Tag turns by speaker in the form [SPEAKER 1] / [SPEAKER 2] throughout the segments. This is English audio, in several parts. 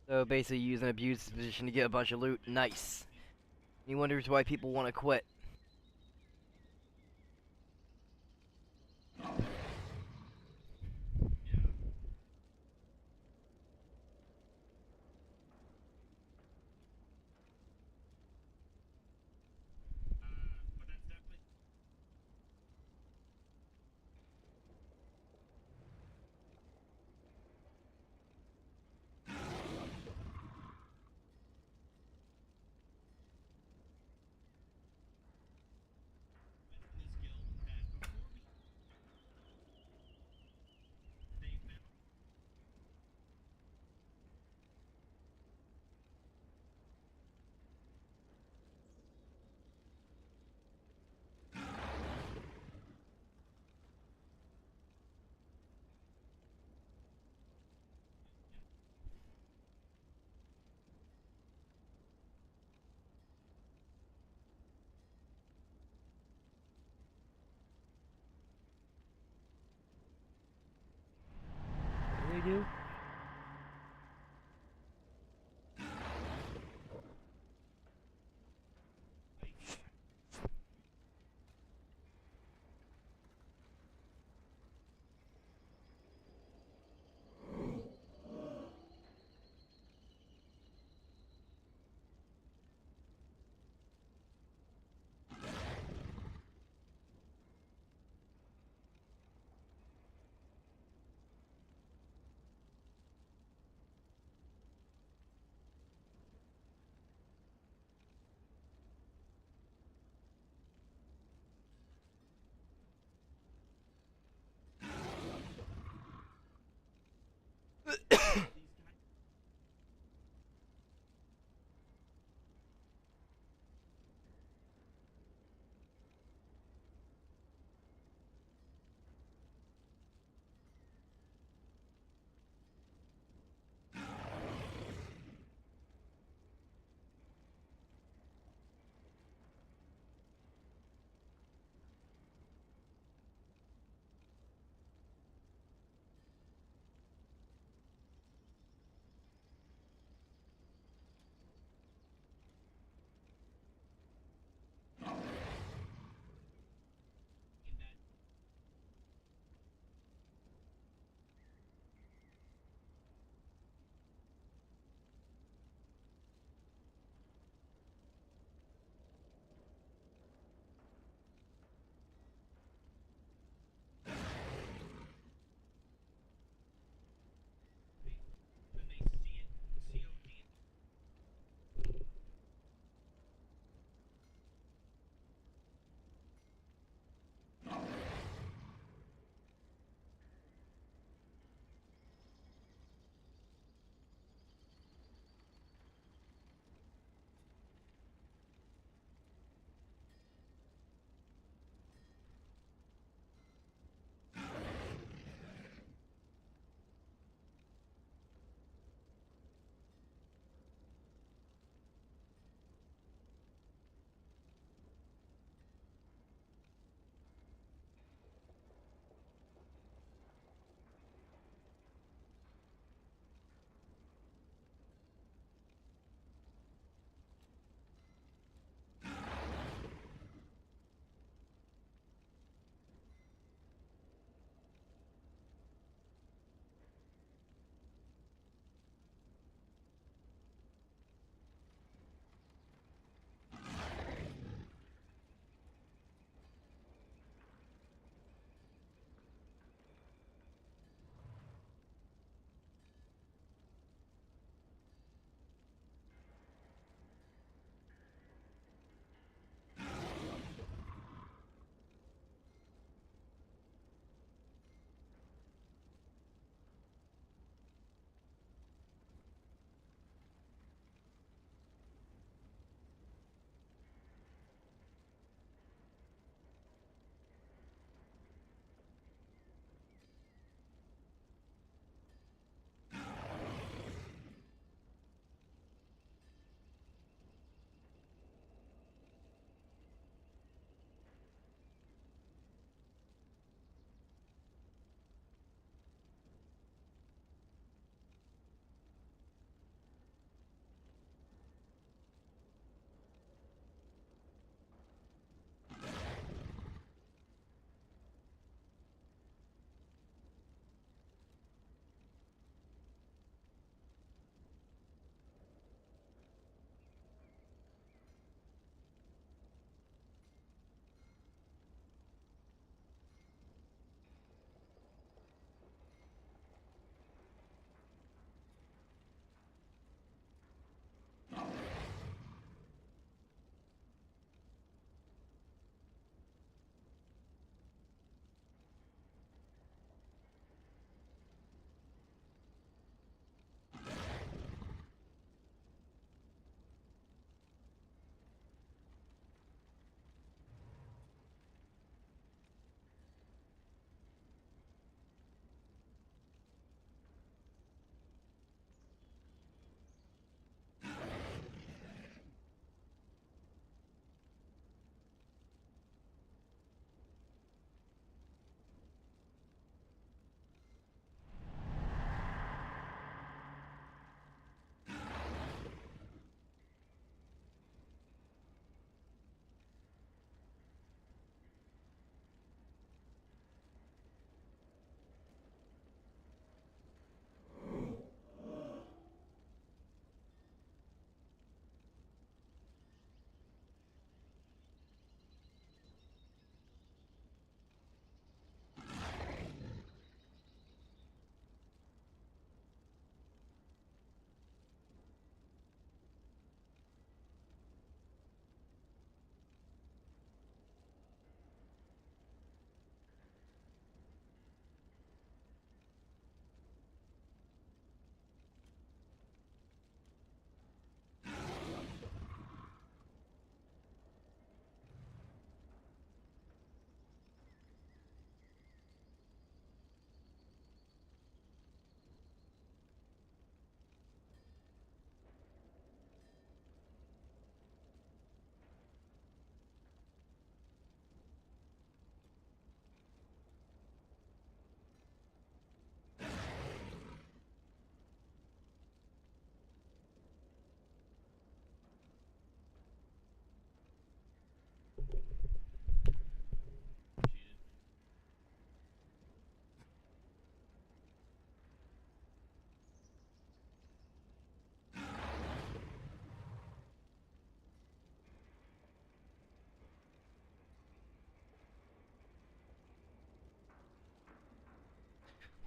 [SPEAKER 1] So basically, use an abused position to get a bunch of loot. Nice. He wonders why people want to quit.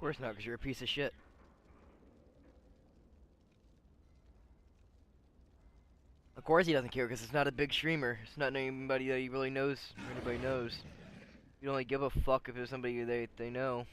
[SPEAKER 1] course not, because you're a piece of shit. Of course he doesn't care, because it's not a big streamer. It's not anybody that he really knows, or anybody knows. You don't only give a fuck if it's somebody they know.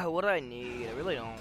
[SPEAKER 1] What do I need? I really don't.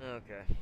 [SPEAKER 1] Okay.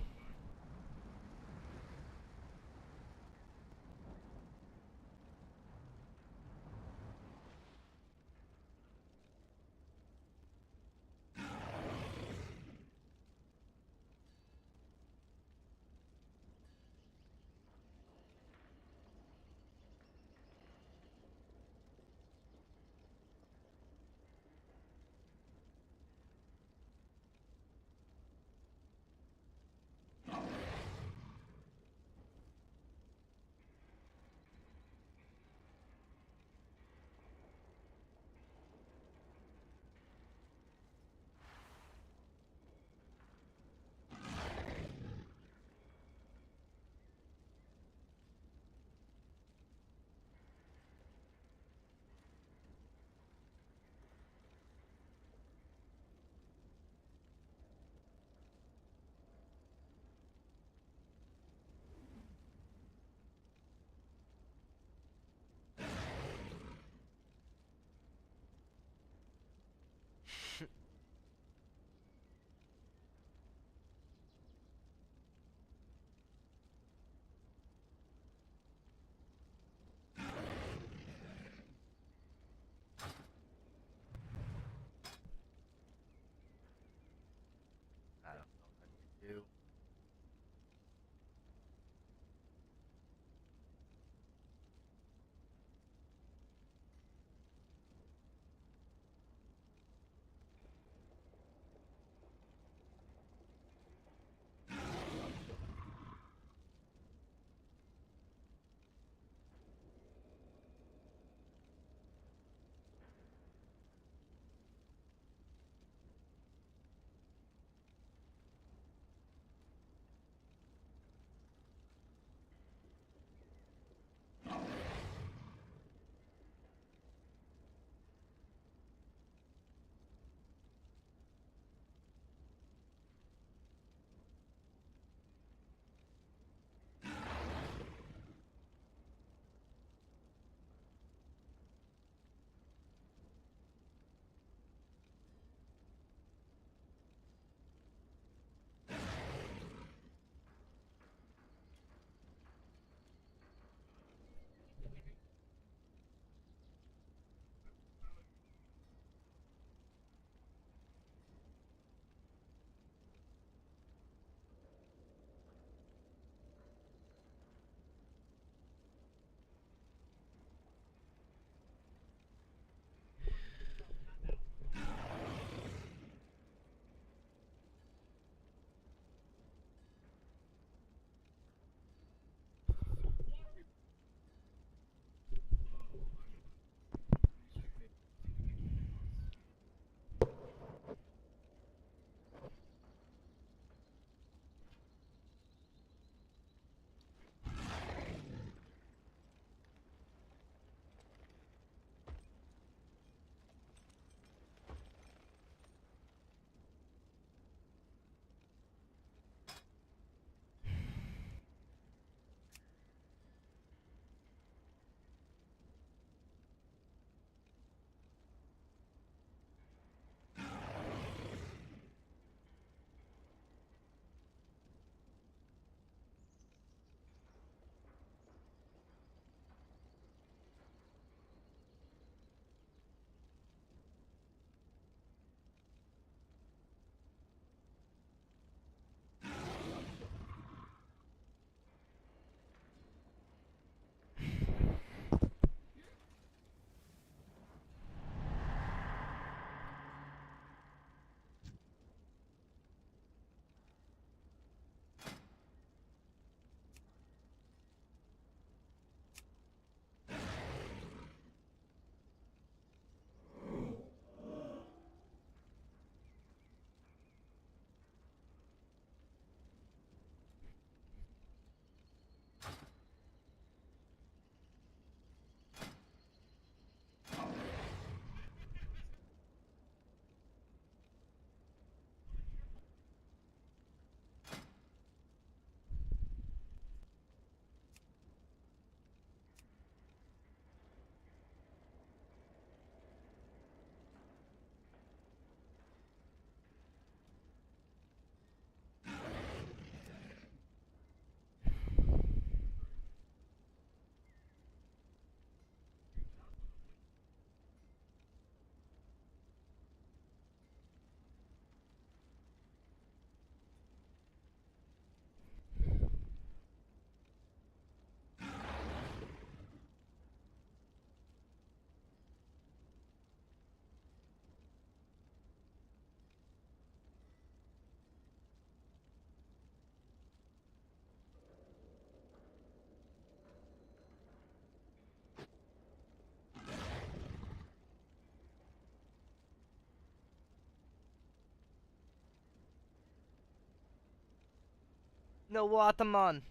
[SPEAKER 1] No Waterman.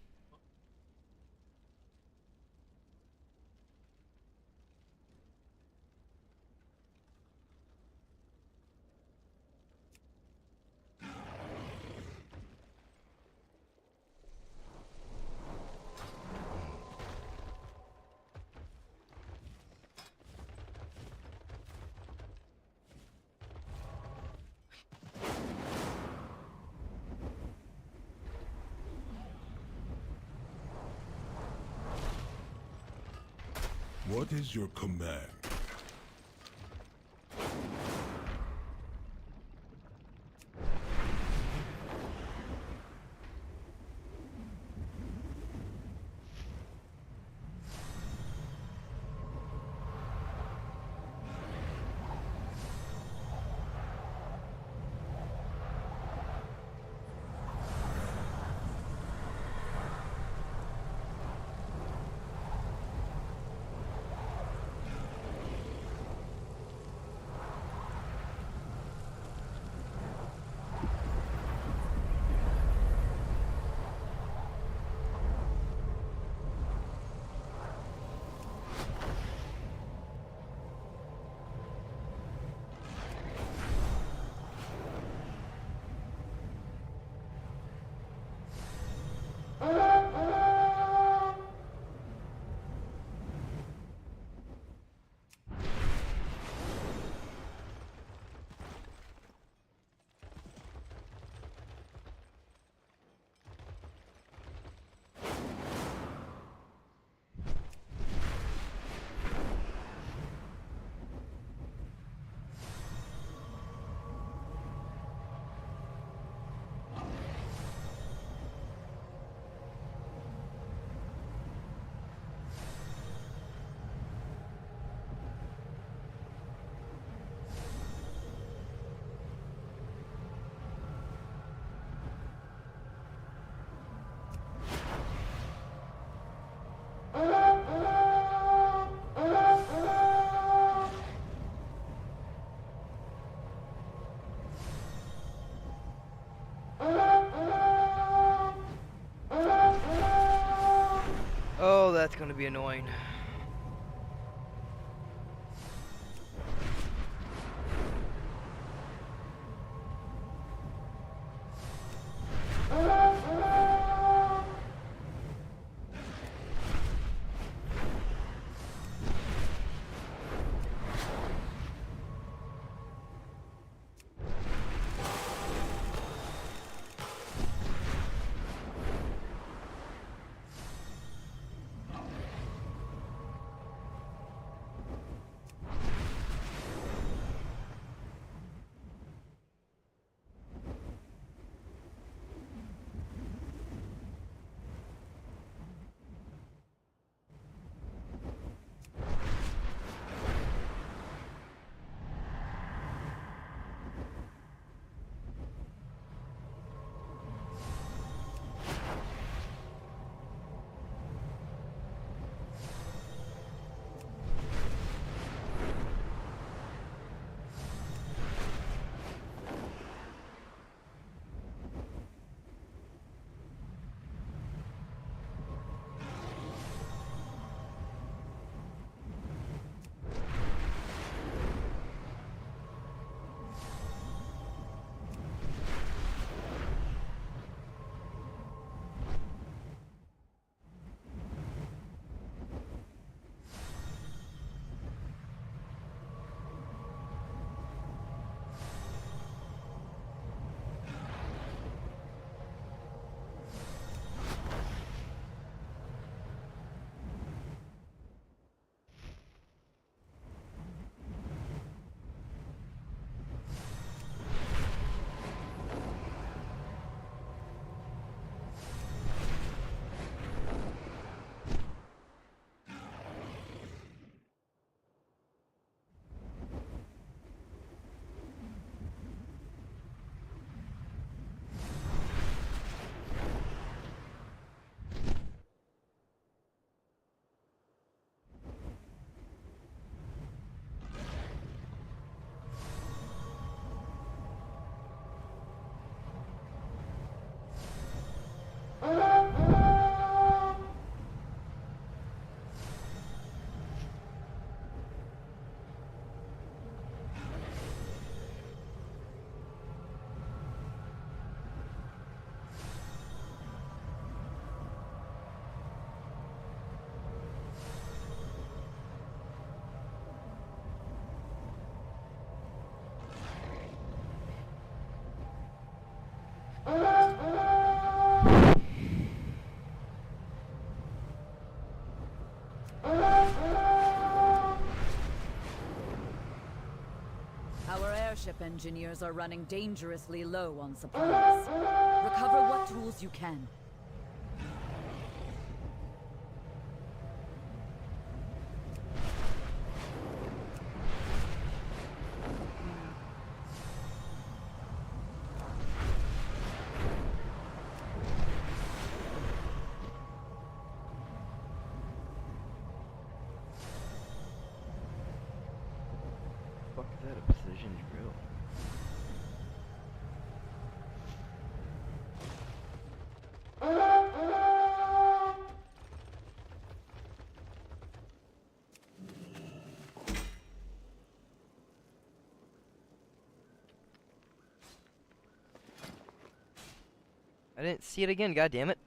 [SPEAKER 2] What is your command?
[SPEAKER 1] Oh, that's gonna be annoying.
[SPEAKER 2] Starship engineers are running dangerously low on supplies. Recover what tools you can.
[SPEAKER 1] Fuck is that, a precision drill? I didn't see it again, god damn it.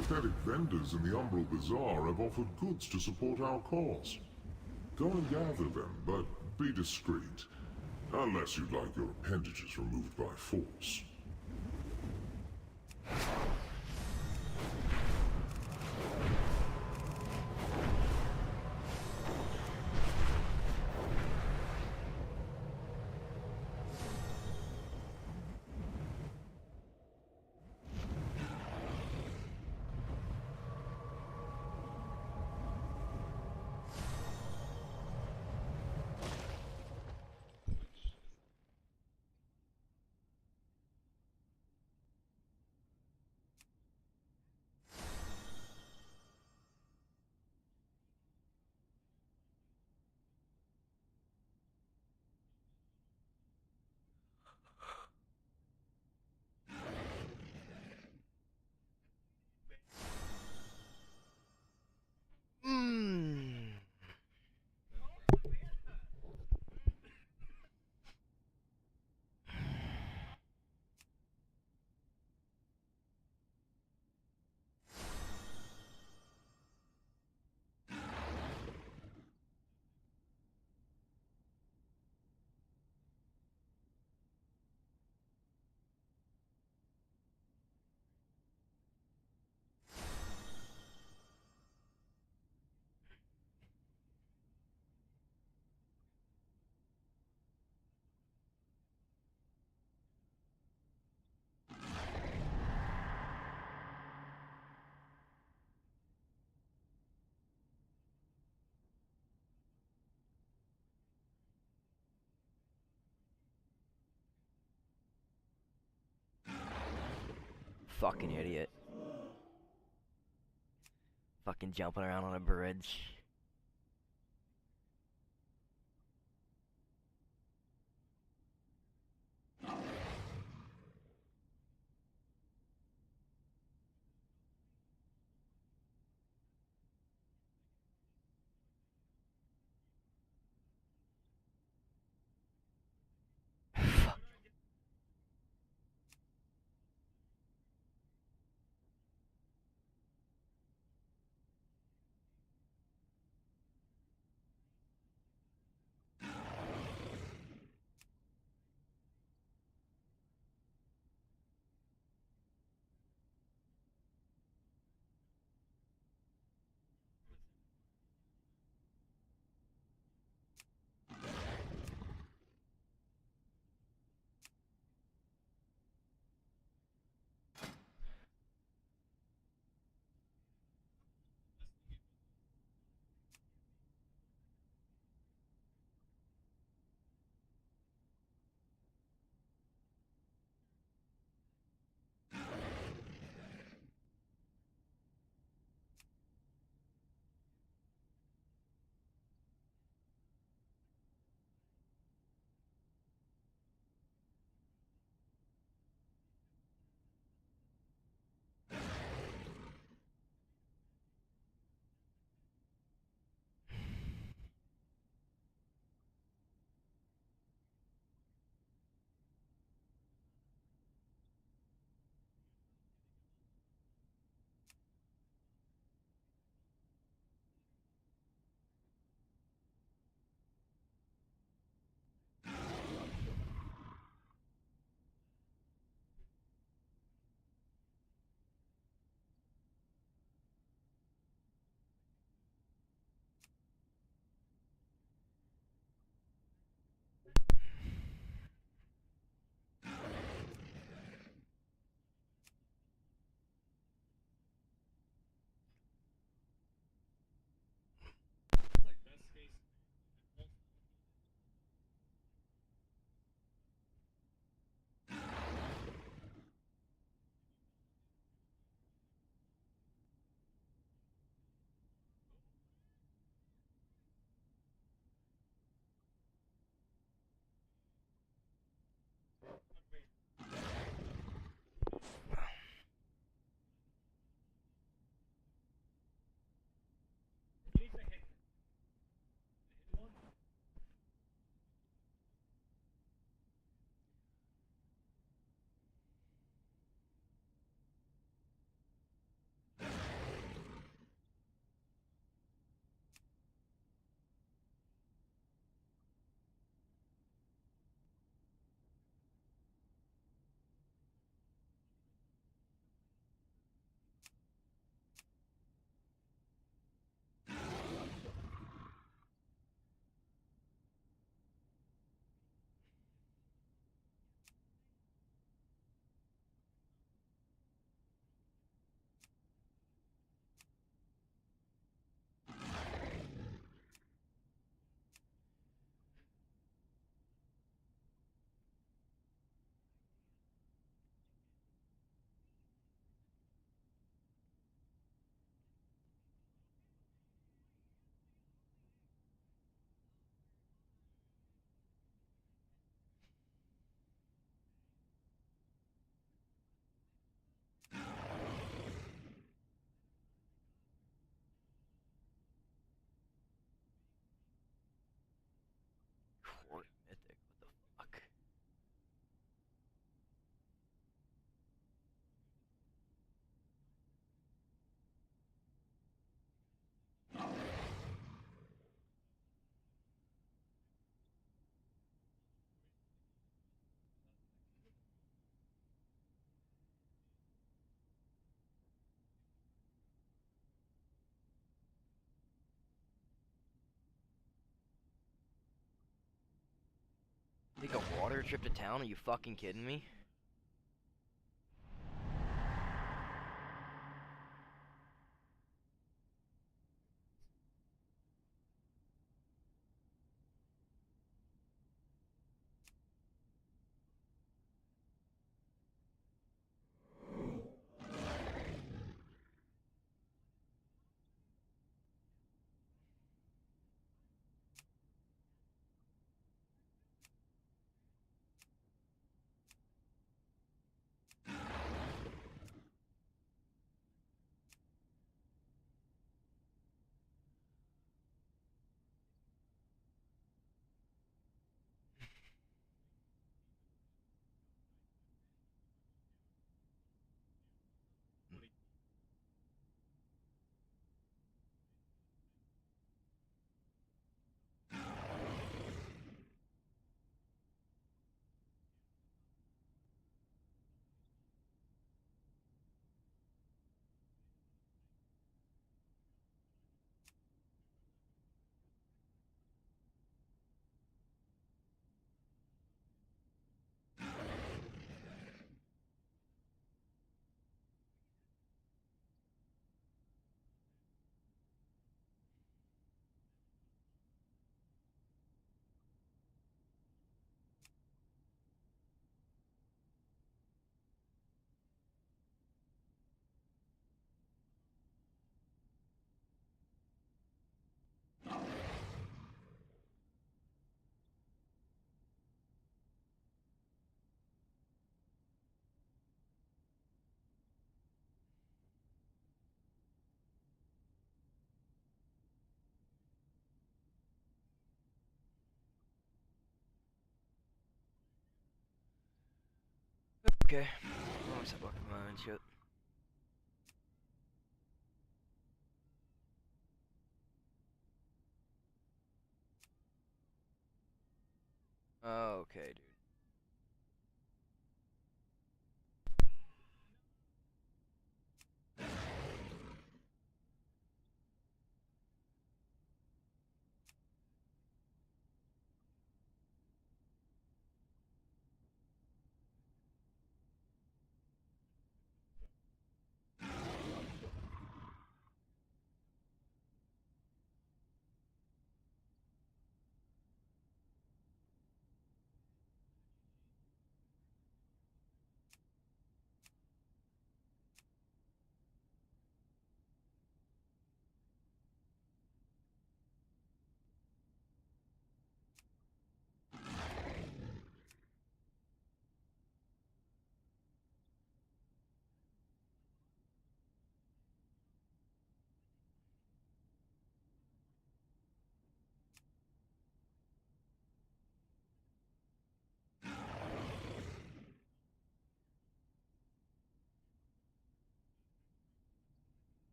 [SPEAKER 3] sympathetic vendors in the Umbral Bazaar have offered goods to support our cause. Go and gather them, but be discreet. Unless you'd like your appendages removed by force.
[SPEAKER 1] Mmm. Fucking idiot. Fucking jumping around on a bridge. Take a water trip to town? Are you fucking kidding me? Okay. Oh, it's a fucking mine shit. Okay, dude.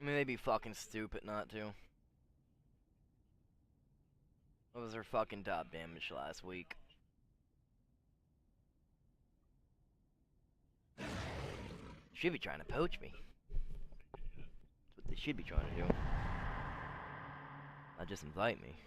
[SPEAKER 1] I mean, they'd be fucking stupid not to. What was their fucking top damage last week? should be trying to poach me. That's what they should be trying to do. Not just invite me.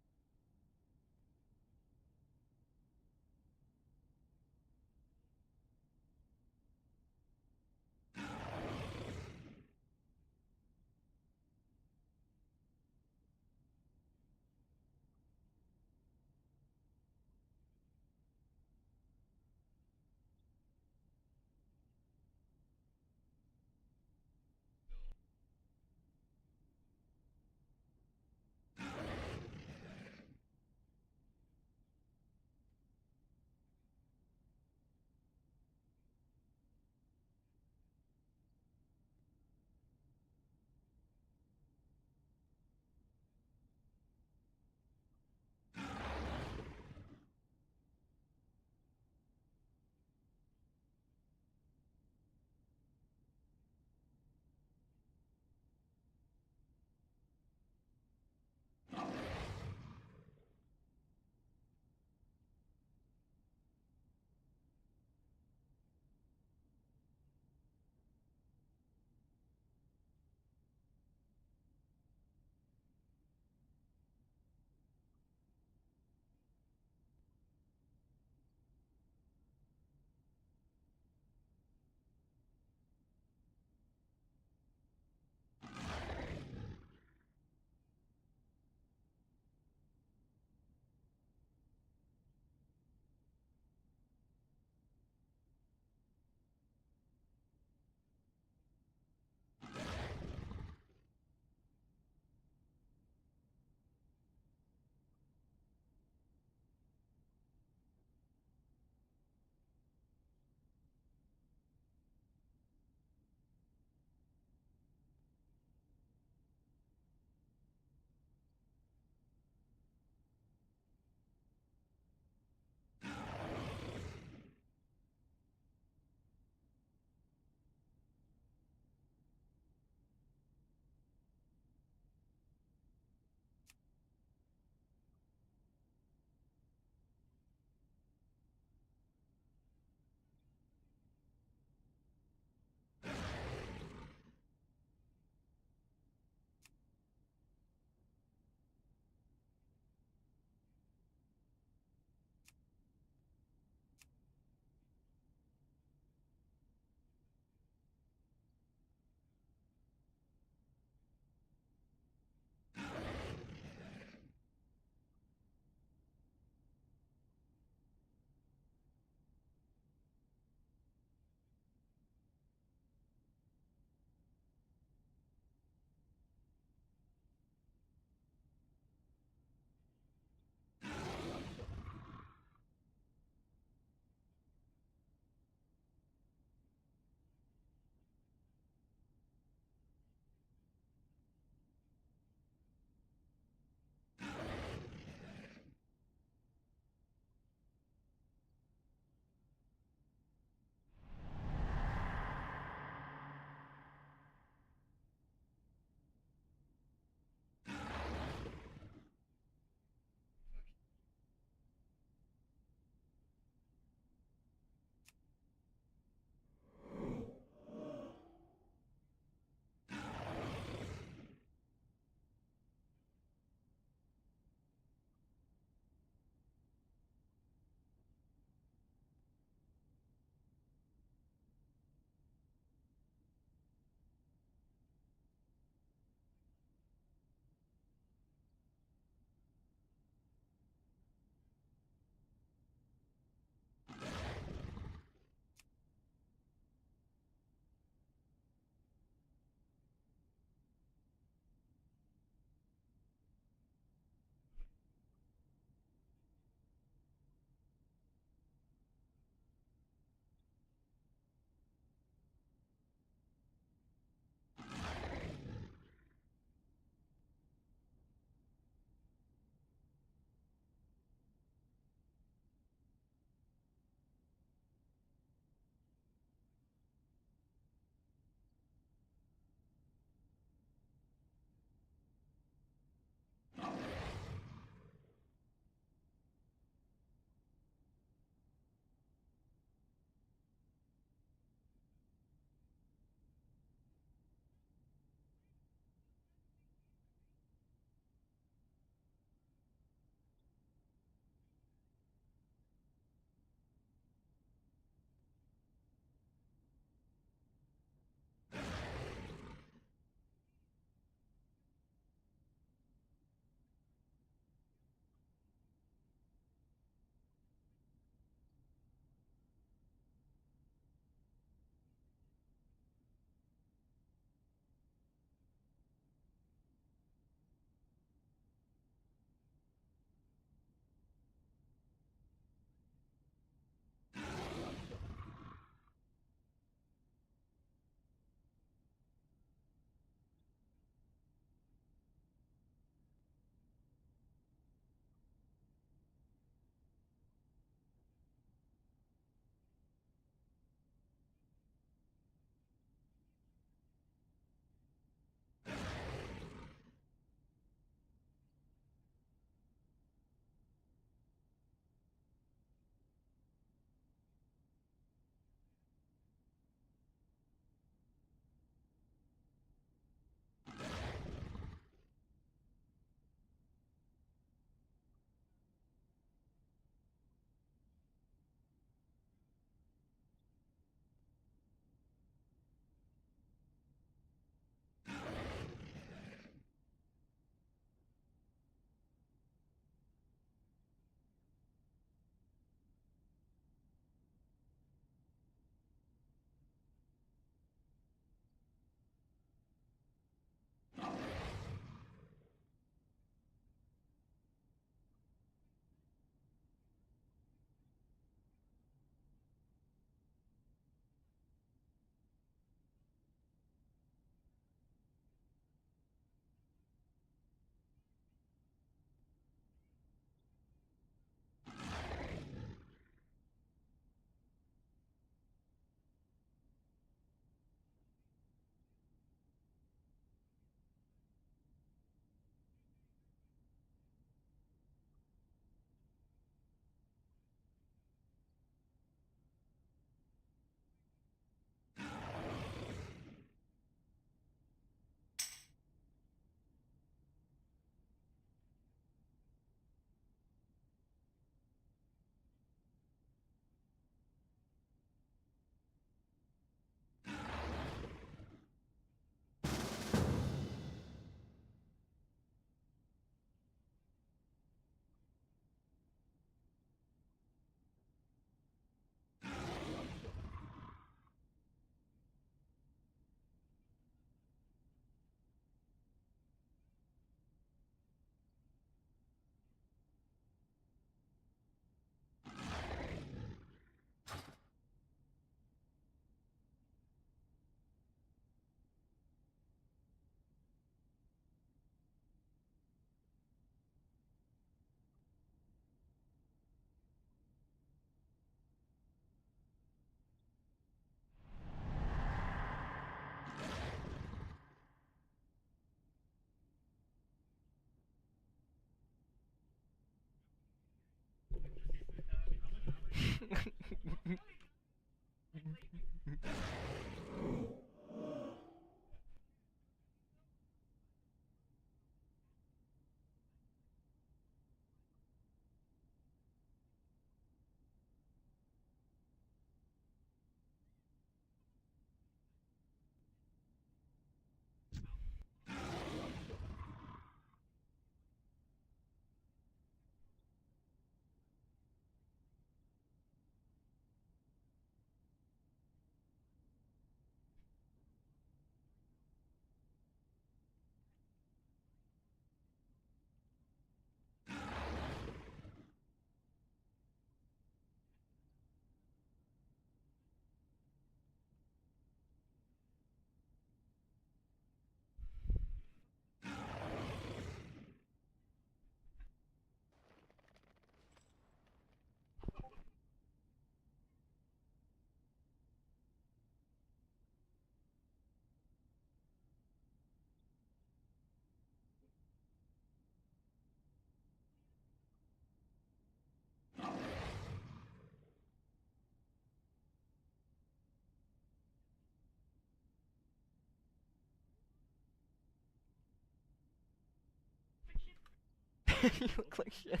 [SPEAKER 1] You look like shit.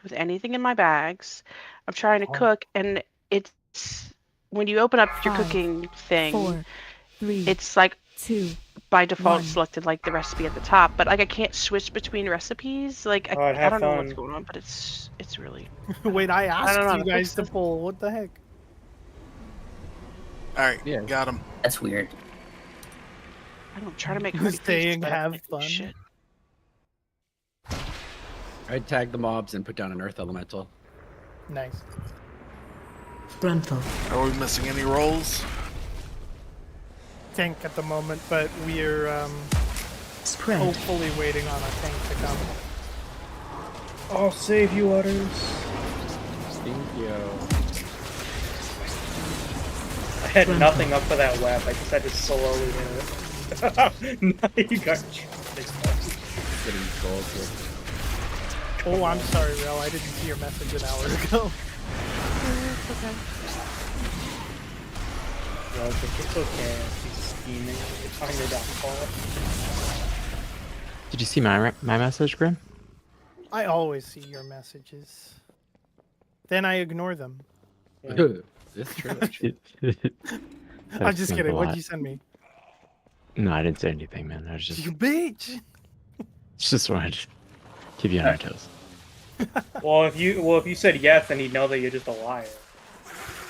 [SPEAKER 4] With anything in my bags. I'm trying to cook, and it's when you open up your
[SPEAKER 5] 5,
[SPEAKER 4] cooking thing,
[SPEAKER 5] 4, 3,
[SPEAKER 4] it's like
[SPEAKER 5] 2.
[SPEAKER 4] by default
[SPEAKER 5] 1.
[SPEAKER 4] selected like the recipe at the top, but like I can't switch between recipes. Like I
[SPEAKER 6] Alright, have
[SPEAKER 4] don't know what's
[SPEAKER 6] fun.
[SPEAKER 4] going on, but it's really.
[SPEAKER 7] Wait, I asked
[SPEAKER 4] don't know,
[SPEAKER 7] you
[SPEAKER 4] the
[SPEAKER 7] guys to
[SPEAKER 4] fix-
[SPEAKER 7] pull. What the heck?
[SPEAKER 8] Alright,
[SPEAKER 9] Yeah.
[SPEAKER 8] got him.
[SPEAKER 10] That's weird.
[SPEAKER 4] I don't try to make
[SPEAKER 7] Who's
[SPEAKER 4] hearty faces,
[SPEAKER 7] saying
[SPEAKER 4] but I
[SPEAKER 7] have
[SPEAKER 4] can't do
[SPEAKER 7] fun?
[SPEAKER 4] Shit.
[SPEAKER 9] I'd tag the mobs and put down an earth elemental.
[SPEAKER 7] Nice.
[SPEAKER 5] Brunful.
[SPEAKER 8] Are we missing any rolls?
[SPEAKER 7] Tank at the moment, but we're
[SPEAKER 5] Spread.
[SPEAKER 7] hopefully waiting on a tank to come.
[SPEAKER 6] I'll save you, Utters.
[SPEAKER 9] Thank you.
[SPEAKER 6] I had nothing up for that web. I just had to slowly hit it. Now you got
[SPEAKER 9] Getting gold here.
[SPEAKER 7] Oh, I'm sorry, Rel. I didn't see your message an hour ago.
[SPEAKER 6] Well, it's okay. She's scheming. It's on your downfall.
[SPEAKER 11] Did you see my message, Grim?
[SPEAKER 7] I always see your messages. Then I ignore them.
[SPEAKER 9] It's true.
[SPEAKER 7] I'm just kidding. What'd you send me?
[SPEAKER 11] No, I didn't say anything, man. I was just
[SPEAKER 7] You bitch!
[SPEAKER 11] just wanted to keep you on your toes.
[SPEAKER 6] Well, if you said yes, then he'd know that you're just a liar.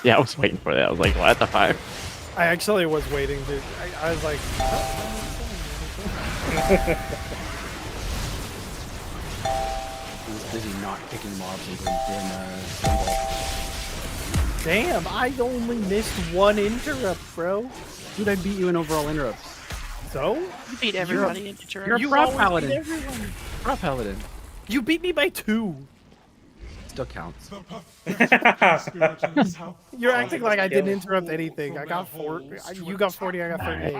[SPEAKER 11] Yeah, I was waiting for that. I was like, what the fuck?
[SPEAKER 7] I actually was waiting to. I was like.
[SPEAKER 9] He's busy not picking mobs and doing symbol.
[SPEAKER 7] Damn, I only missed one interrupt, bro.
[SPEAKER 9] Dude, I beat you in overall interrupts.
[SPEAKER 7] So?
[SPEAKER 4] You beat everybody in
[SPEAKER 9] You're
[SPEAKER 4] Detroit.
[SPEAKER 9] a
[SPEAKER 7] You
[SPEAKER 9] prop
[SPEAKER 7] always beat
[SPEAKER 9] paladin.
[SPEAKER 7] everyone.
[SPEAKER 9] Prop paladin.
[SPEAKER 7] You beat me by 2.
[SPEAKER 9] Still counts.
[SPEAKER 7] You're acting like I didn't interrupt anything. I got 4. You got 40. I got 38.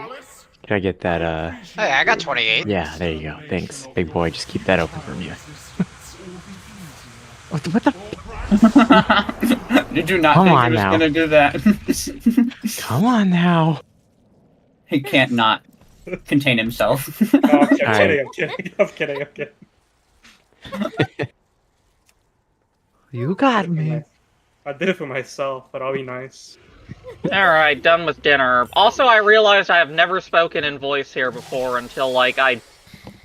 [SPEAKER 11] Can I get that?
[SPEAKER 12] Hey, I got 28.
[SPEAKER 11] Yeah, there you go. Thanks, big boy. Just keep that open for me. What the?
[SPEAKER 10] Did you not
[SPEAKER 11] Come
[SPEAKER 10] think
[SPEAKER 11] on
[SPEAKER 10] he was
[SPEAKER 11] now.
[SPEAKER 10] gonna do that?
[SPEAKER 11] Come on now.
[SPEAKER 10] He can't not contain himself.
[SPEAKER 6] No, I'm kidding.
[SPEAKER 11] Alright.
[SPEAKER 6] I'm kidding.
[SPEAKER 11] You got me.
[SPEAKER 6] I did it for myself, but I'll be nice.
[SPEAKER 12] Alright, done with dinner. Also, I realized I have never spoken in voice here before until, like, I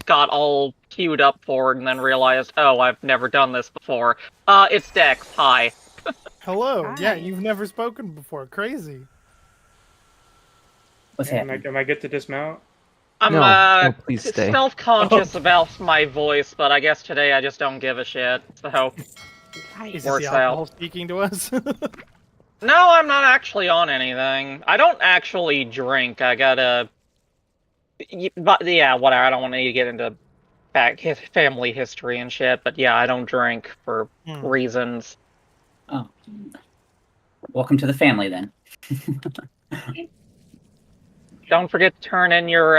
[SPEAKER 12] got all queued up for it and then realized, oh, I've never done this before. It's Dex. Hi.
[SPEAKER 7] Hello.
[SPEAKER 4] Hi.
[SPEAKER 7] Yeah, you've never spoken before. Crazy.
[SPEAKER 10] What's
[SPEAKER 6] Am
[SPEAKER 10] happening?
[SPEAKER 6] I good to dismount?
[SPEAKER 12] I'm,
[SPEAKER 11] No, please stay.
[SPEAKER 12] self-conscious about my voice, but I guess today I just don't give a shit, so...
[SPEAKER 7] Is
[SPEAKER 12] Works
[SPEAKER 7] this
[SPEAKER 12] out.
[SPEAKER 7] the alcohol speaking to us?
[SPEAKER 12] No, I'm not actually on anything. I don't actually drink. I gotta... But, yeah, whatever. I don't want to get into family history and shit, but yeah, I don't drink for reasons.
[SPEAKER 10] Oh. Welcome to the family, then.
[SPEAKER 12] Don't forget to turn in your,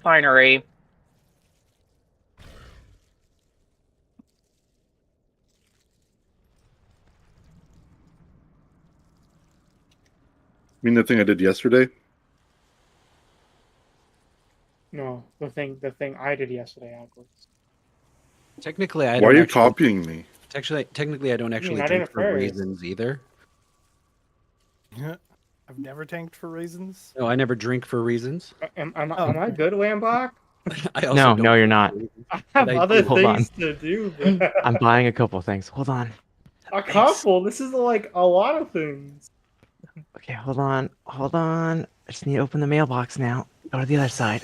[SPEAKER 12] finery.
[SPEAKER 13] You mean the thing I did yesterday?
[SPEAKER 6] No, the thing I did yesterday, Alcor.
[SPEAKER 9] Technically, I
[SPEAKER 13] Why
[SPEAKER 9] don't
[SPEAKER 13] are you
[SPEAKER 9] actually,
[SPEAKER 13] copying me?
[SPEAKER 9] Technically, I don't actually
[SPEAKER 6] not
[SPEAKER 9] drink
[SPEAKER 6] in
[SPEAKER 9] for
[SPEAKER 6] first.
[SPEAKER 9] reasons either.
[SPEAKER 7] I've never tanked for reasons.
[SPEAKER 9] No, I never drink for reasons.
[SPEAKER 6] Am I good, Lambach?
[SPEAKER 9] I also
[SPEAKER 11] No,
[SPEAKER 9] don't
[SPEAKER 11] no, you're
[SPEAKER 9] drink
[SPEAKER 11] not.
[SPEAKER 9] for reasons.
[SPEAKER 6] I have
[SPEAKER 9] But I
[SPEAKER 6] other
[SPEAKER 9] do.
[SPEAKER 11] Hold on.
[SPEAKER 6] things to do. Man.
[SPEAKER 11] I'm buying a couple things. Hold on.
[SPEAKER 6] A couple. This is like a lot of things.
[SPEAKER 11] Okay, hold on. Hold on. I just need to open the mailbox now. Go to the other side.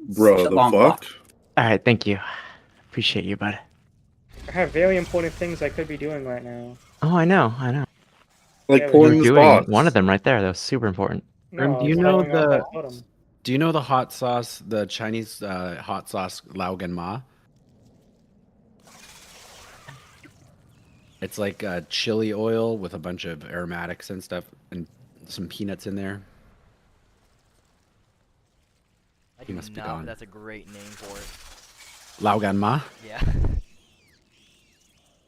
[SPEAKER 13] Bro,
[SPEAKER 10] Such a
[SPEAKER 13] the
[SPEAKER 10] long
[SPEAKER 13] fuck?
[SPEAKER 10] walk.
[SPEAKER 11] All right, thank you. Appreciate you, bud.
[SPEAKER 6] I have very important things I could be doing right now.
[SPEAKER 11] Oh, I know, I know.
[SPEAKER 8] Like
[SPEAKER 6] Yeah,
[SPEAKER 11] You're
[SPEAKER 8] pulling this
[SPEAKER 11] doing
[SPEAKER 8] box.
[SPEAKER 11] one of them right there. That was super important.
[SPEAKER 9] Grim,
[SPEAKER 6] No,
[SPEAKER 9] do you
[SPEAKER 6] it's
[SPEAKER 9] know
[SPEAKER 6] following up
[SPEAKER 9] the
[SPEAKER 6] that totem.
[SPEAKER 9] do you know the hot sauce, the Chinese hot sauce Lao Gan Ma? It's like chili oil with a bunch of aromatics and stuff, and some peanuts in there.
[SPEAKER 1] I
[SPEAKER 9] He
[SPEAKER 1] do
[SPEAKER 9] must be
[SPEAKER 1] not,
[SPEAKER 9] gone.
[SPEAKER 1] but that's a great name for it.
[SPEAKER 9] Lao Gan Ma?
[SPEAKER 1] Yeah.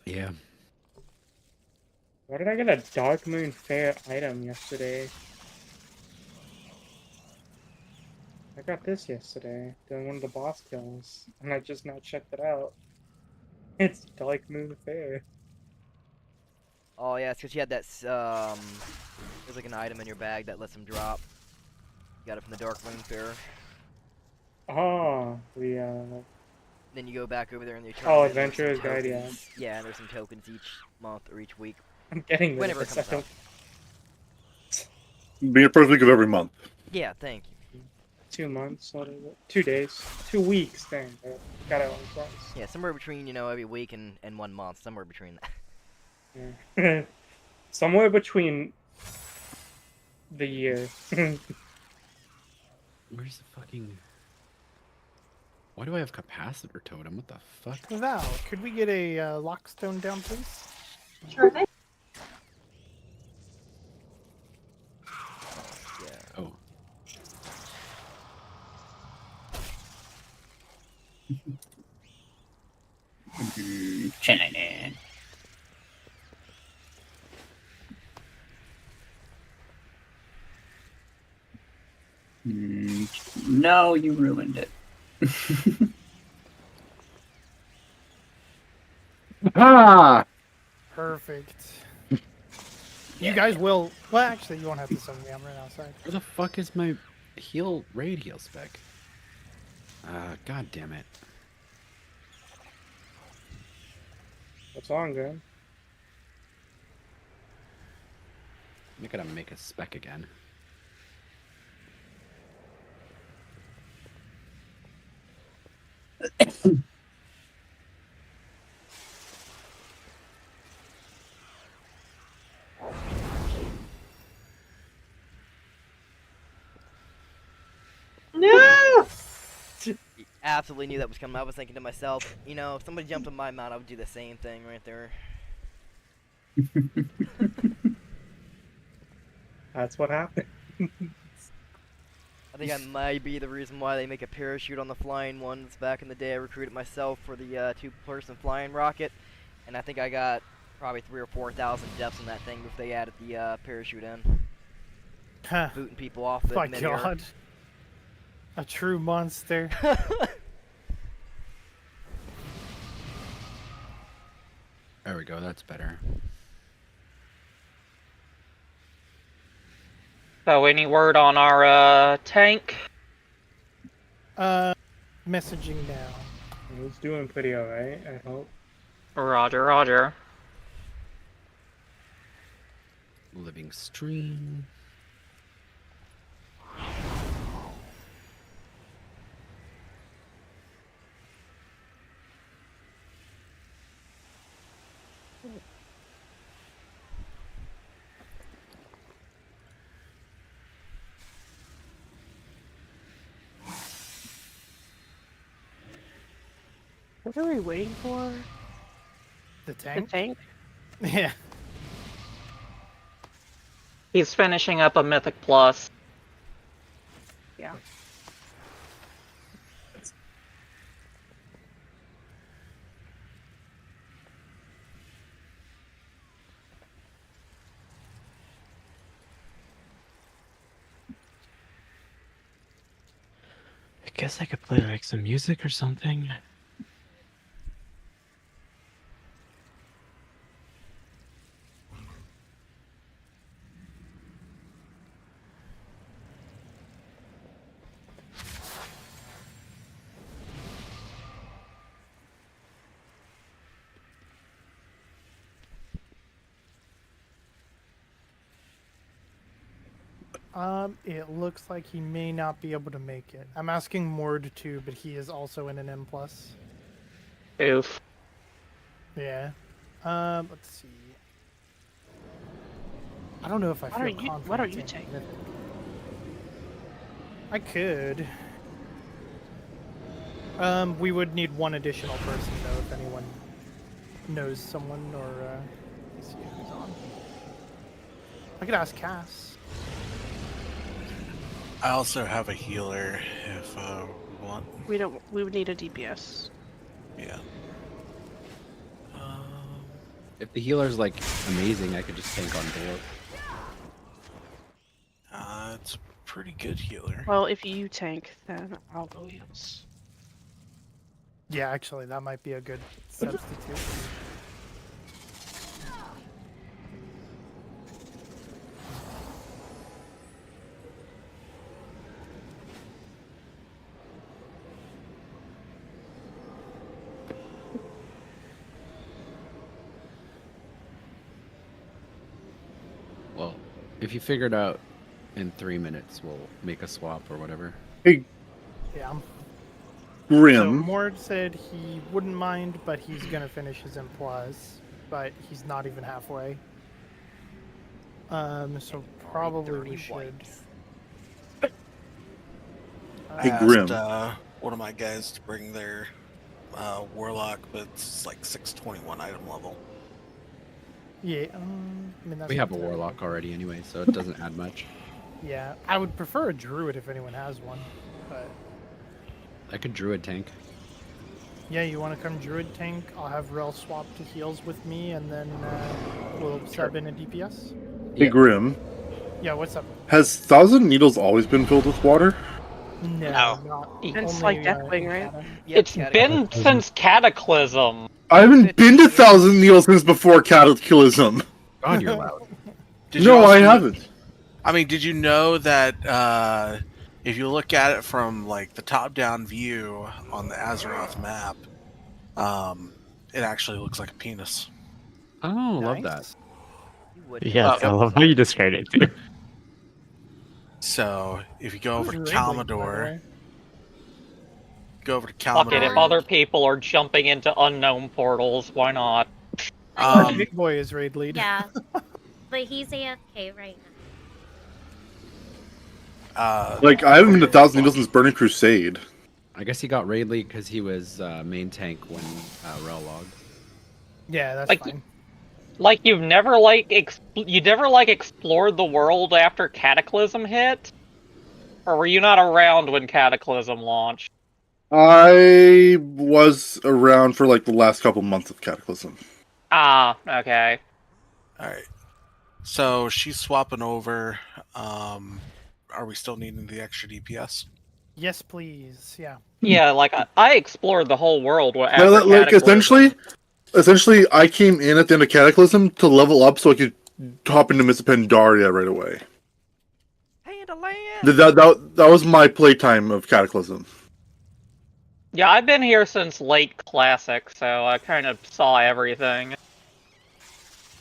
[SPEAKER 9] Yeah.
[SPEAKER 6] Why did I get a Dark Moon Fair item yesterday? I got this yesterday, doing one of the boss kills, and I just now checked it out. It's Dark Moon Fair.
[SPEAKER 1] Oh yeah, it's because you had that. There's like an item in your bag that lets them drop. You got it from the Dark Moon Fair.
[SPEAKER 6] Oh, the
[SPEAKER 1] Then you go back over there and you turn.
[SPEAKER 6] Oh,
[SPEAKER 1] in, there's some
[SPEAKER 6] Adventurer's Guide, yeah.
[SPEAKER 1] tokens. Yeah, and there's some tokens each month or each week.
[SPEAKER 6] I'm getting
[SPEAKER 1] Whenever it
[SPEAKER 6] this.
[SPEAKER 1] comes out.
[SPEAKER 8] Be the first week of every month.
[SPEAKER 1] Yeah, thank you.
[SPEAKER 6] 2 months, what is it? 2 days. 2 weeks, dang. I got it on twice.
[SPEAKER 1] Yeah, somewhere between, you know, every week and 1 month. Somewhere between that.
[SPEAKER 6] Yeah. Somewhere between the year.
[SPEAKER 9] Where's the fucking... Why do I have capacitor totem? What the fuck?
[SPEAKER 7] Val, could we get a lockstone down, please?
[SPEAKER 5] Sure thing.
[SPEAKER 1] Yeah.
[SPEAKER 9] Oh.
[SPEAKER 10] Shenanigan. No, you ruined it.
[SPEAKER 9] Ah!
[SPEAKER 7] Perfect. You guys will. Well, actually, you won't have to summon me. I'm right outside.
[SPEAKER 9] Where the fuck is my raid heal spec? God damn it.
[SPEAKER 6] What's on, good?
[SPEAKER 9] I gotta make a spec again.
[SPEAKER 1] No! Absolutely knew that was coming. I was thinking to myself, you know, if somebody jumped on my mount, I would do the same thing right there.
[SPEAKER 6] That's what happened.
[SPEAKER 1] I think I might be the reason why they make a parachute on the flying ones. Back in the day, I recruited myself for the two-person flying rocket, and I think I got probably 3,000 or 4,000 deaths on that thing if they added the parachute in.
[SPEAKER 7] Huh.
[SPEAKER 1] Booting people off the
[SPEAKER 7] My
[SPEAKER 1] midair.
[SPEAKER 7] God. A true monster.
[SPEAKER 9] There we go, that's better.
[SPEAKER 12] So, any word on our tank?
[SPEAKER 7] Messaging now.
[SPEAKER 6] He's doing pretty alright, I hope.
[SPEAKER 12] Roger, roger.
[SPEAKER 9] Living stream.
[SPEAKER 4] What are we waiting for?
[SPEAKER 7] The
[SPEAKER 4] The
[SPEAKER 7] tank?
[SPEAKER 4] tank?
[SPEAKER 7] Yeah.
[SPEAKER 12] He's finishing up a Mythic Plus.
[SPEAKER 4] Yeah.
[SPEAKER 11] I guess I could play like some music or something.
[SPEAKER 7] It looks like he may not be able to make it. I'm asking Mord too, but he is also in an M+.
[SPEAKER 12] Oof.
[SPEAKER 7] Yeah. Let's see. I don't know if I feel confident.
[SPEAKER 4] Why don't you
[SPEAKER 7] in
[SPEAKER 4] take?
[SPEAKER 7] Mythic. I could. We would need one additional person though, if anyone knows someone or let's see who's on. I could ask Cass.
[SPEAKER 8] I also have a healer if we want.
[SPEAKER 4] We don't. We would need a DPS.
[SPEAKER 8] Yeah.
[SPEAKER 9] If the healer's like amazing, I could just tank on board.
[SPEAKER 8] It's a pretty good healer.
[SPEAKER 4] Well, if you tank, then I'll go heals.
[SPEAKER 7] Yeah, actually, that might be a good substitute.
[SPEAKER 9] Well, if you figure it out in 3 minutes, we'll make a swap or whatever.
[SPEAKER 6] Hey,
[SPEAKER 7] Yeah. So
[SPEAKER 6] Grim.
[SPEAKER 7] Mord said he wouldn't mind, but he's gonna finish his implies, but he's not even halfway. So probably we should.
[SPEAKER 8] I
[SPEAKER 6] Hey,
[SPEAKER 8] asked,
[SPEAKER 6] Grim.
[SPEAKER 8] one of my guys to bring their warlock, but it's like 621 item level.
[SPEAKER 7] Yeah, I mean that's
[SPEAKER 9] We have a
[SPEAKER 7] not terrible.
[SPEAKER 9] warlock already anyway, so it doesn't add much.
[SPEAKER 7] Yeah, I would prefer a druid if anyone has one, but
[SPEAKER 9] I could druid tank.
[SPEAKER 7] yeah, you want to come druid tank? I'll have Rel swap to heals with me, and then we'll sub in a DPS.
[SPEAKER 6] Hey,
[SPEAKER 9] Yeah.
[SPEAKER 6] Grim.
[SPEAKER 7] Yeah, what's up?
[SPEAKER 6] Has Thousand Needles always been filled with water?
[SPEAKER 7] No,
[SPEAKER 12] No.
[SPEAKER 7] not
[SPEAKER 4] It's
[SPEAKER 7] only,
[SPEAKER 4] like Deathwing, right?
[SPEAKER 7] Cata.
[SPEAKER 1] Yep,
[SPEAKER 12] It's been since Cataclysm.
[SPEAKER 6] I haven't been to Thousand Needles since before Cataclysm.
[SPEAKER 9] God, you're loud.
[SPEAKER 8] Did you
[SPEAKER 6] No,
[SPEAKER 8] also
[SPEAKER 6] I
[SPEAKER 8] know-
[SPEAKER 6] haven't.
[SPEAKER 8] I mean, did you know that if you look at it from like the top-down view on the Azeroth map, it actually looks like a penis.
[SPEAKER 9] Oh, love that.
[SPEAKER 7] Nice.
[SPEAKER 1] You would.
[SPEAKER 11] Yes, I love how you described it too.
[SPEAKER 8] So if you go over to
[SPEAKER 7] Who's Ridley, by the
[SPEAKER 8] Calmador,
[SPEAKER 7] way?
[SPEAKER 8] go over to
[SPEAKER 12] Fuck it, if
[SPEAKER 8] Calmador.
[SPEAKER 12] other people are jumping into unknown portals, why not?
[SPEAKER 7] Big boy is raid lead.
[SPEAKER 13] Yeah. But he's AFK right now.
[SPEAKER 6] Like, I haven't been to Thousand Needles since Burning Crusade.
[SPEAKER 9] I guess he got raid league because he was main tank when Rel logged.
[SPEAKER 7] Yeah, that's
[SPEAKER 12] Like,
[SPEAKER 7] fine.
[SPEAKER 12] Like you've never explored the world after Cataclysm hit? Or were you not around when Cataclysm launched?
[SPEAKER 6] I was around for like the last couple months of Cataclysm.
[SPEAKER 12] Ah, okay.
[SPEAKER 8] Alright. So she's swapping over. Are we still needing the extra DPS?
[SPEAKER 7] Yes, please. Yeah.
[SPEAKER 12] Yeah, like I explored the whole world
[SPEAKER 6] Yeah,
[SPEAKER 12] after
[SPEAKER 6] like
[SPEAKER 12] Cataclysm.
[SPEAKER 6] essentially, I came in at the end of Cataclysm to level up so I could hop into Miss Pandaria right away.
[SPEAKER 1] Hand of land.
[SPEAKER 6] That was my playtime of Cataclysm.
[SPEAKER 12] Yeah, I've been here since late Classic, so I kind of saw everything.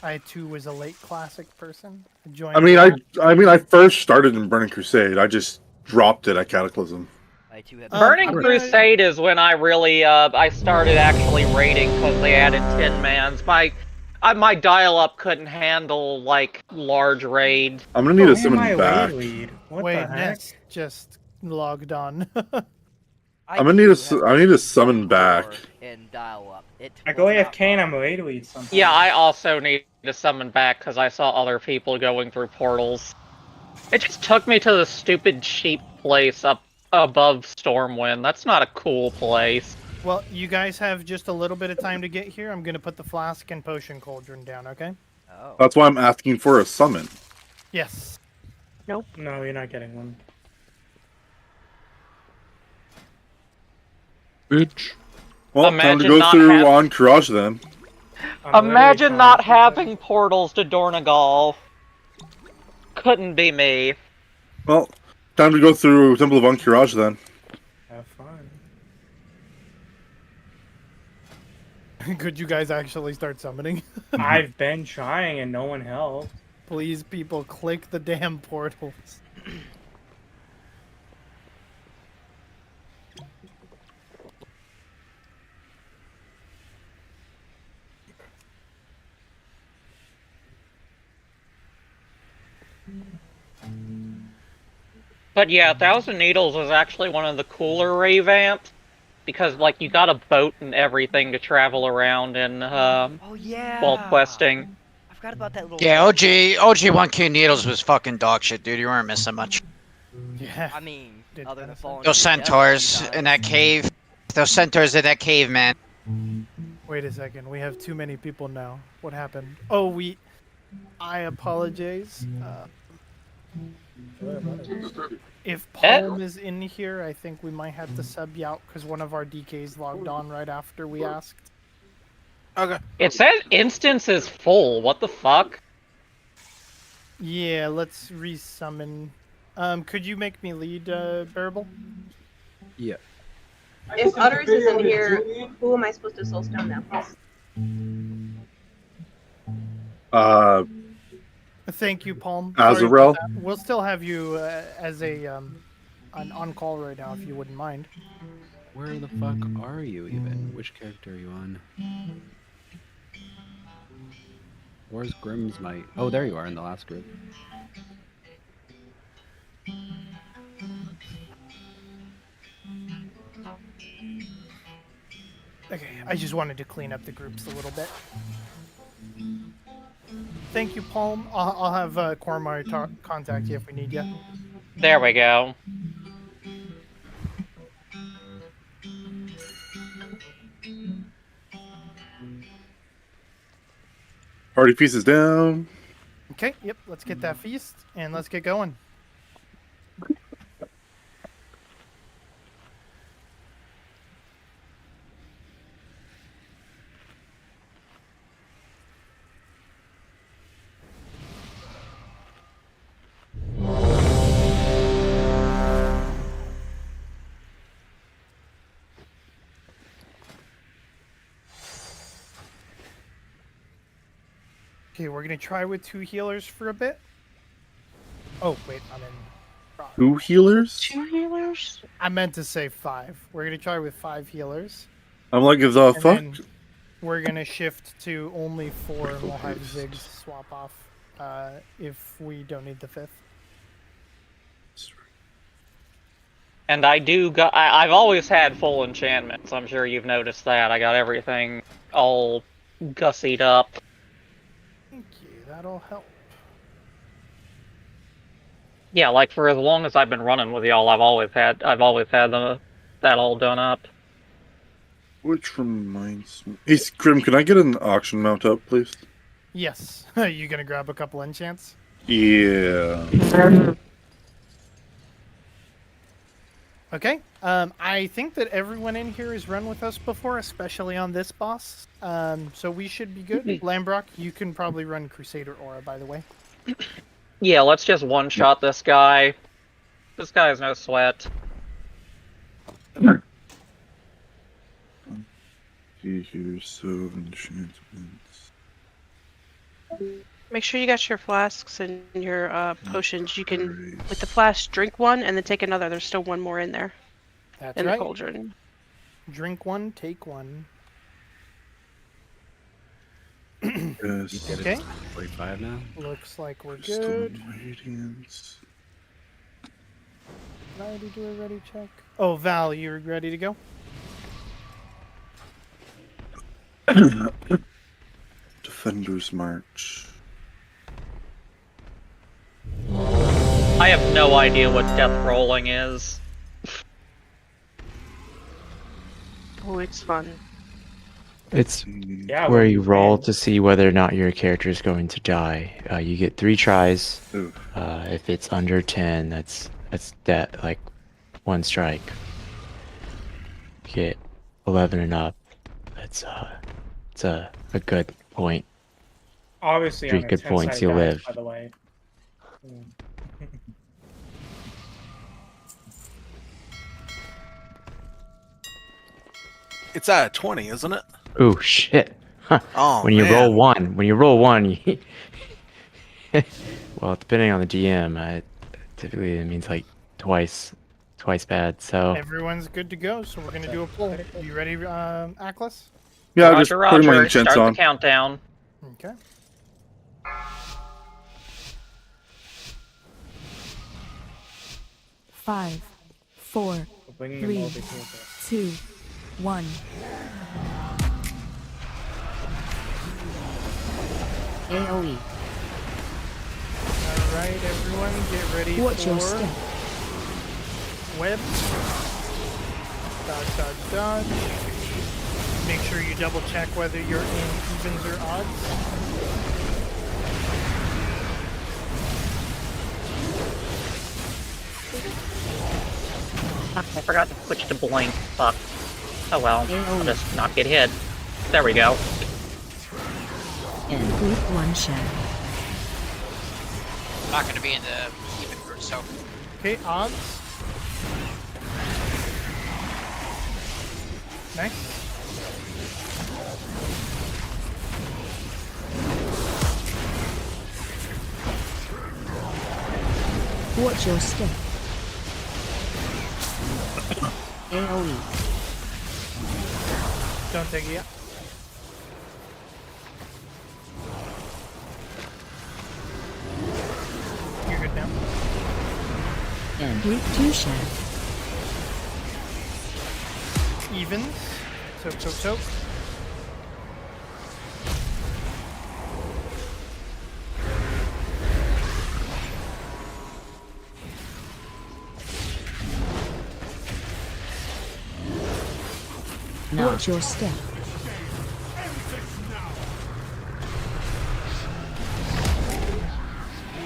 [SPEAKER 7] I too was a late classic person. I joined.
[SPEAKER 6] I first started in Burning Crusade. I just dropped it at Cataclysm.
[SPEAKER 1] I too have.
[SPEAKER 12] Burning
[SPEAKER 7] I'm
[SPEAKER 12] Crusade is when I really I started actually raiding because they added Tin Mans. My dial-up couldn't handle like large raids.
[SPEAKER 6] I'm gonna need
[SPEAKER 7] Oh,
[SPEAKER 6] to summon back.
[SPEAKER 7] Wait, Ness just logged on.
[SPEAKER 6] I'm gonna need to summon back.
[SPEAKER 1] And dial up. It
[SPEAKER 6] I
[SPEAKER 1] was not
[SPEAKER 6] AFK and I'm raid lead sometimes.
[SPEAKER 12] Yeah, I also need to summon back because I saw other people going through portals. It just took me to the stupid cheap place up above Stormwind. That's not a cool place.
[SPEAKER 7] Well, you guys have just a little bit of time to get here. I'm gonna put the flask and potion cauldron down. Okay?
[SPEAKER 1] Oh.
[SPEAKER 6] That's why I'm asking for a summon.
[SPEAKER 7] Yes.
[SPEAKER 4] Nope.
[SPEAKER 6] No, you're not getting one.
[SPEAKER 9] Bitch.
[SPEAKER 6] Well, time
[SPEAKER 12] Imagine
[SPEAKER 6] to go
[SPEAKER 12] not
[SPEAKER 6] through
[SPEAKER 12] having-
[SPEAKER 6] on Courage then.
[SPEAKER 12] Imagine not having portals to Dornagal. Couldn't be me.
[SPEAKER 6] Well, time to go through Temple of Encourage then. Have fun.
[SPEAKER 7] Could you guys actually start summoning?
[SPEAKER 6] I've been trying and no one helped.
[SPEAKER 7] Please, people, click the damn portals.
[SPEAKER 12] But yeah, Thousand Needles is actually one of the cooler revamps because like you got a boat and everything to travel around and
[SPEAKER 1] Oh yeah.
[SPEAKER 12] while questing.
[SPEAKER 1] I forgot about that little.
[SPEAKER 14] Yeah, OG 1Q Needles was fucking dog shit, dude. You weren't missing much.
[SPEAKER 7] Yeah.
[SPEAKER 1] I mean, other than falling.
[SPEAKER 14] Those centaurs in that cave. Those centaurs in that cave, man.
[SPEAKER 7] Wait a second. We have too many people now. What happened? Oh, I apologize. If Palm is in here, I think we might have to sub you out because one of our DKs logged on right after we asked.
[SPEAKER 8] Okay.
[SPEAKER 12] It says instance is full. What the fuck?
[SPEAKER 7] Yeah, let's resummon. Could you make me lead, Bearable?
[SPEAKER 9] Yeah.
[SPEAKER 15] If Utters is in here, who am I supposed to soulstone now?
[SPEAKER 7] Thank you, Palm.
[SPEAKER 16] Azarel?
[SPEAKER 7] We'll still have you as a on call right now, if you wouldn't mind.
[SPEAKER 9] Where the fuck are you even? Which character are you on? Where's Grimm's Might? Oh, there you are in the last group.
[SPEAKER 7] Okay, I just wanted to clean up the groups a little bit. Thank you, Palm. I'll have Cormar contact you if we need you.
[SPEAKER 12] There we go.
[SPEAKER 16] Party piece is down.
[SPEAKER 7] Okay, yep, let's get that feast and let's get going. Okay, we're gonna try with 2 healers for a bit. Oh, wait, I'm in.
[SPEAKER 16] 2 healers?
[SPEAKER 4] 2 healers?
[SPEAKER 7] I meant to say 5. We're gonna try with 5 healers.
[SPEAKER 16] I'm like, the
[SPEAKER 7] And
[SPEAKER 16] fuck?
[SPEAKER 7] then we're gonna shift to only 4 and we'll have Ziggs swap off if we don't need the 5th.
[SPEAKER 12] And I've always had full enchantments. I'm sure you've noticed that. I got everything all gussied up.
[SPEAKER 7] Thank you, that'll help.
[SPEAKER 12] Yeah, like for as long as I've been running with y'all, I've always had that all done up.
[SPEAKER 16] Which reminds me. Hey, Grim, can I get an auction mount up, please?
[SPEAKER 7] Yes. You gonna grab a couple enchants?
[SPEAKER 16] Yeah.
[SPEAKER 7] Okay. I think that everyone in here has run with us before, especially on this boss. So we should be good. Lambrock, you can probably run Crusader Aura, by the way.
[SPEAKER 12] Yeah, let's just one-shot this guy. This guy has no sweat.
[SPEAKER 16] Here's so enchantments.
[SPEAKER 4] Make sure you got your flasks and your potions. You can, with the flask, drink one and then take another. There's still one more in there.
[SPEAKER 7] That's
[SPEAKER 4] in
[SPEAKER 7] right.
[SPEAKER 4] the cauldron.
[SPEAKER 7] Drink one, take one.
[SPEAKER 16] Yes.
[SPEAKER 7] Okay.
[SPEAKER 9] 45 now.
[SPEAKER 7] Looks like we're
[SPEAKER 16] Crystal
[SPEAKER 7] good.
[SPEAKER 16] Radiance.
[SPEAKER 7] Did I already do a ready check? Oh, Val, you ready to go?
[SPEAKER 16] Defender's March.
[SPEAKER 12] I have no idea what death rolling is.
[SPEAKER 4] Oh, it's fun.
[SPEAKER 11] It's
[SPEAKER 6] Yeah,
[SPEAKER 11] where
[SPEAKER 6] well,
[SPEAKER 11] you roll
[SPEAKER 6] man.
[SPEAKER 11] to see whether or not your character is going to die. You get 3 tries.
[SPEAKER 16] Ooh.
[SPEAKER 11] If it's under 10, that's that like 1 strike. If you get 11 and up, it's a good point.
[SPEAKER 6] Obviously,
[SPEAKER 11] 3
[SPEAKER 6] on a
[SPEAKER 11] good
[SPEAKER 6] 10
[SPEAKER 11] points,
[SPEAKER 6] sided
[SPEAKER 11] you'll
[SPEAKER 6] die,
[SPEAKER 11] live.
[SPEAKER 6] By the way.
[SPEAKER 8] It's at a 20, isn't it?
[SPEAKER 11] Ooh, shit. Huh.
[SPEAKER 8] Oh,
[SPEAKER 11] when you
[SPEAKER 8] man.
[SPEAKER 11] roll one, well, depending on the GM, typically it means like twice bad. So
[SPEAKER 7] Everyone's good to go, so we're gonna do a pull. You ready, Aklas?
[SPEAKER 16] Yeah, just putting my
[SPEAKER 12] Roger,
[SPEAKER 16] enchants
[SPEAKER 12] start
[SPEAKER 16] on.
[SPEAKER 12] the countdown.
[SPEAKER 7] Okay.
[SPEAKER 5] 5, 4,
[SPEAKER 6] We're bringing
[SPEAKER 5] 3,
[SPEAKER 6] them over here.
[SPEAKER 5] 2, 1.
[SPEAKER 2] AoE.
[SPEAKER 7] Alright, everyone, get ready
[SPEAKER 5] Watch
[SPEAKER 7] for
[SPEAKER 5] your step.
[SPEAKER 7] web. Dodge, dodge, dodge. Make sure you double check whether you're in evens or odds.
[SPEAKER 12] I forgot to switch to blink. Fuck. Oh well. I'll just not get hit. There we go.
[SPEAKER 5] Group 1 share.
[SPEAKER 14] Not gonna be in the even group, so.
[SPEAKER 7] Okay, odds. Nice.
[SPEAKER 5] Watch your step.
[SPEAKER 2] AoE.
[SPEAKER 7] Don't take it yet. You're good now.
[SPEAKER 5] Group 2 share.
[SPEAKER 7] Evens. Soak, soak, soak.
[SPEAKER 5] Watch your step.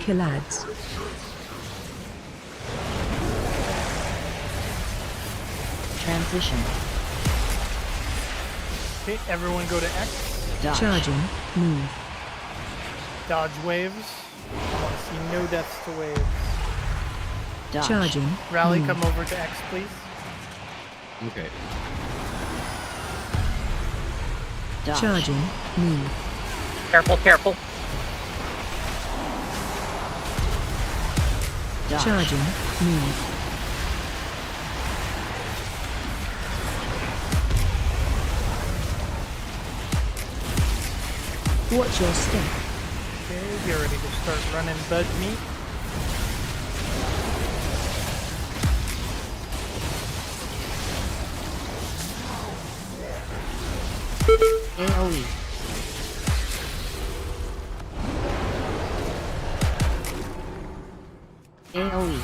[SPEAKER 5] Killads.
[SPEAKER 2] Transition.
[SPEAKER 7] Okay, everyone go to X.
[SPEAKER 2] Dodge.
[SPEAKER 5] Charging. Move.
[SPEAKER 7] Dodge waves. I want to see no deaths to waves.
[SPEAKER 2] Dodge.
[SPEAKER 5] Charging.
[SPEAKER 7] Rally,
[SPEAKER 5] move.
[SPEAKER 7] come over to X, please.
[SPEAKER 9] Okay.
[SPEAKER 2] Dodge.
[SPEAKER 5] Charging. Move.
[SPEAKER 12] Careful, careful.
[SPEAKER 2] Dodge.
[SPEAKER 5] Charging. Move. Watch your step.
[SPEAKER 7] Okay, get ready to start running bud meat.
[SPEAKER 2] AoE. AoE.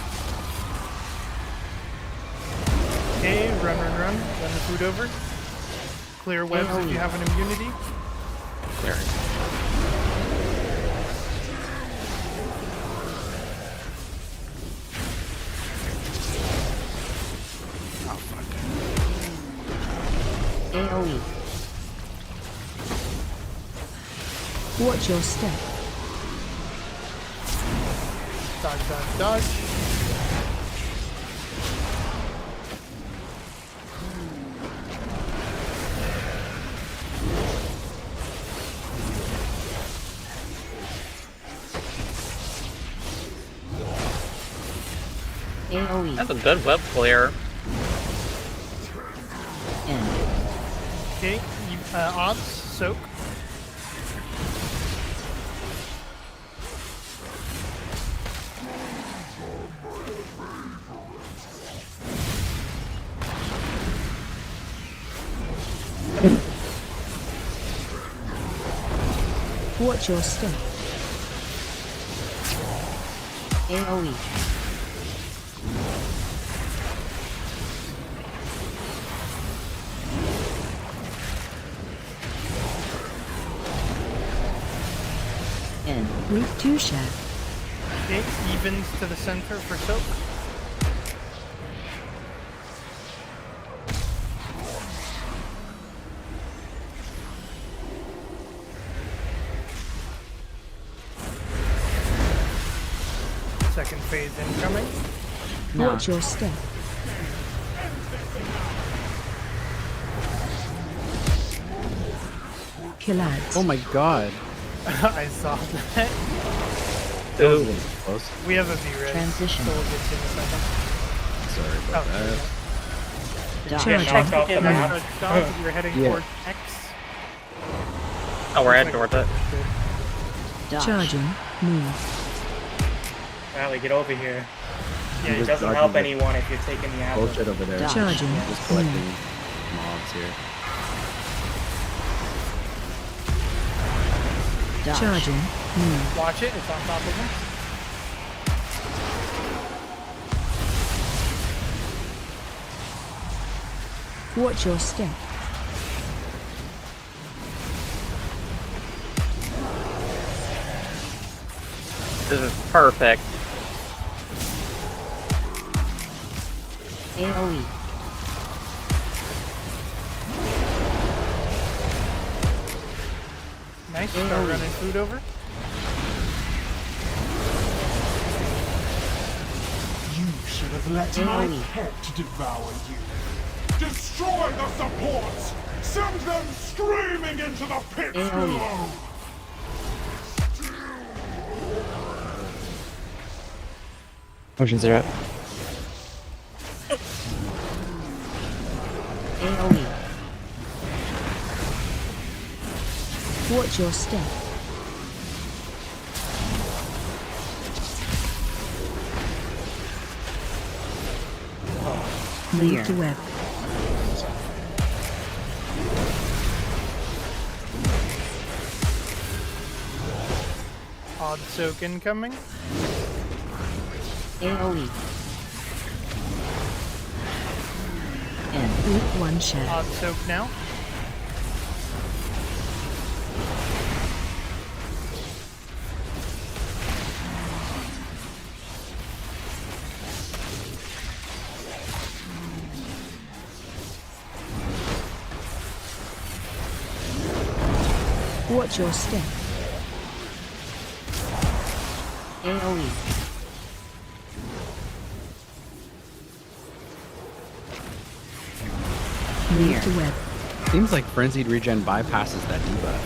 [SPEAKER 7] Okay, run, run, run. Run the food over. Clear webs if you have an immunity.
[SPEAKER 9] There.
[SPEAKER 2] AoE.
[SPEAKER 5] Watch your step.
[SPEAKER 7] Dodge, dodge, dodge.
[SPEAKER 2] AoE.
[SPEAKER 12] That's a good web clear.
[SPEAKER 2] End.
[SPEAKER 7] Okay, odds, soak.
[SPEAKER 5] Watch your step.
[SPEAKER 2] AoE. End.
[SPEAKER 5] Group 2 share.
[SPEAKER 7] Okay, evens to the center for soak. Second phase incoming.
[SPEAKER 5] Watch your step. Killads.
[SPEAKER 9] Oh my god.
[SPEAKER 7] I saw that.
[SPEAKER 12] Ooh.
[SPEAKER 9] Close.
[SPEAKER 7] We have a V-Res,
[SPEAKER 2] Transition.
[SPEAKER 7] so we'll get to in a second.
[SPEAKER 9] Sorry about that.
[SPEAKER 2] Dodge.
[SPEAKER 6] Get knocked off the
[SPEAKER 7] Okay,
[SPEAKER 6] map.
[SPEAKER 7] dodge, we're heading
[SPEAKER 9] Yeah.
[SPEAKER 7] towards X.
[SPEAKER 12] Oh, we're heading towards it.
[SPEAKER 2] Dodge.
[SPEAKER 5] Charging. Move.
[SPEAKER 6] Rally, get over here. Yeah, it doesn't help anyone if you're taking the apple.
[SPEAKER 9] Bullshit over there.
[SPEAKER 5] Charging.
[SPEAKER 9] Just collecting mobs here.
[SPEAKER 5] Charging. Move.
[SPEAKER 7] Watch it, it's on top of him.
[SPEAKER 5] Watch your step.
[SPEAKER 12] This is perfect.
[SPEAKER 5] AoE.
[SPEAKER 7] Nice, start running food over.
[SPEAKER 17] You should have let my pet devour you. Destroy the supports! Send them screaming into the pits below!
[SPEAKER 11] Potions are up.
[SPEAKER 5] AoE. Watch your step. Move to web.
[SPEAKER 7] Odd soak incoming.
[SPEAKER 5] AoE. And group one share.
[SPEAKER 7] Odd soak now.
[SPEAKER 5] Watch your step. AoE. Move to web.
[SPEAKER 9] Seems like frenzied regen bypasses that debuff.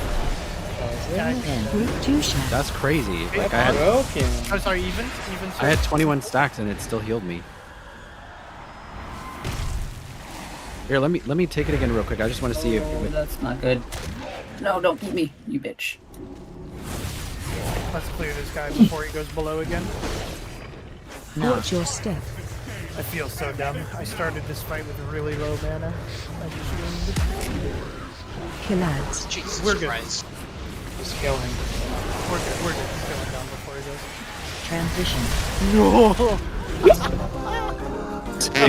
[SPEAKER 5] And group 2 share.
[SPEAKER 9] That's crazy. Like I had,
[SPEAKER 7] Oh, sorry, even
[SPEAKER 9] I had 21 stacks and it still healed me. Here, let me take it again real quick. I just want to see if
[SPEAKER 10] That's not good. No, don't beat me, you bitch.
[SPEAKER 7] Let's clear this guy before he goes below again.
[SPEAKER 5] Watch your step.
[SPEAKER 7] I feel so dumb. I started this fight with really low mana. I just ruined it.
[SPEAKER 5] Killads.
[SPEAKER 18] Jesus
[SPEAKER 7] We're good.
[SPEAKER 18] Christ.
[SPEAKER 6] Just kill him.
[SPEAKER 7] We're good. We're good. He's going down before he goes.
[SPEAKER 5] Transition.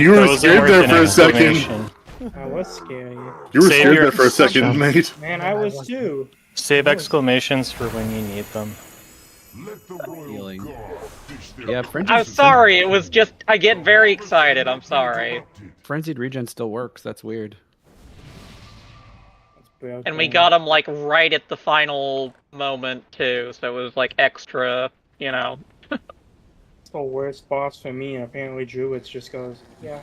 [SPEAKER 16] You were scared there for a second.
[SPEAKER 6] I was scared.
[SPEAKER 16] You were scared there for a second, mate.
[SPEAKER 6] Man, I was too.
[SPEAKER 19] Save exclamations for when you need them.
[SPEAKER 9] healing. Yeah, frenzied.
[SPEAKER 12] I'm sorry. It was just I get very excited. I'm sorry.
[SPEAKER 9] Frenzied regen still works. That's weird.
[SPEAKER 12] And we got him like right at the final moment too, so it was like extra, you know.
[SPEAKER 6] It's the worst boss for me, and apparently Druids just goes, yeah.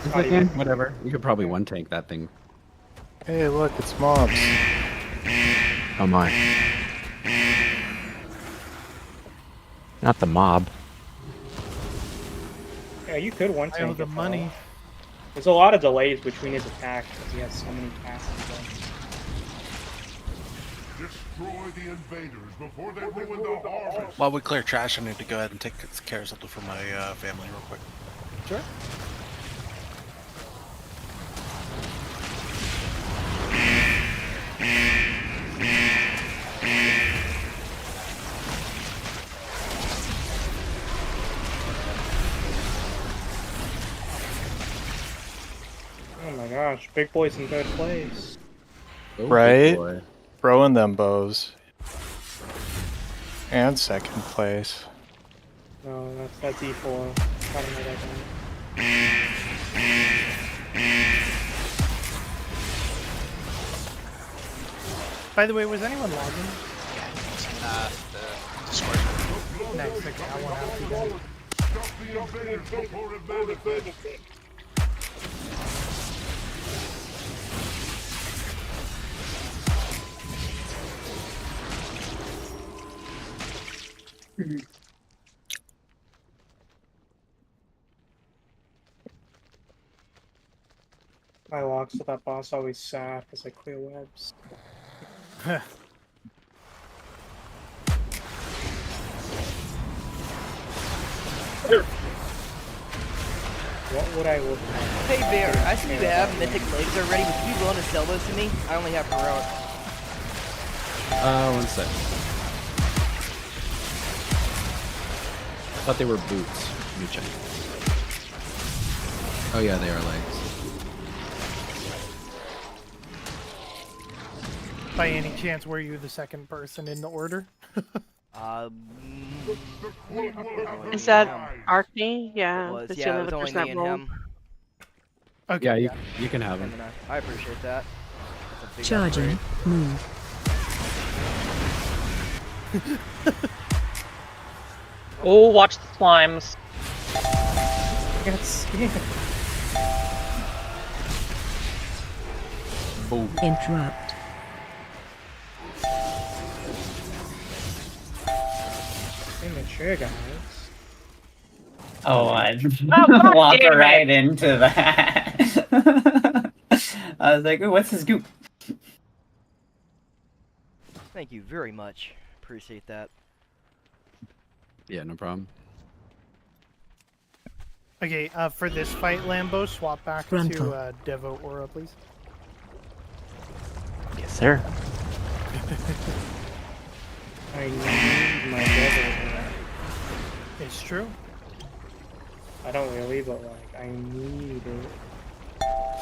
[SPEAKER 9] It's okay, whatever. You could probably one tank that thing.
[SPEAKER 19] Hey, look, it's mobs.
[SPEAKER 11] Oh my. Not the mob.
[SPEAKER 6] Yeah, you could one
[SPEAKER 7] I owe
[SPEAKER 6] tank
[SPEAKER 7] the
[SPEAKER 6] it,
[SPEAKER 7] money.
[SPEAKER 6] though. There's a lot of delays between his attacks because he has so many passes.
[SPEAKER 3] Destroy the invaders before they ruin the harvest.
[SPEAKER 8] While we clear trash, I need to go ahead and take care of something for my family real quick.
[SPEAKER 7] Sure.
[SPEAKER 6] Oh my gosh, Big Boy's in third place.
[SPEAKER 9] Oh,
[SPEAKER 19] Right?
[SPEAKER 9] boy.
[SPEAKER 19] Throwing them bows. And second place.
[SPEAKER 6] No, that's E4. I don't know that guy.
[SPEAKER 7] By the way, was anyone logging?
[SPEAKER 18] The Discord.
[SPEAKER 7] Nice, okay, I won't have to then.
[SPEAKER 3] Stop the invaders before it manifests.
[SPEAKER 6] My logs with that boss always sad because I clear webs. What would I look like?
[SPEAKER 1] Hey Bear, I see you have mythic legs already. Would you be willing to sell those to me? I only have heroic.
[SPEAKER 9] 1 sec. I thought they were boots. Let me check. Oh yeah, they are legs.
[SPEAKER 7] By any chance, were you the second person in the order?
[SPEAKER 4] Is that Arkney? Yeah.
[SPEAKER 1] Was,
[SPEAKER 4] that's
[SPEAKER 1] yeah,
[SPEAKER 4] the
[SPEAKER 1] it was
[SPEAKER 4] other
[SPEAKER 1] only
[SPEAKER 4] person
[SPEAKER 1] me
[SPEAKER 4] that
[SPEAKER 1] and
[SPEAKER 4] rolled.
[SPEAKER 1] him.
[SPEAKER 7] Okay,
[SPEAKER 9] Yeah, you can have them.
[SPEAKER 1] I appreciate that. That's a big
[SPEAKER 5] Charging.
[SPEAKER 1] upgrade.
[SPEAKER 5] Move.
[SPEAKER 12] Oh, watch the slimes.
[SPEAKER 6] I got scared.
[SPEAKER 9] Boom.
[SPEAKER 5] Interrupt.
[SPEAKER 6] Immature, guys.
[SPEAKER 10] Oh, I
[SPEAKER 12] God
[SPEAKER 10] walked
[SPEAKER 12] damn it.
[SPEAKER 10] right into that. I was like, ooh, what's this goop?
[SPEAKER 1] Thank you very much. Appreciate that.
[SPEAKER 9] Yeah, no problem.
[SPEAKER 7] Okay, for this fight, Lambo, swap back
[SPEAKER 5] Frontal.
[SPEAKER 7] to Devo Aura, please.
[SPEAKER 11] Yes, sir.
[SPEAKER 6] I need my devil.
[SPEAKER 7] It's true.
[SPEAKER 6] I don't really, but like, I need it.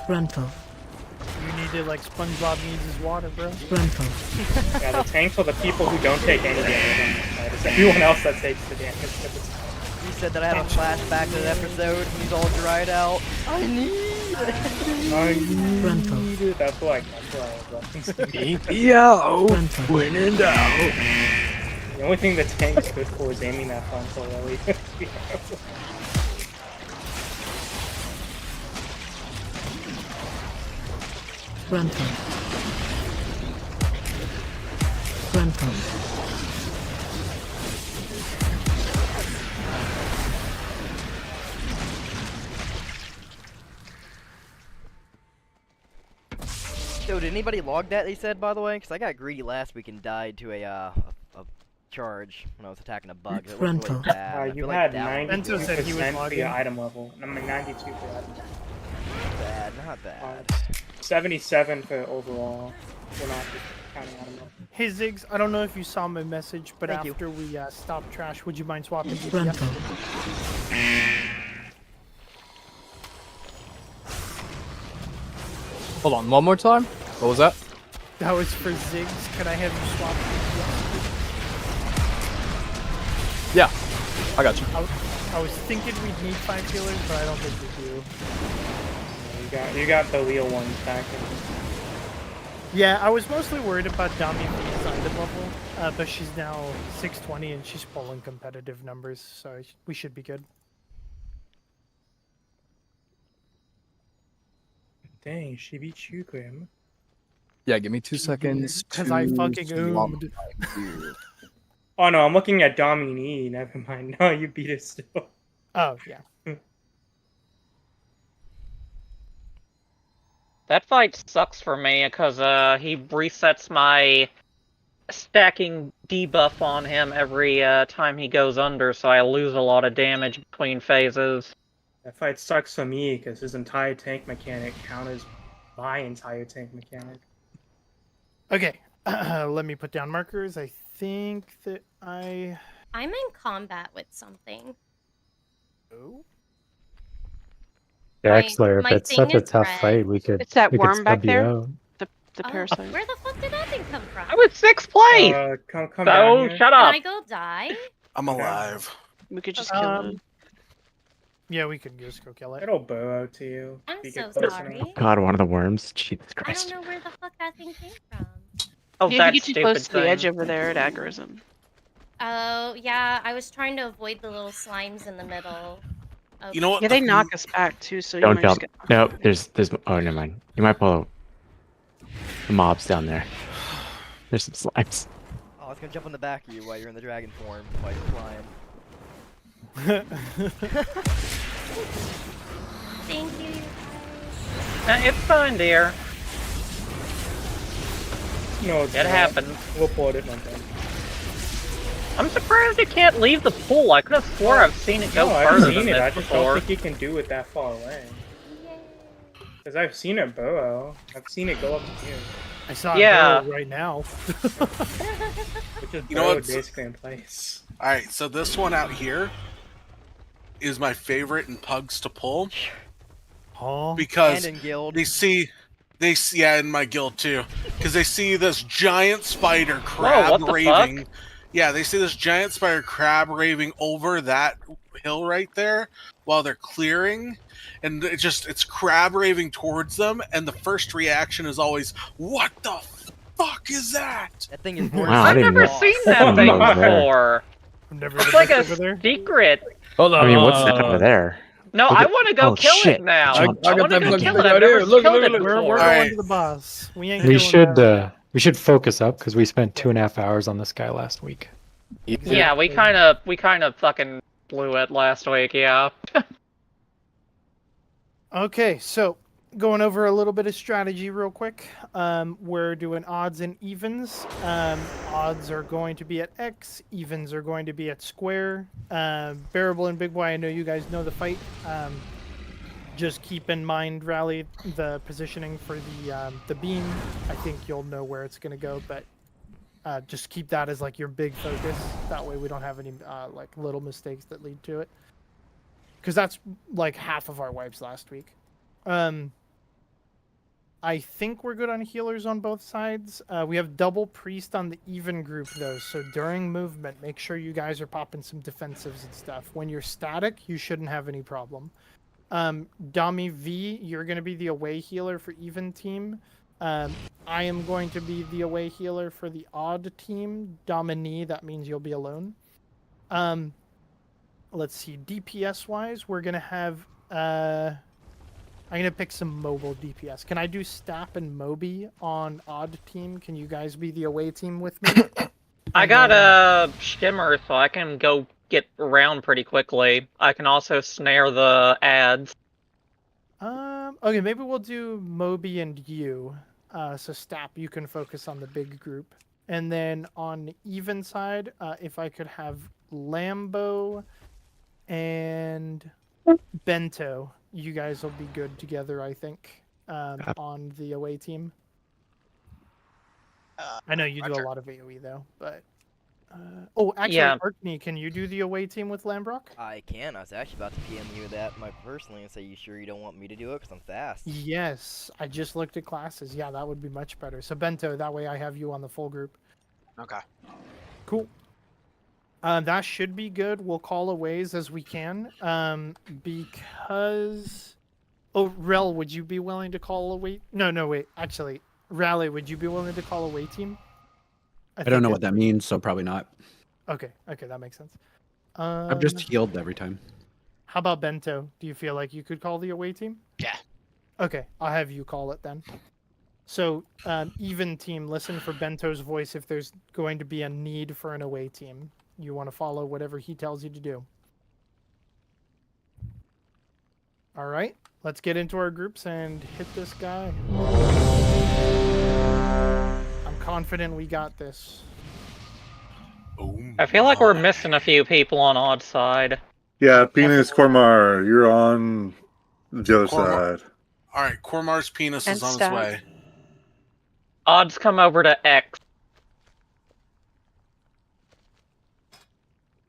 [SPEAKER 5] Frontal.
[SPEAKER 7] You need it like SpongeBob needs his water, bro.
[SPEAKER 5] Frontal.
[SPEAKER 6] Yeah, the tank for the people who don't take any damage. Right? It's everyone else that takes the damage.
[SPEAKER 1] You said that I had a flashback to that episode. He's all dried out. I need it.
[SPEAKER 6] I
[SPEAKER 5] Frontal.
[SPEAKER 6] need it. That's why I was referencing.
[SPEAKER 11] Yo,
[SPEAKER 5] Frontal.
[SPEAKER 11] when in doubt.
[SPEAKER 6] The only thing the tank's good for is aiming that frontal, really.
[SPEAKER 5] Frontal. Frontal.
[SPEAKER 1] So did anybody log that they said, by the way? Because I got greedy last week and died to a charge when I was attacking a bug. It was really
[SPEAKER 5] Frontal.
[SPEAKER 1] bad. I
[SPEAKER 6] You
[SPEAKER 1] feel
[SPEAKER 6] had
[SPEAKER 1] like that one
[SPEAKER 6] 92% for
[SPEAKER 7] logging.
[SPEAKER 6] your item level. I mean, 92 for your item level.
[SPEAKER 1] was bad, not bad.
[SPEAKER 6] 77 for overall. We're not just counting item level.
[SPEAKER 7] Hey Ziggs, I don't know if you saw my message, but
[SPEAKER 1] Thank you.
[SPEAKER 7] after we stop trash, would you mind swapping DPS?
[SPEAKER 5] Frontal.
[SPEAKER 19] Hold on, one more time? What was that?
[SPEAKER 7] That was for Ziggs. Could I have you swap DPS?
[SPEAKER 19] Yeah, I got you.
[SPEAKER 7] I was thinking we'd need 5 healers, but I don't think we do.
[SPEAKER 6] You got the Leo ones back.
[SPEAKER 7] Yeah, I was mostly worried about Dami V's item level, but she's now 620 and she's pulling competitive numbers, so we should be good.
[SPEAKER 6] Dang, she beat you, Grim.
[SPEAKER 19] Yeah, give me 2 seconds.
[SPEAKER 7] Because I fucking
[SPEAKER 19] swap
[SPEAKER 7] oomed.
[SPEAKER 19] my gear.
[SPEAKER 6] Oh no, I'm looking at Domini. Never mind. No, you beat it still.
[SPEAKER 7] Oh, yeah.
[SPEAKER 12] That fight sucks for me because he resets my stacking debuff on him every time he goes under, so I lose a lot of damage between phases.
[SPEAKER 6] That fight sucks for me because his entire tank mechanic counters my entire tank mechanic.
[SPEAKER 7] Okay, let me put down markers. I think that
[SPEAKER 13] I'm in combat with something.
[SPEAKER 7] Oh?
[SPEAKER 13] Dexler,
[SPEAKER 18] if it's such a tough fight, we could.
[SPEAKER 4] It's that
[SPEAKER 18] we could
[SPEAKER 4] worm back
[SPEAKER 18] sub you
[SPEAKER 4] there.
[SPEAKER 18] out.
[SPEAKER 4] The parasite.
[SPEAKER 13] Where the fuck did that thing come from?
[SPEAKER 12] I was 6th place!
[SPEAKER 6] Come
[SPEAKER 12] so,
[SPEAKER 6] down here.
[SPEAKER 12] shut
[SPEAKER 13] Can
[SPEAKER 12] up!
[SPEAKER 13] I go die?
[SPEAKER 8] I'm alive.
[SPEAKER 4] We could just kill him.
[SPEAKER 7] Yeah, we could just go kill it.
[SPEAKER 6] It'll burrow to you.
[SPEAKER 13] I'm
[SPEAKER 6] if you
[SPEAKER 13] so
[SPEAKER 6] get close
[SPEAKER 13] sorry.
[SPEAKER 6] enough.
[SPEAKER 11] God, one of the worms. Jesus
[SPEAKER 13] I
[SPEAKER 11] Christ.
[SPEAKER 13] don't know where the fuck that thing came from.
[SPEAKER 12] Oh,
[SPEAKER 4] You
[SPEAKER 12] that
[SPEAKER 4] get too
[SPEAKER 12] stupid
[SPEAKER 4] close to the
[SPEAKER 12] thing.
[SPEAKER 4] edge over there, it aggroes him.
[SPEAKER 13] Oh, yeah, I was trying to avoid the little slimes in the middle. Of...
[SPEAKER 8] You know what?
[SPEAKER 4] Yeah, they knock us back too, so you
[SPEAKER 11] Don't
[SPEAKER 4] might just
[SPEAKER 11] jump.
[SPEAKER 4] get...
[SPEAKER 11] Nope. There's. Oh, never mind. You might pull the mobs down there. There's some slimes.
[SPEAKER 1] Oh, I was gonna jump on the back of you while you're in the dragon form, while you're flying.
[SPEAKER 13] Thank you.
[SPEAKER 12] It's fine, dear.
[SPEAKER 6] No, it's
[SPEAKER 12] It
[SPEAKER 6] not.
[SPEAKER 12] happened.
[SPEAKER 6] We'll port it one time.
[SPEAKER 12] I'm surprised it can't leave the pool. I could have swore I've seen it go
[SPEAKER 6] No, I've
[SPEAKER 12] further
[SPEAKER 6] seen
[SPEAKER 12] than
[SPEAKER 6] it.
[SPEAKER 12] this
[SPEAKER 6] I just
[SPEAKER 12] before.
[SPEAKER 6] don't think you can do it that far away. Because I've seen it burrow. I've seen it go up to here.
[SPEAKER 7] I saw
[SPEAKER 12] Yeah.
[SPEAKER 7] it go right now.
[SPEAKER 6] Which is
[SPEAKER 8] You know
[SPEAKER 6] burrowed
[SPEAKER 8] what's-
[SPEAKER 6] basically in place.
[SPEAKER 8] Alright, so this one out here is my favorite in pugs to pull.
[SPEAKER 7] Oh.
[SPEAKER 8] Because
[SPEAKER 1] And in guild.
[SPEAKER 8] they see, yeah, in my guild too. Because they see this giant spider crab
[SPEAKER 12] what the
[SPEAKER 8] raving.
[SPEAKER 12] fuck?
[SPEAKER 8] Yeah, they see this giant spider crab raving over that hill right there while they're clearing. And it's crab raving towards them, and the first reaction is always, "What the fuck is that?"
[SPEAKER 1] That thing is
[SPEAKER 11] Wow, I
[SPEAKER 12] I've
[SPEAKER 11] didn't
[SPEAKER 12] never
[SPEAKER 11] know.
[SPEAKER 12] seen that thing
[SPEAKER 11] Over there.
[SPEAKER 12] before.
[SPEAKER 7] I've never
[SPEAKER 12] It's
[SPEAKER 7] been
[SPEAKER 12] like a
[SPEAKER 7] over there.
[SPEAKER 12] secret.
[SPEAKER 19] Hold on.
[SPEAKER 11] I mean, what's that over there?
[SPEAKER 12] No,
[SPEAKER 11] Look
[SPEAKER 12] I
[SPEAKER 11] at-
[SPEAKER 12] want to go
[SPEAKER 11] oh,
[SPEAKER 12] kill
[SPEAKER 11] shit.
[SPEAKER 12] it now.
[SPEAKER 11] I
[SPEAKER 12] I,
[SPEAKER 11] got
[SPEAKER 12] want to
[SPEAKER 19] that
[SPEAKER 12] go
[SPEAKER 19] fucking
[SPEAKER 12] kill
[SPEAKER 19] thing
[SPEAKER 12] it. I've
[SPEAKER 19] right
[SPEAKER 12] never
[SPEAKER 19] here. Look,
[SPEAKER 12] killed
[SPEAKER 19] look,
[SPEAKER 12] it
[SPEAKER 19] look.
[SPEAKER 7] We're
[SPEAKER 12] before.
[SPEAKER 7] going
[SPEAKER 8] Alright.
[SPEAKER 7] to the boss. We ain't
[SPEAKER 18] We
[SPEAKER 7] killing
[SPEAKER 18] should
[SPEAKER 7] that.
[SPEAKER 18] we should focus up because we spent 2.5 hours on this guy last week.
[SPEAKER 12] Yeah, we kind of fucking blew it last week. Yeah.
[SPEAKER 7] Okay, so going over a little bit of strategy real quick. We're doing odds and evens. Odds are going to be at X, evens are going to be at square. Bearable and Big Boy, I know you guys know the fight. Just keep in mind, Rally, the positioning for the beam. I think you'll know where it's going to go, but just keep that as like your big focus. That way we don't have any like little mistakes that lead to it. Because that's like half of our wipes last week. I think we're good on healers on both sides. We have double priest on the even group though, so during movement, make sure you guys are popping some defensives and stuff. When you're static, you shouldn't have any problem. Dami V, you're going to be the away healer for even team. I am going to be the away healer for the odd team. Domini, that means you'll be alone. Let's see, DPS wise, we're gonna have I'm gonna pick some mobile DPS. Can I do Stap and Moby on odd team? Can you guys be the away team with me?
[SPEAKER 12] I got a shimmer, so I can go get around pretty quickly. I can also snare the ads.
[SPEAKER 7] Okay, maybe we'll do Moby and you. So Stap, you can focus on the big group. And then on the even side, if I could have Lambo and Bento, you guys will be good together, I think, on the away team. I know you do a lot of AoE though, but oh, actually,
[SPEAKER 12] Yeah.
[SPEAKER 7] Arkney, can you do the away team with Lambrock?
[SPEAKER 1] I can. I was actually about to PM you that personally and say, "You sure you don't want me to do it? Because I'm fast."
[SPEAKER 7] Yes, I just looked at classes. Yeah, that would be much better. So Bento, that way I have you on the full group.
[SPEAKER 14] Okay.
[SPEAKER 7] Cool. That should be good. We'll call aways as we can. Because... Oh, Rel, would you be willing to call away? No, wait. Actually, Rally, would you be willing to call away team?
[SPEAKER 9] I don't know what that means, so probably not.
[SPEAKER 7] Okay, that makes sense.
[SPEAKER 9] I've just healed every time.
[SPEAKER 7] How about Bento? Do you feel like you could call the away team?
[SPEAKER 14] Yeah.
[SPEAKER 7] Okay, I'll have you call it then. So, even team, listen for Bento's voice if there's going to be a need for an away team. You want to follow whatever he tells you to do. All right, let's get into our groups and hit this guy. I'm confident we got this.
[SPEAKER 12] I feel like we're missing a few people on odd side.
[SPEAKER 16] Yeah, Penis Cormar, you're on the other
[SPEAKER 8] Cormar.
[SPEAKER 16] side.
[SPEAKER 8] Alright, Cormar's penis
[SPEAKER 12] And
[SPEAKER 8] is on
[SPEAKER 12] stab.
[SPEAKER 8] his way.
[SPEAKER 12] Odds come over to X.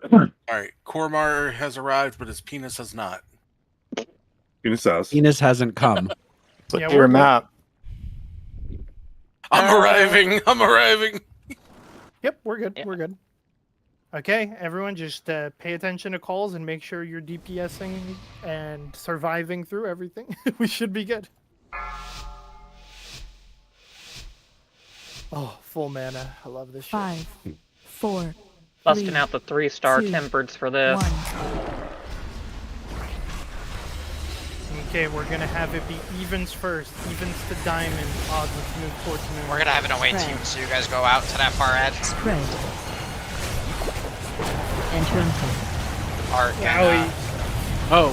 [SPEAKER 8] Alright, Cormar has arrived, but his penis has not.
[SPEAKER 16] Penis house.
[SPEAKER 9] Penis hasn't come.
[SPEAKER 7] Yeah,
[SPEAKER 19] Your
[SPEAKER 7] we're good.
[SPEAKER 19] map.
[SPEAKER 8] I'm arriving! I'm arriving!
[SPEAKER 7] Yep, we're good. We're good. Okay, everyone, just pay attention to calls and make sure you're DPSing and surviving through everything. We should be good. Oh, full mana. I love this shit.
[SPEAKER 2] 5, 4,
[SPEAKER 12] Busting
[SPEAKER 2] 3,
[SPEAKER 12] out the 3-star
[SPEAKER 2] 2,
[SPEAKER 12] tempereds for this.
[SPEAKER 2] 1.
[SPEAKER 7] Okay, we're gonna have it be evens first. Evens to diamond. Odds, let's move towards moon.
[SPEAKER 14] We're gonna have an away team, so you guys go out to that far edge.
[SPEAKER 5] Spread. Enter and play.
[SPEAKER 14] Arc and,
[SPEAKER 7] Wowie.
[SPEAKER 9] Oh,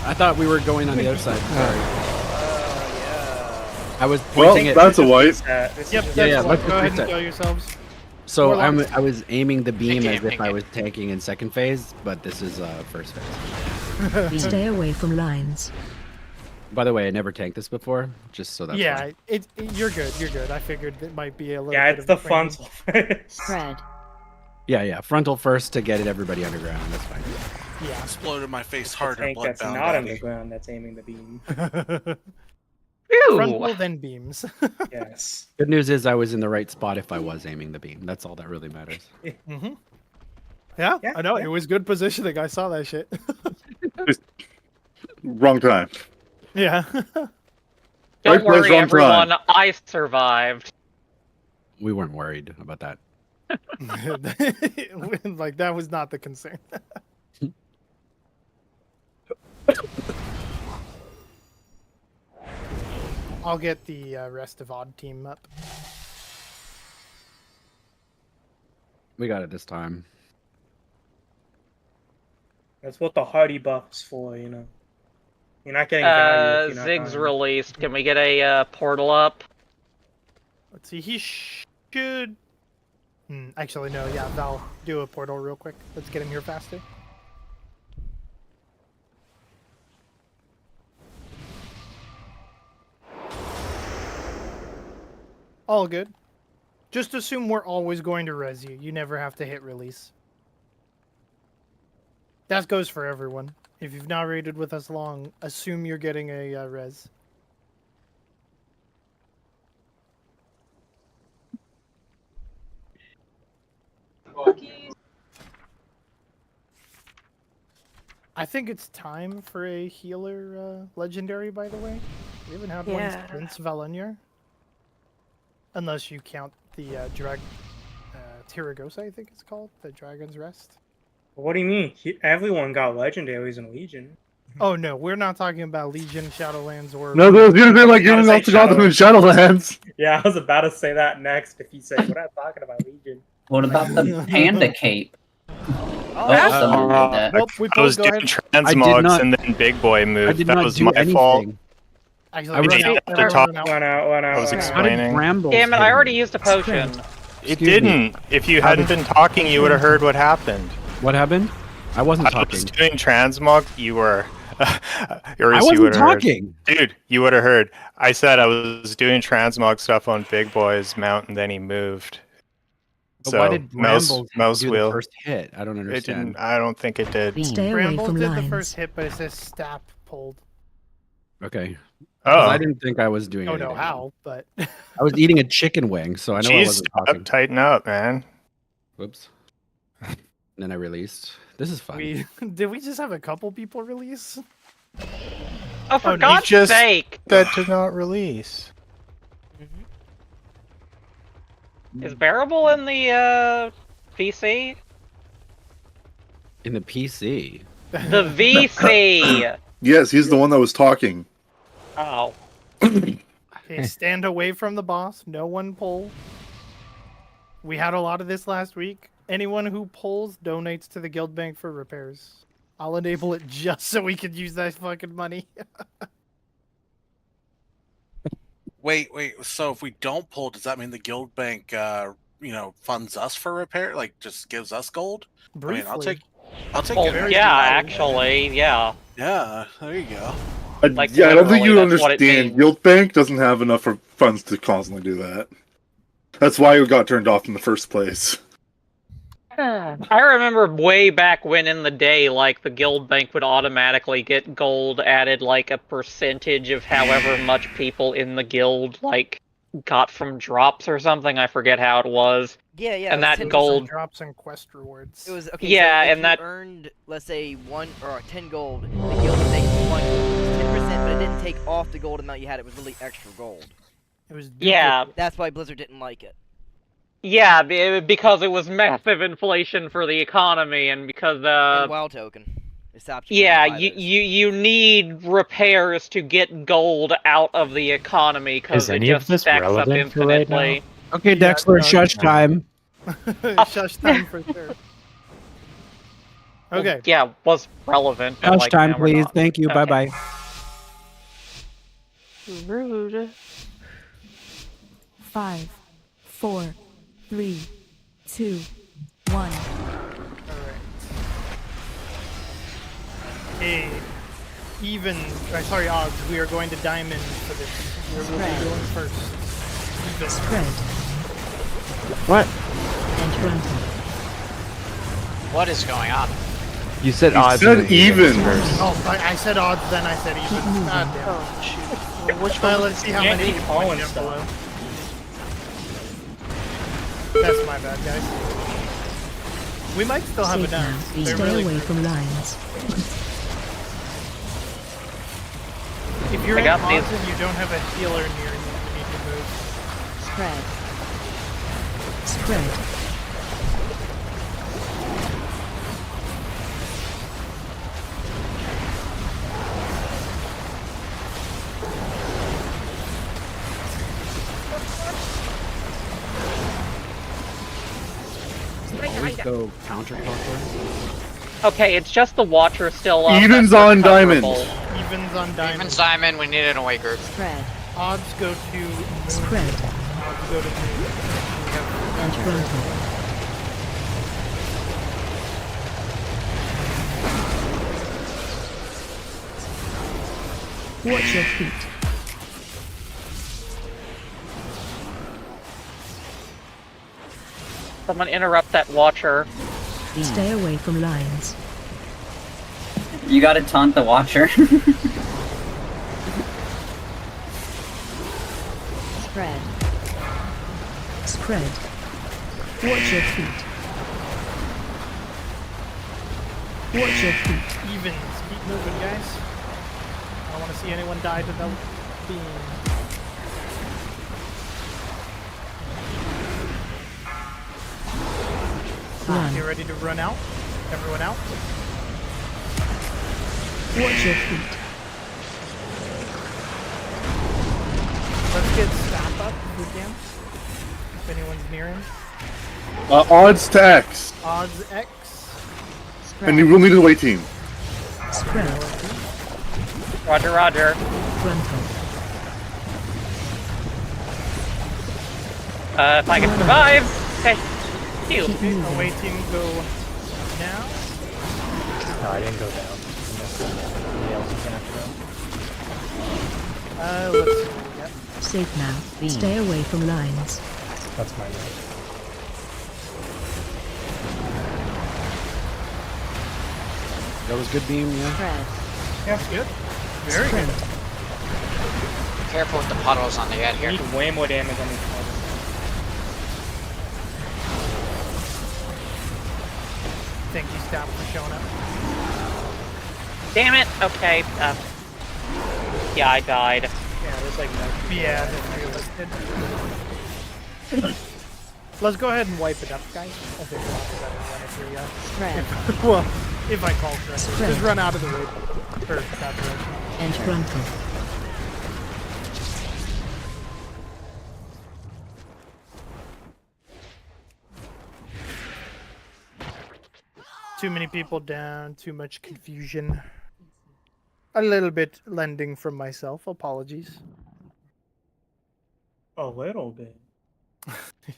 [SPEAKER 9] I thought we were going on the other side. Sorry. I was
[SPEAKER 16] Well,
[SPEAKER 9] pointing it.
[SPEAKER 16] that's a white.
[SPEAKER 7] Yep,
[SPEAKER 9] Yeah,
[SPEAKER 7] that's
[SPEAKER 9] let's
[SPEAKER 7] go ahead
[SPEAKER 9] reset.
[SPEAKER 7] and kill yourselves.
[SPEAKER 9] So
[SPEAKER 7] Warlock's-
[SPEAKER 9] I was aiming the beam
[SPEAKER 12] Thank
[SPEAKER 9] as
[SPEAKER 12] you,
[SPEAKER 9] if
[SPEAKER 12] thank
[SPEAKER 9] I
[SPEAKER 12] you.
[SPEAKER 9] was tanking in second phase, but this is first phase.
[SPEAKER 5] Stay away from lines.
[SPEAKER 9] By the way, I never tanked this before, just so that's
[SPEAKER 7] yeah,
[SPEAKER 9] fine.
[SPEAKER 7] you're good. You're good. I figured it might be a little.
[SPEAKER 6] Yeah,
[SPEAKER 7] bit
[SPEAKER 6] it's
[SPEAKER 7] of
[SPEAKER 6] the
[SPEAKER 7] training.
[SPEAKER 6] frontal.
[SPEAKER 2] Spread.
[SPEAKER 9] Yeah, frontal first to get everybody underground. That's fine.
[SPEAKER 7] Yeah.
[SPEAKER 8] Exploded my face
[SPEAKER 6] The
[SPEAKER 8] harder,
[SPEAKER 6] tank that's
[SPEAKER 8] bloodbound.
[SPEAKER 6] not
[SPEAKER 8] Daddy.
[SPEAKER 6] underground that's aiming the beam.
[SPEAKER 7] Frontal then beams.
[SPEAKER 6] Yes.
[SPEAKER 9] Good news is I was in the right spot if I was aiming the beam. That's all that really matters.
[SPEAKER 7] Mm-hmm. Yeah, I know. It was good positioning. I saw that shit.
[SPEAKER 16] Wrong time.
[SPEAKER 7] Yeah.
[SPEAKER 12] Don't
[SPEAKER 16] Right place,
[SPEAKER 12] worry,
[SPEAKER 16] wrong
[SPEAKER 12] everyone.
[SPEAKER 16] time.
[SPEAKER 12] I survived.
[SPEAKER 9] We weren't worried about that.
[SPEAKER 7] Like that was not the concern. I'll get the rest of Odd Team up.
[SPEAKER 9] We got it this time.
[SPEAKER 6] That's what the hardy buff's for, you know. You're not getting value if you're not
[SPEAKER 12] Zig's
[SPEAKER 6] dying.
[SPEAKER 12] released. Can we get a portal up?
[SPEAKER 7] Let's see. He should. Actually, no. Yeah, Val, do a portal real quick. Let's get him here faster. All good. Just assume we're always going to res you. You never have to hit release. That goes for everyone. If you've not raided with us long, assume you're getting a res. I think it's time for a healer legendary, by the way. We haven't had one
[SPEAKER 4] Yeah.
[SPEAKER 7] since Valenier. Unless you count the Tiragosa, I think it's called, the Dragon's Rest.
[SPEAKER 6] What do you mean? Everyone got legendaries in Legion.
[SPEAKER 7] Oh no, we're not talking about Legion, Shadowlands, or...
[SPEAKER 16] No, I was gonna say like giving out to Gotham and Shadowlands.
[SPEAKER 6] Yeah, I was about to say that next if you say we're not talking about Legion.
[SPEAKER 10] What about the panda cape?
[SPEAKER 7] that's
[SPEAKER 10] someone did that.
[SPEAKER 7] Nope, we
[SPEAKER 20] I was
[SPEAKER 7] go
[SPEAKER 20] doing
[SPEAKER 7] ahead.
[SPEAKER 20] transmogs and then Big Boy
[SPEAKER 9] I
[SPEAKER 20] moved.
[SPEAKER 9] did
[SPEAKER 20] That
[SPEAKER 9] not
[SPEAKER 20] was
[SPEAKER 9] do
[SPEAKER 20] my
[SPEAKER 9] anything.
[SPEAKER 20] fault.
[SPEAKER 7] Actually,
[SPEAKER 20] I was
[SPEAKER 7] run
[SPEAKER 20] just
[SPEAKER 7] out,
[SPEAKER 20] at the
[SPEAKER 7] run
[SPEAKER 20] top.
[SPEAKER 7] out.
[SPEAKER 20] I was explaining.
[SPEAKER 12] Damn it! I already used a potion.
[SPEAKER 20] It didn't. If you hadn't been talking, you would have heard what happened.
[SPEAKER 9] What happened? I wasn't
[SPEAKER 20] I
[SPEAKER 9] talking.
[SPEAKER 20] was doing transmog. You were. Or
[SPEAKER 9] I
[SPEAKER 20] you
[SPEAKER 9] wasn't
[SPEAKER 20] would've heard.
[SPEAKER 9] talking.
[SPEAKER 20] Dude, you would have heard. I said I was doing transmog stuff on Big Boy's mount, and then he moved.
[SPEAKER 9] But
[SPEAKER 20] So
[SPEAKER 9] why did
[SPEAKER 20] mouse
[SPEAKER 9] Brambles do
[SPEAKER 20] wheel.
[SPEAKER 9] the first hit? I don't
[SPEAKER 20] It
[SPEAKER 9] understand.
[SPEAKER 20] didn't. I don't think it did.
[SPEAKER 5] Stay away
[SPEAKER 7] Brambles
[SPEAKER 5] from
[SPEAKER 7] did
[SPEAKER 5] lines.
[SPEAKER 7] the first hit, but it says Stap pulled.
[SPEAKER 9] Okay.
[SPEAKER 20] Oh.
[SPEAKER 9] I didn't think I was doing
[SPEAKER 7] Oh
[SPEAKER 9] anything.
[SPEAKER 7] no, how? But
[SPEAKER 9] I was eating a chicken wing, so I know I
[SPEAKER 20] Jeez,
[SPEAKER 9] wasn't talking.
[SPEAKER 20] tighten up, man.
[SPEAKER 9] Whoops. Then I released. This is fun.
[SPEAKER 7] did we just have a couple people release?
[SPEAKER 12] Oh, for
[SPEAKER 7] no.
[SPEAKER 12] God's
[SPEAKER 20] Just
[SPEAKER 12] sake!
[SPEAKER 20] that did not release.
[SPEAKER 12] Is Bearable in the VC?
[SPEAKER 9] In the PC.
[SPEAKER 12] The VC.
[SPEAKER 16] Yes, he's the one that was talking.
[SPEAKER 12] Oh.
[SPEAKER 7] Okay, stand away from the boss. No one pull. We had a lot of this last week. Anyone who pulls donates to the guild bank for repairs. I'll enable it just so we could use that fucking money.
[SPEAKER 8] Wait. So if we don't pull, does that mean the guild bank, funds us for repair? Like, just gives us gold? I mean, I'll take
[SPEAKER 12] Well,
[SPEAKER 8] it.
[SPEAKER 12] yeah, actually, yeah.
[SPEAKER 8] Yeah, there you go.
[SPEAKER 12] Like,
[SPEAKER 16] Yeah, I don't think you
[SPEAKER 12] literally, that's what it
[SPEAKER 16] understand.
[SPEAKER 12] means.
[SPEAKER 16] Guild Bank doesn't have enough for funds to constantly do that. That's why it got turned off in the first place.
[SPEAKER 12] I remember way back when in the day, like, the guild bank would automatically get gold added, like, a percentage of however much people in the guild, like, got from drops or something. I forget how it was.
[SPEAKER 1] Yeah.
[SPEAKER 12] And
[SPEAKER 1] it was
[SPEAKER 12] that
[SPEAKER 1] 10%
[SPEAKER 12] gold...
[SPEAKER 7] Drops and quest rewards.
[SPEAKER 1] It was okay.
[SPEAKER 12] Yeah,
[SPEAKER 1] so if
[SPEAKER 12] and
[SPEAKER 1] you
[SPEAKER 12] that-
[SPEAKER 1] earned, let's say 1 or 10 gold. The guild would take 10%, but it didn't take off the gold amount you had. It was really extra gold.
[SPEAKER 7] It was
[SPEAKER 12] Yeah.
[SPEAKER 1] That's why Blizzard didn't like it.
[SPEAKER 12] Yeah, because it was massive inflation for the economy, and because
[SPEAKER 1] And WoW token. It stopped you.
[SPEAKER 12] yeah,
[SPEAKER 1] from buying those.
[SPEAKER 12] you need repairs to get gold out of the economy because
[SPEAKER 18] Is
[SPEAKER 12] it
[SPEAKER 18] any of
[SPEAKER 12] just
[SPEAKER 18] this
[SPEAKER 12] stacks up
[SPEAKER 18] relevant for right now?
[SPEAKER 12] infinitely.
[SPEAKER 9] Okay, Dexler, shush time.
[SPEAKER 7] Shush time for sure. Okay.
[SPEAKER 12] Well, yeah, was relevant. but,
[SPEAKER 9] Shush
[SPEAKER 12] like,
[SPEAKER 9] time,
[SPEAKER 12] now we're
[SPEAKER 9] please.
[SPEAKER 12] not.
[SPEAKER 9] Thank you.
[SPEAKER 12] Okay.
[SPEAKER 9] Bye-bye.
[SPEAKER 4] Rude.
[SPEAKER 5] 5, 4, 3,
[SPEAKER 2] 2, 1.
[SPEAKER 7] Hey, even, sorry, odds. We are going to diamond for this. We'll be going first. Even.
[SPEAKER 5] Spread.
[SPEAKER 11] What?
[SPEAKER 5] And Gruntle.
[SPEAKER 14] What is going on?
[SPEAKER 11] You said
[SPEAKER 16] You
[SPEAKER 11] odds.
[SPEAKER 16] said
[SPEAKER 11] and
[SPEAKER 16] even.
[SPEAKER 11] first.
[SPEAKER 7] Oh, I said odds, then I said even. God damn.
[SPEAKER 14] Oh, shoot. Well, which one?
[SPEAKER 7] Let's see how
[SPEAKER 6] Can't
[SPEAKER 7] many
[SPEAKER 6] keep
[SPEAKER 7] you
[SPEAKER 6] calling
[SPEAKER 7] went down
[SPEAKER 6] stuff.
[SPEAKER 7] below. That's my bad, guys. We might still have a
[SPEAKER 5] Safe
[SPEAKER 7] down.
[SPEAKER 5] now.
[SPEAKER 7] They're
[SPEAKER 5] Stay
[SPEAKER 7] really
[SPEAKER 5] away
[SPEAKER 7] good.
[SPEAKER 5] from lines.
[SPEAKER 7] If you're
[SPEAKER 12] I
[SPEAKER 7] in
[SPEAKER 12] got
[SPEAKER 7] odds
[SPEAKER 12] these.
[SPEAKER 7] and you don't have a healer near you, you need to move.
[SPEAKER 2] Spread.
[SPEAKER 5] Spread.
[SPEAKER 9] Always go counterclockwise.
[SPEAKER 12] Okay, it's just the Watcher still up.
[SPEAKER 16] Evens
[SPEAKER 12] that's
[SPEAKER 16] on
[SPEAKER 12] recoverable.
[SPEAKER 16] diamond.
[SPEAKER 7] Evens on diamond.
[SPEAKER 14] Even Simon, we need an away group.
[SPEAKER 2] Spread.
[SPEAKER 7] Odds go to moon.
[SPEAKER 5] Spread.
[SPEAKER 7] Odds go to moon.
[SPEAKER 5] And Gruntle. Watch your feet.
[SPEAKER 12] Someone interrupt that Watcher.
[SPEAKER 5] Stay away from lines.
[SPEAKER 10] You gotta taunt the Watcher.
[SPEAKER 2] Spread.
[SPEAKER 5] Spread. Watch your feet. Watch your feet.
[SPEAKER 7] Evens. Keep moving, guys. I don't want to see anyone die to the beam.
[SPEAKER 5] Run.
[SPEAKER 7] Get ready to run out. Everyone out.
[SPEAKER 5] Watch your feet.
[SPEAKER 7] Let's get Staff up if we can. If anyone's near him.
[SPEAKER 16] Odds to X.
[SPEAKER 7] Odds X.
[SPEAKER 16] And you will need an away team.
[SPEAKER 5] Spread.
[SPEAKER 12] Roger, roger.
[SPEAKER 5] Gruntle.
[SPEAKER 12] If I can survive. Okay. Heal.
[SPEAKER 7] Okay, away team go now.
[SPEAKER 18] No, I didn't go down. Anybody else is gonna have to go?
[SPEAKER 7] Let's see. Yep.
[SPEAKER 5] Safe now. Stay away from lines.
[SPEAKER 18] That's my name.
[SPEAKER 9] That was good beam, yeah.
[SPEAKER 2] Spread.
[SPEAKER 7] Yeah, good. Very
[SPEAKER 5] Spread.
[SPEAKER 7] good.
[SPEAKER 14] Careful with the puddles on the end here.
[SPEAKER 6] Need way more damage on these cards.
[SPEAKER 7] Thank you, Staff, for showing up.
[SPEAKER 12] Damn it. Okay. Yeah, I died.
[SPEAKER 6] Yeah, there's like no.
[SPEAKER 7] Yeah, the three of us did. Let's go ahead and wipe it up, guys. I think we'll have to run if we,
[SPEAKER 2] Spread.
[SPEAKER 7] well, if I call correctly.
[SPEAKER 5] Spread.
[SPEAKER 7] Just run out of the way. Or that direction.
[SPEAKER 5] And Gruntle.
[SPEAKER 7] Too many people down, too much confusion. A little bit lending from myself, apologies.
[SPEAKER 6] A little bit.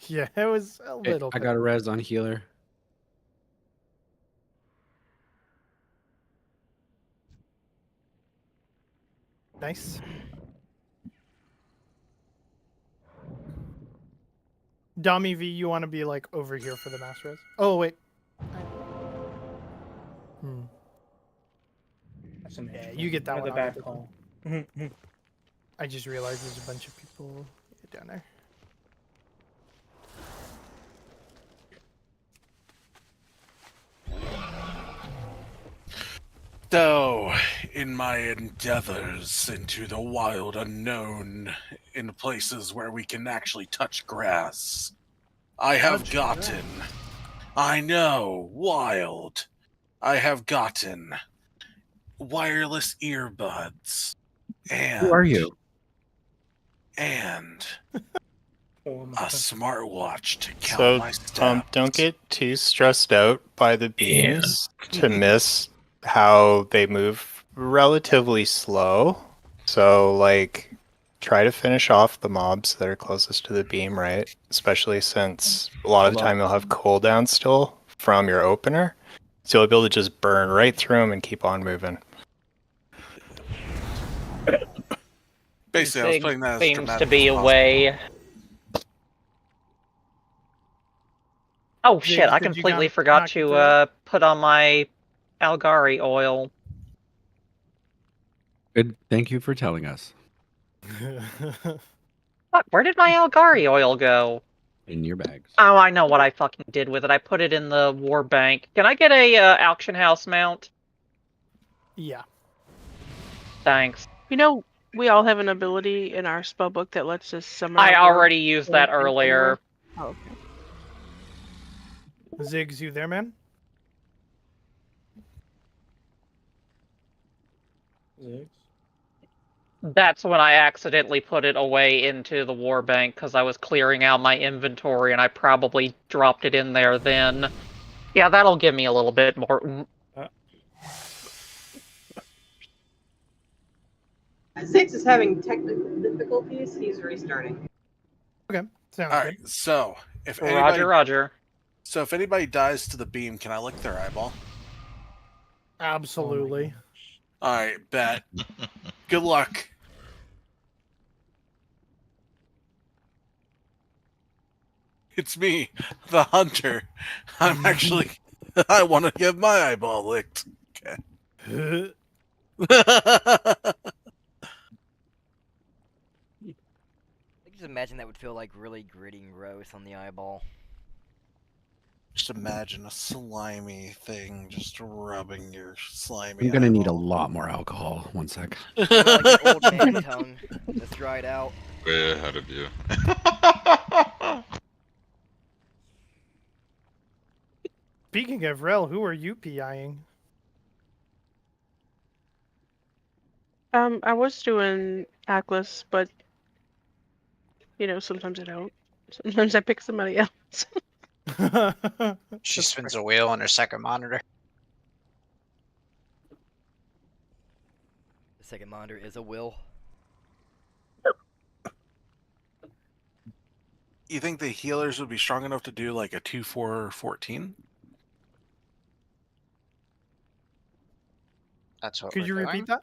[SPEAKER 7] Yeah, it was a
[SPEAKER 9] Hey,
[SPEAKER 7] little
[SPEAKER 9] I
[SPEAKER 7] bit.
[SPEAKER 9] got a res on healer.
[SPEAKER 7] Nice. Dami V, you want to be like over here for the mass res? Oh, wait. Hmm.
[SPEAKER 6] That's an
[SPEAKER 7] Yeah, you get that
[SPEAKER 6] Another
[SPEAKER 7] one. I'll
[SPEAKER 6] bad
[SPEAKER 7] get
[SPEAKER 6] call.
[SPEAKER 7] I just realized there's a bunch of people down there.
[SPEAKER 8] So, in my endeavors into the wild unknown, in places where we can actually touch grass, I have gotten, I know, wild, I have gotten wireless earbuds. And,
[SPEAKER 9] Who are you?
[SPEAKER 8] And a smartwatch to count
[SPEAKER 20] So,
[SPEAKER 8] my steps.
[SPEAKER 20] don't get too stressed out by the beams to miss how they move relatively slow. So, like, try to finish off the mobs that are closest to the beam, right? Especially since a lot of the time you'll have cooldown still from your opener. So you'll be able to just burn right through them and keep on moving.
[SPEAKER 8] Basically, I was
[SPEAKER 12] Zig
[SPEAKER 8] putting that as
[SPEAKER 12] seems to
[SPEAKER 8] dramatic
[SPEAKER 12] be
[SPEAKER 8] as possible.
[SPEAKER 12] away. Oh
[SPEAKER 7] Ziggs,
[SPEAKER 12] shit! I
[SPEAKER 7] did you
[SPEAKER 12] completely
[SPEAKER 7] knock
[SPEAKER 12] forgot
[SPEAKER 7] it through?
[SPEAKER 12] to put on my Algari oil.
[SPEAKER 9] Good. Thank you for telling us.
[SPEAKER 12] Fuck, where did my Algari oil go?
[SPEAKER 9] In your bags.
[SPEAKER 12] Oh, I know what I fucking did with it. I put it in the war bank. Can I get a auction house mount?
[SPEAKER 7] Yeah.
[SPEAKER 12] Thanks.
[SPEAKER 4] You know, we all have an ability in our spell book that lets us summon.
[SPEAKER 12] I
[SPEAKER 4] a war
[SPEAKER 12] already used that
[SPEAKER 4] bank
[SPEAKER 12] earlier.
[SPEAKER 4] anywhere. Oh, okay.
[SPEAKER 7] Ziggs, you there, man?
[SPEAKER 12] That's when I accidentally put it away into the war bank because I was clearing out my inventory and I probably dropped it in there then. Yeah, that'll give me a little bit more.
[SPEAKER 15] Ziggs is having technical difficulties. He's restarting.
[SPEAKER 7] Okay, sounds
[SPEAKER 8] All
[SPEAKER 7] good.
[SPEAKER 8] right, so if
[SPEAKER 12] Roger,
[SPEAKER 8] anybody,
[SPEAKER 12] Roger.
[SPEAKER 8] So if anybody dies to the beam, can I lick their eyeball?
[SPEAKER 7] Absolutely.
[SPEAKER 8] All right, bet. Good luck. It's me, the hunter. I'm actually. I want to get my eyeball licked. Okay.
[SPEAKER 1] I just imagine that would feel like really gritty and gross on the eyeball.
[SPEAKER 8] Just imagine a slimy thing just rubbing your slimy.
[SPEAKER 9] I'm gonna need a
[SPEAKER 8] eyeball.
[SPEAKER 9] lot more alcohol. One sec.
[SPEAKER 1] Like an old man tongue that's dried out.
[SPEAKER 2] Way ahead of you.
[SPEAKER 7] Speaking of Rel, who are you PIing?
[SPEAKER 4] I was doing Atlas, but you know, sometimes I don't. Sometimes I pick somebody else.
[SPEAKER 14] She spins a wheel on her second monitor.
[SPEAKER 1] The second monitor is a will.
[SPEAKER 8] You think the healers would be strong enough to do like a 2-4-14?
[SPEAKER 14] That's what
[SPEAKER 7] Could you
[SPEAKER 14] we're
[SPEAKER 7] repeat
[SPEAKER 14] doing.
[SPEAKER 7] that?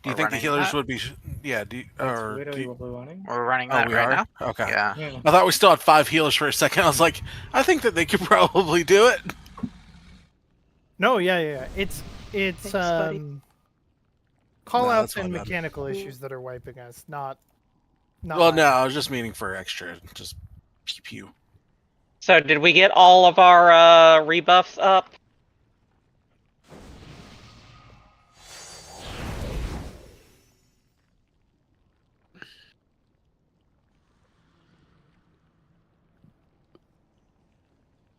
[SPEAKER 8] Do you
[SPEAKER 14] We're
[SPEAKER 8] think the
[SPEAKER 14] running
[SPEAKER 8] healers
[SPEAKER 14] that?
[SPEAKER 8] would be? Yeah. Or
[SPEAKER 6] literally what we're running.
[SPEAKER 14] We're running
[SPEAKER 8] Oh,
[SPEAKER 14] that
[SPEAKER 8] we
[SPEAKER 14] right
[SPEAKER 8] are?
[SPEAKER 14] now.
[SPEAKER 8] Okay.
[SPEAKER 14] Yeah.
[SPEAKER 6] Yeah.
[SPEAKER 8] I thought we still had 5 healers for a second. I was like, I think that they could probably do it.
[SPEAKER 7] No, yeah. It's
[SPEAKER 4] Thanks, buddy.
[SPEAKER 7] call
[SPEAKER 8] No,
[SPEAKER 7] outs
[SPEAKER 8] that's
[SPEAKER 7] and
[SPEAKER 8] my bad.
[SPEAKER 7] mechanical issues that are wiping us, not
[SPEAKER 8] Well, no,
[SPEAKER 7] live.
[SPEAKER 8] I was just meaning for extra, just pew pew.
[SPEAKER 12] So did we get all of our rebuffs up?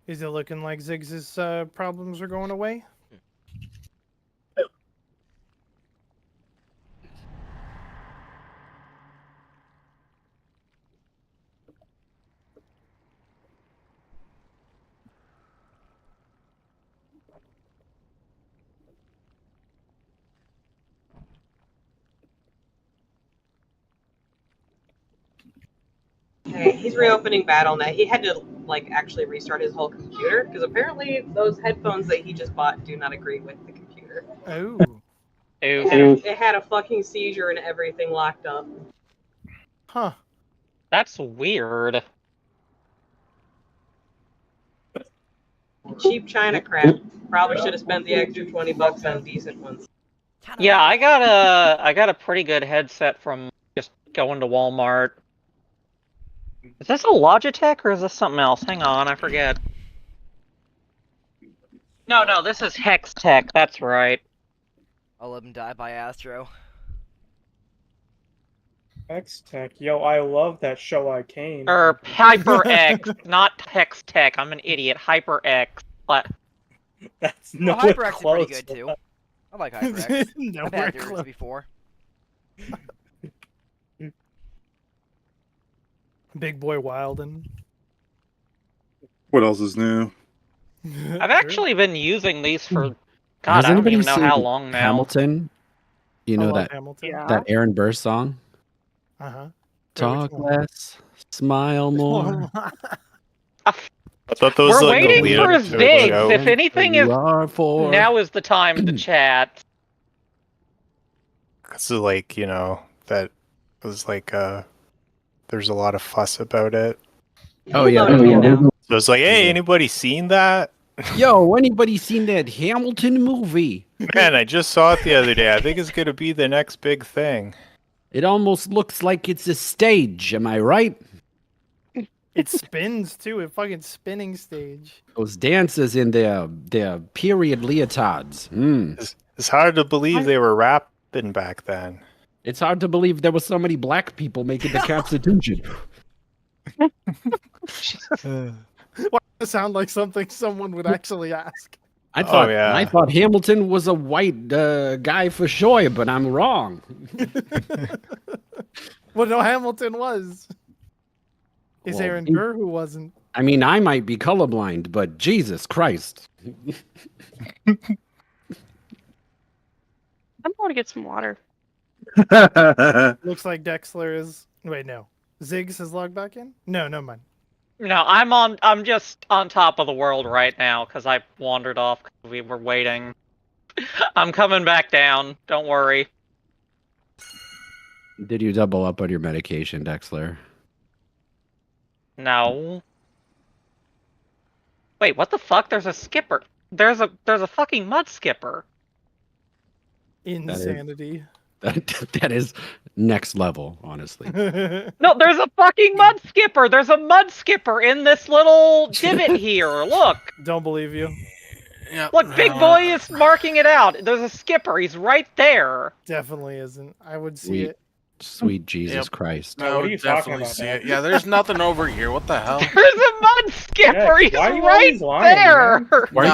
[SPEAKER 7] Is it looking like Ziggs's problems are going away?
[SPEAKER 15] Okay, he's reopening BattleNet. He had to like actually restart his whole computer because apparently those headphones that he just bought do not agree with the computer.
[SPEAKER 7] Oh.
[SPEAKER 15] It had a fucking seizure and everything locked up.
[SPEAKER 7] Huh.
[SPEAKER 12] That's weird.
[SPEAKER 15] Cheap China crap. Probably should have spent the extra $20 on decent ones.
[SPEAKER 12] Yeah, I got a pretty good headset from just going to Walmart. Is this a Logitech or is this something else? Hang on, I forget. No, this is Hextech. That's right.
[SPEAKER 1] I'll let him die by Astro.
[SPEAKER 6] X-Tech. Yo, I love that show I came.
[SPEAKER 12] HyperX, not Hextech. I'm an idiot. HyperX. What?
[SPEAKER 6] That's
[SPEAKER 1] Well,
[SPEAKER 6] nowhere
[SPEAKER 1] HyperX is
[SPEAKER 6] close.
[SPEAKER 1] pretty good too. I like HyperX. I've
[SPEAKER 7] Nowhere
[SPEAKER 1] had theirs
[SPEAKER 7] close.
[SPEAKER 1] before.
[SPEAKER 7] Big boy Wilden.
[SPEAKER 16] What else is new?
[SPEAKER 12] I've actually been using these for God,
[SPEAKER 9] Has
[SPEAKER 12] I don't
[SPEAKER 9] anybody
[SPEAKER 12] even know
[SPEAKER 9] seen
[SPEAKER 12] how long now.
[SPEAKER 9] Hamilton? You
[SPEAKER 7] I
[SPEAKER 9] know
[SPEAKER 7] love
[SPEAKER 9] that
[SPEAKER 7] Hamilton.
[SPEAKER 9] that Aaron Burr song?
[SPEAKER 7] Uh-huh.
[SPEAKER 9] Talk less, smile more.
[SPEAKER 20] I thought those
[SPEAKER 12] We're
[SPEAKER 20] like the
[SPEAKER 12] waiting
[SPEAKER 20] lead
[SPEAKER 12] for
[SPEAKER 20] up to the
[SPEAKER 12] Ziggs.
[SPEAKER 20] show.
[SPEAKER 12] If anything, if
[SPEAKER 9] You are for.
[SPEAKER 12] now is the time to chat.
[SPEAKER 20] Because like that was like there's a lot of fuss about it.
[SPEAKER 9] Oh yeah.
[SPEAKER 20] So it's like, hey, anybody seen that?
[SPEAKER 9] Yo, anybody seen that Hamilton movie?
[SPEAKER 20] Man, I just saw it the other day. I think it's gonna be the next big thing.
[SPEAKER 9] It almost looks like it's a stage. Am I right?
[SPEAKER 7] It spins too. A fucking spinning stage.
[SPEAKER 9] Those dancers in their period leotards.
[SPEAKER 20] It's hard to believe they were rapping back then.
[SPEAKER 9] It's hard to believe there were so many black people making the Constitution.
[SPEAKER 7] Why does it sound like something someone would actually ask?
[SPEAKER 9] I thought
[SPEAKER 20] yeah.
[SPEAKER 9] I thought Hamilton was a white guy for sure, but I'm wrong.
[SPEAKER 7] Well, no, Hamilton was. Is
[SPEAKER 9] Well,
[SPEAKER 7] Aaron Burr who wasn't?
[SPEAKER 9] I mean, I might be colorblind, but Jesus Christ.
[SPEAKER 4] I'm going to get some water.
[SPEAKER 7] Looks like Dexler is. Wait, no. Ziggs has logged back in? No, no mind.
[SPEAKER 12] No, I'm just on top of the world right now because I wandered off because we were waiting. I'm coming back down. Don't worry.
[SPEAKER 9] Did you double up on your medication, Dexler?
[SPEAKER 12] No. Wait, what the fuck? There's a skipper. There's a fucking mud skipper.
[SPEAKER 7] Insanity.
[SPEAKER 9] That is next level, honestly.
[SPEAKER 12] No, there's a fucking mud skipper. There's a mud skipper in this little divot here. Look.
[SPEAKER 7] Don't believe you.
[SPEAKER 8] Yeah.
[SPEAKER 12] Look, Big Boy is marking it out. There's a skipper. He's right there.
[SPEAKER 7] Definitely isn't. I would see it.
[SPEAKER 9] Sweet Jesus Christ.
[SPEAKER 8] I would definitely see it. Yeah, there's nothing over here. What the hell?
[SPEAKER 12] There's a mud skipper.
[SPEAKER 6] Yeah,
[SPEAKER 12] He's
[SPEAKER 6] why are you
[SPEAKER 12] right
[SPEAKER 6] always lying,
[SPEAKER 12] there.
[SPEAKER 6] man?
[SPEAKER 9] Why are you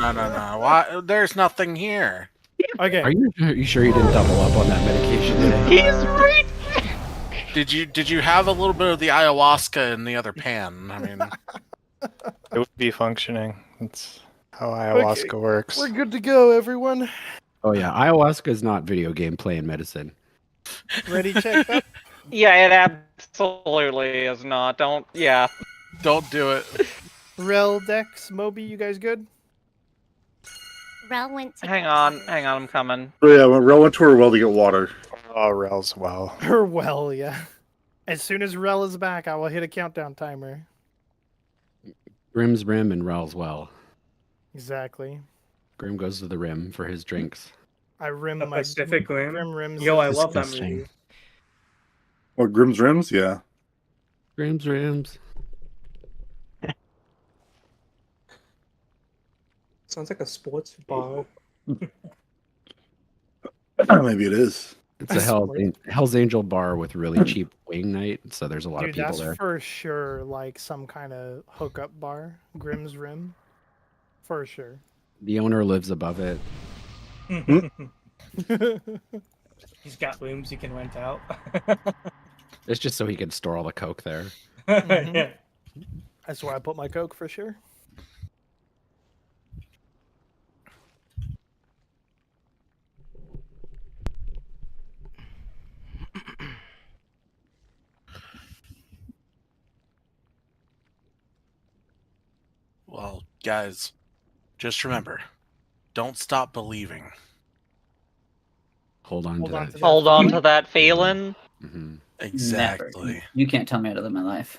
[SPEAKER 9] lying?
[SPEAKER 8] No. Why? There's nothing here.
[SPEAKER 7] Okay.
[SPEAKER 9] Are you sure you didn't double up on that medication today?
[SPEAKER 12] He's right.
[SPEAKER 8] Did you have a little bit of the ayahuasca in the other pan? I mean,
[SPEAKER 20] It would be functioning. That's how ayahuasca works.
[SPEAKER 7] We're good to go, everyone.
[SPEAKER 9] Oh yeah, ayahuasca is not video game playing medicine.
[SPEAKER 7] Ready, checked up?
[SPEAKER 12] Yeah, it absolutely is not. Don't
[SPEAKER 8] do it.
[SPEAKER 7] Rel, Dex, Moby, you guys good?
[SPEAKER 13] Rel went to
[SPEAKER 12] Hang on, I'm coming.
[SPEAKER 16] Oh yeah, Rel went to her well to get water.
[SPEAKER 20] Oh, Rel's well.
[SPEAKER 7] Or well, yeah. As soon as Rel is back, I will hit a countdown timer.
[SPEAKER 9] Grim's rim and Rel's well.
[SPEAKER 7] Exactly.
[SPEAKER 9] Grim goes to the rim for his drinks.
[SPEAKER 7] I rim
[SPEAKER 6] The
[SPEAKER 7] my
[SPEAKER 6] Pacific Rim?
[SPEAKER 7] Grim rims.
[SPEAKER 6] Yo, I love that
[SPEAKER 9] Disgusting.
[SPEAKER 6] movie.
[SPEAKER 16] What, Grimm's Rims? Yeah.
[SPEAKER 9] Grim's rims.
[SPEAKER 6] Sounds like a sports bar.
[SPEAKER 16] Maybe it is.
[SPEAKER 9] It's a Hell's Angel bar with really cheap wing night, so there's a lot
[SPEAKER 7] Dude,
[SPEAKER 9] of people
[SPEAKER 7] that's
[SPEAKER 9] there.
[SPEAKER 7] for sure like some kind of hookup bar. Grimm's Rim. For sure.
[SPEAKER 9] The owner lives above it.
[SPEAKER 6] He's got rooms you can rent out.
[SPEAKER 9] It's just so he can store all the coke there.
[SPEAKER 6] Yeah.
[SPEAKER 7] That's where I put my Coke for sure.
[SPEAKER 8] Well, guys, just remember, don't stop believing.
[SPEAKER 9] Hold on to that.
[SPEAKER 12] Hold on to that feeling.
[SPEAKER 8] Exactly.
[SPEAKER 10] Never. You can't tell me how to live my life.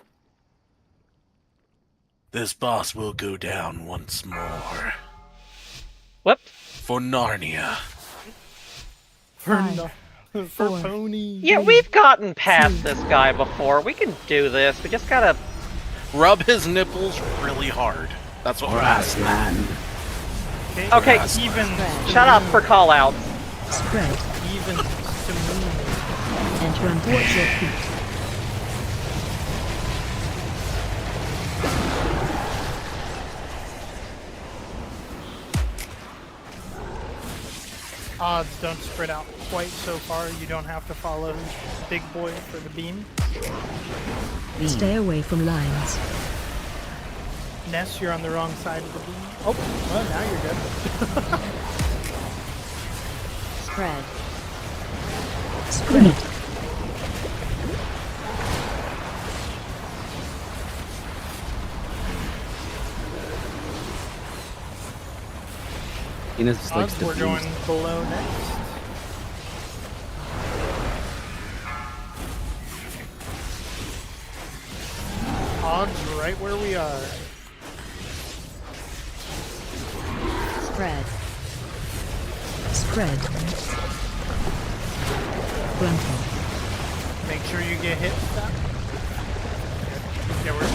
[SPEAKER 8] This boss will go down once more.
[SPEAKER 12] Whoop.
[SPEAKER 8] For Narnia.
[SPEAKER 7] For Pony.
[SPEAKER 12] Yeah, we've gotten past this guy before. We can do this. We just gotta
[SPEAKER 8] Rub his nipples really hard. That's what we're asking.
[SPEAKER 12] Okay,
[SPEAKER 7] even.
[SPEAKER 12] Shut up for call outs.
[SPEAKER 5] Spread.
[SPEAKER 7] Even to moon.
[SPEAKER 5] Enter and watch your feet.
[SPEAKER 7] Odds don't spread out quite so far. You don't have to follow Big Boy for the beam.
[SPEAKER 5] Stay away from lines.
[SPEAKER 7] Ness, you're on the wrong side of the beam. Oh, well, now you're good.
[SPEAKER 2] Spread.
[SPEAKER 5] Spread.
[SPEAKER 9] Enos just likes
[SPEAKER 7] Odds,
[SPEAKER 9] to
[SPEAKER 7] we're
[SPEAKER 9] beam.
[SPEAKER 7] going below next. Odds right where we are.
[SPEAKER 5] Spread. Spread. Frontal.
[SPEAKER 7] Make sure you get hit with that. Yeah, we're.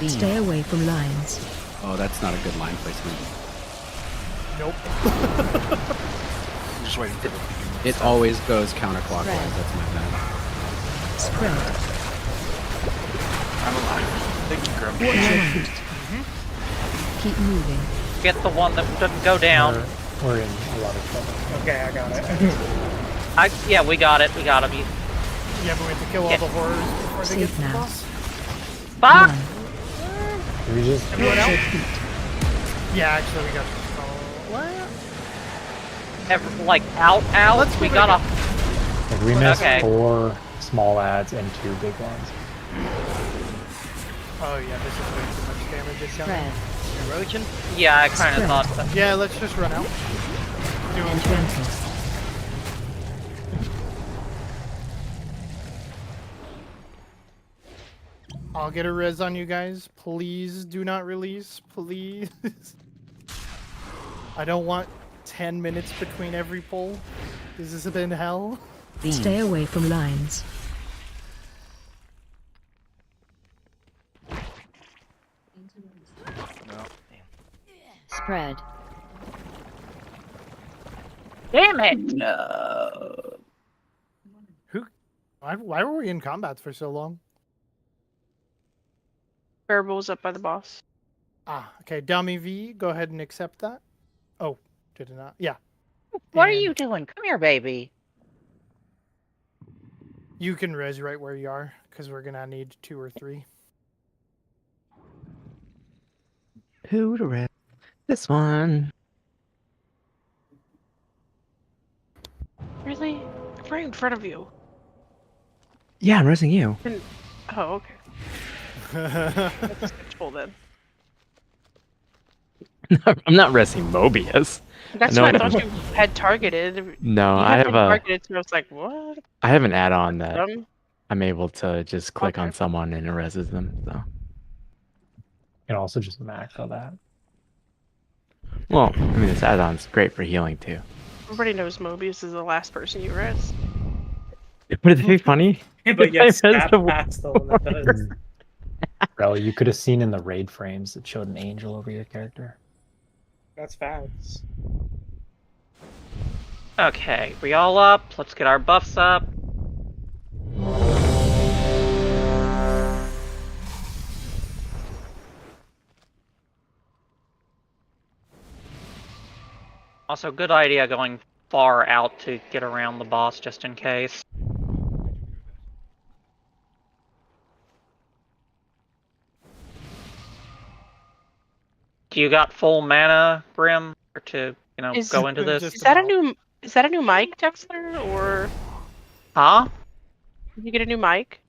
[SPEAKER 5] Stay away from lines.
[SPEAKER 9] Oh, that's not a good line placement.
[SPEAKER 7] Nope.
[SPEAKER 8] I'm just waiting for the beam.
[SPEAKER 9] It always goes counterclockwise.
[SPEAKER 5] Right.
[SPEAKER 9] That's my bad.
[SPEAKER 5] Spread.
[SPEAKER 8] I'm alive. Thank you, Grim.
[SPEAKER 5] Watch your feet. Keep moving.
[SPEAKER 12] Get the one that doesn't go down.
[SPEAKER 18] We're in a lot of trouble.
[SPEAKER 6] Okay, I got it.
[SPEAKER 12] Yeah, we got it. We got him.
[SPEAKER 7] Yeah, but we have to kill all the horrors before they get
[SPEAKER 5] Safe
[SPEAKER 7] to the
[SPEAKER 5] now.
[SPEAKER 7] boss.
[SPEAKER 12] Fuck!
[SPEAKER 18] We just
[SPEAKER 7] Everyone
[SPEAKER 5] Watch your
[SPEAKER 7] else?
[SPEAKER 5] feet.
[SPEAKER 7] Yeah, actually, we got. What?
[SPEAKER 12] Like out.
[SPEAKER 7] Let's
[SPEAKER 12] We
[SPEAKER 7] give it
[SPEAKER 12] got
[SPEAKER 7] a
[SPEAKER 12] a.
[SPEAKER 18] like we missed
[SPEAKER 12] Okay.
[SPEAKER 18] 4 small ads and 2 big ones.
[SPEAKER 7] Oh yeah, this is way too much damage. It's
[SPEAKER 5] Spread.
[SPEAKER 1] Erosion?
[SPEAKER 12] Yeah, I kind of
[SPEAKER 5] Spread.
[SPEAKER 12] thought that.
[SPEAKER 7] Yeah, let's just run out. Doing
[SPEAKER 5] And frontal.
[SPEAKER 7] I'll get a res on you guys. Please do not release. Please. I don't want 10 minutes between every pull. This has been hell.
[SPEAKER 5] Stay away from lines. Spread.
[SPEAKER 12] Damn it!
[SPEAKER 10] No.
[SPEAKER 7] Why were we in combat for so long?
[SPEAKER 4] Bearable up by the boss.
[SPEAKER 7] Ah, okay. Dummy V, go ahead and accept that. Oh, did it not? Yeah.
[SPEAKER 12] What are
[SPEAKER 7] And
[SPEAKER 12] you doing? Come here, baby.
[SPEAKER 7] You can res right where you are, because we're gonna need 2 or 3.
[SPEAKER 11] Who to rep? This one.
[SPEAKER 4] Really? I'm right in front of you.
[SPEAKER 11] Yeah, I'm resing you.
[SPEAKER 4] Oh, okay. That's sketchful then.
[SPEAKER 11] I'm not resing Mobius.
[SPEAKER 4] That's
[SPEAKER 11] No,
[SPEAKER 4] what I thought you had targeted.
[SPEAKER 11] No,
[SPEAKER 4] You
[SPEAKER 11] I
[SPEAKER 4] had
[SPEAKER 11] have
[SPEAKER 4] been
[SPEAKER 11] a.
[SPEAKER 4] targeted, so I was like, what?
[SPEAKER 11] I have an add-on that
[SPEAKER 4] Um,
[SPEAKER 11] I'm able to just click on someone and it reses them. So,
[SPEAKER 18] You can also just macro that.
[SPEAKER 11] well, I mean, this add-on's great for healing too.
[SPEAKER 4] Everybody knows Mobius is the last person you res.
[SPEAKER 11] Would it be funny?
[SPEAKER 6] But
[SPEAKER 11] if I
[SPEAKER 6] yes,
[SPEAKER 11] resed
[SPEAKER 6] that
[SPEAKER 11] a
[SPEAKER 6] pass the one that does.
[SPEAKER 18] Bro, you could have seen in the raid frames it showed an angel over your character.
[SPEAKER 6] That's facts.
[SPEAKER 12] Okay, we all up. Let's get our buffs up. Also, good idea going far out to get around the boss just in case. You got full mana, Grim, or to go into this?
[SPEAKER 4] Is that a new mic, Dexter, or?
[SPEAKER 12] Huh?
[SPEAKER 4] Did you get a new mic?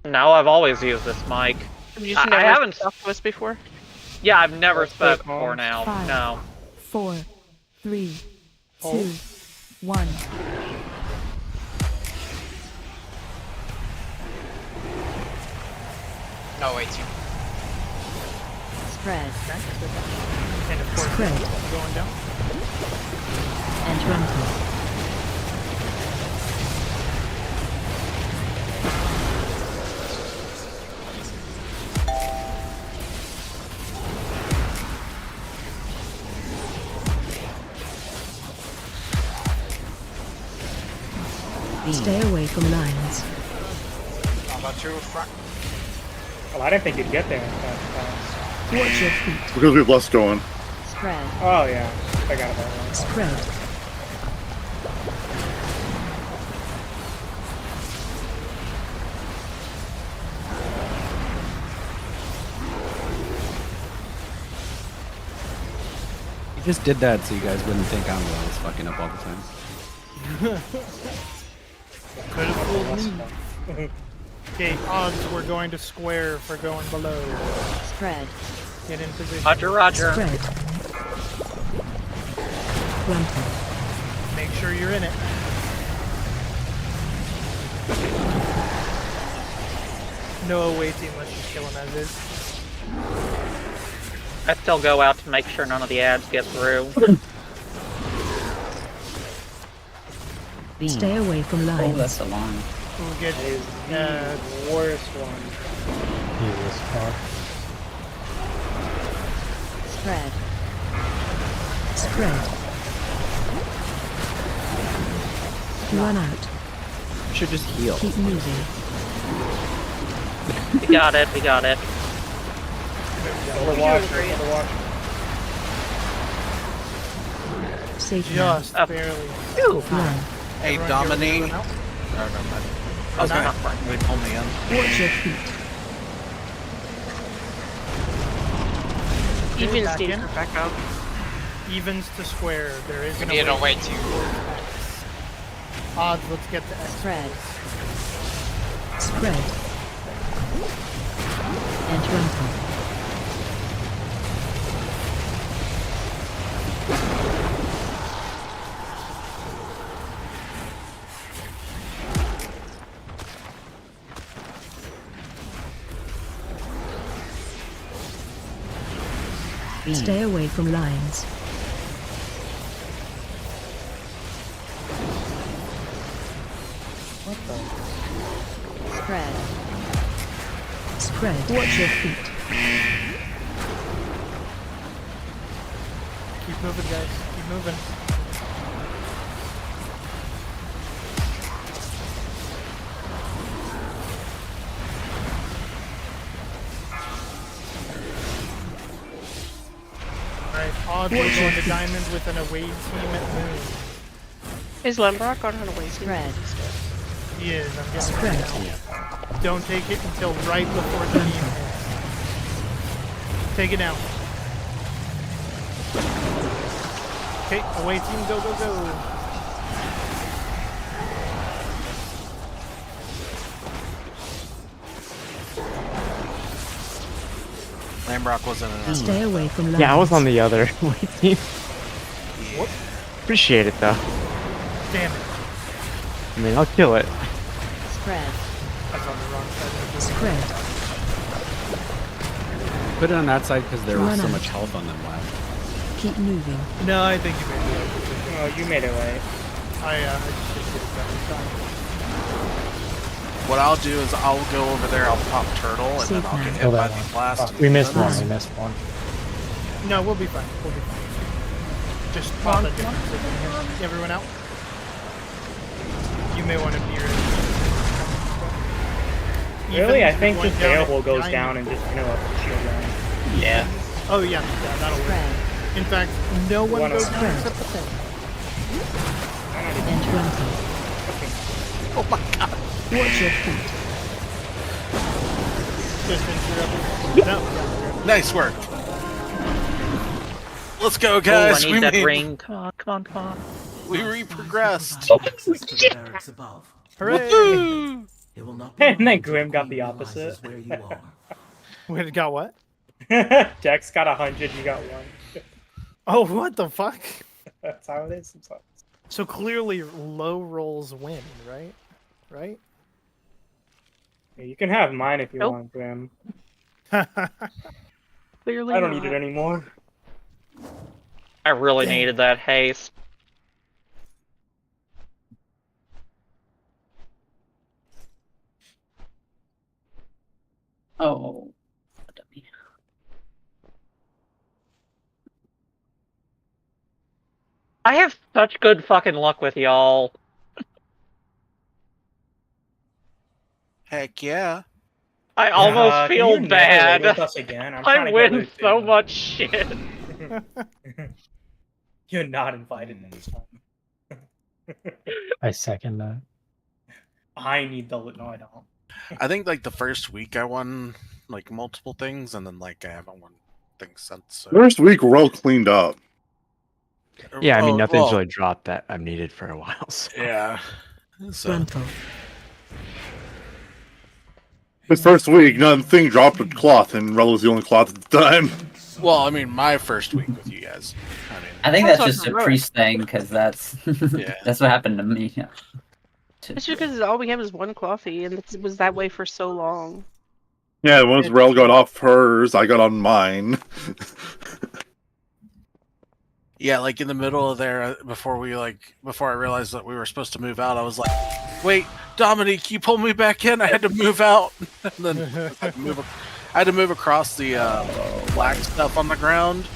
[SPEAKER 12] No, I've always used this mic.
[SPEAKER 4] Have you just
[SPEAKER 12] I
[SPEAKER 4] never
[SPEAKER 12] haven't.
[SPEAKER 4] talked to us before?
[SPEAKER 12] Yeah, I've never
[SPEAKER 6] Let's
[SPEAKER 12] spoke
[SPEAKER 6] take
[SPEAKER 12] before
[SPEAKER 6] calls.
[SPEAKER 12] now.
[SPEAKER 5] 5,
[SPEAKER 12] No.
[SPEAKER 5] 4, 3, 2,
[SPEAKER 6] Oh.
[SPEAKER 5] 1.
[SPEAKER 14] No, wait, you.
[SPEAKER 5] Spread.
[SPEAKER 7] And of course,
[SPEAKER 5] Spread.
[SPEAKER 7] going down.
[SPEAKER 5] And frontal. Stay away from lines.
[SPEAKER 14] How about you, Frank?
[SPEAKER 6] Well, I didn't think you'd get there that fast.
[SPEAKER 5] Watch your feet.
[SPEAKER 16] Because we have less going.
[SPEAKER 5] Spread.
[SPEAKER 6] Oh yeah, I got about one.
[SPEAKER 5] Spread.
[SPEAKER 9] You just did that so you guys wouldn't think I'm the one who's fucking up all the time.
[SPEAKER 7] Could have fooled me. Okay, odds we're going to square for going below.
[SPEAKER 5] Spread.
[SPEAKER 7] Get in position.
[SPEAKER 12] Roger.
[SPEAKER 5] Spread. Rumble.
[SPEAKER 7] Make sure you're in it. No awaiting unless you kill him as is.
[SPEAKER 12] I still go out to make sure none of the ads get through.
[SPEAKER 5] Stay away from
[SPEAKER 10] Oh,
[SPEAKER 5] lines.
[SPEAKER 10] that's a line.
[SPEAKER 7] We'll get
[SPEAKER 6] The worst one.
[SPEAKER 18] He was far.
[SPEAKER 5] Spread. Spread. Run out.
[SPEAKER 9] You should just heal.
[SPEAKER 5] Keep moving.
[SPEAKER 12] We got it.
[SPEAKER 6] Overwatch. Overwatch.
[SPEAKER 5] Safe
[SPEAKER 7] Just
[SPEAKER 12] Up.
[SPEAKER 7] barely.
[SPEAKER 5] Run.
[SPEAKER 8] Hey,
[SPEAKER 7] Everyone
[SPEAKER 8] Dominique.
[SPEAKER 7] get everyone
[SPEAKER 8] Oh, no, man. Okay. They pull me in.
[SPEAKER 5] Watch your feet.
[SPEAKER 4] Evens
[SPEAKER 7] back
[SPEAKER 4] need
[SPEAKER 7] in.
[SPEAKER 4] to back out.
[SPEAKER 7] Evens to square. There is
[SPEAKER 14] We
[SPEAKER 7] an
[SPEAKER 14] need to
[SPEAKER 7] await
[SPEAKER 14] wait too.
[SPEAKER 7] X. Odds, let's get to X.
[SPEAKER 5] Spread. Spread. And rumble. Stay away from lines.
[SPEAKER 6] What the?
[SPEAKER 5] Spread. Spread. Watch your feet.
[SPEAKER 7] Keep moving, guys. Keep moving. Alright, odds we're going to diamond with an away team at Moon.
[SPEAKER 4] Is Lembrock on an away team?
[SPEAKER 5] Spread.
[SPEAKER 7] He is, I'm getting
[SPEAKER 5] Spread.
[SPEAKER 7] it now. Don't take it until right before the team ends. Take it now. Okay, away team, go, go, go.
[SPEAKER 8] Lambrock wasn't in
[SPEAKER 5] Stay away from lines.
[SPEAKER 11] Yeah, I was on the other team.
[SPEAKER 7] What?
[SPEAKER 11] Appreciate it though.
[SPEAKER 7] Damn it.
[SPEAKER 11] I mean, I'll kill it.
[SPEAKER 5] Spread.
[SPEAKER 7] That's on the wrong side of the
[SPEAKER 5] Spread.
[SPEAKER 9] Put it on that side because there was
[SPEAKER 5] Run
[SPEAKER 9] so
[SPEAKER 5] out.
[SPEAKER 9] much health on them left.
[SPEAKER 5] Keep moving.
[SPEAKER 7] No, I think you made it right.
[SPEAKER 6] Oh, you made it right.
[SPEAKER 7] I just didn't get it better time.
[SPEAKER 8] What I'll do is I'll go over there, I'll pop turtle, and then I'll get
[SPEAKER 18] Kill
[SPEAKER 8] hit by
[SPEAKER 18] that
[SPEAKER 8] the
[SPEAKER 18] one.
[SPEAKER 8] blast.
[SPEAKER 18] Oh, we missed one. We missed one.
[SPEAKER 7] No, we'll be fine. We'll be fine. Just pop a different position here. Everyone out. You may want to be ready.
[SPEAKER 6] Really? I
[SPEAKER 7] Evens,
[SPEAKER 6] think
[SPEAKER 7] you're
[SPEAKER 6] just
[SPEAKER 7] going down
[SPEAKER 6] Beowulf
[SPEAKER 7] at
[SPEAKER 6] goes
[SPEAKER 7] diamond.
[SPEAKER 6] down and just, you know, shield down.
[SPEAKER 10] Yeah.
[SPEAKER 7] Oh yeah, that'll work.
[SPEAKER 5] Spread.
[SPEAKER 7] In fact, no one
[SPEAKER 6] One
[SPEAKER 7] goes
[SPEAKER 6] on.
[SPEAKER 7] down except the thing.
[SPEAKER 5] And rumble.
[SPEAKER 8] Oh my god.
[SPEAKER 5] Watch your feet.
[SPEAKER 7] Just interrupt. No.
[SPEAKER 8] Nice work. Let's go,
[SPEAKER 12] Oh, I
[SPEAKER 8] guys.
[SPEAKER 12] need that ring. Come on.
[SPEAKER 8] We re-progressed.
[SPEAKER 7] Hooray!
[SPEAKER 8] Woohoo!
[SPEAKER 6] And then Grim got the opposite.
[SPEAKER 7] Wait, it got what?
[SPEAKER 6] Dex got 100, you got 1.
[SPEAKER 7] Oh, what the fuck?
[SPEAKER 6] That's how it is sometimes.
[SPEAKER 7] So clearly, low rolls win, right? Right?
[SPEAKER 6] Yeah, you can have mine if you
[SPEAKER 4] Nope.
[SPEAKER 6] want, Grim.
[SPEAKER 4] Clearly
[SPEAKER 6] I don't need
[SPEAKER 4] not.
[SPEAKER 6] it anymore.
[SPEAKER 12] I really needed that haste.
[SPEAKER 10] Oh.
[SPEAKER 12] I have such good fucking luck with y'all.
[SPEAKER 8] Heck yeah.
[SPEAKER 12] I almost
[SPEAKER 6] can
[SPEAKER 12] feel
[SPEAKER 6] you never
[SPEAKER 12] bad.
[SPEAKER 6] raid with us again? I'm trying
[SPEAKER 12] I
[SPEAKER 6] to get
[SPEAKER 12] win
[SPEAKER 6] loot
[SPEAKER 12] so
[SPEAKER 6] too.
[SPEAKER 12] much shit.
[SPEAKER 6] You're not invited next time.
[SPEAKER 18] I second that.
[SPEAKER 6] I need the loot. No, I don't.
[SPEAKER 8] I think like the first week I won like multiple things, and then like I haven't won things since. So.
[SPEAKER 16] First week we're all cleaned up.
[SPEAKER 11] Yeah, I mean,
[SPEAKER 8] Oh,
[SPEAKER 11] nothing's
[SPEAKER 8] well,
[SPEAKER 11] really dropped that I've needed for a while. So.
[SPEAKER 8] Yeah. So.
[SPEAKER 5] Frontal.
[SPEAKER 16] His first week, nothing dropped a cloth, and Rel was the only cloth at the time.
[SPEAKER 8] Well, I mean, my first week with you guys.
[SPEAKER 10] I think
[SPEAKER 4] Sounds
[SPEAKER 10] that's just a
[SPEAKER 4] heroic.
[SPEAKER 10] priest thing, because that's that's what happened to me.
[SPEAKER 4] It's just because all we have is one coffee, and it was that way for so long.
[SPEAKER 16] Yeah, once Rel got off hers, I got on mine.
[SPEAKER 8] Yeah, like in the middle of there, before I realized that we were supposed to move out, I was like, "Wait, Dominique, you pull me back in." I had to move out, and then I had to move across the black stuff on the ground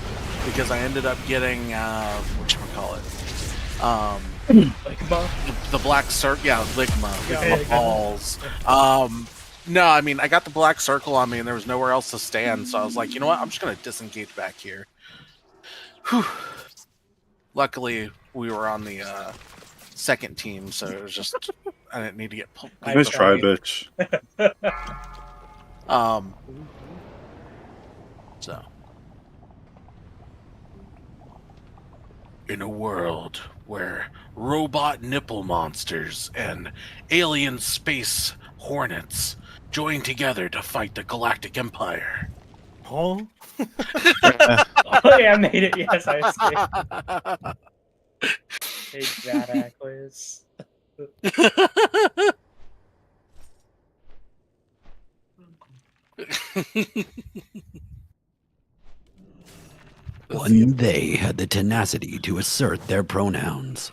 [SPEAKER 8] because I ended up getting whatchamacallit, the black circle. Yeah, ligma, ligma balls. No, I mean, I got the black circle on me, and there was nowhere else to stand, so I was like, you know what? I'm just gonna disengage back here. Whew. Luckily, we were on the second team, so it was just I didn't need to get pulled.
[SPEAKER 16] Nice try, bitch.
[SPEAKER 8] So, in a world where robot nipple monsters and alien space hornets join together to fight the Galactic Empire.
[SPEAKER 7] Oh.
[SPEAKER 6] Oh yeah, I made it. Yes, I see. Hey, Jadaklis.
[SPEAKER 21] One they had the tenacity to assert their pronouns.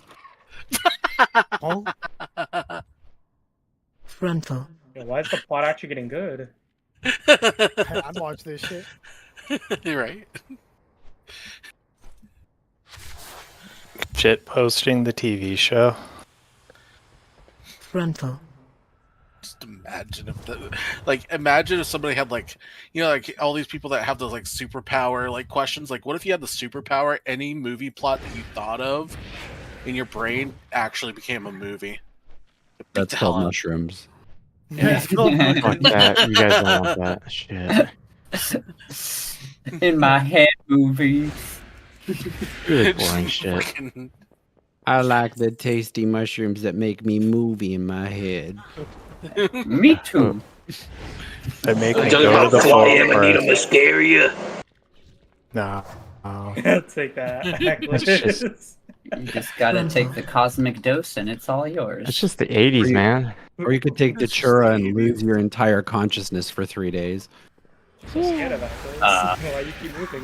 [SPEAKER 7] Oh.
[SPEAKER 5] Frontal.
[SPEAKER 6] Yeah, why is the plot actually getting good?
[SPEAKER 7] I'd watch this shit.
[SPEAKER 8] You're right.
[SPEAKER 20] Shit posting the TV show.
[SPEAKER 5] Frontal.
[SPEAKER 8] Just imagine imagine if somebody had like all these people that have those like superpower like questions. Like, what if you had the superpower? Any movie plot that you thought of in your brain actually became a movie.
[SPEAKER 9] That's called mushrooms.
[SPEAKER 11] Yeah. Fuck that. You guys don't want that shit.
[SPEAKER 10] In my head movie.
[SPEAKER 11] Really boring shit.
[SPEAKER 9] I like the tasty mushrooms that make me movie in my head.
[SPEAKER 10] Me too.
[SPEAKER 20] They make me
[SPEAKER 21] Tell you
[SPEAKER 20] go
[SPEAKER 21] how
[SPEAKER 20] to the
[SPEAKER 21] far I am, I need
[SPEAKER 20] forest.
[SPEAKER 21] a mascara.
[SPEAKER 20] Nah.
[SPEAKER 6] Take that.
[SPEAKER 20] It's just-
[SPEAKER 10] You just gotta take the cosmic dose, and it's all yours.
[SPEAKER 11] It's just the 80s, man.
[SPEAKER 9] Or you could take the churra and lose your entire consciousness for 3 days.
[SPEAKER 6] I'm so scared of that place. Why you keep moving?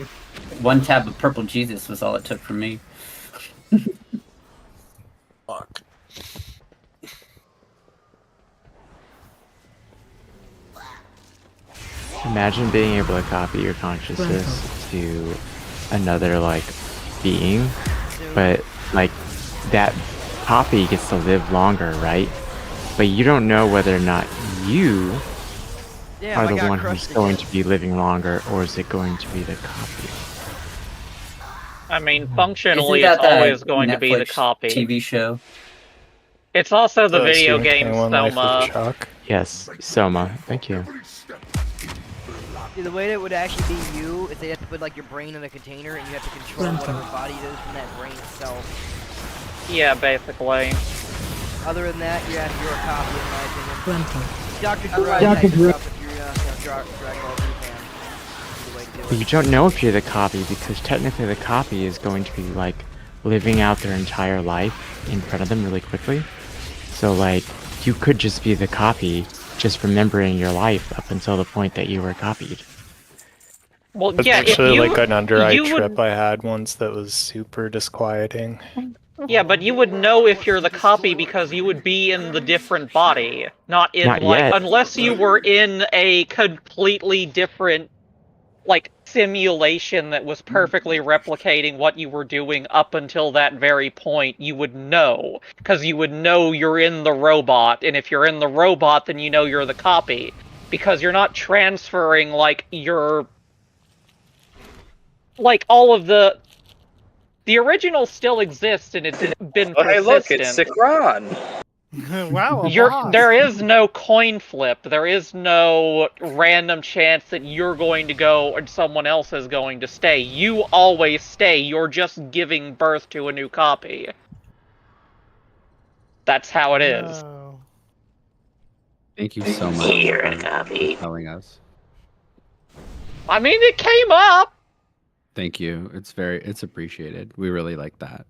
[SPEAKER 10] One tab of purple Jesus was all it took from me.
[SPEAKER 8] Fuck.
[SPEAKER 11] Imagine being able to copy your consciousness to another like being, but like that copy gets to live longer, right? But you don't know whether or not you
[SPEAKER 1] Damn,
[SPEAKER 11] are
[SPEAKER 1] I
[SPEAKER 11] the
[SPEAKER 1] got
[SPEAKER 11] one who's
[SPEAKER 1] crushed
[SPEAKER 11] going
[SPEAKER 1] again.
[SPEAKER 11] to be living longer, or is it going to be the copy?
[SPEAKER 12] I mean, functionally,
[SPEAKER 10] Isn't
[SPEAKER 12] it's
[SPEAKER 10] that
[SPEAKER 12] always
[SPEAKER 10] the
[SPEAKER 12] going to be the
[SPEAKER 10] Netflix
[SPEAKER 12] copy.
[SPEAKER 10] TV show.
[SPEAKER 12] It's also the video
[SPEAKER 20] Stephen
[SPEAKER 12] game
[SPEAKER 20] King one, Life of
[SPEAKER 12] Soma.
[SPEAKER 20] Chuck.
[SPEAKER 11] Yes, Soma. Thank you.
[SPEAKER 1] See, the way that it would actually be you is they have to put like your brain in a container and you have to control
[SPEAKER 5] Frontal.
[SPEAKER 1] whatever body it is from that brain itself.
[SPEAKER 12] Yeah, basically.
[SPEAKER 1] Other than that, you're a copy in my opinion.
[SPEAKER 5] Frontal.
[SPEAKER 1] Dr.
[SPEAKER 5] Dr.
[SPEAKER 1] Dry type
[SPEAKER 5] Dre-
[SPEAKER 1] stuff if you're Dragon Ball Z fan. Is the way to do
[SPEAKER 11] But
[SPEAKER 1] it.
[SPEAKER 11] you don't know if you're the copy because technically the copy is going to be like living out their entire life in front of them really quickly. So like you could just be the copy, just remembering your life up until the point that you were copied.
[SPEAKER 12] Well,
[SPEAKER 20] That's
[SPEAKER 12] yeah, if
[SPEAKER 20] actually
[SPEAKER 12] you,
[SPEAKER 20] like an under eye
[SPEAKER 12] you
[SPEAKER 20] trip
[SPEAKER 12] would,
[SPEAKER 20] I had once that was super disquieting.
[SPEAKER 12] yeah, but you would know if you're the copy because you would be in the different body, not in
[SPEAKER 11] Not
[SPEAKER 12] like
[SPEAKER 11] yet.
[SPEAKER 12] unless you were in a completely different like simulation that was perfectly replicating what you were doing up until that very point. You would know because you would know you're in the robot, and if you're in the robot, then you know you're the copy because you're not transferring like your like all of the original still exists and it's been
[SPEAKER 22] Oh, hey, look, it's
[SPEAKER 12] persistent.
[SPEAKER 22] Sikran.
[SPEAKER 7] Wow, a boss.
[SPEAKER 12] There is no coin flip. There is no random chance that you're going to go and someone else is going to stay. You always stay. You're just giving birth to a new copy. That's how it is.
[SPEAKER 7] Oh.
[SPEAKER 9] Thank you so much for telling us.
[SPEAKER 12] I mean, it came up.
[SPEAKER 9] Thank you. It's appreciated. We really like that.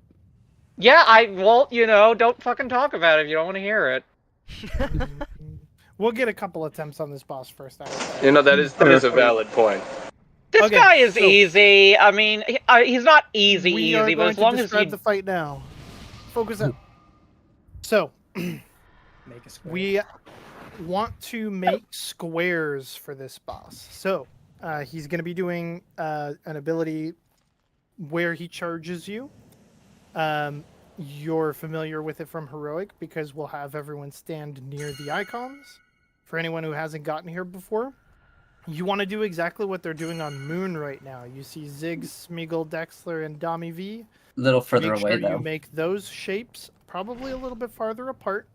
[SPEAKER 12] Yeah, well, don't fucking talk about it if you don't want to hear it.
[SPEAKER 7] We'll get a couple attempts on this boss first.
[SPEAKER 17] That is a valid point.
[SPEAKER 12] This guy is easy. I mean, he's not easy, but as long as
[SPEAKER 7] describe the fight now. Focus up. So, we want to make squares for this boss. So, he's going to be doing an ability where he charges you. You're familiar with it from Heroic because we'll have everyone stand near the icons. For anyone who hasn't gotten here before, you want to do exactly what they're doing on Moon right now. You see Ziggs, Smeagol, Dexler, and Dami V.
[SPEAKER 10] A little further
[SPEAKER 7] Make
[SPEAKER 10] away,
[SPEAKER 7] sure
[SPEAKER 10] though.
[SPEAKER 7] You make those shapes probably a little bit farther apart,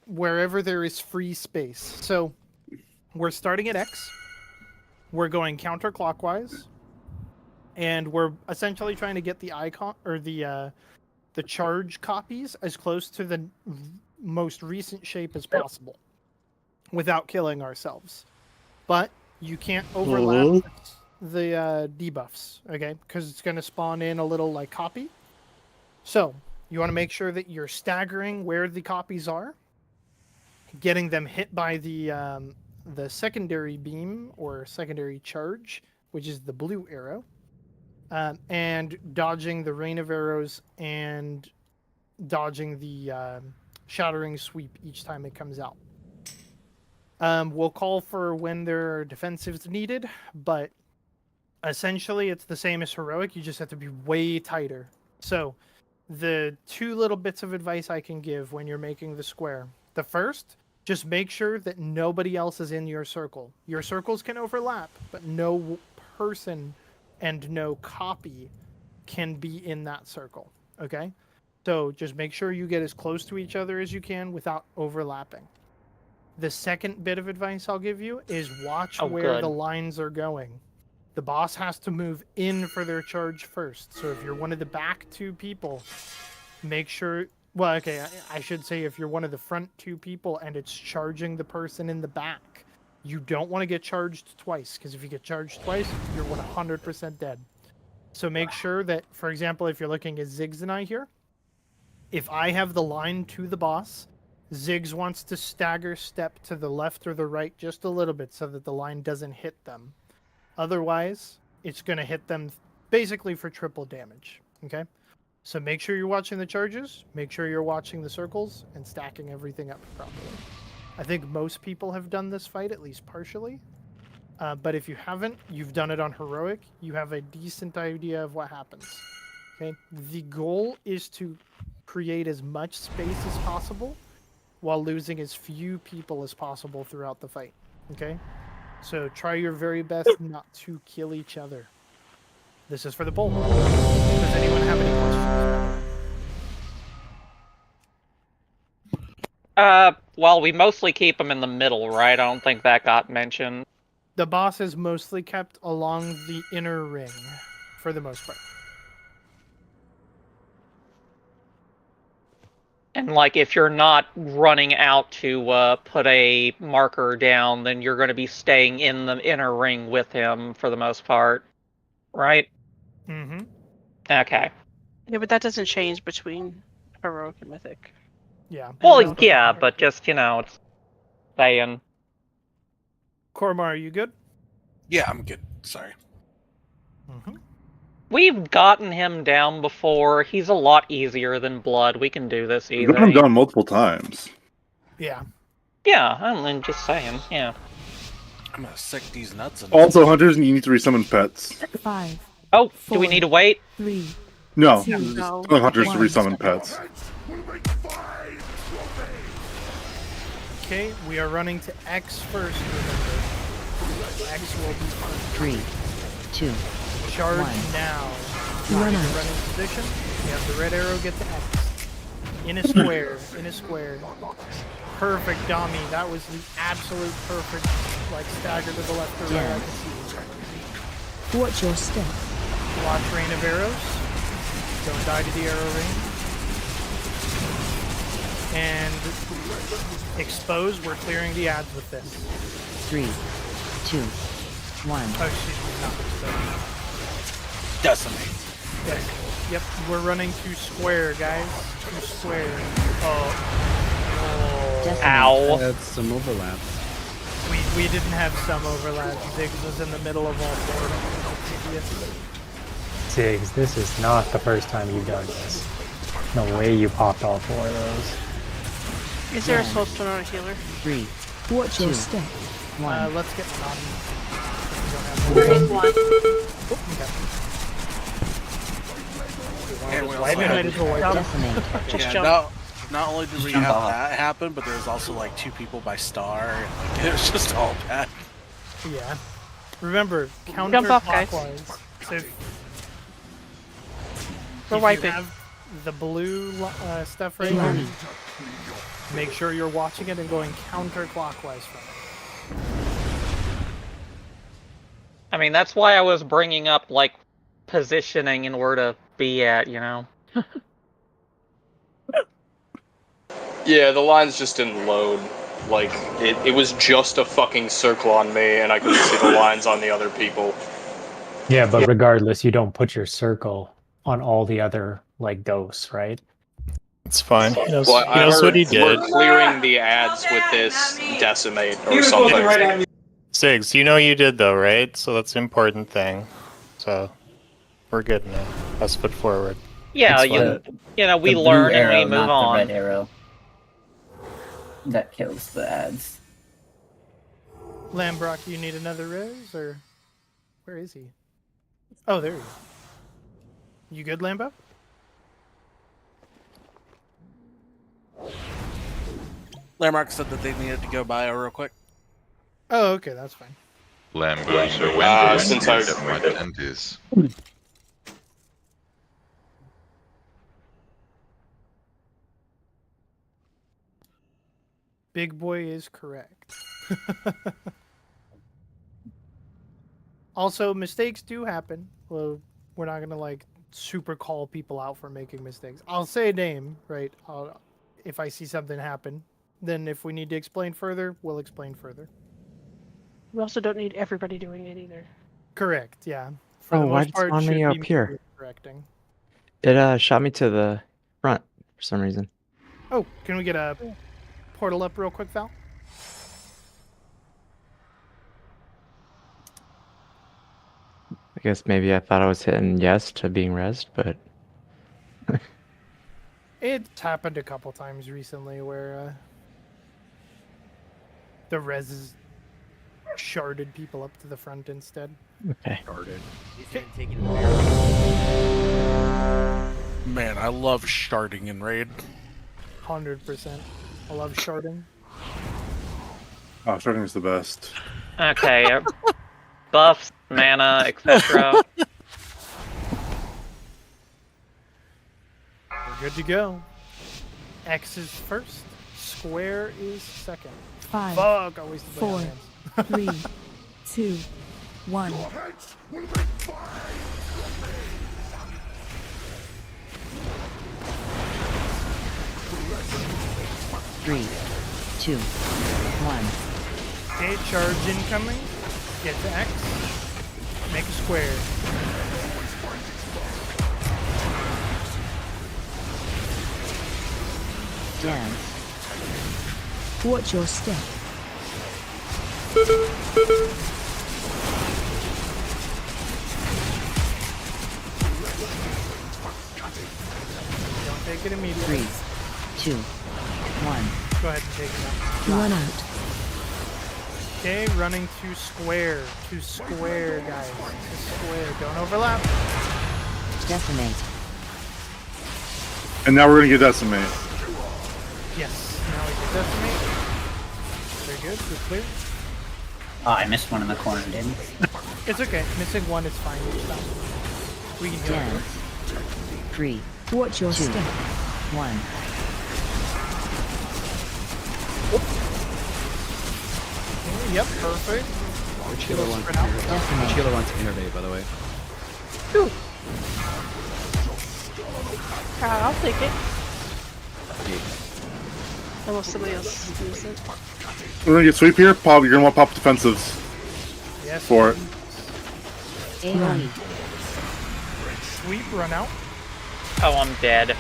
[SPEAKER 7] wherever there is free space. So we're starting at X. We're going counterclockwise. And we're essentially trying to get the icon or the charge copies as close to the most recent shape as possible without killing ourselves. But you can't overlap the debuffs, okay? Because it's going to spawn in a little like copy. So you want to make sure that you're staggering where the copies are, getting them hit by the secondary beam or secondary charge, which is the blue arrow. And dodging the rain of arrows and dodging the shattering sweep each time it comes out. We'll call for when there are defensives needed, but essentially it's the same as Heroic. You just have to be way tighter. So the two little bits of advice I can give when you're making the square. The first, just make sure that nobody else is in your circle. Your circles can overlap, but no person and no copy can be in that circle, okay? So just make sure you get as close to each other as you can without overlapping. The second bit of advice I'll give you is watch where the lines are going. The boss has to move in for their charge first. So if you're one of the back two people, make sure... Well, okay, I should say if you're one of the front two people and it's charging the person in the back, you don't want to get charged twice, because if you get charged twice, you're 100% dead. So make sure that, for example, if you're looking at Ziggs and I here, if I have the line to the boss, Ziggs wants to stagger step to the left or the right just a little bit so that the line doesn't hit them. Otherwise, it's going to hit them basically for triple damage, okay? So make sure you're watching the charges, make sure you're watching the circles, and stacking everything up properly. I think most people have done this fight, at least partially. But if you haven't, you've done it on Heroic, you have a decent idea of what happens. Okay? The goal is to create as much space as possible while losing as few people as possible throughout the fight. Okay? So try your very best not to kill each other. This is for the poll. Does anyone have any questions?
[SPEAKER 12] Well, we mostly keep them in the middle, right? I don't think that got mentioned.
[SPEAKER 7] The boss is mostly kept along the inner ring, for the most part.
[SPEAKER 12] And, like, if you're not running out to put a marker down, then you're going to be staying in the inner ring with him for the most part, right?
[SPEAKER 7] Mm-hmm.
[SPEAKER 12] Okay.
[SPEAKER 4] Yeah, but that doesn't change between Heroic and Mythic.
[SPEAKER 7] Yeah.
[SPEAKER 12] Well, yeah, but just, it's saying.
[SPEAKER 7] Kormar, are you good?
[SPEAKER 8] Yeah, I'm good. Sorry.
[SPEAKER 7] Mm-hmm.
[SPEAKER 12] We've gotten him down before. He's a lot easier than Blood. We can do this easy.
[SPEAKER 16] We've got him down multiple times.
[SPEAKER 7] Yeah.
[SPEAKER 12] Yeah, I'm just saying, yeah.
[SPEAKER 8] I'm gonna sick these nuts in.
[SPEAKER 16] Also, hunters, you need to resummon pets.
[SPEAKER 5] 5.
[SPEAKER 12] Oh, do we need to wait?
[SPEAKER 5] 3.
[SPEAKER 16] No,
[SPEAKER 5] No.
[SPEAKER 16] telling hunters to resummon pets.
[SPEAKER 7] Okay, we are running to X first, remember. X will be first.
[SPEAKER 5] 3, 2,
[SPEAKER 7] Charge
[SPEAKER 5] 1.
[SPEAKER 7] now.
[SPEAKER 5] Run
[SPEAKER 7] Running
[SPEAKER 5] out.
[SPEAKER 7] position. You have the red arrow, get to X. In a square. In a square. Perfect, Dami. That was the absolute perfect, like, stagger to the left or right. I can see.
[SPEAKER 5] Watch your step.
[SPEAKER 7] Watch rain of arrows. Don't die to the arrow rain. And expose. We're clearing the ads with this.
[SPEAKER 5] 3, 2, 1.
[SPEAKER 7] Oh, excuse me, not expose.
[SPEAKER 8] Decimate.
[SPEAKER 7] Yes. Yep, we're running to square, guys. To square. Oh.
[SPEAKER 12] Ow.
[SPEAKER 9] That's some overlap.
[SPEAKER 7] We didn't have some overlap. Ziggs was in the middle of all four of them.
[SPEAKER 18] Ziggs, this is not the first time you've done this. No way you popped all 4 of those.
[SPEAKER 4] Is there a soulstone on a healer?
[SPEAKER 5] 3. Watch your step. 1.
[SPEAKER 7] Let's get
[SPEAKER 15] There's one.
[SPEAKER 8] And we also had
[SPEAKER 5] Decimate.
[SPEAKER 8] not only did we have that happen, but there was also like 2 people by star. And it was just all bad.
[SPEAKER 7] Yeah. Remember,
[SPEAKER 4] Jump off, guys.
[SPEAKER 7] counterclockwise. So
[SPEAKER 4] We're
[SPEAKER 7] if
[SPEAKER 4] wiping.
[SPEAKER 7] you have the blue stuff right here, make sure you're watching it and going counterclockwise from it.
[SPEAKER 12] I mean, that's why I was bringing up, like, positioning and where to be at, you know?
[SPEAKER 17] Yeah, the lines just didn't load. Like, it was just a fucking circle on me, and I couldn't see the lines on the other people.
[SPEAKER 18] Yeah, but regardless, you don't put your circle on all the other, like, dose, right?
[SPEAKER 20] It's fine.
[SPEAKER 17] Well,
[SPEAKER 20] knows what he did.
[SPEAKER 17] We're clearing the ads with this decimate or something.
[SPEAKER 20] Ziggs, you know you did though, right? So that's the important thing. So we're good now. Best foot forward.
[SPEAKER 12] Yeah,
[SPEAKER 20] It's
[SPEAKER 12] you know, we
[SPEAKER 10] The blue
[SPEAKER 12] learn and
[SPEAKER 10] arrow,
[SPEAKER 12] we move
[SPEAKER 10] not
[SPEAKER 12] on.
[SPEAKER 10] The red arrow. That kills the ads.
[SPEAKER 7] Lambrock, you need another res, or where is he? Oh, there you go. You good, Lambo?
[SPEAKER 8] Landmark said that they needed to go by real quick.
[SPEAKER 7] Oh, okay, that's fine.
[SPEAKER 3] Lambo, so when do
[SPEAKER 17] since
[SPEAKER 3] you
[SPEAKER 17] I-
[SPEAKER 3] get my dentist?
[SPEAKER 7] Big boy is correct. Also, mistakes do happen. Well, we're not gonna like super call people out for making mistakes. I'll say a name, right? If I see something happen, then if we need to explain further, we'll explain further.
[SPEAKER 4] We also don't need everybody doing it either.
[SPEAKER 7] Correct. Yeah. For
[SPEAKER 11] Oh,
[SPEAKER 7] the
[SPEAKER 11] why
[SPEAKER 7] most
[SPEAKER 11] did it
[SPEAKER 7] part,
[SPEAKER 11] spawn
[SPEAKER 7] should
[SPEAKER 11] me
[SPEAKER 7] be
[SPEAKER 11] up
[SPEAKER 7] me
[SPEAKER 11] here?
[SPEAKER 7] correcting.
[SPEAKER 11] It shot me to the front for some reason.
[SPEAKER 7] Oh, can we get a portal up real quick, Val?
[SPEAKER 11] I guess maybe I thought I was hitting yes to being rezzed, but
[SPEAKER 7] It's happened a couple times recently where the reses sharded people up to the front instead.
[SPEAKER 11] okay.
[SPEAKER 8] Man, I love sharding in Raid.
[SPEAKER 7] 100%. I love sharding.
[SPEAKER 16] Oh, starting is the best.
[SPEAKER 12] Okay, buffs, mana, etc.
[SPEAKER 7] We're good to go. X is first. Square is second.
[SPEAKER 5] 5,
[SPEAKER 7] Fuck, I wasted
[SPEAKER 5] 4,
[SPEAKER 7] my hands.
[SPEAKER 5] 3, 2, 1. Three, 2, 1.
[SPEAKER 7] Okay, charge incoming. Get to X. Make a square.
[SPEAKER 5] Dance. Watch your step.
[SPEAKER 7] Don't take it immediately.
[SPEAKER 5] 3, 2, 1.
[SPEAKER 7] Go ahead and take it out.
[SPEAKER 5] 1 out.
[SPEAKER 7] Okay, running to square. To square, guys. To square. Don't overlap.
[SPEAKER 5] Decimate.
[SPEAKER 16] And now we're gonna get decimate.
[SPEAKER 7] Yes. Now we get decimate. Very good. Good clear.
[SPEAKER 10] Oh, I missed one in the corner, didn't I?
[SPEAKER 7] It's okay. Missing one is fine each time. We can heal it.
[SPEAKER 5] Dance. 3, watch your step. 1.
[SPEAKER 7] Yep, perfect.
[SPEAKER 9] Which healer wants
[SPEAKER 7] Spread out.
[SPEAKER 9] Which healer wants innervate, by the way?
[SPEAKER 4] Ooh. I'll take it. Unless somebody else uses it.
[SPEAKER 16] We're gonna get sweep here. Pop. You're gonna want pop defensives.
[SPEAKER 7] Yes.
[SPEAKER 16] For it.
[SPEAKER 5] AoE.
[SPEAKER 7] Sweep, run out.
[SPEAKER 12] Oh, I'm dead.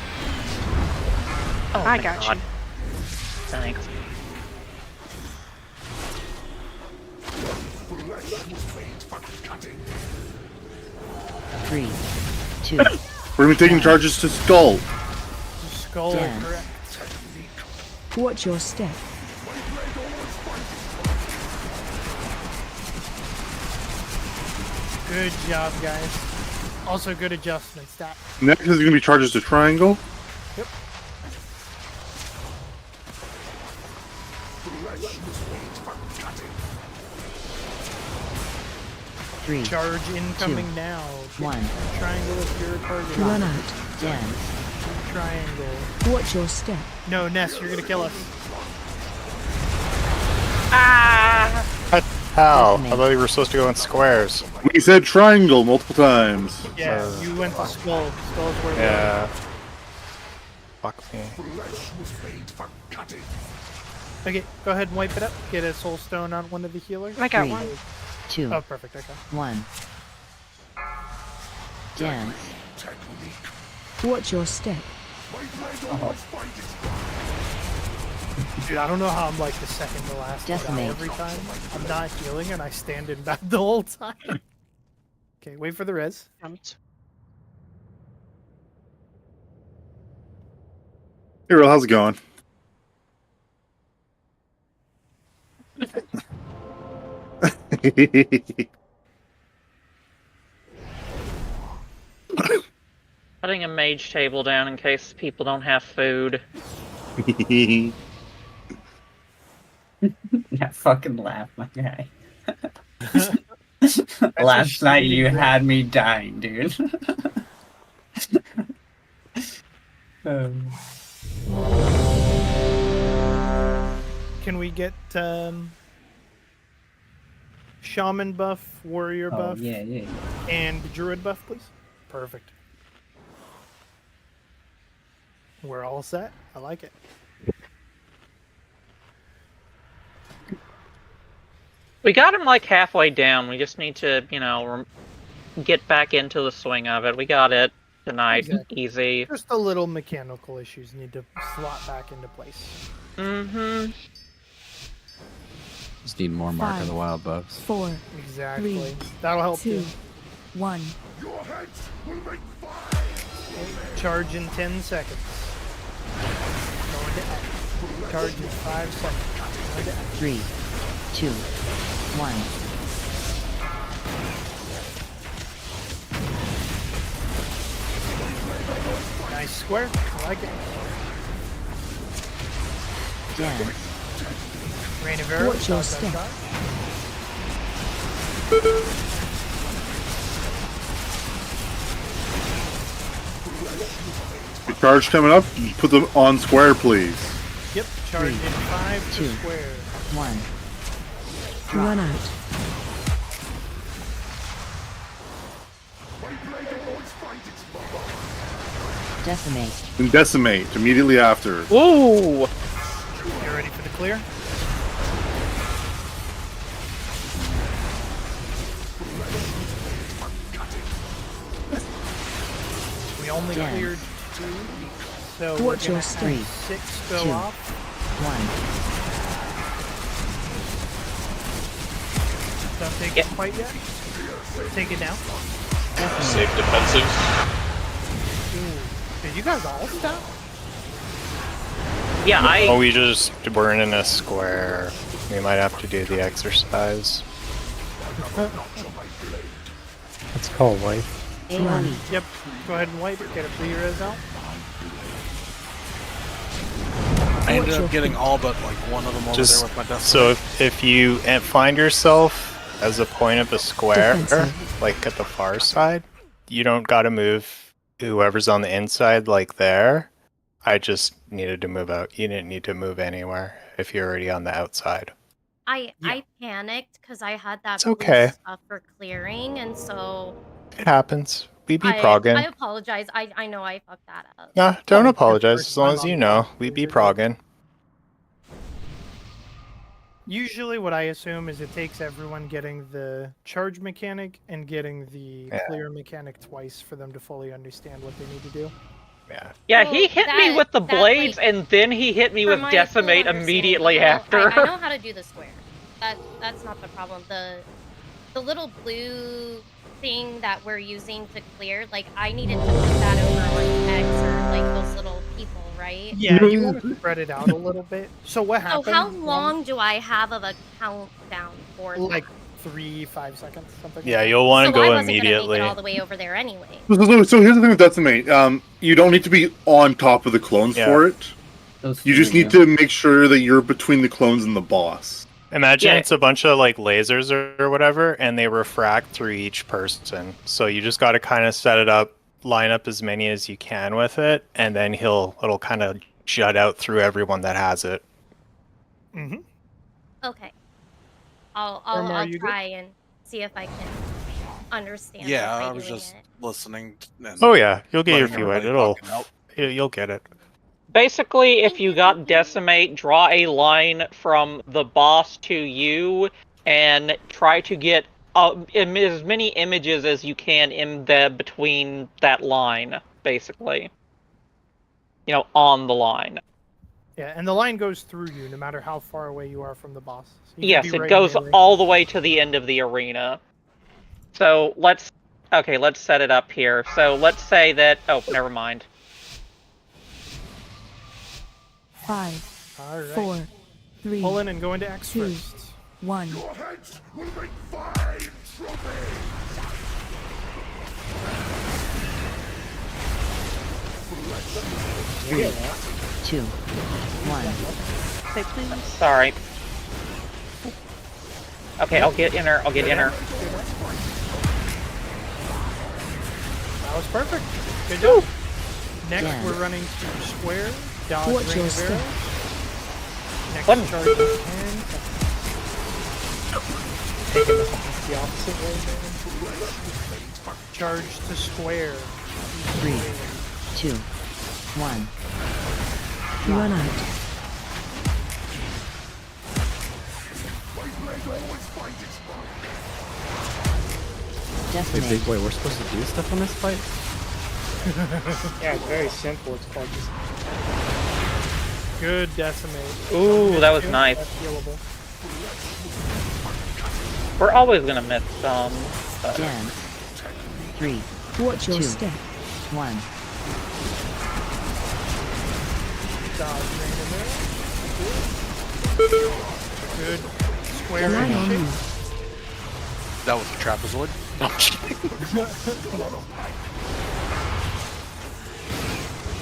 [SPEAKER 12] Oh,
[SPEAKER 4] I
[SPEAKER 12] my
[SPEAKER 4] got
[SPEAKER 12] God.
[SPEAKER 4] you.
[SPEAKER 12] Thanks.
[SPEAKER 5] Three, two,
[SPEAKER 16] We're gonna be taking charges to Skull.
[SPEAKER 7] Skull,
[SPEAKER 5] Dance.
[SPEAKER 7] correct.
[SPEAKER 5] watch your step.
[SPEAKER 7] Good job, guys. Also, good adjustments. That.
[SPEAKER 16] Next is gonna be charges to Triangle.
[SPEAKER 7] Yep.
[SPEAKER 5] Three,
[SPEAKER 7] Charge incoming
[SPEAKER 5] two,
[SPEAKER 7] now.
[SPEAKER 5] one.
[SPEAKER 7] Triangle if you're a target.
[SPEAKER 5] Run out. Dance.
[SPEAKER 7] Triangle.
[SPEAKER 5] Watch your step.
[SPEAKER 7] No, Ness, you're gonna kill us.
[SPEAKER 4] Ah!
[SPEAKER 20] What? How? I thought you were supposed to go in squares.
[SPEAKER 16] We said Triangle multiple times.
[SPEAKER 7] Yeah, you went to Skull. Skull's where
[SPEAKER 20] Yeah. Fuck me.
[SPEAKER 7] Okay, go ahead and wipe it up. Get a soul stone on one of the healers.
[SPEAKER 4] I got
[SPEAKER 5] Three,
[SPEAKER 4] one.
[SPEAKER 5] two,
[SPEAKER 7] Oh, perfect. Okay.
[SPEAKER 5] one. Dance. Watch your step.
[SPEAKER 7] Dude, I don't know how I'm like the second to last to die
[SPEAKER 5] Decimate.
[SPEAKER 7] every time. I'm not healing and I stand in bed the whole time. Okay, wait for the res.
[SPEAKER 16] Hey, Real, how's it going?
[SPEAKER 12] Putting a mage table down in case people don't have food.
[SPEAKER 10] Yeah, fucking laugh, my guy. Last night you had me dying, dude.
[SPEAKER 7] Can we get shaman buff, warrior
[SPEAKER 10] Oh,
[SPEAKER 7] buff,
[SPEAKER 10] yeah.
[SPEAKER 7] and druid buff, please? Perfect. We're all set. I like it.
[SPEAKER 12] We got him like halfway down. We just need to, you know, get back into the swing of it. We got it tonight.
[SPEAKER 7] Exactly.
[SPEAKER 12] Easy.
[SPEAKER 7] Just a little mechanical issues need to slot back into place.
[SPEAKER 12] Mm-hmm.
[SPEAKER 9] Just need more Mark of
[SPEAKER 5] Five,
[SPEAKER 9] the Wild buffs.
[SPEAKER 5] 4,
[SPEAKER 7] Exactly.
[SPEAKER 5] 3,
[SPEAKER 7] That'll help
[SPEAKER 5] 2,
[SPEAKER 7] too.
[SPEAKER 5] 1.
[SPEAKER 7] Charge in 10 seconds. Going to F. Charge in 5 seconds. Going to F.
[SPEAKER 5] 3, 2, 1.
[SPEAKER 7] Nice square. I like it.
[SPEAKER 5] Dance.
[SPEAKER 7] Rain of arrows.
[SPEAKER 5] Watch your
[SPEAKER 7] shot,
[SPEAKER 5] step.
[SPEAKER 7] shot.
[SPEAKER 16] The charge coming up. Put them on square, please.
[SPEAKER 7] Yep. Charge in 5 to
[SPEAKER 5] 2,
[SPEAKER 7] square.
[SPEAKER 5] 1. Run out. Decimate.
[SPEAKER 16] And decimate immediately after.
[SPEAKER 12] Ooh!
[SPEAKER 7] You ready for the clear? We only
[SPEAKER 5] Dance.
[SPEAKER 7] cleared 2, so
[SPEAKER 5] Watch
[SPEAKER 7] we're
[SPEAKER 5] your
[SPEAKER 7] gonna
[SPEAKER 5] three,
[SPEAKER 7] have 6 go
[SPEAKER 5] 2,
[SPEAKER 7] off.
[SPEAKER 5] 1.
[SPEAKER 7] Don't take it quite yet. Take it down.
[SPEAKER 17] Safe defensive.
[SPEAKER 7] Ooh. Did you guys all stop?
[SPEAKER 12] Yeah,
[SPEAKER 20] Oh, we just weren't in a square. We might have to do the exercise.
[SPEAKER 18] Let's call wife.
[SPEAKER 5] AoE.
[SPEAKER 7] Yep. Go ahead and wipe it. Get a free res out.
[SPEAKER 8] I ended up getting all but like one of them over there with my death.
[SPEAKER 20] So if you find yourself as a point of a square,
[SPEAKER 5] Defensive.
[SPEAKER 20] like at the far side, you don't gotta move whoever's on the inside like there. I just needed to move out. You didn't need to move anywhere if you're already on the outside.
[SPEAKER 13] I panicked because I had that
[SPEAKER 20] It's
[SPEAKER 13] blue
[SPEAKER 20] okay.
[SPEAKER 13] stuff for clearing, and so
[SPEAKER 20] It happens. We be
[SPEAKER 13] I
[SPEAKER 20] progging.
[SPEAKER 13] apologize. I know I fucked that up.
[SPEAKER 20] Nah, don't apologize as long as you know. We be progging.
[SPEAKER 7] Usually what I assume is it takes everyone getting the charge mechanic and getting the
[SPEAKER 20] Yeah.
[SPEAKER 7] clear mechanic twice for them to fully understand what they need to do.
[SPEAKER 20] Yeah.
[SPEAKER 12] Yeah, he hit me with the blades,
[SPEAKER 13] like,
[SPEAKER 12] and then he hit me
[SPEAKER 13] for
[SPEAKER 12] with
[SPEAKER 13] my
[SPEAKER 12] decimate
[SPEAKER 13] full
[SPEAKER 12] immediately
[SPEAKER 13] understanding,
[SPEAKER 12] after.
[SPEAKER 13] I know how to do the square. That's not the problem. The little blue thing that we're using to clear, like I needed to put that over on X or like those little people, right?
[SPEAKER 7] Yeah, you want to spread it out a little bit. So what
[SPEAKER 13] So
[SPEAKER 7] happened?
[SPEAKER 13] how long do I have of a countdown for
[SPEAKER 7] Like
[SPEAKER 13] that?
[SPEAKER 7] 3-5 seconds, something.
[SPEAKER 20] Yeah,
[SPEAKER 7] like
[SPEAKER 20] you'll
[SPEAKER 13] So
[SPEAKER 20] want
[SPEAKER 13] I
[SPEAKER 20] to go
[SPEAKER 13] wasn't
[SPEAKER 20] immediately.
[SPEAKER 13] gonna make it all the way over there anyway.
[SPEAKER 16] So here's the thing with Decimate. You don't need to be on top of the clones
[SPEAKER 20] Yeah.
[SPEAKER 16] for it. You just need to make sure that you're between the clones and the boss.
[SPEAKER 20] Imagine
[SPEAKER 12] Yeah.
[SPEAKER 20] it's a bunch of like lasers or whatever, and they refract through each person. So you just got to kind of set it up, line up as many as you can with it, and then it'll kind of jut out through everyone that has it.
[SPEAKER 7] Mm-hmm.
[SPEAKER 13] Okay. I'll
[SPEAKER 7] Irma, are you good?
[SPEAKER 13] try and see if I can understand.
[SPEAKER 8] Yeah,
[SPEAKER 13] it by
[SPEAKER 8] I was
[SPEAKER 13] doing
[SPEAKER 8] just
[SPEAKER 13] it.
[SPEAKER 8] listening. And
[SPEAKER 20] Oh yeah, you'll get your
[SPEAKER 8] letting
[SPEAKER 20] few out.
[SPEAKER 8] everybody fucking help.
[SPEAKER 20] You'll get it.
[SPEAKER 12] Basically, if you got decimate, draw a line from the boss to you, and try to get as many images as you can in between that line. Basically, on the line.
[SPEAKER 7] Yeah, and the line goes through you no matter how far away you are from the boss. So you can
[SPEAKER 12] Yes,
[SPEAKER 7] be
[SPEAKER 12] it
[SPEAKER 7] right
[SPEAKER 12] goes
[SPEAKER 7] near it.
[SPEAKER 12] all the way to the end of the arena. So let's set it up here. So let's say that. Oh, never mind.
[SPEAKER 5] 5,
[SPEAKER 7] All right.
[SPEAKER 5] 4, 3,
[SPEAKER 7] Pull in and go into X
[SPEAKER 5] 2,
[SPEAKER 7] first.
[SPEAKER 5] 1.
[SPEAKER 6] Yeah.
[SPEAKER 5] 2, 1.
[SPEAKER 4] Say please.
[SPEAKER 12] Sorry. Okay, I'll get inner. I'll get inner.
[SPEAKER 7] That was perfect. Good job. Next,
[SPEAKER 5] Yeah.
[SPEAKER 7] we're running to square. Dodge
[SPEAKER 5] Watch
[SPEAKER 7] ring
[SPEAKER 5] your
[SPEAKER 7] of
[SPEAKER 5] step.
[SPEAKER 7] arrows. Next
[SPEAKER 12] What?
[SPEAKER 7] charge is 10. Taking the opposite way there. Charge to square.
[SPEAKER 5] 3, 2, 1. Run out.
[SPEAKER 9] Wait,
[SPEAKER 5] Decimate.
[SPEAKER 9] big boy, we're supposed to do stuff on this fight?
[SPEAKER 6] Yeah, it's very simple. It's called just
[SPEAKER 7] Good decimate.
[SPEAKER 12] Ooh, that was
[SPEAKER 7] Two,
[SPEAKER 12] nice.
[SPEAKER 7] that's healable.
[SPEAKER 12] We're always gonna miss some. but-
[SPEAKER 5] Dance. 3,
[SPEAKER 2] Watch your
[SPEAKER 5] 2,
[SPEAKER 2] step.
[SPEAKER 5] 1.
[SPEAKER 7] Dodge ring of arrows. Good. Square
[SPEAKER 2] Rely on
[SPEAKER 7] shape.
[SPEAKER 2] you.
[SPEAKER 8] That was a trapezoid.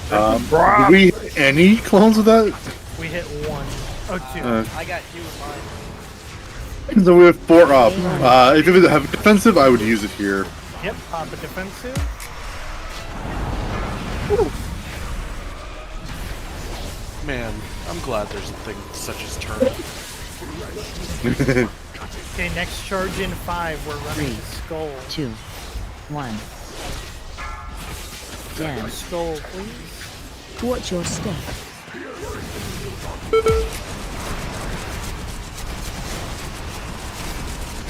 [SPEAKER 16] Did we hit any clones with that?
[SPEAKER 7] We hit 1. Oh, 2.
[SPEAKER 1] I got 2 of mine.
[SPEAKER 16] So we have 4 up. If it was have defensive, I would use it here.
[SPEAKER 7] Yep, pop a defensive.
[SPEAKER 8] Man, I'm glad there's a thing such as turtle.
[SPEAKER 7] Okay, next charge in 5. We're running
[SPEAKER 5] 3,
[SPEAKER 7] to skull.
[SPEAKER 5] 2, 1. Dance.
[SPEAKER 7] Skull, please.
[SPEAKER 2] Watch your step.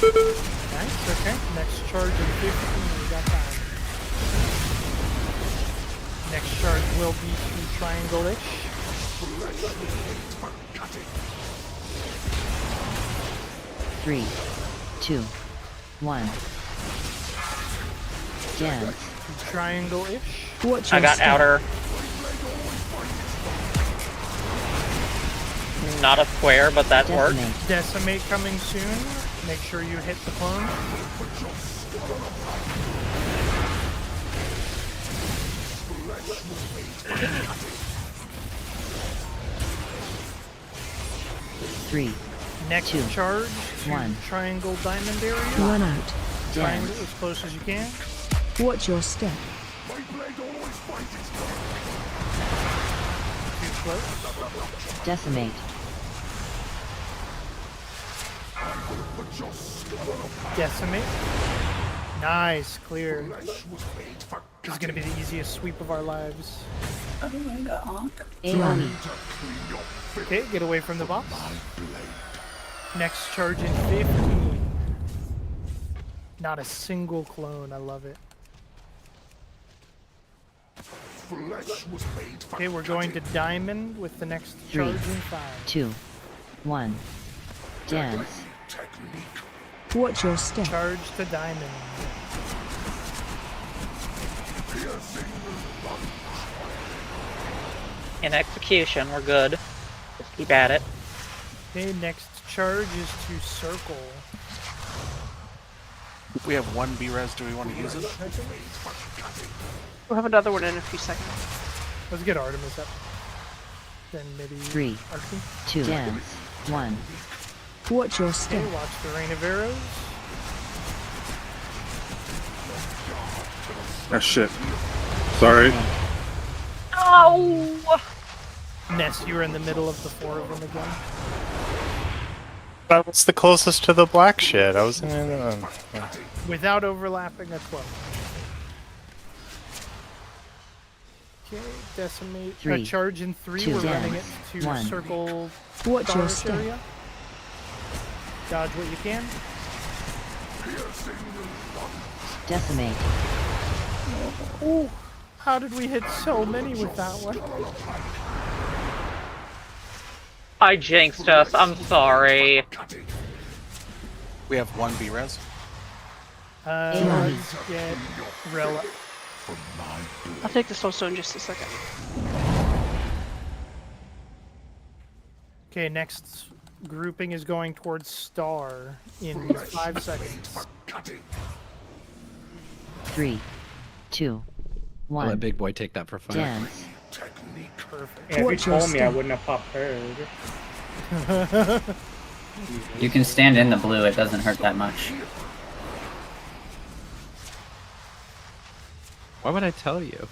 [SPEAKER 7] Nice, okay. Next charge in 15. We got time. Next charge will be to triangle-ish.
[SPEAKER 5] 3, 2, 1. Dance.
[SPEAKER 7] Triangle-ish.
[SPEAKER 2] Watch
[SPEAKER 12] I
[SPEAKER 2] your
[SPEAKER 12] got
[SPEAKER 2] step.
[SPEAKER 12] outer. Not a square, but that works.
[SPEAKER 5] Decimate.
[SPEAKER 7] Decimate coming soon. Make sure you hit the clone.
[SPEAKER 5] Three,
[SPEAKER 7] Next
[SPEAKER 5] 2,
[SPEAKER 7] charge to
[SPEAKER 5] 1.
[SPEAKER 7] triangle diamond area.
[SPEAKER 2] Run out.
[SPEAKER 7] Triangle
[SPEAKER 5] Dance.
[SPEAKER 7] as close as you can.
[SPEAKER 2] Watch your step.
[SPEAKER 7] Too close.
[SPEAKER 5] Decimate.
[SPEAKER 7] Decimate. Nice, clear. This is gonna be the easiest sweep of our lives.
[SPEAKER 5] AoE.
[SPEAKER 7] Okay, get away from the boss. Next charge in 15. Not a single clone, I love it. Okay, we're going to Diamond with the next
[SPEAKER 5] 3,
[SPEAKER 7] charge in 5.
[SPEAKER 5] 2, 1. Dance.
[SPEAKER 2] Watch your step.
[SPEAKER 7] Charge to Diamond.
[SPEAKER 12] In execution, we're good. Just keep at it.
[SPEAKER 7] Okay, next charge is to Circle.
[SPEAKER 8] We have one B-res. Do we want to use it?
[SPEAKER 4] We'll have another one in a few seconds.
[SPEAKER 7] Let's get Artemis up. Then maybe
[SPEAKER 5] 3,
[SPEAKER 7] Archie.
[SPEAKER 5] 2, dance. 1.
[SPEAKER 2] Watch your
[SPEAKER 7] Okay,
[SPEAKER 2] step.
[SPEAKER 7] watch the Rain of Arrows.
[SPEAKER 16] Ah, shit. Sorry.
[SPEAKER 12] Oh!
[SPEAKER 7] Ness, you were in the middle of the 4 of them again.
[SPEAKER 20] That was the closest to the black shit. I was in
[SPEAKER 7] Without overlapping a clone. Okay, Decimate.
[SPEAKER 5] 3,
[SPEAKER 7] charge in 3.
[SPEAKER 5] 2,
[SPEAKER 7] We're running it
[SPEAKER 5] dance.
[SPEAKER 7] to
[SPEAKER 5] 1.
[SPEAKER 7] Circle.
[SPEAKER 2] Watch your
[SPEAKER 7] forest
[SPEAKER 2] step.
[SPEAKER 7] area. Dodge what you can.
[SPEAKER 5] Decimate.
[SPEAKER 7] Ooh, how did we hit so many with that one?
[SPEAKER 12] I jinxed us. I'm sorry.
[SPEAKER 8] We have one B-res.
[SPEAKER 7] Let's get Rel up.
[SPEAKER 4] I'll take the soul stone in just a second.
[SPEAKER 7] Okay, next grouping is going towards Star in 5 seconds.
[SPEAKER 5] 3, 2,
[SPEAKER 9] I'll let
[SPEAKER 5] 1.
[SPEAKER 9] Big Boy take that for fun.
[SPEAKER 5] Dance.
[SPEAKER 7] Perfect.
[SPEAKER 6] Yeah, if you
[SPEAKER 2] Watch your
[SPEAKER 6] told me, I
[SPEAKER 2] step.
[SPEAKER 6] wouldn't have popped Purge.
[SPEAKER 10] You can stand in the blue, it doesn't hurt that much.
[SPEAKER 9] Why would I tell you?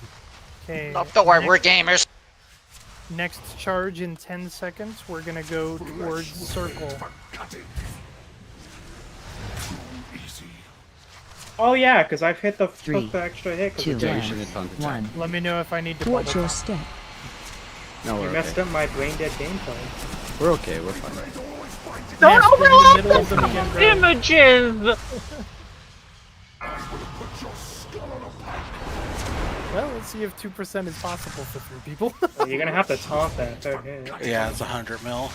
[SPEAKER 7] Okay.
[SPEAKER 14] Oh, don't worry, we're gamers.
[SPEAKER 7] Next charge in 10 seconds. We're gonna go towards Circle.
[SPEAKER 6] Oh yeah, because I've hit the
[SPEAKER 5] 3,
[SPEAKER 6] took the extra hit. 'cause
[SPEAKER 5] 2,
[SPEAKER 6] of
[SPEAKER 9] Yeah, you
[SPEAKER 6] damage.
[SPEAKER 9] should have done
[SPEAKER 5] dance.
[SPEAKER 9] the
[SPEAKER 5] 1.
[SPEAKER 7] Let me know if I need to
[SPEAKER 2] Watch
[SPEAKER 7] bubble
[SPEAKER 2] your
[SPEAKER 7] back.
[SPEAKER 2] step.
[SPEAKER 9] No,
[SPEAKER 6] You
[SPEAKER 9] we're
[SPEAKER 6] messed
[SPEAKER 9] okay.
[SPEAKER 6] up my brain dead gameplay.
[SPEAKER 9] We're okay. We're fine.
[SPEAKER 12] Don't
[SPEAKER 7] Ness, we're in the
[SPEAKER 12] overlap
[SPEAKER 7] middle of them again,
[SPEAKER 12] the
[SPEAKER 7] bro.
[SPEAKER 12] images!
[SPEAKER 7] Well, let's see if 2% is possible for 3 people.
[SPEAKER 6] Well, you're gonna have to taunt that third hit.
[SPEAKER 8] Yeah, it's 100 mil.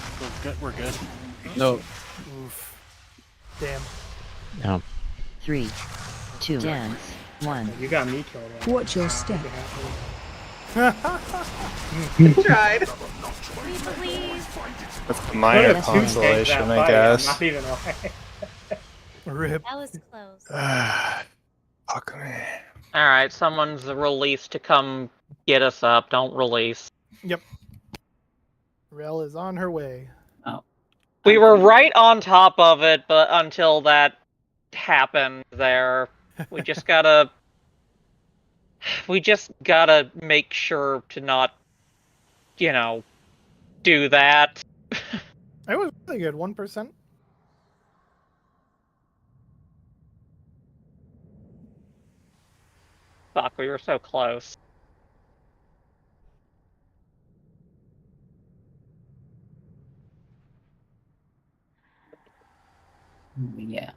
[SPEAKER 8] We're good.
[SPEAKER 9] No.
[SPEAKER 7] Oof. Damn.
[SPEAKER 11] No.
[SPEAKER 5] 3, 2, dance. 1.
[SPEAKER 6] You got me killed. Right?
[SPEAKER 2] Watch your step.
[SPEAKER 15] You tried.
[SPEAKER 13] We believe.
[SPEAKER 20] That's minor
[SPEAKER 6] Put a 2 take
[SPEAKER 20] consolation,
[SPEAKER 6] that
[SPEAKER 20] I
[SPEAKER 6] fight,
[SPEAKER 20] guess.
[SPEAKER 6] I'm not even lying.
[SPEAKER 7] Rip.
[SPEAKER 13] That was close.
[SPEAKER 20] Fuck me.
[SPEAKER 12] Alright, someone's released to come get us up. Don't release.
[SPEAKER 7] Yep. Rel is on her way.
[SPEAKER 12] We were right on top of it, but until that happened there, we just gotta... We just gotta make sure to not, you know, do that.
[SPEAKER 7] That was really good. 1%.
[SPEAKER 12] Fuck, we were so close.
[SPEAKER 10] Yeah.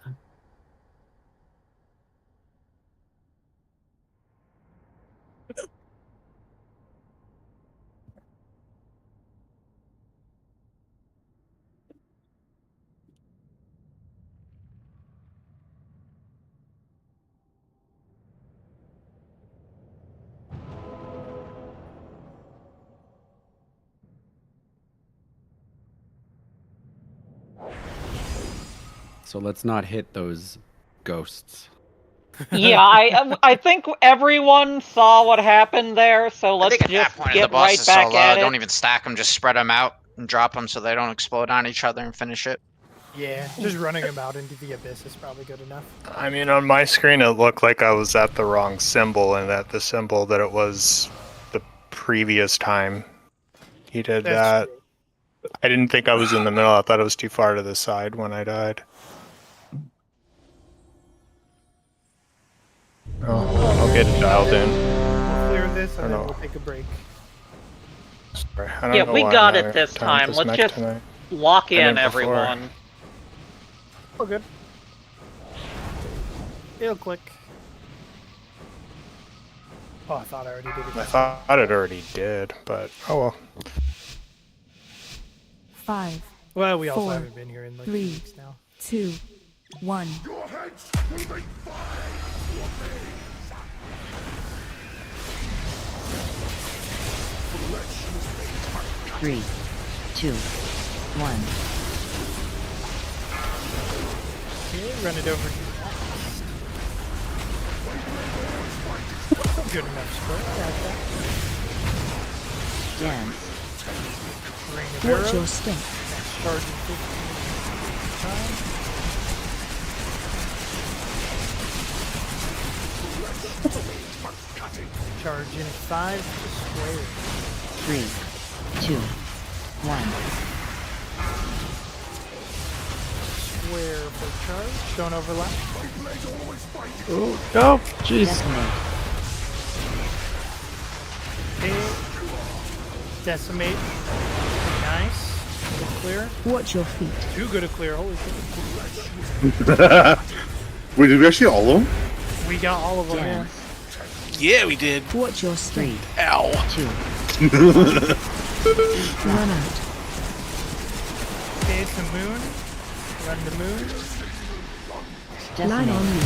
[SPEAKER 9] So let's not hit those ghosts.
[SPEAKER 12] Yeah, I think everyone saw what happened there, so
[SPEAKER 14] I
[SPEAKER 12] let's
[SPEAKER 14] think at that
[SPEAKER 12] just
[SPEAKER 14] point,
[SPEAKER 12] get
[SPEAKER 14] the boss
[SPEAKER 12] right
[SPEAKER 14] is so
[SPEAKER 12] back
[SPEAKER 14] low,
[SPEAKER 12] at it.
[SPEAKER 14] don't even stack them, just spread them out and drop them so they don't explode on each other and finish it.
[SPEAKER 7] Yeah, just running him out into the abyss is probably good enough.
[SPEAKER 20] I mean, on my screen, it looked like I was at the wrong symbol, and that the symbol that it was the previous time he did
[SPEAKER 7] That's
[SPEAKER 20] that. I didn't think I was in the middle. I thought it was too far to the side when I died. I'll get it dialed in.
[SPEAKER 7] We'll clear this and then
[SPEAKER 20] know.
[SPEAKER 7] we'll take a break.
[SPEAKER 20] Sorry, I don't
[SPEAKER 12] Yeah,
[SPEAKER 20] know
[SPEAKER 12] we
[SPEAKER 20] why
[SPEAKER 12] got
[SPEAKER 20] I'm
[SPEAKER 12] it
[SPEAKER 20] having
[SPEAKER 12] this
[SPEAKER 20] a
[SPEAKER 12] time.
[SPEAKER 20] with
[SPEAKER 12] Let's
[SPEAKER 20] mech
[SPEAKER 12] just
[SPEAKER 20] tonight.
[SPEAKER 12] lock
[SPEAKER 20] I
[SPEAKER 12] in,
[SPEAKER 20] didn't before.
[SPEAKER 12] everyone.
[SPEAKER 7] Oh, good. It'll click. Oh, I thought I already did it.
[SPEAKER 20] I thought it already did, but oh well.
[SPEAKER 2] 5.
[SPEAKER 7] Well, we also
[SPEAKER 2] 4,
[SPEAKER 7] haven't been here in like
[SPEAKER 2] 3,
[SPEAKER 7] 2 weeks now.
[SPEAKER 2] 2, 1.
[SPEAKER 5] 3, 2, 1.
[SPEAKER 7] Okay, run it over. Good enough spread. Like that.
[SPEAKER 5] Dance.
[SPEAKER 7] Ring of
[SPEAKER 2] Watch
[SPEAKER 7] arrows.
[SPEAKER 2] your step.
[SPEAKER 7] Charging 15 time. Charge in 5 square.
[SPEAKER 5] 3, 2, 1.
[SPEAKER 7] Square for charge. Don't overlap.
[SPEAKER 9] Oh, no! Jeez.
[SPEAKER 5] Decimate.
[SPEAKER 7] Okay. Decimate. Nice. Good clear.
[SPEAKER 2] Watch your feet.
[SPEAKER 7] Too good a clear. Holy shit.
[SPEAKER 16] Wait, did we actually all of them?
[SPEAKER 7] We got all of them, yeah.
[SPEAKER 8] Yeah, we did.
[SPEAKER 2] Watch your step.
[SPEAKER 8] Ow.
[SPEAKER 5] 2.
[SPEAKER 2] Run out.
[SPEAKER 7] Okay, it's the moon. Run the moon.
[SPEAKER 2] Line on you.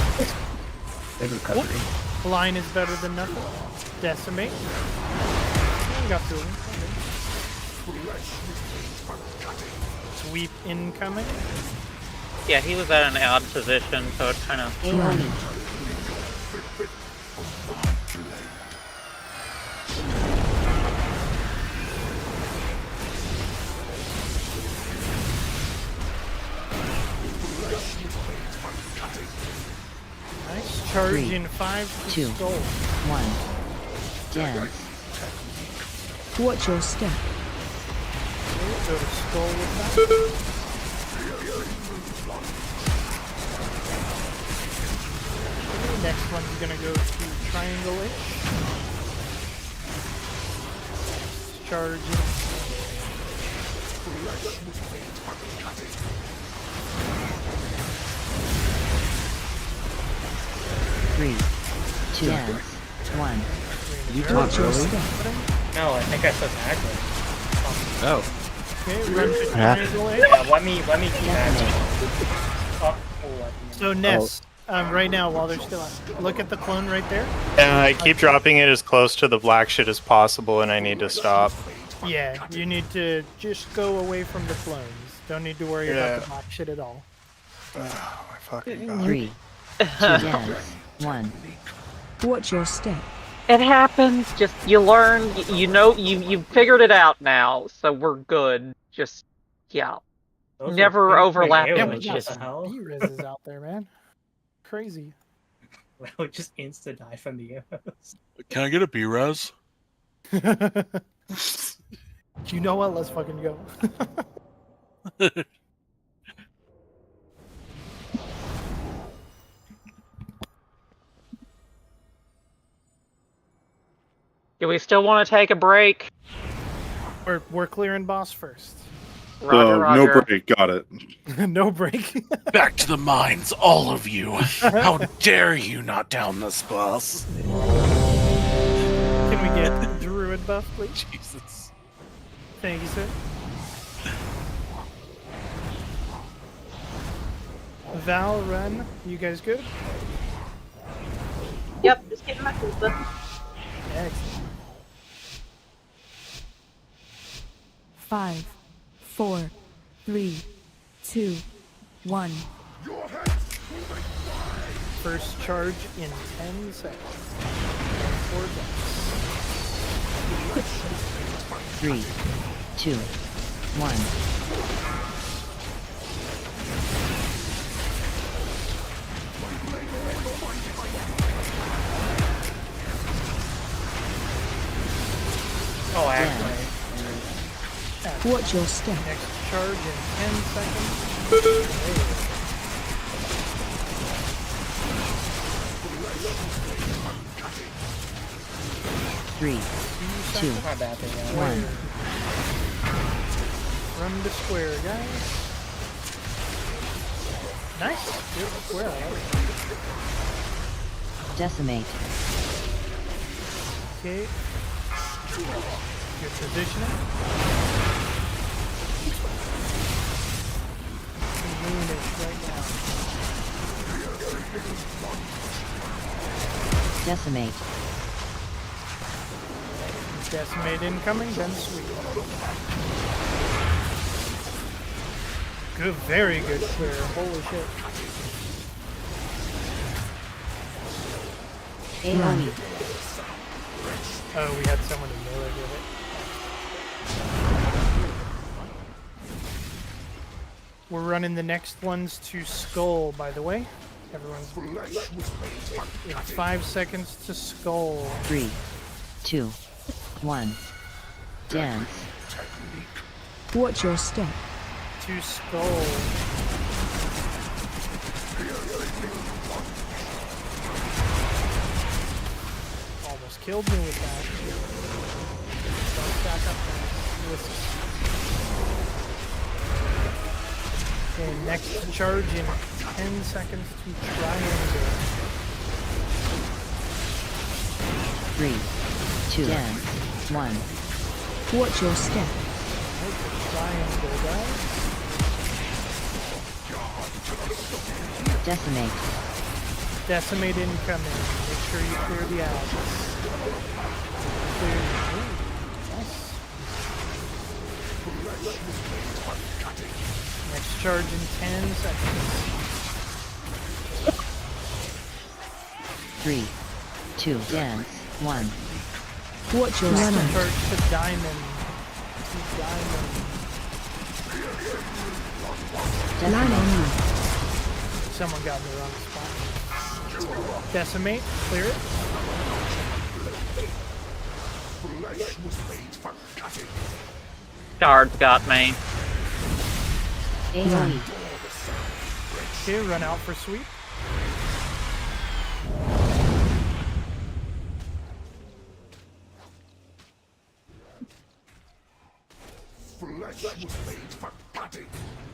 [SPEAKER 5] Good recovery.
[SPEAKER 7] Line is better than nothing. Decimate. We got 2 of them. Sweep incoming.
[SPEAKER 12] Yeah, he was at an odd position, so it kind of.
[SPEAKER 7] Nice. Charge
[SPEAKER 5] 3,
[SPEAKER 7] in 5 to
[SPEAKER 5] 2,
[SPEAKER 7] skull.
[SPEAKER 5] 1. Dance.
[SPEAKER 2] Watch your step.
[SPEAKER 7] Go to skull with that. Next one's gonna go to triangle-ish. Charge in.
[SPEAKER 5] Three, 2, 1.
[SPEAKER 9] You talk early?
[SPEAKER 10] No, I think I said backwards.
[SPEAKER 9] Oh.
[SPEAKER 7] Okay, run to
[SPEAKER 11] happened?
[SPEAKER 7] triangle-ish.
[SPEAKER 10] Yeah, let me keep that.
[SPEAKER 7] So Ness, right now while they're still on, look at the clone right there.
[SPEAKER 20] I keep dropping it as close to the black shit as possible, and I need to stop.
[SPEAKER 7] Yeah, you need to just go away from the clones. Don't need to worry about the black shit at all.
[SPEAKER 20] Oh, my fucking God.
[SPEAKER 5] 3, 2, dance. 1.
[SPEAKER 2] Watch your step.
[SPEAKER 12] It happens. Just you learn. You know. You figured it out now, so we're good. Just yeah.
[SPEAKER 10] Those
[SPEAKER 12] Never
[SPEAKER 10] are
[SPEAKER 12] overlap
[SPEAKER 10] big
[SPEAKER 7] Yeah,
[SPEAKER 10] arrows,
[SPEAKER 7] we
[SPEAKER 12] images.
[SPEAKER 7] got
[SPEAKER 10] what the hell?
[SPEAKER 7] some B-reses out there, man. Crazy.
[SPEAKER 10] Well, just insta die from the arrows.
[SPEAKER 8] Can I get a B-res?
[SPEAKER 7] You know what? Let's fucking go.
[SPEAKER 12] Do we still want to take a break?
[SPEAKER 7] We're clearing boss first.
[SPEAKER 12] Roger,
[SPEAKER 16] No
[SPEAKER 12] Roger.
[SPEAKER 16] break, got it.
[SPEAKER 7] No break.
[SPEAKER 8] Back to the mines, all of you. How dare you not down this boss?
[SPEAKER 7] Can we get druid buff, please?
[SPEAKER 8] Jesus.
[SPEAKER 7] Thank you, sir. Val, run. You guys good?
[SPEAKER 15] Yep, just getting my tools done.
[SPEAKER 7] Excellent.
[SPEAKER 2] 5, 4, 3, 2, 1.
[SPEAKER 7] First charge in 10 seconds. 4
[SPEAKER 5] 3, 2, 1.
[SPEAKER 10] Oh, actually.
[SPEAKER 2] Watch your step.
[SPEAKER 7] Next charge in 10 seconds.
[SPEAKER 5] 3, 2,
[SPEAKER 6] Not bad thing, yeah.
[SPEAKER 5] 1.
[SPEAKER 7] Run to square, guys. Nice. Good square.
[SPEAKER 5] Decimate.
[SPEAKER 7] Okay. Good positioning. Moonish right now.
[SPEAKER 5] Decimate.
[SPEAKER 7] Decimate incoming, then sweep. Good, very good clear. Holy shit.
[SPEAKER 5] AoE.
[SPEAKER 7] Oh, we had someone in melee with it. We're running the next ones to Skull, by the way. Everyone's 5 seconds to Skull.
[SPEAKER 5] 3, 2, 1. Dance. Watch your step.
[SPEAKER 7] To Skull. Almost killed me with that. Don't stack up there. Okay, next charge in 10 seconds to Triangle.
[SPEAKER 5] 3, 2, dance. 1. Watch your step.
[SPEAKER 7] Triangle, guys.
[SPEAKER 5] Decimate.
[SPEAKER 7] Decimate incoming. Make sure you clear the ads. Clear. Ooh, nice. Next charge in 10 seconds.
[SPEAKER 5] 3, 2, dance. 1. Watch your
[SPEAKER 7] Next
[SPEAKER 5] step.
[SPEAKER 7] charge to Diamond. To Diamond.
[SPEAKER 5] Decimate.
[SPEAKER 7] Someone got in the wrong spot. Decimate, clear it.
[SPEAKER 12] Guards got me.
[SPEAKER 5] AoE.
[SPEAKER 7] Okay, run out for sweep.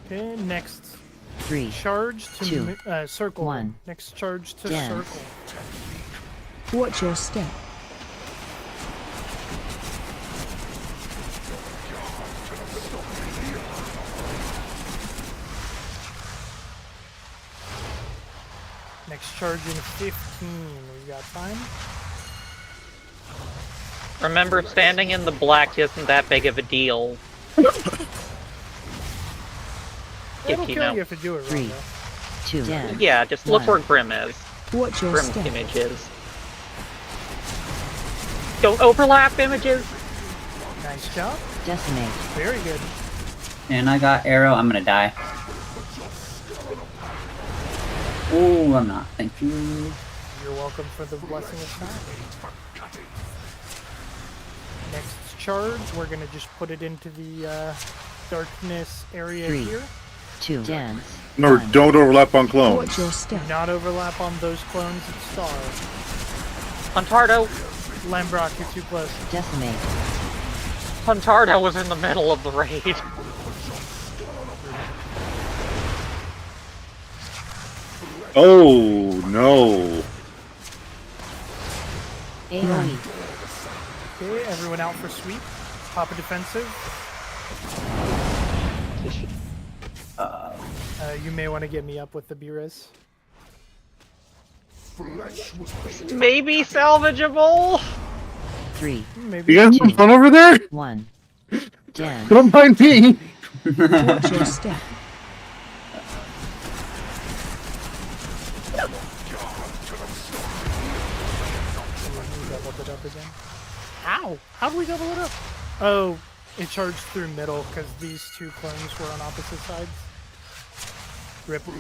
[SPEAKER 7] Okay, next
[SPEAKER 5] 3,
[SPEAKER 7] charge to
[SPEAKER 5] 2,
[SPEAKER 7] circle.
[SPEAKER 5] 1.
[SPEAKER 7] Next charge to
[SPEAKER 5] Dance.
[SPEAKER 7] circle.
[SPEAKER 5] Watch your step.
[SPEAKER 7] Next charge in 15. We got time.
[SPEAKER 12] Remember, standing in the black isn't that big of a deal.
[SPEAKER 7] It'll
[SPEAKER 12] If you
[SPEAKER 7] kill
[SPEAKER 12] know.
[SPEAKER 7] you if you do it wrong,
[SPEAKER 5] 3,
[SPEAKER 7] though.
[SPEAKER 5] 2, dance.
[SPEAKER 12] Yeah, just look
[SPEAKER 5] 1.
[SPEAKER 12] where Grim is.
[SPEAKER 5] Watch your
[SPEAKER 12] Grim's
[SPEAKER 5] step.
[SPEAKER 12] image is. Don't overlap images.
[SPEAKER 7] Nice job.
[SPEAKER 5] Decimate.
[SPEAKER 7] Very good.
[SPEAKER 10] And I got arrow. I'm gonna die. Oh, I'm not. Thank you.
[SPEAKER 7] You're welcome for the blessing of time. Next charge, we're gonna just put it into the darkness area
[SPEAKER 5] 3,
[SPEAKER 7] here.
[SPEAKER 5] 2, dance.
[SPEAKER 16] No, don't overlap on clones.
[SPEAKER 5] Watch your step.
[SPEAKER 7] Do not overlap on those clones at Star.
[SPEAKER 12] Huntardo.
[SPEAKER 7] Lambrock, you're too close.
[SPEAKER 5] Decimate.
[SPEAKER 12] Huntardo was in the middle of the raid.
[SPEAKER 16] Oh no.
[SPEAKER 5] AoE.
[SPEAKER 7] Okay, everyone out for sweep. Pop a defensive. You may want to get me up with the B-Res.
[SPEAKER 12] Maybe salvageable.
[SPEAKER 5] 3,
[SPEAKER 7] Maybe.
[SPEAKER 16] You guys having fun over there?
[SPEAKER 5] 1. Dance.
[SPEAKER 16] Don't mind me.
[SPEAKER 5] Watch your step.
[SPEAKER 7] Doubled it up again. How? How do we double it up? Oh, it charged through middle because these two clones were on opposite sides. Rip. Go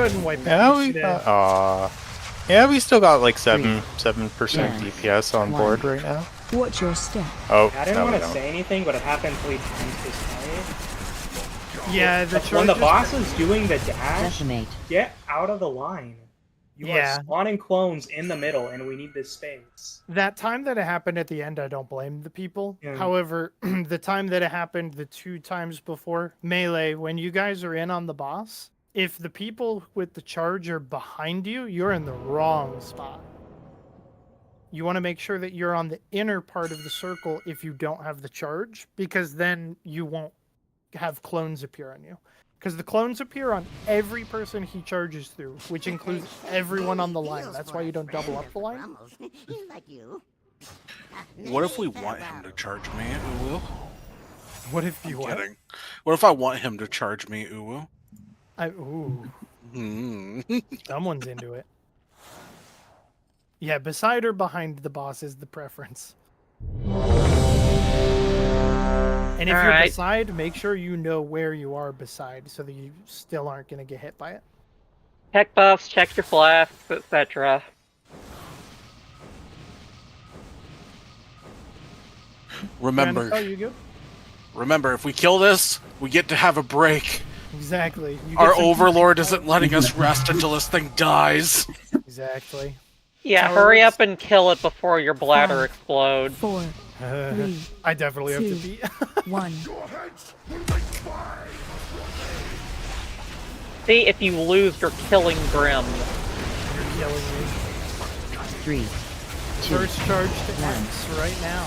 [SPEAKER 7] ahead and wipe
[SPEAKER 20] Yeah,
[SPEAKER 7] it.
[SPEAKER 20] we got. Yeah, we still got like 7%
[SPEAKER 5] Yeah.
[SPEAKER 20] DPS on board right now.
[SPEAKER 5] Watch your step.
[SPEAKER 20] Oh,
[SPEAKER 6] I didn't
[SPEAKER 20] no, we
[SPEAKER 6] want to
[SPEAKER 20] don't.
[SPEAKER 6] say anything, but it happened 3 times this fight.
[SPEAKER 7] Yeah, the
[SPEAKER 6] When the
[SPEAKER 7] charges-
[SPEAKER 6] boss is doing the dash,
[SPEAKER 5] Decimate.
[SPEAKER 6] get out of the line. You
[SPEAKER 7] Yeah.
[SPEAKER 6] are spawning clones in the middle, and we need this space.
[SPEAKER 7] That time that it happened at the end, I don't blame the people.
[SPEAKER 6] Yeah.
[SPEAKER 7] However, the time that it happened the 2 times before, Melee, when you guys are in on the boss, if the people with the charge are behind you, you're in the wrong spot. You want to make sure that you're on the inner part of the circle if you don't have the charge, because then you won't have clones appear on you. Because the clones appear on every person he charges through, which includes everyone on the line. That's why you don't double up the line.
[SPEAKER 8] What if we want him to charge me, Uwu?
[SPEAKER 7] What if you what?
[SPEAKER 8] Kidding. What if I want him to charge me, Uwu?
[SPEAKER 7] Someone's into it. Yeah, beside or behind the boss is the preference. And if you're
[SPEAKER 12] Alright.
[SPEAKER 7] beside, make sure you know where you are beside so that you still aren't going to get hit by it.
[SPEAKER 12] Tech buffs, check your flasks, etc.
[SPEAKER 8] Remember,
[SPEAKER 7] Brandon, oh, you good?
[SPEAKER 8] remember, if we kill this, we get to have a break.
[SPEAKER 7] Exactly. You get
[SPEAKER 8] Our
[SPEAKER 7] some-
[SPEAKER 8] overlord isn't letting us rest until this thing dies.
[SPEAKER 7] Exactly.
[SPEAKER 12] Yeah,
[SPEAKER 7] Tower
[SPEAKER 12] hurry
[SPEAKER 7] works.
[SPEAKER 12] up and kill it before your bladder explodes.
[SPEAKER 2] 4, 3,
[SPEAKER 7] I definitely have to
[SPEAKER 2] 2,
[SPEAKER 7] beat.
[SPEAKER 2] 1.
[SPEAKER 12] See, if you lose, you're killing Grim.
[SPEAKER 7] You're killing me.
[SPEAKER 5] 3, 2,
[SPEAKER 7] First charge to
[SPEAKER 5] 1.
[SPEAKER 7] X right now.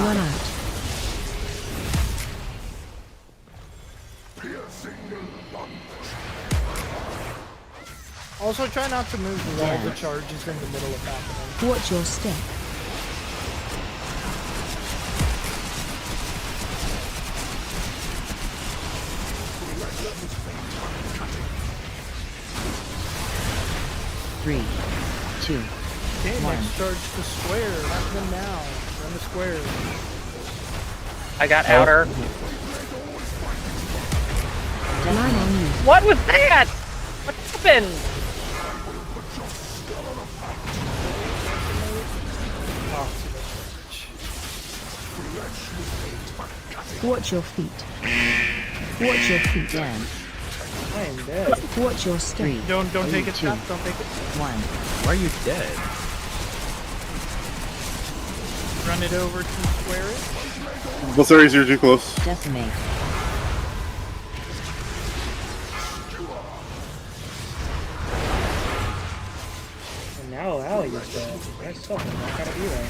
[SPEAKER 2] 1 out.
[SPEAKER 7] Also, try not to move while the charge is in the middle of happening.
[SPEAKER 2] Watch your step.
[SPEAKER 5] Three, 2,
[SPEAKER 7] Okay,
[SPEAKER 5] 1.
[SPEAKER 7] next charge to square. Knock them now. Run the square.
[SPEAKER 12] I got outer.
[SPEAKER 2] Line on you.
[SPEAKER 12] What was that? What happened?
[SPEAKER 2] Watch your feet. Watch your feet.
[SPEAKER 5] Dance.
[SPEAKER 6] I am dead.
[SPEAKER 2] Watch your step.
[SPEAKER 5] 3,
[SPEAKER 7] Don't take it,
[SPEAKER 5] 2,
[SPEAKER 7] Scott. Don't take it.
[SPEAKER 5] 1.
[SPEAKER 9] Why are you dead?
[SPEAKER 7] Run it over to square it.
[SPEAKER 16] Both areas are too close.
[SPEAKER 5] Decimate.
[SPEAKER 6] And now Allie is dead. That's something. I gotta be there.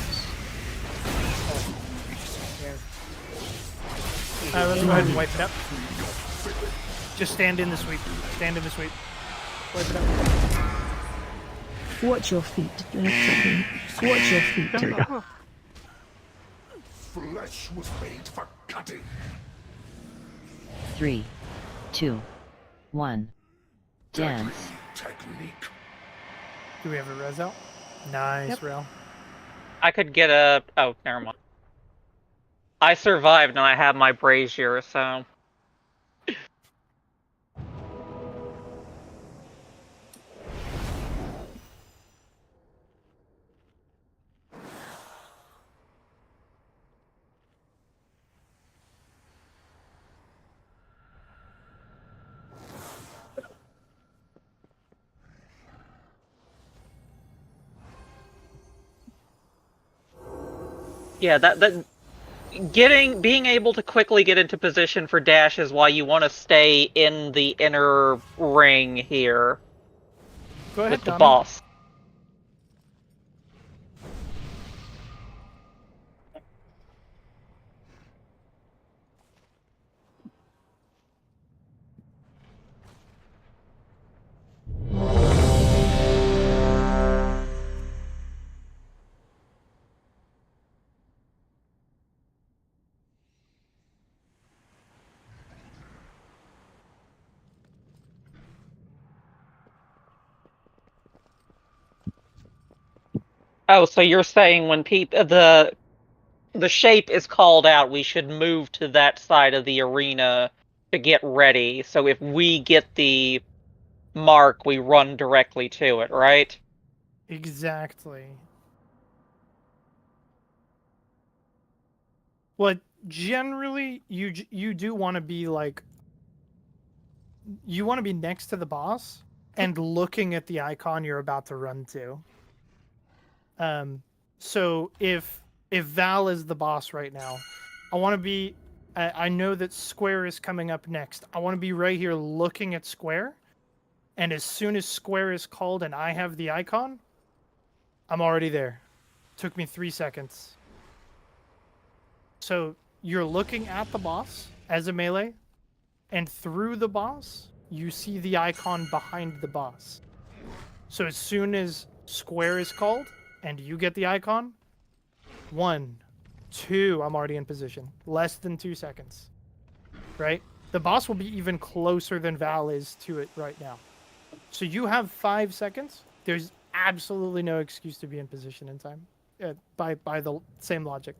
[SPEAKER 6] Oh. Yeah.
[SPEAKER 7] Let's go ahead and wipe it up. Just stand in the sweep. Stand in the sweep. Wipe it up.
[SPEAKER 2] Watch your feet. Watch your feet.
[SPEAKER 7] There we go.
[SPEAKER 19] Flesh was made for cutting.
[SPEAKER 5] 3, 2, 1. Dance.
[SPEAKER 19] Technique.
[SPEAKER 7] Do we have a res out? Nice,
[SPEAKER 12] Yep.
[SPEAKER 7] Rel.
[SPEAKER 12] I could get a... Oh, never mind. I survived and I have my brazier, so... Yeah, being able to quickly get into position for dash is why you want to stay in the inner ring here.
[SPEAKER 7] Go ahead,
[SPEAKER 12] with the
[SPEAKER 7] Tommy.
[SPEAKER 12] boss. Oh, so you're saying when the shape is called out, we should move to that side of the arena to get ready. So if we get the mark, we run directly to it, right?
[SPEAKER 7] Exactly. Well, generally, you do want to be like... You want to be next to the boss, and looking at the icon you're about to run to. So if Val is the boss right now, I want to be. I know that Square is coming up next. I want to be right here looking at Square, and as soon as Square is called and I have the icon, I'm already there. Took me 3 seconds. So you're looking at the boss as a melee, and through the boss, you see the icon behind the boss. So as soon as Square is called and you get the icon, 1, 2, I'm already in position. Less than 2 seconds. Right? The boss will be even closer than Val is to it right now. So you have 5 seconds. There's absolutely no excuse to be in position in time. By the same logic.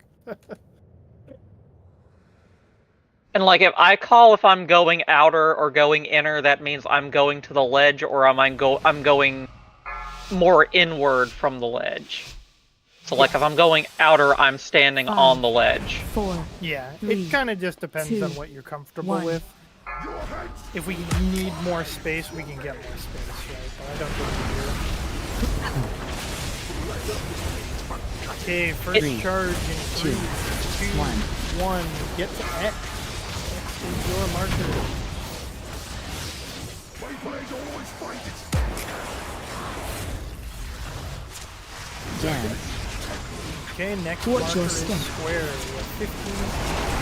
[SPEAKER 12] And like, if I call if I'm going outer or going inner, that means I'm going to the ledge, or I'm going more inward from the ledge. So like, if I'm going outer, I'm standing on the ledge.
[SPEAKER 2] 4.
[SPEAKER 7] Yeah,
[SPEAKER 2] 3,
[SPEAKER 7] it kind of just depends
[SPEAKER 2] 2,
[SPEAKER 7] on what you're comfortable
[SPEAKER 2] 1.
[SPEAKER 7] with. If we need more space, we can get more space, right? But I don't think we do. Okay, first charge in 3, 2, 1. Get to X. X is your marker.
[SPEAKER 5] Dance.
[SPEAKER 7] Okay, next
[SPEAKER 5] Watch
[SPEAKER 7] marker
[SPEAKER 5] your
[SPEAKER 7] is
[SPEAKER 5] step.
[SPEAKER 7] square. We have 15.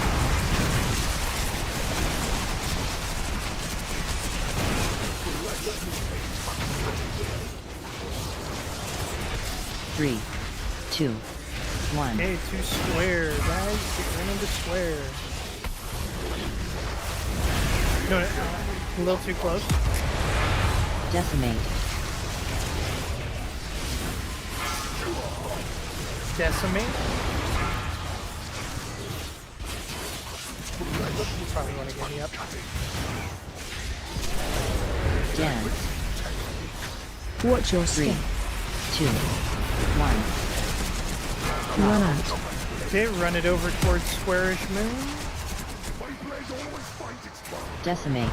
[SPEAKER 5] 3, 2, 1.
[SPEAKER 7] Okay, 2 square, guys. Get right into square. No, a little too close.
[SPEAKER 5] Decimate.
[SPEAKER 7] Decimate. Probably want to get me up.
[SPEAKER 5] Dance. Watch your 3, 2, 1. Run out.
[SPEAKER 7] Okay, run it over towards squarish moon.
[SPEAKER 5] Decimate.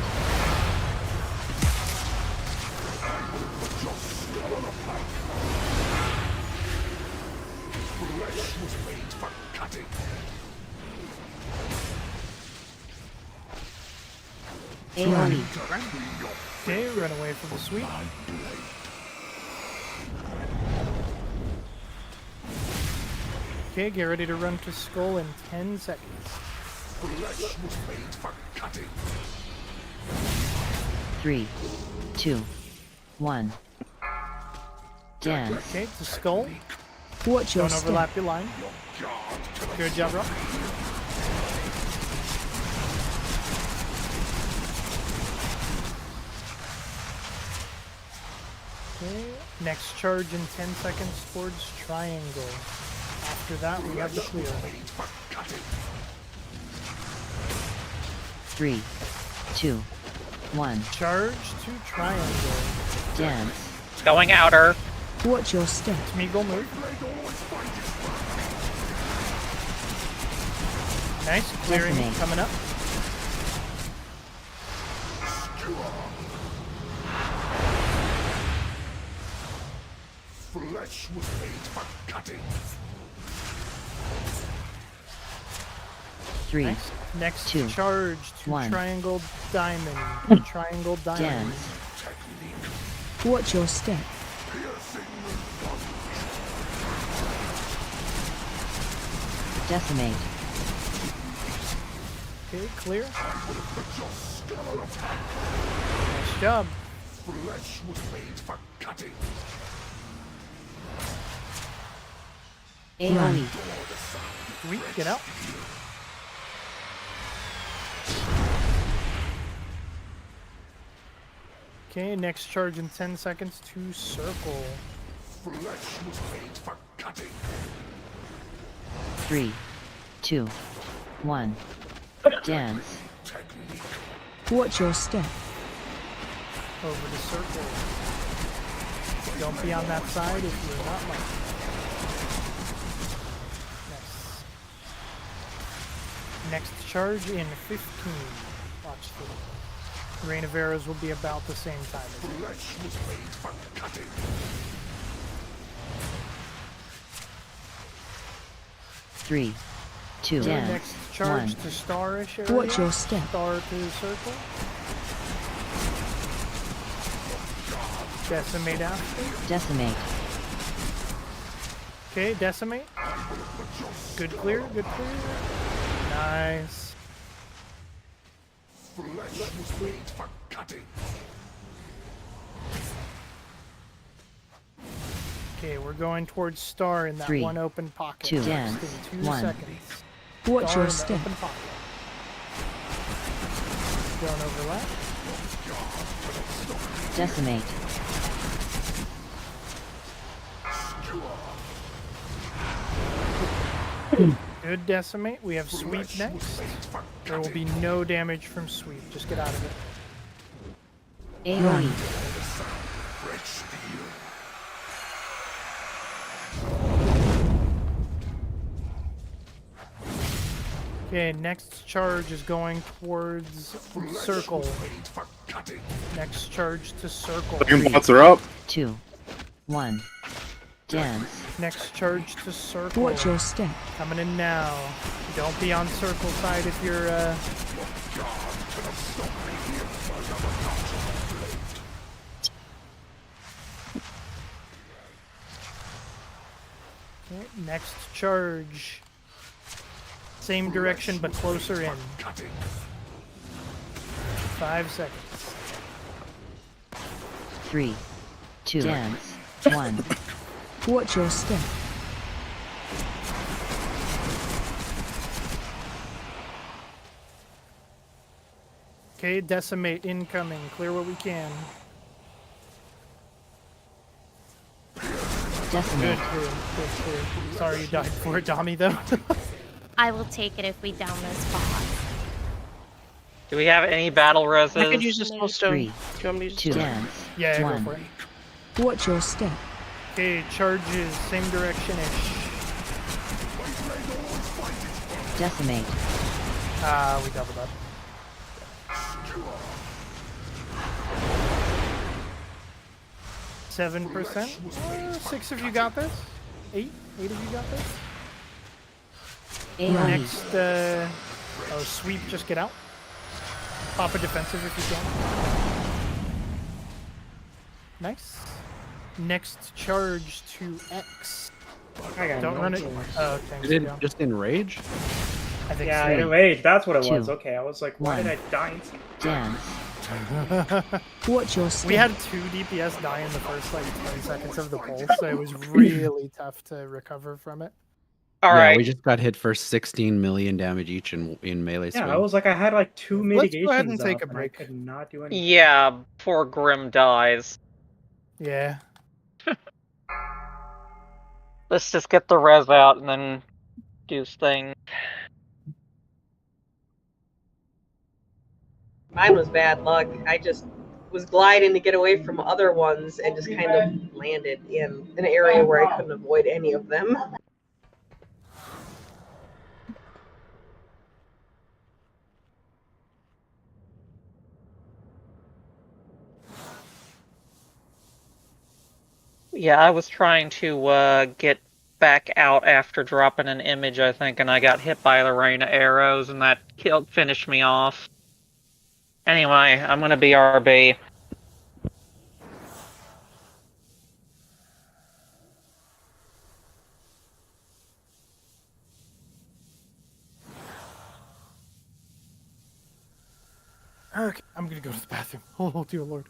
[SPEAKER 5] AoE.
[SPEAKER 7] Okay, run away from the sweep. Okay, get ready to run to skull in 10 seconds.
[SPEAKER 5] 3, 2, 1. Dance.
[SPEAKER 7] Okay, to skull.
[SPEAKER 5] Watch your
[SPEAKER 7] Don't overlap your line. Good job, Rob. Okay, next charge in 10 seconds towards triangle. After that, we have the clear.
[SPEAKER 5] 3, 2, 1.
[SPEAKER 7] Charge to triangle.
[SPEAKER 5] Dance.
[SPEAKER 12] Going outer.
[SPEAKER 5] Watch your step.
[SPEAKER 7] Smeagol move. Nice, clearing
[SPEAKER 5] Decimate.
[SPEAKER 7] coming up.
[SPEAKER 19] Flesh was made for cutting.
[SPEAKER 5] 3,
[SPEAKER 7] Nice. Next
[SPEAKER 5] 2,
[SPEAKER 7] charge to
[SPEAKER 5] 1.
[SPEAKER 7] triangle diamond. Triangle diamond.
[SPEAKER 5] Dance. Watch your step. Decimate.
[SPEAKER 7] Okay, clear. Nice job.
[SPEAKER 19] Flesh was made for cutting.
[SPEAKER 5] AoE.
[SPEAKER 7] Sweet, get out. Okay, next charge in 10 seconds to circle.
[SPEAKER 19] Flesh was made for cutting.
[SPEAKER 5] 3, 2, 1. Dance. Watch your step.
[SPEAKER 7] Over the circle. Don't be on that side if you're not like. Nice. Next charge in 15. Watch Rain of Arrows will be about the same time as it.
[SPEAKER 19] Flesh was made for cutting.
[SPEAKER 5] 3, 2,
[SPEAKER 7] Okay,
[SPEAKER 5] dance,
[SPEAKER 7] next charge
[SPEAKER 5] 1.
[SPEAKER 7] to Starish area.
[SPEAKER 5] Watch your step.
[SPEAKER 7] Star to circle. Decimate after.
[SPEAKER 5] Decimate.
[SPEAKER 7] Okay, decimate. Good clear, good clear. Nice.
[SPEAKER 19] Flesh was made for cutting.
[SPEAKER 7] Okay, we're going towards Star in that
[SPEAKER 5] 3,
[SPEAKER 7] one open pocket.
[SPEAKER 5] 2,
[SPEAKER 7] Just
[SPEAKER 5] dance,
[SPEAKER 7] in 2
[SPEAKER 5] 1.
[SPEAKER 7] seconds.
[SPEAKER 5] Watch
[SPEAKER 7] Star
[SPEAKER 5] your
[SPEAKER 7] in the
[SPEAKER 5] step.
[SPEAKER 7] open pocket. Don't overlap.
[SPEAKER 5] Decimate.
[SPEAKER 7] Good decimate. We have sweep next. There will be no damage from sweep. Just get out of it.
[SPEAKER 5] AoE.
[SPEAKER 7] Okay, next charge is going towards circle. Next charge to circle.
[SPEAKER 16] Second bots are up.
[SPEAKER 5] 2, 1. Dance.
[SPEAKER 7] Next charge to circle.
[SPEAKER 5] Watch your step.
[SPEAKER 7] Coming in now. Don't be on circle side if you're Okay, next charge. Same direction but closer in. 5 seconds.
[SPEAKER 5] 3, 2, dance, 1. Watch your step.
[SPEAKER 7] Okay, decimate incoming. Clear what we can.
[SPEAKER 5] Decimate.
[SPEAKER 7] Good, clear. Sorry you died for it, Dami, though.
[SPEAKER 13] I will take it if we down those bots.
[SPEAKER 12] Do we have any battle reses?
[SPEAKER 4] I could use the soul stone.
[SPEAKER 5] 3,
[SPEAKER 4] Do you want me to
[SPEAKER 5] 2,
[SPEAKER 4] use
[SPEAKER 5] dance,
[SPEAKER 7] Yeah,
[SPEAKER 5] 1.
[SPEAKER 7] go for it.
[SPEAKER 5] Watch your step.
[SPEAKER 7] Okay, charges, same direction-ish.
[SPEAKER 5] Decimate.
[SPEAKER 7] We doubled up. %. 6 of you got this? 8 of you got this?
[SPEAKER 5] AoE.
[SPEAKER 7] Next, oh, sweep, just get out. Pop a defensive if you can. Nice. Next charge to X.
[SPEAKER 6] I got
[SPEAKER 7] Don't
[SPEAKER 6] no
[SPEAKER 7] run it.
[SPEAKER 6] clue.
[SPEAKER 7] Oh, thanks.
[SPEAKER 9] Did
[SPEAKER 7] yeah.
[SPEAKER 9] it just enrage?
[SPEAKER 7] I think
[SPEAKER 6] Yeah,
[SPEAKER 7] so.
[SPEAKER 6] in a way, that's what it
[SPEAKER 5] 2,
[SPEAKER 6] was. Okay, I was like, why did
[SPEAKER 5] 1.
[SPEAKER 6] I die instantly?
[SPEAKER 5] Dance. Watch your step.
[SPEAKER 7] We had 2 DPS die in the first like 10 seconds of the pulse, so it was really tough to recover from it.
[SPEAKER 12] All
[SPEAKER 9] yeah,
[SPEAKER 12] right.
[SPEAKER 9] we just got hit for 16 million damage each in melee
[SPEAKER 6] Yeah,
[SPEAKER 9] swing.
[SPEAKER 6] I was like, I had like 2
[SPEAKER 7] Let's
[SPEAKER 6] mitigations
[SPEAKER 7] go ahead and take
[SPEAKER 6] up,
[SPEAKER 7] a break.
[SPEAKER 6] I could not do anything.
[SPEAKER 12] Yeah, before Grim dies.
[SPEAKER 7] Yeah.
[SPEAKER 12] Let's just get the res out and then do things.
[SPEAKER 15] Mine was bad luck. I just was gliding to get away from other ones and just kind of landed in an area where I couldn't avoid any of them.
[SPEAKER 12] Yeah, I was trying to get back out after dropping an image, I think, and I got hit by the rain of arrows, and that finished me off. Anyway, I'm gonna BRB.
[SPEAKER 7] Okay, I'm gonna go to the bathroom. Oh, dear lord.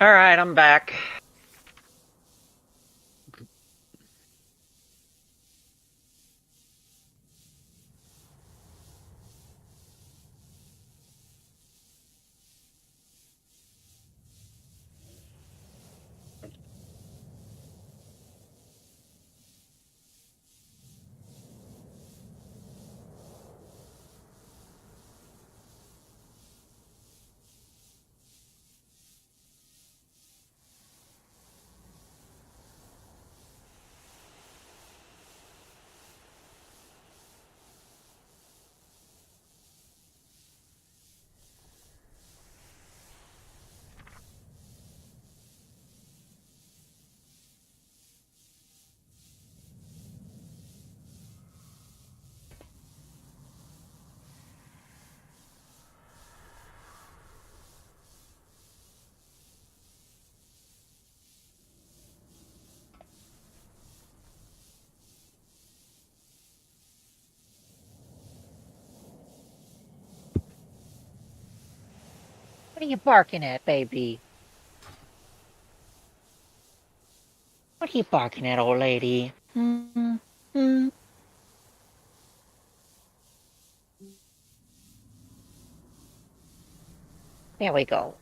[SPEAKER 12] Alright, I'm back.
[SPEAKER 21] What are you barking at, baby? What are you barking at, old lady? Hmm. There we go.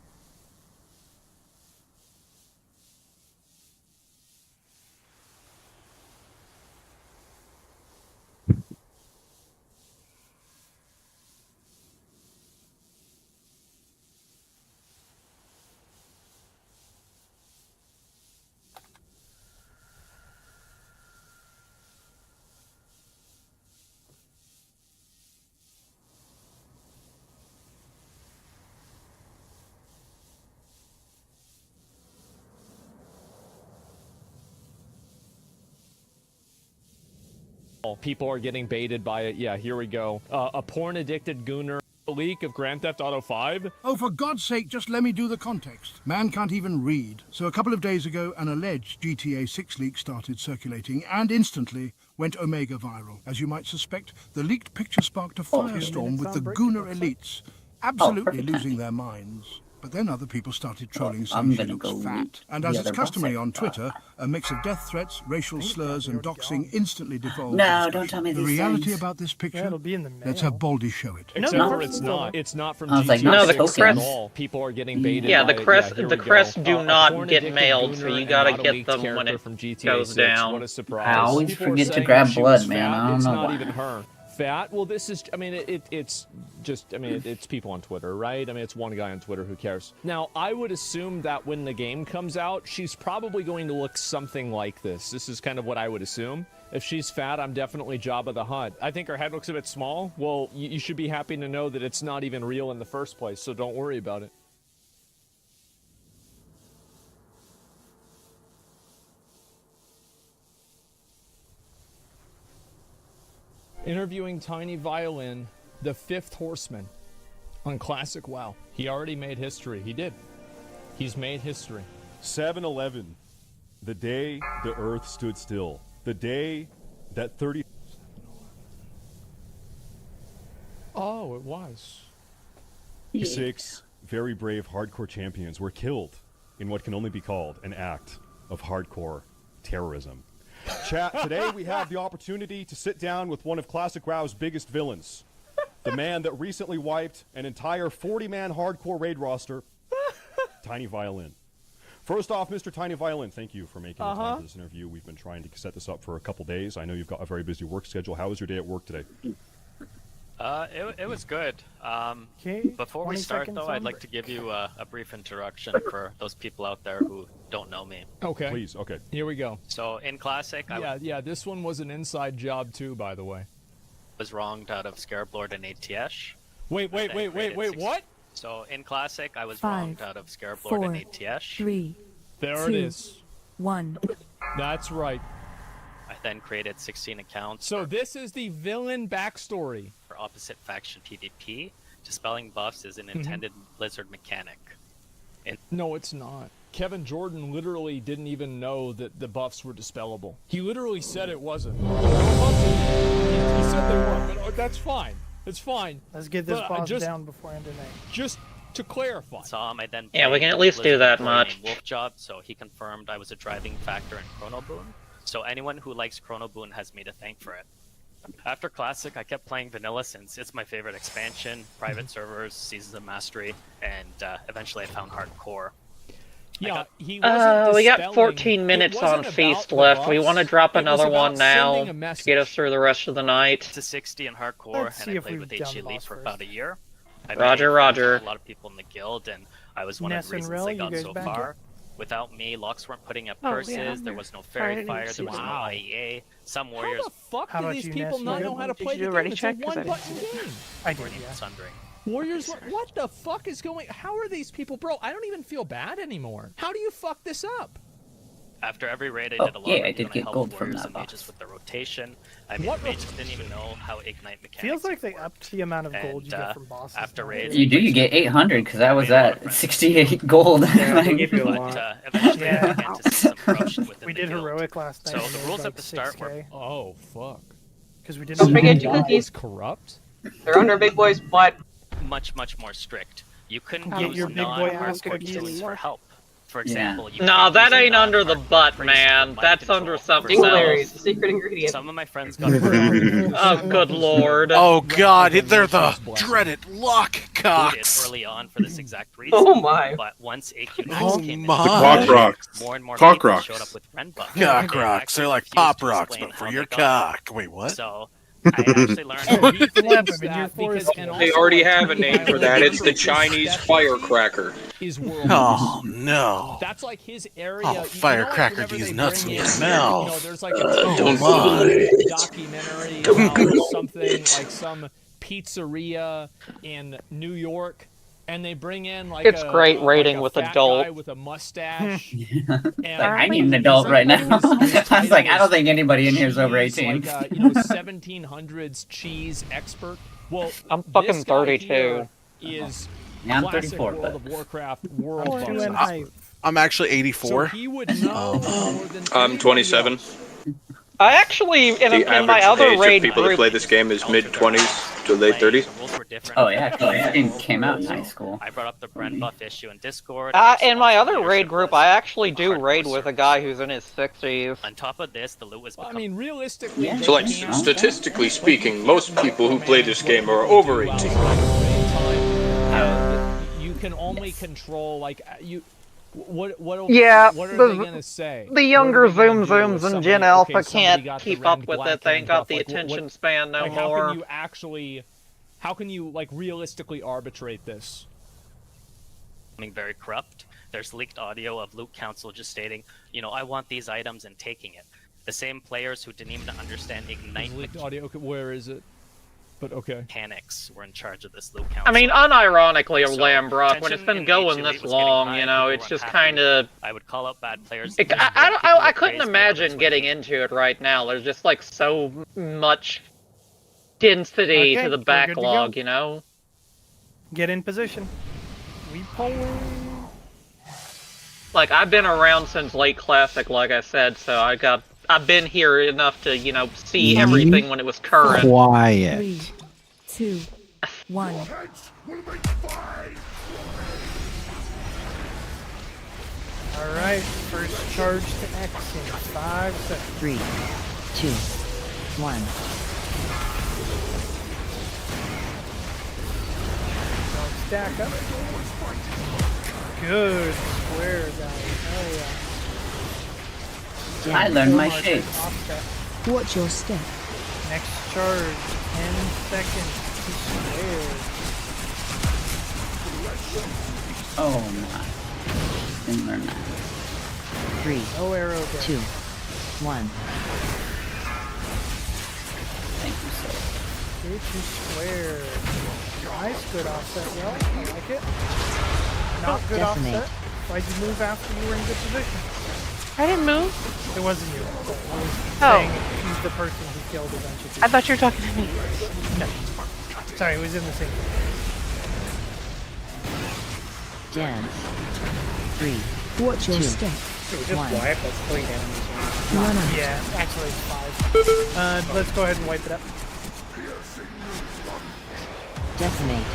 [SPEAKER 22] People are getting baited by it. Yeah, here we go. A porn-addicted gooner leak of Grand Theft Auto 5.
[SPEAKER 23] Oh, for God's sake, just let me do the context. Man can't even read. So a couple of days ago, an alleged GTA 6 leak started circulating and instantly went Omega viral. As you might suspect, the leaked picture sparked a firestorm with the gooner elites absolutely losing their minds. But then other people started trolling saying she looks fat. And as is customary on Twitter, a mix of death threats, racial slurs and doxing instantly devolved.
[SPEAKER 10] No, don't tell me
[SPEAKER 23] the
[SPEAKER 10] these
[SPEAKER 23] reality
[SPEAKER 10] things.
[SPEAKER 23] about this picture,
[SPEAKER 7] it'll be in the mail.
[SPEAKER 23] let's have Baldy show it.
[SPEAKER 22] Except for it's not. It's not from
[SPEAKER 10] I was like,
[SPEAKER 22] GTA
[SPEAKER 10] no, the
[SPEAKER 22] 6
[SPEAKER 10] crest-
[SPEAKER 22] at all. People are getting baited
[SPEAKER 12] Yeah,
[SPEAKER 22] by
[SPEAKER 12] the
[SPEAKER 22] it.
[SPEAKER 12] crest,
[SPEAKER 22] here
[SPEAKER 12] the
[SPEAKER 22] we
[SPEAKER 12] crest
[SPEAKER 22] go.
[SPEAKER 12] do
[SPEAKER 22] A
[SPEAKER 12] not get
[SPEAKER 22] porn-addicted
[SPEAKER 12] mailed, so
[SPEAKER 22] gooner
[SPEAKER 12] you
[SPEAKER 22] and
[SPEAKER 12] gotta
[SPEAKER 22] not a
[SPEAKER 12] get
[SPEAKER 22] leaked
[SPEAKER 12] them when
[SPEAKER 22] character
[SPEAKER 12] it
[SPEAKER 22] from GTA
[SPEAKER 12] goes
[SPEAKER 22] 6.
[SPEAKER 12] down.
[SPEAKER 22] What a surprise.
[SPEAKER 10] I always
[SPEAKER 22] People were
[SPEAKER 10] forget to
[SPEAKER 22] saying
[SPEAKER 10] grab
[SPEAKER 22] she
[SPEAKER 10] blood,
[SPEAKER 22] was
[SPEAKER 10] man.
[SPEAKER 22] fat.
[SPEAKER 10] I don't
[SPEAKER 22] It's
[SPEAKER 10] know
[SPEAKER 22] not
[SPEAKER 10] why.
[SPEAKER 22] even her. Fat? Well, this is, I mean, it's just, I mean, it's people on Twitter, right? I mean, it's one guy on Twitter, who cares? Now, I would assume that when the game comes out, she's probably going to look something like this. This is kind of what I would assume. If she's fat, I'm definitely Jabba the Hutt. I think her head looks a bit small. Well, you should be happy to know that it's not even real in the first place, so don't worry about it. Interviewing Tiny Violin, the fifth horseman, on Classic WoW. He already made history. He did. He's made history.
[SPEAKER 24] 7/11, the day the Earth stood still, the day that 30.
[SPEAKER 22] Oh, it was.
[SPEAKER 24] 6 very brave hardcore champions were killed in what can only be called an act of hardcore terrorism. Chat, today we have the opportunity to sit down with one of Classic WoW's biggest villains. The man that recently wiped an entire 40-man hardcore raid roster, Tiny Violin. First off, Mr. Tiny Violin, thank you for making the time for this interview. We've been trying to set this up for a couple days. I know you've got a very busy work schedule. How was your day at work today?
[SPEAKER 25] It was good. Before we start, though, I'd like to give you a brief introduction for those people out there who don't know me.
[SPEAKER 22] Okay.
[SPEAKER 24] Please, okay.
[SPEAKER 22] Here we go.
[SPEAKER 25] So, in Classic,
[SPEAKER 22] Yeah, this one was an inside job, too, by the way.
[SPEAKER 25] was wronged out of Scarab Lord and ATS.
[SPEAKER 22] Wait, what?
[SPEAKER 25] So, in Classic, I was
[SPEAKER 2] 5,
[SPEAKER 25] wronged out of Scarab Lord
[SPEAKER 2] 4,
[SPEAKER 25] and ATS.
[SPEAKER 2] 3,
[SPEAKER 22] There
[SPEAKER 2] 2,
[SPEAKER 22] it is.
[SPEAKER 2] 1.
[SPEAKER 22] That's right.
[SPEAKER 25] I then created 16 accounts
[SPEAKER 22] So this is the villain backstory.
[SPEAKER 25] for opposite faction PvP. Dispelling buffs is an intended Blizzard mechanic.
[SPEAKER 22] No, it's not. Kevin Jordan literally didn't even know that the buffs were dispellable. He literally said it wasn't. He said they weren't, but that's fine. It's fine.
[SPEAKER 7] Let's get this
[SPEAKER 22] But
[SPEAKER 7] boss
[SPEAKER 22] just-
[SPEAKER 7] down before end of night.
[SPEAKER 22] Just To clarify.
[SPEAKER 25] I then
[SPEAKER 12] Yeah, we
[SPEAKER 25] played
[SPEAKER 12] can at least do
[SPEAKER 25] Blizzard
[SPEAKER 12] that
[SPEAKER 25] employee
[SPEAKER 12] much.
[SPEAKER 25] named Wolf Job, so he confirmed I was a driving factor in Chrono Boon. So anyone who likes Chrono Boon has me to thank for it. After Classic, I kept playing Vanilla since it's my favorite expansion, private servers, Seasons of Mastery, and eventually I found Hardcore.
[SPEAKER 22] Yeah, he wasn't
[SPEAKER 12] we got
[SPEAKER 22] dispelling-
[SPEAKER 12] 14
[SPEAKER 22] it
[SPEAKER 12] minutes
[SPEAKER 22] wasn't
[SPEAKER 12] on
[SPEAKER 22] about
[SPEAKER 12] Feast
[SPEAKER 22] the
[SPEAKER 12] left. We
[SPEAKER 22] buffs,
[SPEAKER 12] want to drop
[SPEAKER 22] it was
[SPEAKER 12] another one
[SPEAKER 22] about
[SPEAKER 12] now
[SPEAKER 22] sending a
[SPEAKER 12] to
[SPEAKER 22] message.
[SPEAKER 12] get us through the rest of the night.
[SPEAKER 25] To 60 in Hardcore,
[SPEAKER 7] Let's see
[SPEAKER 25] and I
[SPEAKER 7] if
[SPEAKER 25] played
[SPEAKER 7] we've
[SPEAKER 25] with
[SPEAKER 7] done
[SPEAKER 25] H. Elite
[SPEAKER 7] boss
[SPEAKER 25] for
[SPEAKER 7] first.
[SPEAKER 25] about a year. I
[SPEAKER 12] Roger,
[SPEAKER 25] made friends with
[SPEAKER 12] Roger.
[SPEAKER 25] A lot of people in the guild, and I was one
[SPEAKER 7] Ness
[SPEAKER 25] of the
[SPEAKER 7] and
[SPEAKER 25] reasons
[SPEAKER 7] Rel,
[SPEAKER 25] I
[SPEAKER 7] you
[SPEAKER 25] got
[SPEAKER 7] guys
[SPEAKER 25] so
[SPEAKER 7] back
[SPEAKER 25] far. Without me, locks weren't putting up
[SPEAKER 4] Oh,
[SPEAKER 25] purses,
[SPEAKER 4] yeah,
[SPEAKER 25] there was no
[SPEAKER 4] I
[SPEAKER 25] fairy
[SPEAKER 4] didn't
[SPEAKER 25] fire,
[SPEAKER 4] see
[SPEAKER 25] there was no
[SPEAKER 22] that.
[SPEAKER 25] IEA. Some
[SPEAKER 22] How
[SPEAKER 25] warriors
[SPEAKER 22] the fuck
[SPEAKER 7] How
[SPEAKER 22] do
[SPEAKER 7] about
[SPEAKER 22] these
[SPEAKER 7] you,
[SPEAKER 22] people
[SPEAKER 7] Ness?
[SPEAKER 22] not
[SPEAKER 7] You
[SPEAKER 22] know
[SPEAKER 7] good?
[SPEAKER 22] how to
[SPEAKER 4] Did
[SPEAKER 22] play
[SPEAKER 4] you
[SPEAKER 22] the
[SPEAKER 4] do a
[SPEAKER 22] game?
[SPEAKER 4] ready
[SPEAKER 22] It's
[SPEAKER 4] check?
[SPEAKER 22] a
[SPEAKER 4] 'Cause I didn't
[SPEAKER 22] one-button game.
[SPEAKER 7] I did,
[SPEAKER 25] were
[SPEAKER 7] yeah.
[SPEAKER 25] sundering.
[SPEAKER 22] Warriors, what the fuck is going? How are these people, bro? I don't even feel bad anymore. How do you fuck this up?
[SPEAKER 25] After every raid, I
[SPEAKER 10] Oh,
[SPEAKER 25] did a lot
[SPEAKER 10] yeah,
[SPEAKER 25] of
[SPEAKER 10] I
[SPEAKER 25] review,
[SPEAKER 10] did
[SPEAKER 25] and
[SPEAKER 10] get
[SPEAKER 25] helped
[SPEAKER 10] gold from
[SPEAKER 25] warriors
[SPEAKER 10] that
[SPEAKER 25] and
[SPEAKER 10] buff.
[SPEAKER 25] mages with the rotation. I mean,
[SPEAKER 22] What
[SPEAKER 25] mages didn't even know how Ignite mechanics
[SPEAKER 7] Feels like they upped the amount of gold you
[SPEAKER 25] And,
[SPEAKER 7] get from bosses.
[SPEAKER 25] after
[SPEAKER 7] now.
[SPEAKER 25] raids,
[SPEAKER 10] You do, you get 800, because I was at 68 gold.
[SPEAKER 6] Yeah, they give you a
[SPEAKER 25] but
[SPEAKER 6] lot.
[SPEAKER 25] eventually
[SPEAKER 7] Yeah.
[SPEAKER 25] I began to see some corruption within
[SPEAKER 7] We
[SPEAKER 25] the
[SPEAKER 7] did
[SPEAKER 25] guild.
[SPEAKER 7] heroic last night.
[SPEAKER 25] So
[SPEAKER 7] and
[SPEAKER 25] the
[SPEAKER 7] it was
[SPEAKER 25] rules
[SPEAKER 7] like
[SPEAKER 25] at the start were
[SPEAKER 7] 6K.
[SPEAKER 22] Oh fuck.
[SPEAKER 7] Because we didn't.
[SPEAKER 15] Don't forget
[SPEAKER 7] have
[SPEAKER 15] your
[SPEAKER 7] any-
[SPEAKER 15] cookies.
[SPEAKER 22] Corrupt.
[SPEAKER 15] They're under Big Boy's butt.
[SPEAKER 25] much more strict. You couldn't
[SPEAKER 7] Get
[SPEAKER 25] use
[SPEAKER 7] your big boy ass
[SPEAKER 25] non-hardcore
[SPEAKER 7] cookies.
[SPEAKER 25] killings for help. For
[SPEAKER 10] Yeah.
[SPEAKER 25] example, you
[SPEAKER 12] No,
[SPEAKER 25] can't
[SPEAKER 12] that
[SPEAKER 25] use a
[SPEAKER 12] ain't under the
[SPEAKER 25] non-hardcore
[SPEAKER 12] butt,
[SPEAKER 25] priest
[SPEAKER 12] man.
[SPEAKER 25] for mind
[SPEAKER 12] That's
[SPEAKER 25] control
[SPEAKER 12] under
[SPEAKER 25] for
[SPEAKER 12] something
[SPEAKER 25] someone
[SPEAKER 15] Dingleberries,
[SPEAKER 12] else.
[SPEAKER 15] the secret ingredient.
[SPEAKER 25] Some of my friends got burned.
[SPEAKER 12] Oh, good lord.
[SPEAKER 8] Oh god, they're the dreaded lock
[SPEAKER 25] booted
[SPEAKER 8] cocks.
[SPEAKER 25] early on for this exact reason.
[SPEAKER 15] Oh my.
[SPEAKER 25] But once AQ
[SPEAKER 8] Oh
[SPEAKER 25] came in,
[SPEAKER 8] my.
[SPEAKER 16] Cock rocks.
[SPEAKER 25] more and more
[SPEAKER 16] Cock
[SPEAKER 25] people
[SPEAKER 16] rocks.
[SPEAKER 25] showed up with Ren buff.
[SPEAKER 8] Cock
[SPEAKER 25] They
[SPEAKER 8] rocks.
[SPEAKER 25] actually
[SPEAKER 8] They're like
[SPEAKER 25] refused
[SPEAKER 8] pop
[SPEAKER 25] to
[SPEAKER 8] rocks,
[SPEAKER 25] explain
[SPEAKER 8] but for
[SPEAKER 25] how
[SPEAKER 8] your
[SPEAKER 25] they got
[SPEAKER 8] cock. Wait, what?
[SPEAKER 25] So I actually learned.
[SPEAKER 22] So he thinks
[SPEAKER 7] Flip 'em in your
[SPEAKER 22] that
[SPEAKER 7] forest.
[SPEAKER 22] because, and
[SPEAKER 1] They
[SPEAKER 22] also,
[SPEAKER 1] already
[SPEAKER 22] like,
[SPEAKER 1] have a name for that. It's the Chinese firecracker.
[SPEAKER 22] Is world
[SPEAKER 8] Oh
[SPEAKER 22] peace.
[SPEAKER 8] no.
[SPEAKER 22] That's like his area.
[SPEAKER 8] Oh,
[SPEAKER 22] You know,
[SPEAKER 8] firecracker
[SPEAKER 22] whenever
[SPEAKER 8] these
[SPEAKER 22] they
[SPEAKER 8] nuts
[SPEAKER 22] bring
[SPEAKER 8] in
[SPEAKER 22] in,
[SPEAKER 8] your mouth.
[SPEAKER 22] You know, there's like a
[SPEAKER 8] Oh
[SPEAKER 22] TV
[SPEAKER 8] my.
[SPEAKER 22] documentary about something like some pizzeria in New York, and they bring in like
[SPEAKER 12] It's great rating
[SPEAKER 22] like a
[SPEAKER 12] with
[SPEAKER 22] fat
[SPEAKER 12] adult.
[SPEAKER 22] guy with a mustache.
[SPEAKER 10] Like, I need an adult right now. I was like, I don't think anybody in here is over 18.
[SPEAKER 22] Like, you know, 1700s cheese expert. Well,
[SPEAKER 12] I'm fucking
[SPEAKER 22] this guy
[SPEAKER 12] 32.
[SPEAKER 22] here is
[SPEAKER 10] Yeah, I'm
[SPEAKER 22] classic
[SPEAKER 10] 34,
[SPEAKER 22] World
[SPEAKER 10] but
[SPEAKER 22] of Warcraft world
[SPEAKER 7] I'm
[SPEAKER 22] buff
[SPEAKER 7] two and
[SPEAKER 22] expert.
[SPEAKER 8] I'm actually
[SPEAKER 22] So
[SPEAKER 8] 84.
[SPEAKER 22] he would know more than
[SPEAKER 1] I'm
[SPEAKER 22] anybody
[SPEAKER 1] 27.
[SPEAKER 22] else.
[SPEAKER 12] I actually, in
[SPEAKER 1] The
[SPEAKER 12] my
[SPEAKER 1] average
[SPEAKER 12] other
[SPEAKER 1] age of
[SPEAKER 12] raid
[SPEAKER 1] people that
[SPEAKER 12] group,
[SPEAKER 1] play this game is mid-20s to late 30s.
[SPEAKER 10] Oh yeah, this game came out in high school.
[SPEAKER 25] I brought up the Bren buff issue in Discord.
[SPEAKER 12] in my other raid group, I actually do raid with a guy who's in his 60s.
[SPEAKER 25] On top of this, the loot was
[SPEAKER 22] I mean, realistically,
[SPEAKER 10] Yeah.
[SPEAKER 22] they
[SPEAKER 1] So, like,
[SPEAKER 22] can't-
[SPEAKER 1] statistically speaking, most people who play this game are over 18.
[SPEAKER 22] You can only control like you. What
[SPEAKER 12] Yeah,
[SPEAKER 22] what are
[SPEAKER 12] the-
[SPEAKER 22] they gonna say?
[SPEAKER 12] The younger
[SPEAKER 22] What are they gonna
[SPEAKER 12] Zoom
[SPEAKER 22] do
[SPEAKER 12] Zooms
[SPEAKER 22] if
[SPEAKER 12] and Gen
[SPEAKER 22] somebody-
[SPEAKER 12] Alpha
[SPEAKER 22] okay, somebody
[SPEAKER 12] can't
[SPEAKER 22] got the
[SPEAKER 12] keep up
[SPEAKER 22] Rend
[SPEAKER 12] with
[SPEAKER 22] Black
[SPEAKER 12] it. They ain't
[SPEAKER 22] Hand
[SPEAKER 12] got
[SPEAKER 22] buff,
[SPEAKER 12] the
[SPEAKER 22] like,
[SPEAKER 12] attention span no
[SPEAKER 22] like,
[SPEAKER 12] more.
[SPEAKER 22] How can you actually? How can you like realistically arbitrate this?
[SPEAKER 25] becoming very corrupt. There's leaked audio of Luke Council just stating, you know, I want these items and taking it. The same players who didn't even understand Ignite
[SPEAKER 22] Leaked audio. Okay, where is it? But okay.
[SPEAKER 25] mechanics were in charge of this Luke Council.
[SPEAKER 12] I mean, unironically,
[SPEAKER 25] So,
[SPEAKER 12] Lambrock, when it's
[SPEAKER 25] tension
[SPEAKER 12] been
[SPEAKER 25] in
[SPEAKER 12] going
[SPEAKER 25] H2
[SPEAKER 12] this
[SPEAKER 25] was getting
[SPEAKER 12] long,
[SPEAKER 25] high,
[SPEAKER 12] you know,
[SPEAKER 25] people
[SPEAKER 12] it's
[SPEAKER 25] were
[SPEAKER 12] just
[SPEAKER 25] unhappy.
[SPEAKER 12] kind of.
[SPEAKER 25] I would call out bad players.
[SPEAKER 12] I couldn't imagine getting into it right now. There's just like so much density
[SPEAKER 7] Okay,
[SPEAKER 12] to the
[SPEAKER 7] we're good to
[SPEAKER 12] backlog,
[SPEAKER 7] go.
[SPEAKER 12] you know.
[SPEAKER 7] Get in position. We pulling.
[SPEAKER 12] Like I've been around since late classic, like I said, so I've been here enough to, you know, see everything when it was current.
[SPEAKER 11] Quiet.
[SPEAKER 2] 3, 2, 1.
[SPEAKER 7] All right, first charge to X in 5 seconds.
[SPEAKER 5] 3, 2, 1.
[SPEAKER 7] Don't stack up. Good square, guys. Oh yeah.
[SPEAKER 10] I learned my
[SPEAKER 7] Mark,
[SPEAKER 10] shapes.
[SPEAKER 7] offset.
[SPEAKER 5] Watch your step.
[SPEAKER 7] Next charge, 10 seconds to square.
[SPEAKER 10] Oh my. Didn't learn that.
[SPEAKER 5] 3,
[SPEAKER 7] No arrow there.
[SPEAKER 5] 2, 1.
[SPEAKER 10] Thank you, sir.
[SPEAKER 7] Good to square. Nice, good offset, yo. I like it. Not good
[SPEAKER 5] Decimate.
[SPEAKER 7] offset. Why'd you move after you were in good position?
[SPEAKER 4] I didn't move.
[SPEAKER 7] It wasn't you. I was
[SPEAKER 4] Oh.
[SPEAKER 7] saying he's the person who killed a bunch of people.
[SPEAKER 4] I thought you were talking to me.
[SPEAKER 7] No. Sorry, it was in the same place.
[SPEAKER 5] Dance. 3, Watch your
[SPEAKER 6] 2,
[SPEAKER 5] step.
[SPEAKER 6] just
[SPEAKER 5] 1.
[SPEAKER 6] wipe, let's play down.
[SPEAKER 5] Run out.
[SPEAKER 7] Yeah, actually it's 5. Let's go ahead and wipe it up.
[SPEAKER 5] Decimate.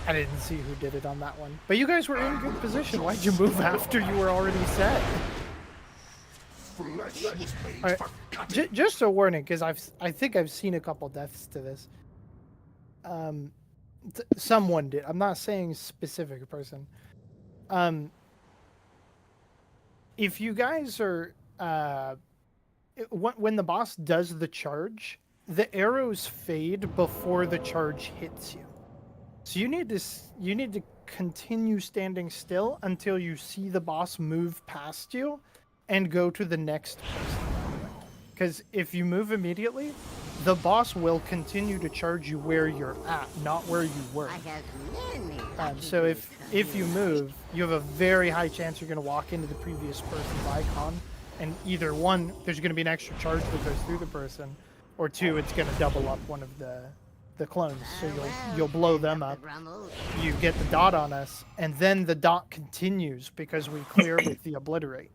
[SPEAKER 7] I didn't see who did it on that one. But you guys were in good position. Why'd you move after you were already set? Alright, just a warning, because I think I've seen a couple deaths to this. Someone did. I'm not saying specific person. If you guys are when the boss does the charge, the arrows fade before the charge hits you. So you need to continue standing still until you see the boss move past you and go to the next person. Because if you move immediately, the boss will continue to charge you where you're at, not where you were. So if you move, you have a very high chance you're going to walk into the previous person's icon, and either one, there's going to be an extra charge that goes through the person, or two, it's going to double up one of the clones. So you'll blow them up. You get the dot on us, and then the dot continues because we clear with the obliterate.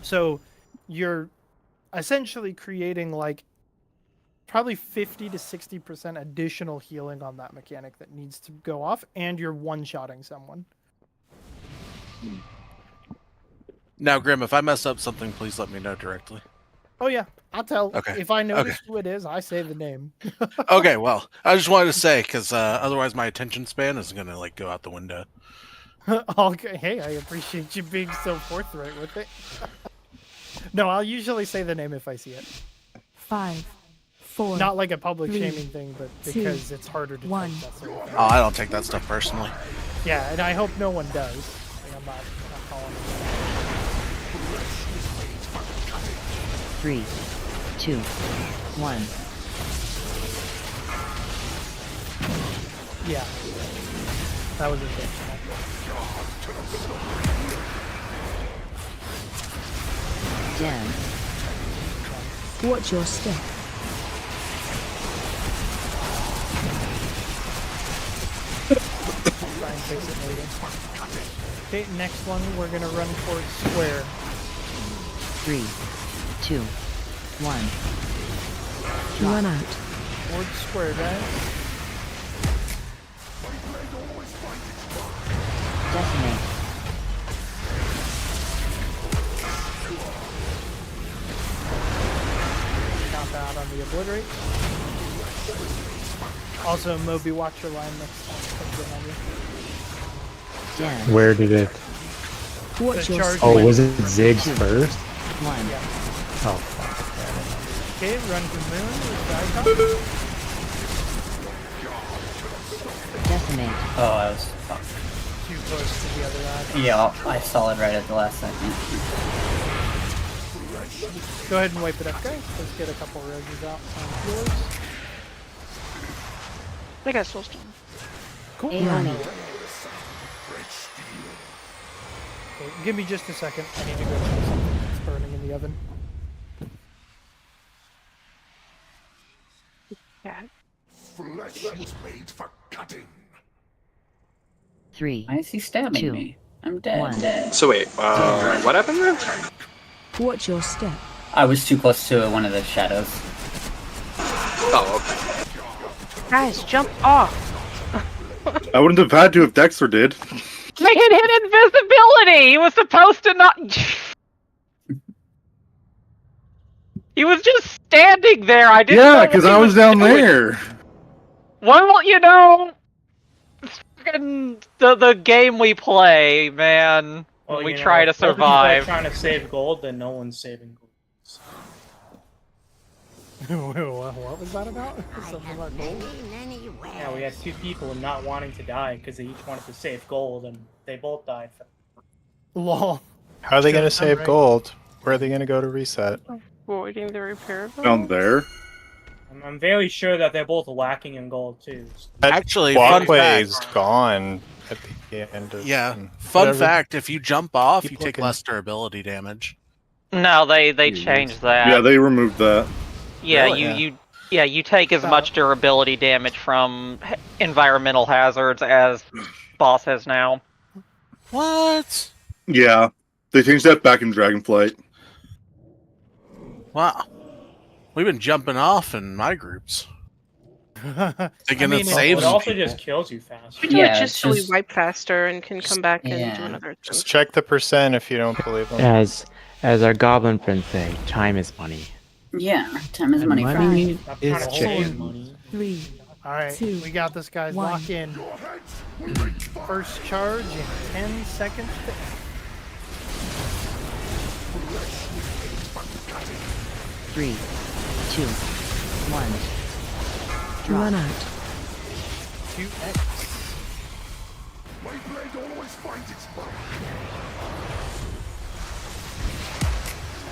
[SPEAKER 7] So you're essentially creating like probably 50 to 60% additional healing on that mechanic that needs to go off, and you're one-shotting someone.
[SPEAKER 8] Now, Grim, if I mess up something, please let me know directly.
[SPEAKER 7] Oh yeah, I'll tell.
[SPEAKER 8] Okay.
[SPEAKER 7] If I notice who it is, I say the name.
[SPEAKER 8] Okay, well, I just wanted to say, because otherwise my attention span is going to like go out the window.
[SPEAKER 7] Okay, hey, I appreciate you being so forthright with it. No, I'll usually say the name if I see it.
[SPEAKER 5] 5, 4.
[SPEAKER 7] Not like a public
[SPEAKER 5] 3,
[SPEAKER 7] shaming thing, but because it's harder to
[SPEAKER 5] 1.
[SPEAKER 7] take that sort of thing.
[SPEAKER 8] Oh, I don't take that stuff personally.
[SPEAKER 7] Yeah, and I hope no one does. Like, I'm not calling it.
[SPEAKER 5] 3, 2, 1.
[SPEAKER 7] Yeah. That was intentional.
[SPEAKER 5] Dan. Watch your step.
[SPEAKER 7] Try and fix it later. Okay, next one, we're gonna run towards square.
[SPEAKER 5] 3, 2, 1. Run out.
[SPEAKER 7] Towards square, guys.
[SPEAKER 5] Decimate.
[SPEAKER 7] Count out on the obliterate. Also, Moby, watch your line next time.
[SPEAKER 5] Dan.
[SPEAKER 11] Where did it?
[SPEAKER 5] Watch your
[SPEAKER 7] charge
[SPEAKER 5] step.
[SPEAKER 11] Oh, was it Ziggs
[SPEAKER 5] 2,
[SPEAKER 11] first?
[SPEAKER 5] 1.
[SPEAKER 11] Oh,
[SPEAKER 7] Okay, run to moon with the icon.
[SPEAKER 5] Decimate.
[SPEAKER 10] Oh, I was fucked.
[SPEAKER 7] Too close to the other icon.
[SPEAKER 10] Yeah, I saw it right at the last second.
[SPEAKER 7] Go ahead and wipe it up, guys. Let's get a couple roses out on healers.
[SPEAKER 4] I got soulstone.
[SPEAKER 7] Cool.
[SPEAKER 5] Run.
[SPEAKER 7] Okay, give me just a second. I need to go check something that's burning in the oven.
[SPEAKER 4] Yeah.
[SPEAKER 19] Flesh is made for cutting.
[SPEAKER 5] 3.
[SPEAKER 10] Why is he stabbing
[SPEAKER 5] 2,
[SPEAKER 10] me? I'm dead.
[SPEAKER 5] 1.
[SPEAKER 1] So wait, what happened there?
[SPEAKER 5] Watch your step.
[SPEAKER 10] I was too close to one of the shadows.
[SPEAKER 1] Oh, okay.
[SPEAKER 4] Guys, jump off.
[SPEAKER 16] I wouldn't have had to if Dexter did.
[SPEAKER 12] They had hit invisibility! He was supposed to not... He was just standing there, I didn't know
[SPEAKER 16] Yeah,
[SPEAKER 12] what
[SPEAKER 16] because
[SPEAKER 12] he
[SPEAKER 16] I was down
[SPEAKER 12] doing.
[SPEAKER 16] there.
[SPEAKER 12] Well, you know... It's fucking the game we play, man.
[SPEAKER 6] Well,
[SPEAKER 12] we
[SPEAKER 6] you know,
[SPEAKER 12] try to
[SPEAKER 6] if other people are
[SPEAKER 12] survive.
[SPEAKER 6] trying to save gold, then no one's saving gold.
[SPEAKER 7] What was that about? Something about gold?
[SPEAKER 6] Yeah, we had two people not wanting to die because they each wanted to save gold, and they both died.
[SPEAKER 7] Lol.
[SPEAKER 3] How are they going to
[SPEAKER 7] Sounds
[SPEAKER 3] save
[SPEAKER 7] right.
[SPEAKER 3] gold? Where are they going to go to reset?
[SPEAKER 4] Avoiding the repair bill.
[SPEAKER 16] Down there.
[SPEAKER 6] I'm very sure that they're both lacking in gold too.
[SPEAKER 8] Actually, fun
[SPEAKER 3] Walkway's
[SPEAKER 8] fact.
[SPEAKER 3] gone at the end of.
[SPEAKER 8] Yeah, fun
[SPEAKER 3] whatever.
[SPEAKER 8] fact: if you jump off,
[SPEAKER 3] Keep
[SPEAKER 8] you take
[SPEAKER 3] looking.
[SPEAKER 8] less durability damage.
[SPEAKER 12] No, they changed that.
[SPEAKER 16] Yeah, they removed that.
[SPEAKER 12] Yeah,
[SPEAKER 8] Really?
[SPEAKER 12] you take as much durability damage from environmental hazards as boss has now.
[SPEAKER 8] What?
[SPEAKER 16] Yeah, they changed that back in Dragonflight.
[SPEAKER 8] Wow. We've been jumping off in my groups. Thinking
[SPEAKER 7] I
[SPEAKER 8] it
[SPEAKER 7] mean,
[SPEAKER 8] saves
[SPEAKER 6] It also
[SPEAKER 8] people.
[SPEAKER 6] just kills you faster.
[SPEAKER 4] We do
[SPEAKER 10] Yeah,
[SPEAKER 4] it
[SPEAKER 10] it's
[SPEAKER 4] just so we
[SPEAKER 10] just-
[SPEAKER 4] wipe faster and can come back and do
[SPEAKER 10] Yeah.
[SPEAKER 4] another
[SPEAKER 3] Just
[SPEAKER 4] thing.
[SPEAKER 3] check the percent if you don't believe them.
[SPEAKER 11] As our goblin friends say, time is money.
[SPEAKER 13] Yeah, time is
[SPEAKER 11] And
[SPEAKER 13] money.
[SPEAKER 11] money
[SPEAKER 6] I'm
[SPEAKER 11] is
[SPEAKER 6] trying to
[SPEAKER 11] chicken.
[SPEAKER 6] save money.
[SPEAKER 5] 3,
[SPEAKER 7] All right,
[SPEAKER 5] 2,
[SPEAKER 7] we got this, guys.
[SPEAKER 5] 1.
[SPEAKER 7] Lock in. First charge in 10 seconds.
[SPEAKER 5] 3, 2, 1. Run out.
[SPEAKER 7] 2x.
[SPEAKER 19] My blade always finds its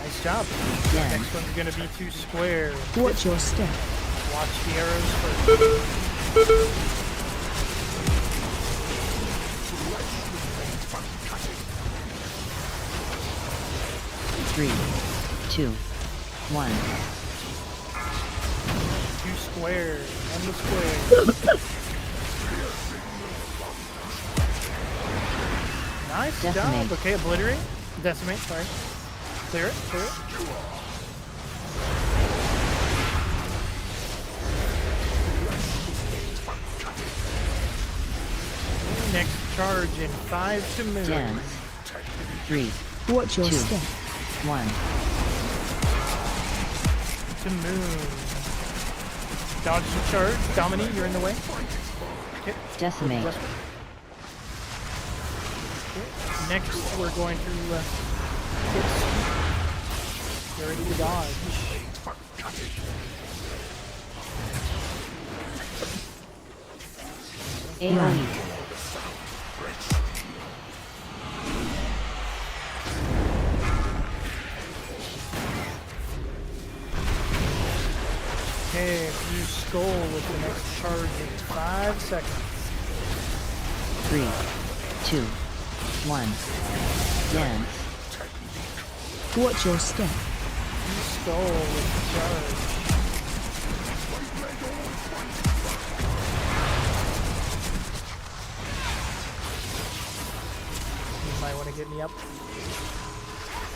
[SPEAKER 7] Nice job.
[SPEAKER 5] Yeah.
[SPEAKER 7] Next one's gonna be 2 square.
[SPEAKER 5] Watch your step.
[SPEAKER 7] Watch the arrows first.
[SPEAKER 5] 3, 2, 1.
[SPEAKER 7] 2 square. And the square. Nice job.
[SPEAKER 5] Decimate.
[SPEAKER 7] Okay, obliterate. Decimate, sorry. Clear it, clear it. Next charge in 5 to move.
[SPEAKER 5] Dance. 3. Watch your
[SPEAKER 7] 2.
[SPEAKER 5] step. 1.
[SPEAKER 7] To move. Dodge the charge. Dominique, you're in the way. Okay.
[SPEAKER 5] Decimate.
[SPEAKER 7] Okay. Next, we're going to get Sweep. Get ready to dodge.
[SPEAKER 5] AoE.
[SPEAKER 7] Okay, you skull with the next charge in 5 seconds.
[SPEAKER 5] 3, 2, 1. Dance. Watch your step.
[SPEAKER 7] You skull with the charge. You might want to get me up.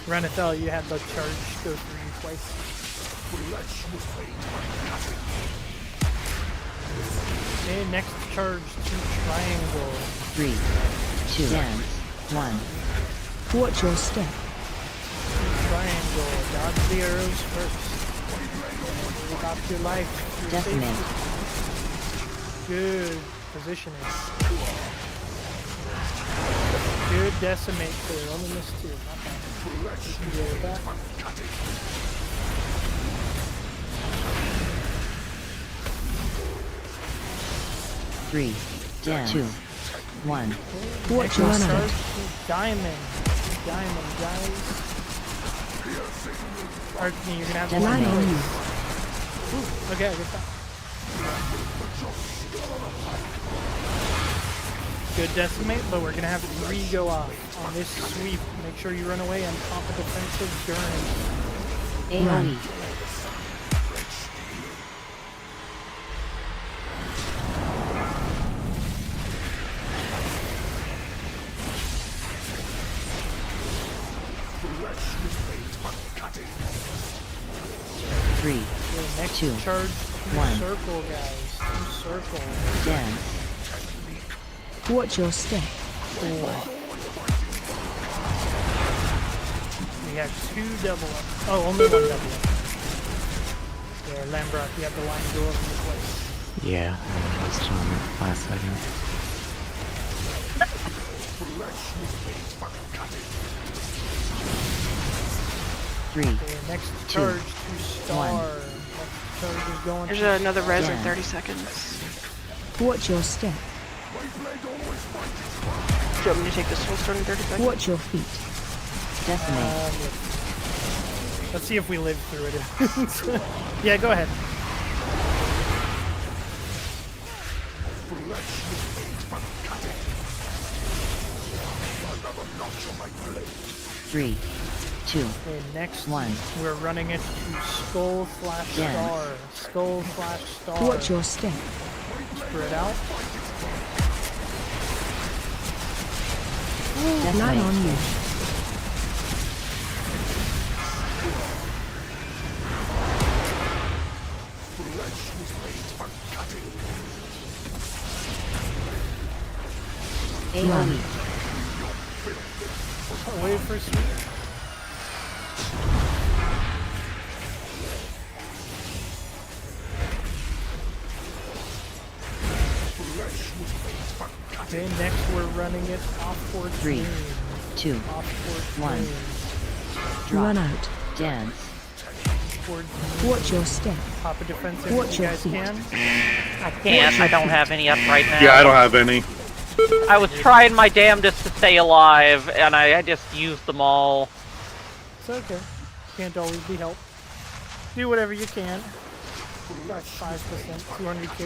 [SPEAKER 7] Renethel, you had the charge go through you twice. Okay, next charge to triangle.
[SPEAKER 5] 3, 2, dance. 1. Watch your step.
[SPEAKER 7] Triangle. Dodge the arrows first. Look off your life. Your
[SPEAKER 5] Decimate.
[SPEAKER 7] safety. Good positioning. Good decimate clear. Only missed 2. Not bad. You can deal with that.
[SPEAKER 5] 3, 2, 1.
[SPEAKER 7] Watch
[SPEAKER 5] Watch
[SPEAKER 7] your
[SPEAKER 5] your
[SPEAKER 7] step.
[SPEAKER 5] step.
[SPEAKER 7] Diamond. Diamond, guys. Archie, you're gonna have to
[SPEAKER 5] Line
[SPEAKER 7] line
[SPEAKER 5] on you.
[SPEAKER 7] Ooh, okay, good shot. Good decimate, but we're gonna have 3 go off on this sweep. Make sure you run away and pop a defensive Gurn.
[SPEAKER 5] AoE. Three,
[SPEAKER 7] Okay, next
[SPEAKER 5] 2,
[SPEAKER 7] charge,
[SPEAKER 5] 1.
[SPEAKER 7] circle, guys. 2 circle.
[SPEAKER 5] Dance. Watch your step.
[SPEAKER 7] 4. We have 2 double up. Oh, only 1 double up. Yeah, Lambrock, you have the line go up in place.
[SPEAKER 11] Yeah, I was telling it last second.
[SPEAKER 5] Three,
[SPEAKER 7] Okay, next
[SPEAKER 5] 2,
[SPEAKER 7] charge to star.
[SPEAKER 5] 1.
[SPEAKER 7] Next charge is going
[SPEAKER 4] There's
[SPEAKER 7] to
[SPEAKER 4] another res in
[SPEAKER 5] Yeah.
[SPEAKER 4] 30 seconds.
[SPEAKER 5] Watch your step.
[SPEAKER 4] Do you want me to take this full start in 30 seconds?
[SPEAKER 5] Watch your feet. Decimate.
[SPEAKER 7] Let's see if we live through it. Yeah, go ahead.
[SPEAKER 5] Three, 2,
[SPEAKER 7] Okay, next
[SPEAKER 5] 1.
[SPEAKER 7] we're running it to skull slash
[SPEAKER 5] Yeah.
[SPEAKER 7] star. Skull slash star.
[SPEAKER 5] Watch your step.
[SPEAKER 7] Spread out.
[SPEAKER 5] Line on you. AoE.
[SPEAKER 7] Wait for sweet. Okay, next we're running it off board.
[SPEAKER 5] 3, 2,
[SPEAKER 7] Off
[SPEAKER 5] 1. Run out. Dance.
[SPEAKER 7] board.
[SPEAKER 5] Watch your step.
[SPEAKER 7] Pop a defensive
[SPEAKER 5] Watch
[SPEAKER 7] if you
[SPEAKER 5] your
[SPEAKER 7] guys
[SPEAKER 5] feet.
[SPEAKER 7] can.
[SPEAKER 12] I can't. I don't have any up right now.
[SPEAKER 16] Yeah, I don't have any.
[SPEAKER 12] I was trying my damnedest to stay alive, and I just used them all.
[SPEAKER 7] It's okay. Can't always be helped. Do whatever you can. Got 5%, 200 Ks.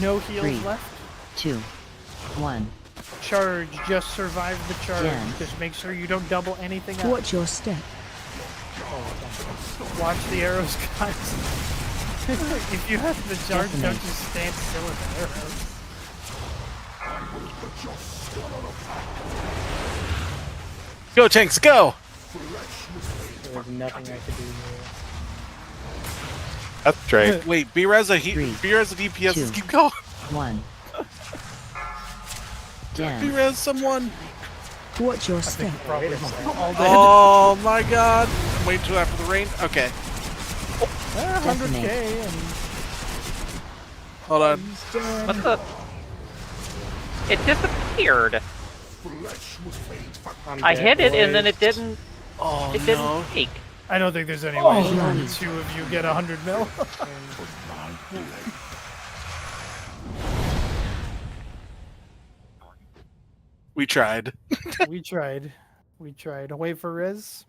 [SPEAKER 7] No heals
[SPEAKER 5] 3,
[SPEAKER 7] left.
[SPEAKER 5] 2, 1.
[SPEAKER 7] Charge. Just survive the charge.
[SPEAKER 5] Dance.
[SPEAKER 7] Just make sure you don't double anything up.
[SPEAKER 5] Watch your step.
[SPEAKER 7] Watch the arrows, guys. If you have the charge,
[SPEAKER 5] Definite.
[SPEAKER 7] don't just stand still with the arrows.
[SPEAKER 8] Go, tanks, go!
[SPEAKER 6] There was nothing I could do here.
[SPEAKER 3] That's Drake.
[SPEAKER 8] Wait, B-Res a DPS, keep going.
[SPEAKER 5] 1. Dance.
[SPEAKER 8] B-Res someone.
[SPEAKER 5] Watch your step.
[SPEAKER 8] Oh my god. I'm waiting till after the rain. Okay.
[SPEAKER 7] 100k and
[SPEAKER 8] Hold on.
[SPEAKER 12] What the? It disappeared. I hit it and then it didn't.
[SPEAKER 8] Oh
[SPEAKER 12] it didn't take.
[SPEAKER 7] I don't think there's any
[SPEAKER 12] Oh,
[SPEAKER 7] way
[SPEAKER 12] no.
[SPEAKER 7] the two of you get 100 mil.
[SPEAKER 8] We tried.
[SPEAKER 7] We tried. We tried. Wait for Riz.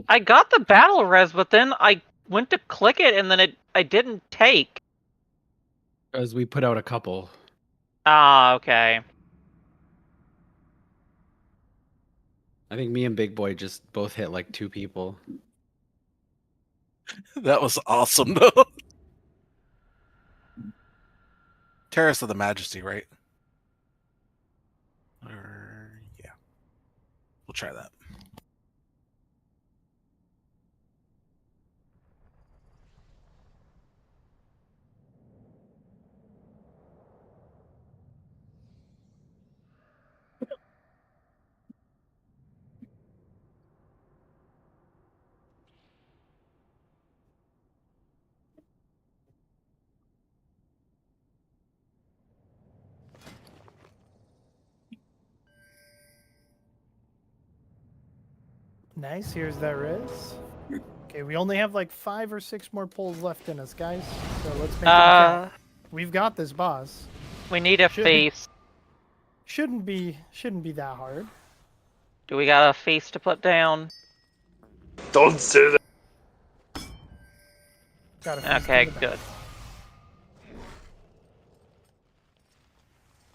[SPEAKER 12] I got the battle res, but then I went to click it and then I didn't take.
[SPEAKER 9] As we put out a couple.
[SPEAKER 12] Ah, okay.
[SPEAKER 9] I think me and Big Boy just both hit like 2 people.
[SPEAKER 8] That was awesome, though. Terrace of the Majesty, right? Yeah. We'll try that.
[SPEAKER 7] Nice. Here's that Riz. Okay, we only have like 5 or 6 more pulls left in us, guys. So let's make it count. We've got this boss.
[SPEAKER 12] We need a face.
[SPEAKER 7] Shouldn't be that hard.
[SPEAKER 12] Do we got a face to put down?
[SPEAKER 1] Don't say that.
[SPEAKER 7] Got a face
[SPEAKER 12] Okay,
[SPEAKER 7] in the back.
[SPEAKER 12] good.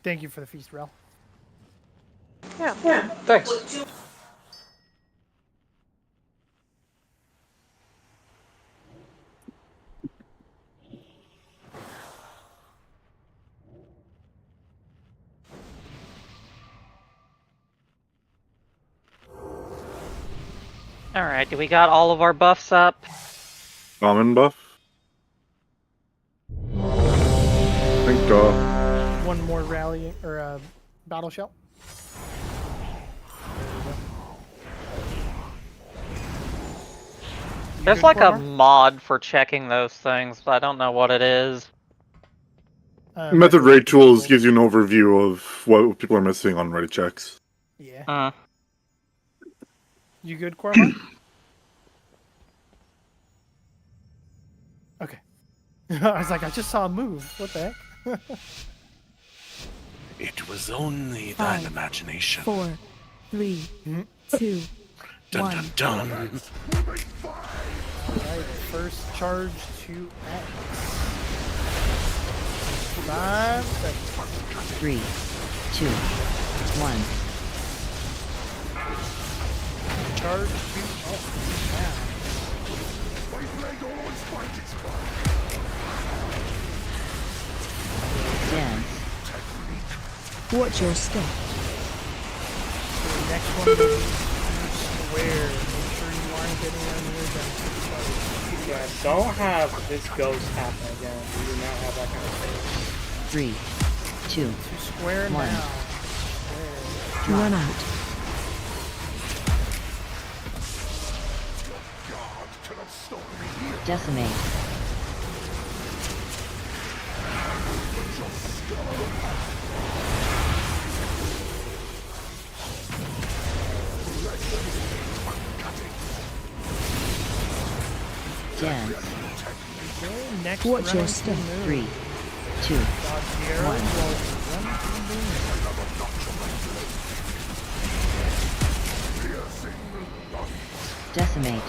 [SPEAKER 7] Thank you for the feast, Rel.
[SPEAKER 12] Yeah.
[SPEAKER 1] Thanks.
[SPEAKER 12] Alright, do we got all of our buffs up?
[SPEAKER 16] Common buff? Thank God.
[SPEAKER 7] One more rally or battle shell.
[SPEAKER 12] There's like a mod for checking those things, but I don't know what it is.
[SPEAKER 16] Method Raid Tools gives you an overview of what people are missing on Reddit checks.
[SPEAKER 7] Yeah. You good, Cormac? Okay. I was like, I just saw a move. What the heck?
[SPEAKER 8] It was only thine
[SPEAKER 5] 5,
[SPEAKER 8] imagination.
[SPEAKER 5] 4, 3, 2,
[SPEAKER 8] Dun
[SPEAKER 5] 1.
[SPEAKER 8] dun dun.
[SPEAKER 7] Alright, first charge to X. 5 seconds.
[SPEAKER 5] 3, 2, 1.
[SPEAKER 7] Charge to X. Now.
[SPEAKER 5] Dance. Watch your step.
[SPEAKER 7] So the next one will be square. Make sure you aren't getting anywhere near them.
[SPEAKER 6] Yeah, don't have this ghost happen again. We do not have that kind of thing.
[SPEAKER 5] 3, 2,
[SPEAKER 7] Square
[SPEAKER 5] 1.
[SPEAKER 7] now.
[SPEAKER 5] Run out. Decimate. Dance.
[SPEAKER 7] Next
[SPEAKER 5] Watch your
[SPEAKER 7] running
[SPEAKER 5] step.
[SPEAKER 7] move.
[SPEAKER 5] 3, 2, 1. Decimate.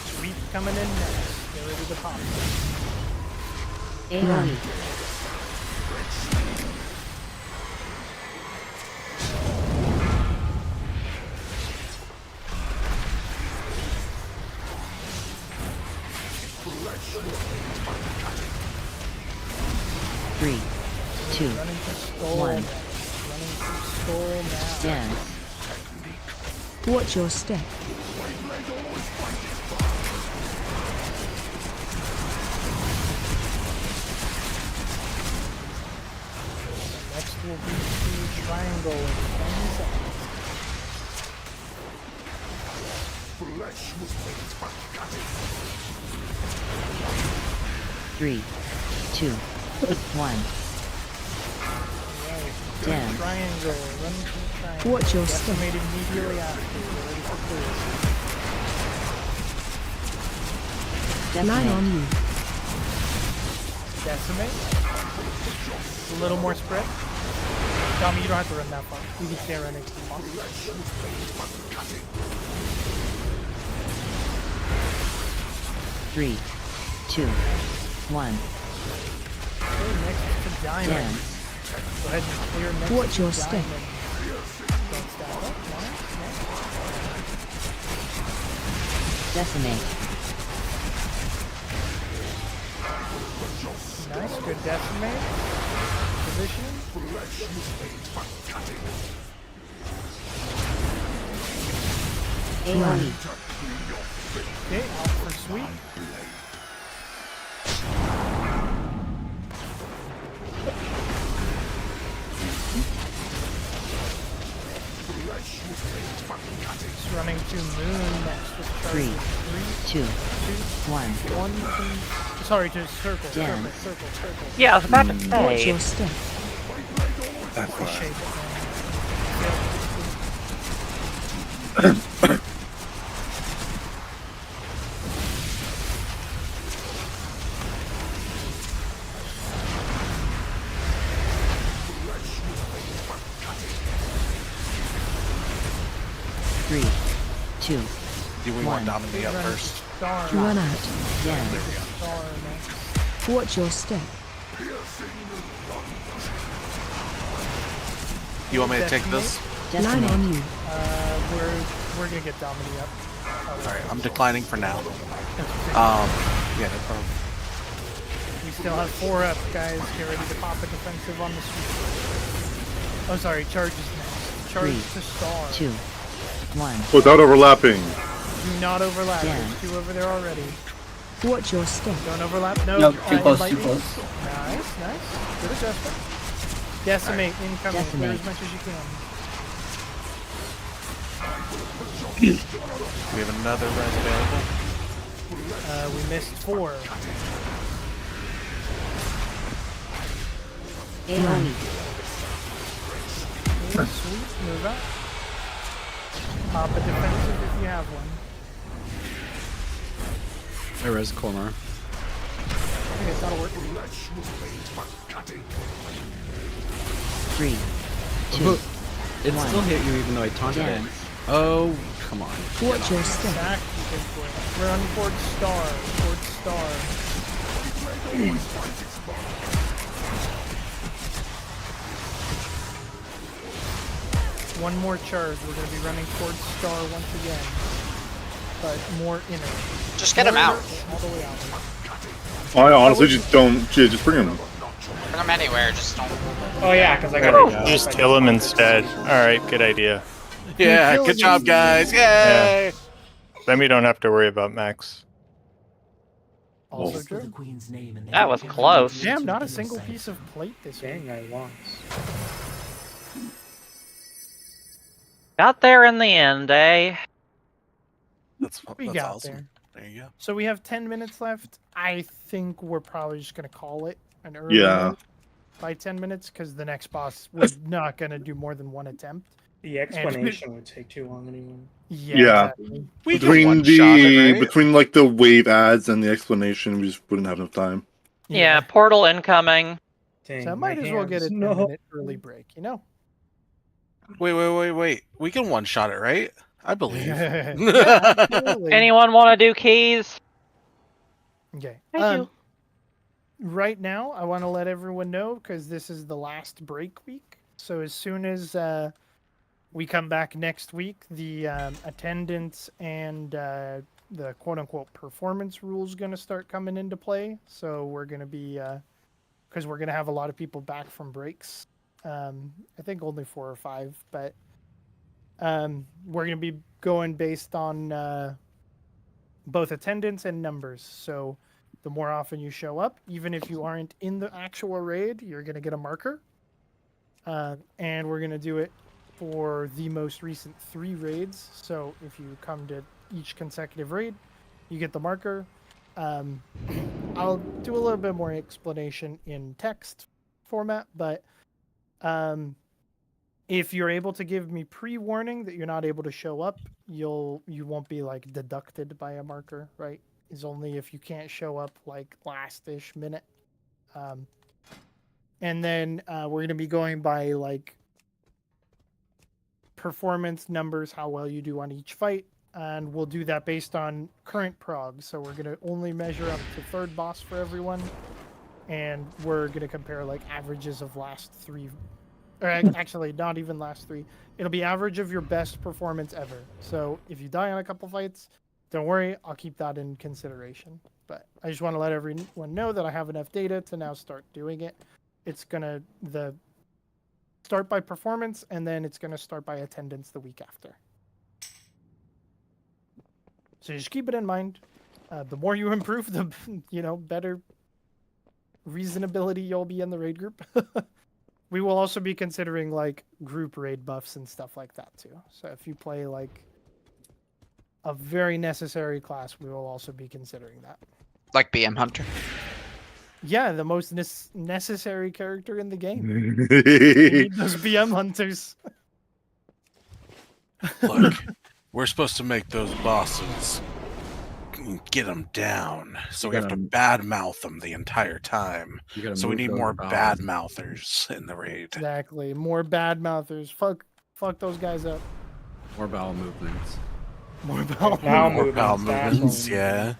[SPEAKER 7] Sweep coming in next. Get ready to pop.
[SPEAKER 5] AoE. Three, two,
[SPEAKER 7] Running to skull.
[SPEAKER 5] 1.
[SPEAKER 7] Running to skull now.
[SPEAKER 5] Dance. Watch your step.
[SPEAKER 7] Next will be the triangle in 10 seconds.
[SPEAKER 19] Flesh was made for cutting.
[SPEAKER 5] 3, 2, 1. Dance.
[SPEAKER 7] Triangle. Run to the triangle.
[SPEAKER 5] Watch your step.
[SPEAKER 7] Decimate immediately after. Get ready for clear.
[SPEAKER 5] Lie on you.
[SPEAKER 7] Decimate. A little more spread. Tommy, you don't have to run that far. We can stay running.
[SPEAKER 5] 3, 2, 1.
[SPEAKER 7] Okay, next to diamond.
[SPEAKER 5] Dance.
[SPEAKER 7] Go ahead and clear next
[SPEAKER 5] Watch
[SPEAKER 7] to
[SPEAKER 5] your step.
[SPEAKER 7] diamond. Don't stack up.
[SPEAKER 5] Decimate.
[SPEAKER 7] Nice, good decimate. Positioning.
[SPEAKER 5] AoE.
[SPEAKER 7] Okay, out for sweep. It's running to moon next with charge.
[SPEAKER 5] 3, 2, 1.
[SPEAKER 7] Sorry, to circle,
[SPEAKER 5] Dance.
[SPEAKER 7] circle.
[SPEAKER 12] Yeah, I was about to
[SPEAKER 5] Watch
[SPEAKER 12] say.
[SPEAKER 5] your step.
[SPEAKER 16] That's
[SPEAKER 7] Shape it, man.
[SPEAKER 5] 3, 2,
[SPEAKER 8] Do we want Dominique up first?
[SPEAKER 5] Run out. Dance. Watch your step.
[SPEAKER 8] You want me to take this?
[SPEAKER 5] Line on you.
[SPEAKER 7] We're gonna get Dominique up.
[SPEAKER 8] Alright, I'm declining for now. Yeah, no problem.
[SPEAKER 7] We still have 4 up, guys. Get ready to pop a defensive on the sweep. Oh, sorry, charges next. Charge
[SPEAKER 5] 3,
[SPEAKER 7] to star.
[SPEAKER 5] 2, 1.
[SPEAKER 16] Without overlapping.
[SPEAKER 7] Do not overlap.
[SPEAKER 5] Dance.
[SPEAKER 7] There's 2 over there already.
[SPEAKER 5] Watch your step.
[SPEAKER 7] Don't overlap. No,
[SPEAKER 10] Nope, too close, too
[SPEAKER 7] lightning.
[SPEAKER 10] close.
[SPEAKER 7] Nice. Good adjustment. Decimate incoming. Clear
[SPEAKER 5] Decimate.
[SPEAKER 7] as much as you can.
[SPEAKER 8] We have another res available.
[SPEAKER 7] We missed 4.
[SPEAKER 5] AoE.
[SPEAKER 7] Sweep, move out. Pop a defensive if you have one.
[SPEAKER 9] I res corner.
[SPEAKER 7] I guess that'll work.
[SPEAKER 5] 3, 2,
[SPEAKER 9] It
[SPEAKER 5] 1.
[SPEAKER 9] still hit you even though I taunted it.
[SPEAKER 5] Dance.
[SPEAKER 9] Oh, come on.
[SPEAKER 5] Watch your step.
[SPEAKER 7] Back, you big boy. Run towards star. Towards star. One more charge. We're going to be running towards star once again. But more inner.
[SPEAKER 12] Just get him out.
[SPEAKER 7] All the way out.
[SPEAKER 16] I honestly just don't. Yeah, just bring him.
[SPEAKER 13] Bring them anywhere, just don't.
[SPEAKER 6] Oh yeah, because I got
[SPEAKER 3] Just kill him instead. Alright, good idea.
[SPEAKER 8] Yeah, good job, guys. Yay!
[SPEAKER 3] Then we don't have to worry about Max.
[SPEAKER 7] Also true.
[SPEAKER 12] That was close.
[SPEAKER 7] Damn, not a single piece of plate this
[SPEAKER 6] Dang, I lost.
[SPEAKER 12] Got there in the end, eh?
[SPEAKER 7] We got there.
[SPEAKER 8] There you go.
[SPEAKER 7] So we have 10 minutes left. I think we're probably just going to call it an early
[SPEAKER 16] Yeah.
[SPEAKER 7] by 10 minutes because the next boss we're not going to do more than one attempt.
[SPEAKER 6] The explanation would take too long anyway.
[SPEAKER 16] Yeah.
[SPEAKER 7] Exactly.
[SPEAKER 16] Between like the wave ads and the explanation, we just wouldn't have enough time.
[SPEAKER 12] Yeah, portal incoming.
[SPEAKER 7] So I might as well get a 10-minute early break, you know?
[SPEAKER 8] Wait. We can one-shot it, right? I believe.
[SPEAKER 12] Anyone want to do keys?
[SPEAKER 7] Okay.
[SPEAKER 12] Thank you.
[SPEAKER 7] Right now, I want to let everyone know because this is the last break week. So as soon as we come back next week, the attendance and the quote-unquote performance rules going to start coming into play. So we're going to be, because we're going to have a lot of people back from breaks. I think only 4 or 5, but we're going to be going based on both attendance and numbers. So the more often you show up, even if you aren't in the actual raid, you're going to get a marker. And we're going to do it for the most recent 3 raids. So if you come to each consecutive raid, you get the marker. I'll do a little bit more explanation in text format, but if you're able to give me pre-warning that you're not able to show up, you won't be like deducted by a marker, right? It's only if you can't show up like last-ish minute. And then we're going to be going by like performance numbers, how well you do on each fight, and we'll do that based on current prog. So we're going to only measure up to 3rd boss for everyone, and we're going to compare like averages of last 3, or actually not even last 3. It'll be average of your best performance ever. So if you die on a couple fights, don't worry, I'll keep that in consideration. But I just want to let everyone know that I have enough data to now start doing it. It's gonna start by performance, and then it's gonna start by attendance the week after. So just keep it in mind. The more you improve, the better reasonability you'll be in the raid group. We will also be considering like group raid buffs and stuff like that too. So if you play like a very necessary class, we will also be considering that.
[SPEAKER 13] Like BM Hunter.
[SPEAKER 7] Yeah, the most necessary character in the game. We need those BM hunters.
[SPEAKER 8] Look, we're supposed to make those bosses get them down, so we have to badmouth them the entire time. So we need more badmouthers in the raid.
[SPEAKER 7] Exactly, more badmouthers. Fuck those guys up.
[SPEAKER 9] More bowel movements.
[SPEAKER 7] More bowel
[SPEAKER 8] movements. Yeah.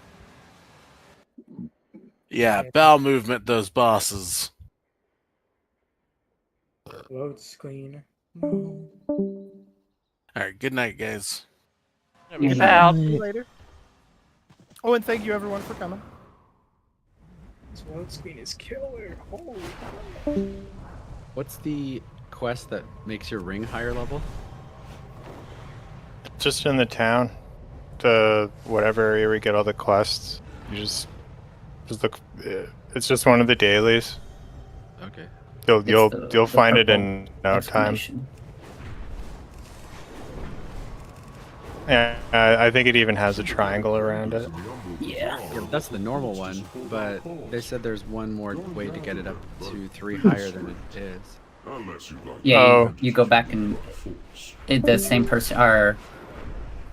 [SPEAKER 8] Yeah, bowel movement those bosses.
[SPEAKER 6] Load screen.
[SPEAKER 8] Alright, good night, guys.
[SPEAKER 12] Peace out.
[SPEAKER 7] See you later. Oh, and thank you everyone for coming.
[SPEAKER 6] This load screen is killer. Holy.
[SPEAKER 9] What's the quest that makes your ring higher level?
[SPEAKER 3] Just in the town. The whatever area we get all the quests. You just look. It's just one of the dailies.
[SPEAKER 9] Okay.
[SPEAKER 3] You'll find it in no time. Yeah, I think it even has a triangle around it.
[SPEAKER 13] Yeah.
[SPEAKER 9] That's the normal one, but they said there's one more way to get it up to 3 higher than it is.
[SPEAKER 10] Yeah, you go back and the same person, or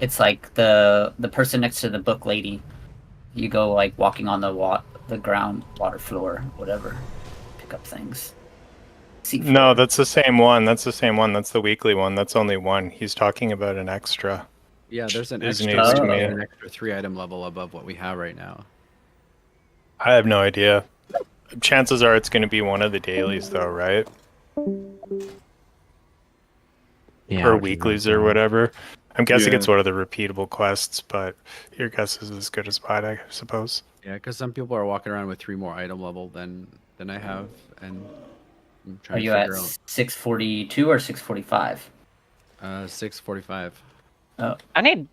[SPEAKER 10] it's like the person next to the book lady. You go like walking on the ground, water floor, whatever, pick up things.
[SPEAKER 3] No, that's the same one. That's the weekly one. That's only one. He's talking about an extra.
[SPEAKER 9] Yeah, there's an
[SPEAKER 3] His
[SPEAKER 9] extra,
[SPEAKER 3] news to me.
[SPEAKER 9] an extra 3-item level above what we have right now.
[SPEAKER 3] I have no idea. Chances are it's going to be one of the dailies, though, right?
[SPEAKER 11] Yeah,
[SPEAKER 3] or weeklies or whatever. I'm guessing
[SPEAKER 16] Yeah.
[SPEAKER 3] it's one of the repeatable quests, but your guess is as good as mine, I suppose.
[SPEAKER 9] Yeah, because some people are walking around with 3 more item level than I have, and I'm
[SPEAKER 10] Are
[SPEAKER 9] trying
[SPEAKER 10] you
[SPEAKER 9] to
[SPEAKER 10] at
[SPEAKER 9] figure out
[SPEAKER 10] 642 or 645?
[SPEAKER 9] 645.
[SPEAKER 10] Oh.
[SPEAKER 12] I need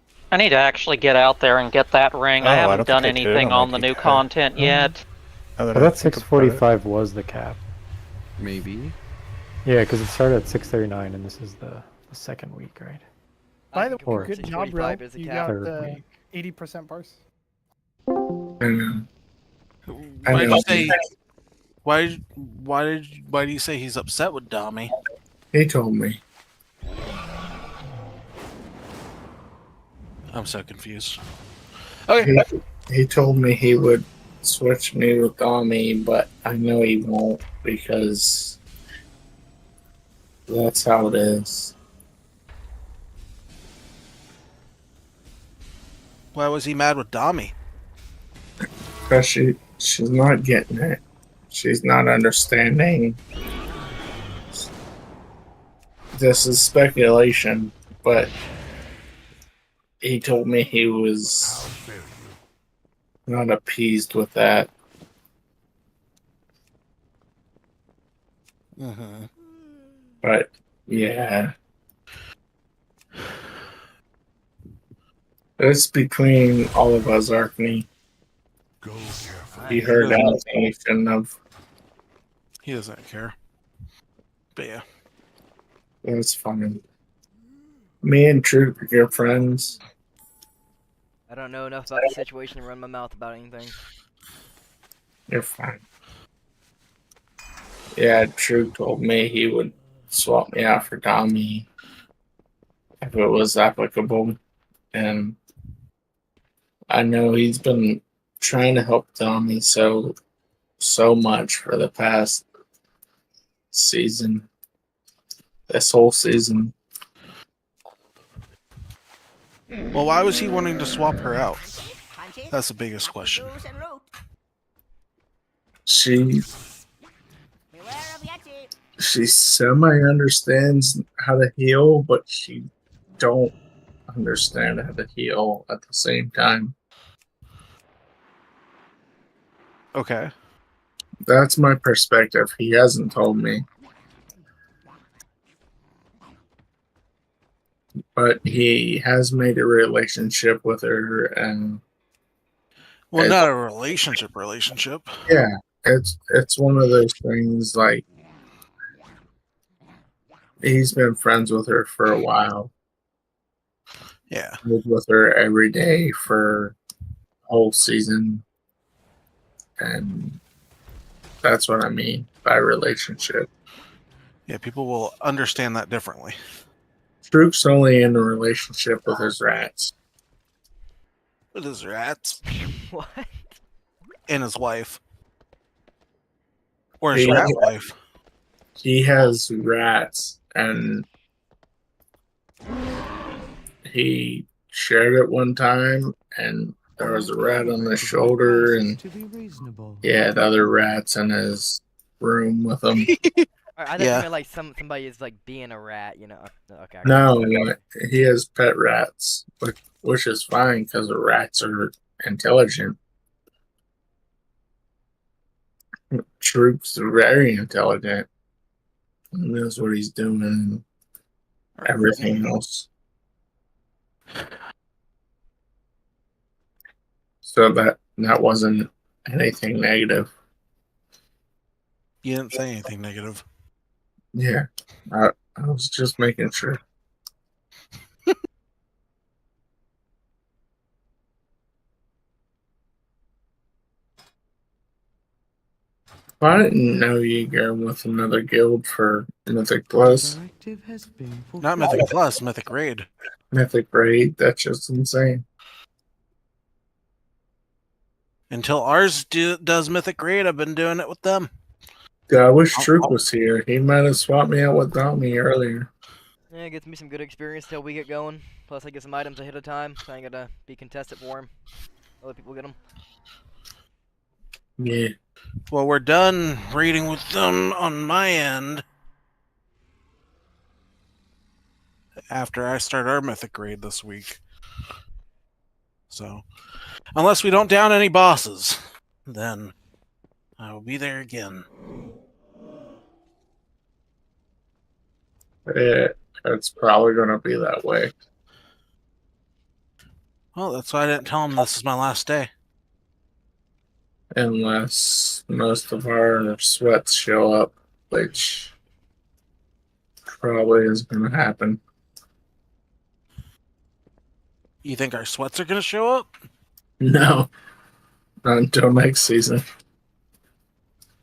[SPEAKER 12] to actually get out there and get that ring. I
[SPEAKER 3] Oh, I
[SPEAKER 12] haven't
[SPEAKER 3] don't
[SPEAKER 12] done
[SPEAKER 3] think I did
[SPEAKER 12] anything
[SPEAKER 3] on
[SPEAKER 12] on
[SPEAKER 3] my
[SPEAKER 12] the new
[SPEAKER 3] keypad.
[SPEAKER 12] content yet.
[SPEAKER 3] Now
[SPEAKER 14] I
[SPEAKER 3] that I
[SPEAKER 14] thought
[SPEAKER 3] think about it.
[SPEAKER 14] 645 was the cap.
[SPEAKER 9] Maybe.
[SPEAKER 14] Yeah, because it started at 639, and this is the second week, right?
[SPEAKER 7] By the way,
[SPEAKER 14] Or
[SPEAKER 7] good job, bro.
[SPEAKER 14] 645 is a
[SPEAKER 7] You
[SPEAKER 14] cap.
[SPEAKER 7] got
[SPEAKER 14] Third week.
[SPEAKER 7] 80% parse.
[SPEAKER 8] Why did you say? Why do you say he's upset with Dami?
[SPEAKER 17] He told me.
[SPEAKER 8] I'm so confused. Okay.
[SPEAKER 17] He told me he would switch me with Dami, but I know he won't because that's how it is.
[SPEAKER 8] Why was he mad with Dami?
[SPEAKER 17] Because she's not getting it. She's not understanding. This is speculation, but he told me he was not appeased with that.
[SPEAKER 8] Mm-hmm.
[SPEAKER 17] But yeah, it's between all of us, Arkney. He heard anything he shouldn't have.
[SPEAKER 8] He doesn't care. But yeah.
[SPEAKER 17] It's fine. Me and Troop are good friends.
[SPEAKER 18] I don't know enough about the situation to run my mouth about anything.
[SPEAKER 17] You're fine. Yeah, Troop told me he would swap me out for Dami if it was applicable. And I know he's been trying to help Dami so much for the past season. This whole season.
[SPEAKER 8] Well, why was he wanting to swap her out? That's the biggest question.
[SPEAKER 17] She semi understands how to heal, but she don't understand how to heal at the same time.
[SPEAKER 8] Okay.
[SPEAKER 17] That's my perspective. He hasn't told me. But he has made a relationship with her, and
[SPEAKER 8] Well, not a relationship.
[SPEAKER 17] yeah, it's one of those things like he's been friends with her for a while.
[SPEAKER 8] Yeah.
[SPEAKER 17] Lived with her every day for a whole season, and that's what I mean by relationship.
[SPEAKER 8] Yeah, people will understand that differently.
[SPEAKER 17] Troop's only in a relationship with his rats.
[SPEAKER 8] With his rats.
[SPEAKER 18] What?
[SPEAKER 8] And his wife. Or his
[SPEAKER 17] He-
[SPEAKER 8] rat wife.
[SPEAKER 17] He has rats, and he shared it one time, and there was a rat on his shoulder, and he had other rats in his room with him.
[SPEAKER 18] I thought you meant like somebody is like being a rat, you know? Okay.
[SPEAKER 17] No, he has pet rats, which is fine because the rats are intelligent. Troop's very intelligent. He knows what he's doing and everything else. So that wasn't anything negative.
[SPEAKER 8] You didn't say anything negative.
[SPEAKER 17] Yeah, I was just making sure. I didn't know you go with another guild for Mythic Plus.
[SPEAKER 8] Not Mythic Plus, Mythic Raid.
[SPEAKER 17] Mythic Raid, that's just insane.
[SPEAKER 8] Until ours does Mythic Raid, I've been doing it with them.
[SPEAKER 17] Yeah, I wish Troop was here. He might have swapped me out with Dami earlier.
[SPEAKER 18] Yeah, it gets me some good experience till we get going. Plus, I get some items ahead of time, so I ain't gotta be contested for them. Other people get them.
[SPEAKER 17] Yeah.
[SPEAKER 8] Well, we're done raiding with them on my end. After I start our Mythic Raid this week. So, unless we don't down any bosses, then I will be there again.
[SPEAKER 17] It's probably going to be that way.
[SPEAKER 8] Well, that's why I didn't tell him this is my last day.
[SPEAKER 17] Unless most of our sweats show up, which probably is going to happen.
[SPEAKER 8] You think our sweats are going to show up?
[SPEAKER 17] No, not until next season.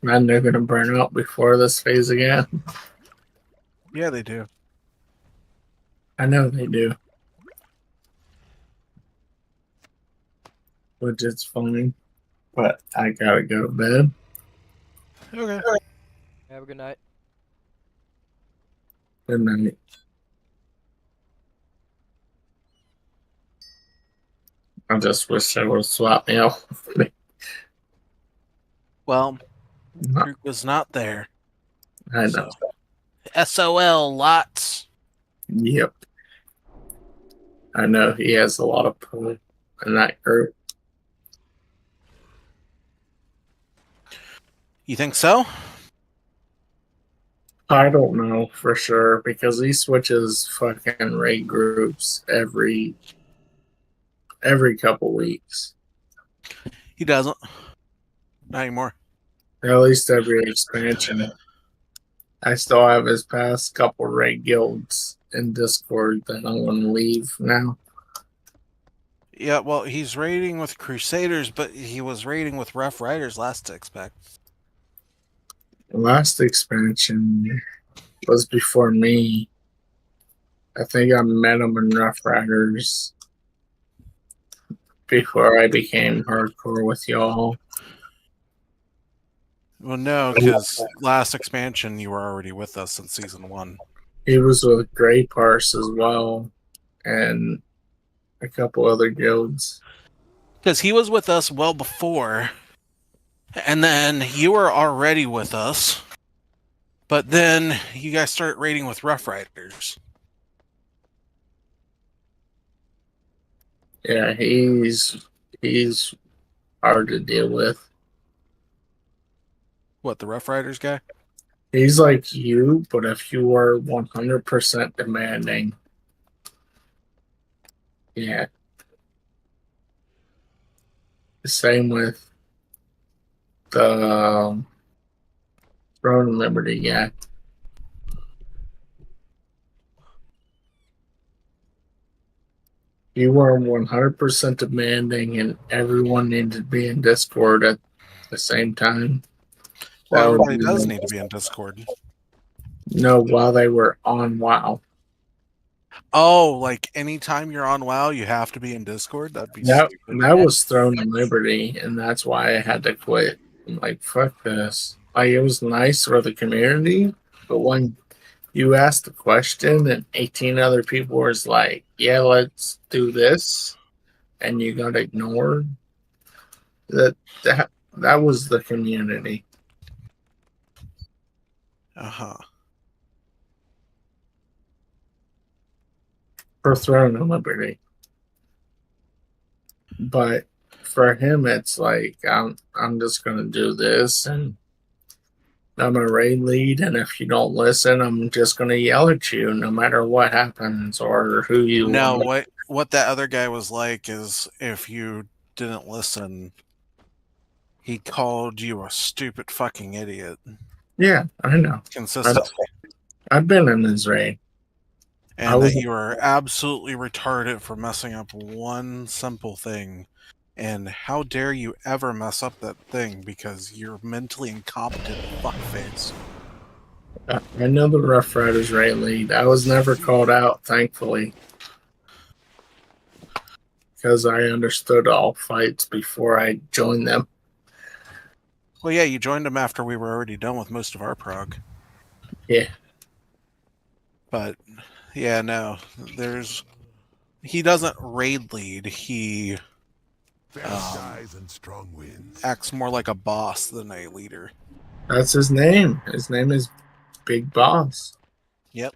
[SPEAKER 17] And they're going to burn out before this phase again.
[SPEAKER 8] Yeah, they do.
[SPEAKER 17] I know they do. Which is fine. But I gotta go to bed.
[SPEAKER 8] Okay.
[SPEAKER 18] Have a good night.
[SPEAKER 17] Good night. I just wish they would have swapped me out.
[SPEAKER 8] Well, Groot was not there.
[SPEAKER 17] I know.
[SPEAKER 8] SOL lots.
[SPEAKER 17] Yep. I know he has a lot of pull in that group.
[SPEAKER 8] You think so?
[SPEAKER 17] I don't know for sure because he switches fucking raid groups every couple weeks.
[SPEAKER 8] He doesn't. Not anymore.
[SPEAKER 17] At least every expansion. I still have his past couple raid guilds in Discord that I'm going to leave now.
[SPEAKER 8] Yeah, well, he's raiding with Crusaders, but he was raiding with Rough Riders last expect.
[SPEAKER 17] The last expansion was before me. I think I met him in Rough Riders before I became hardcore with y'all.
[SPEAKER 8] Well, no, because last expansion you were already with us in Season 1.
[SPEAKER 17] He was with Grey Parse as well, and a couple other guilds.
[SPEAKER 8] Because he was with us well before, and then you were already with us, but then you guys started raiding with Rough Riders.
[SPEAKER 17] Yeah, he's hard to deal with.
[SPEAKER 8] What, the Rough Riders guy?
[SPEAKER 17] He's like you, but if you were 100% demanding. Yeah. The same with the Throne of Liberty guy. You were 100% demanding and everyone needed to be in Discord at the same time.
[SPEAKER 8] Well, everybody does need to be in Discord.
[SPEAKER 17] No, while they were on WoW.
[SPEAKER 8] Oh, like anytime you're on WoW, you have to be in Discord? That'd be
[SPEAKER 17] That
[SPEAKER 8] stupid.
[SPEAKER 17] was Throne of Liberty, and that's why I had to quit. I'm like, fuck this. Like, it was nice for the community, but when you asked the question and 18 other people was like, yeah, let's do this, and you got ignored, that was the community.
[SPEAKER 8] Uh-huh.
[SPEAKER 17] For Throne of Liberty. But for him, it's like, I'm just going to do this, and I'm a raid lead, and if you don't listen, I'm just going to yell at you no matter what happens or who you
[SPEAKER 8] No,
[SPEAKER 17] want.
[SPEAKER 8] what that other guy was like is if you didn't listen, he called you a stupid fucking idiot.
[SPEAKER 17] Yeah, I know.
[SPEAKER 8] Consistently.
[SPEAKER 17] I've been in his raid.
[SPEAKER 8] And that you were absolutely retarded for messing up one simple thing. And how dare you ever mess up that thing because you're mentally incompetent fuckface.
[SPEAKER 17] I know the Rough Riders raid lead. I was never called out, thankfully. Because I understood all fights before I joined them.
[SPEAKER 8] Well, yeah, you joined him after we were already done with most of our prog.
[SPEAKER 17] Yeah.
[SPEAKER 8] But, yeah, no. He doesn't raid lead. He
[SPEAKER 19] and strong winds.
[SPEAKER 8] acts more like a boss than a leader.
[SPEAKER 17] That's his name. His name is Big Boss.
[SPEAKER 8] Yep.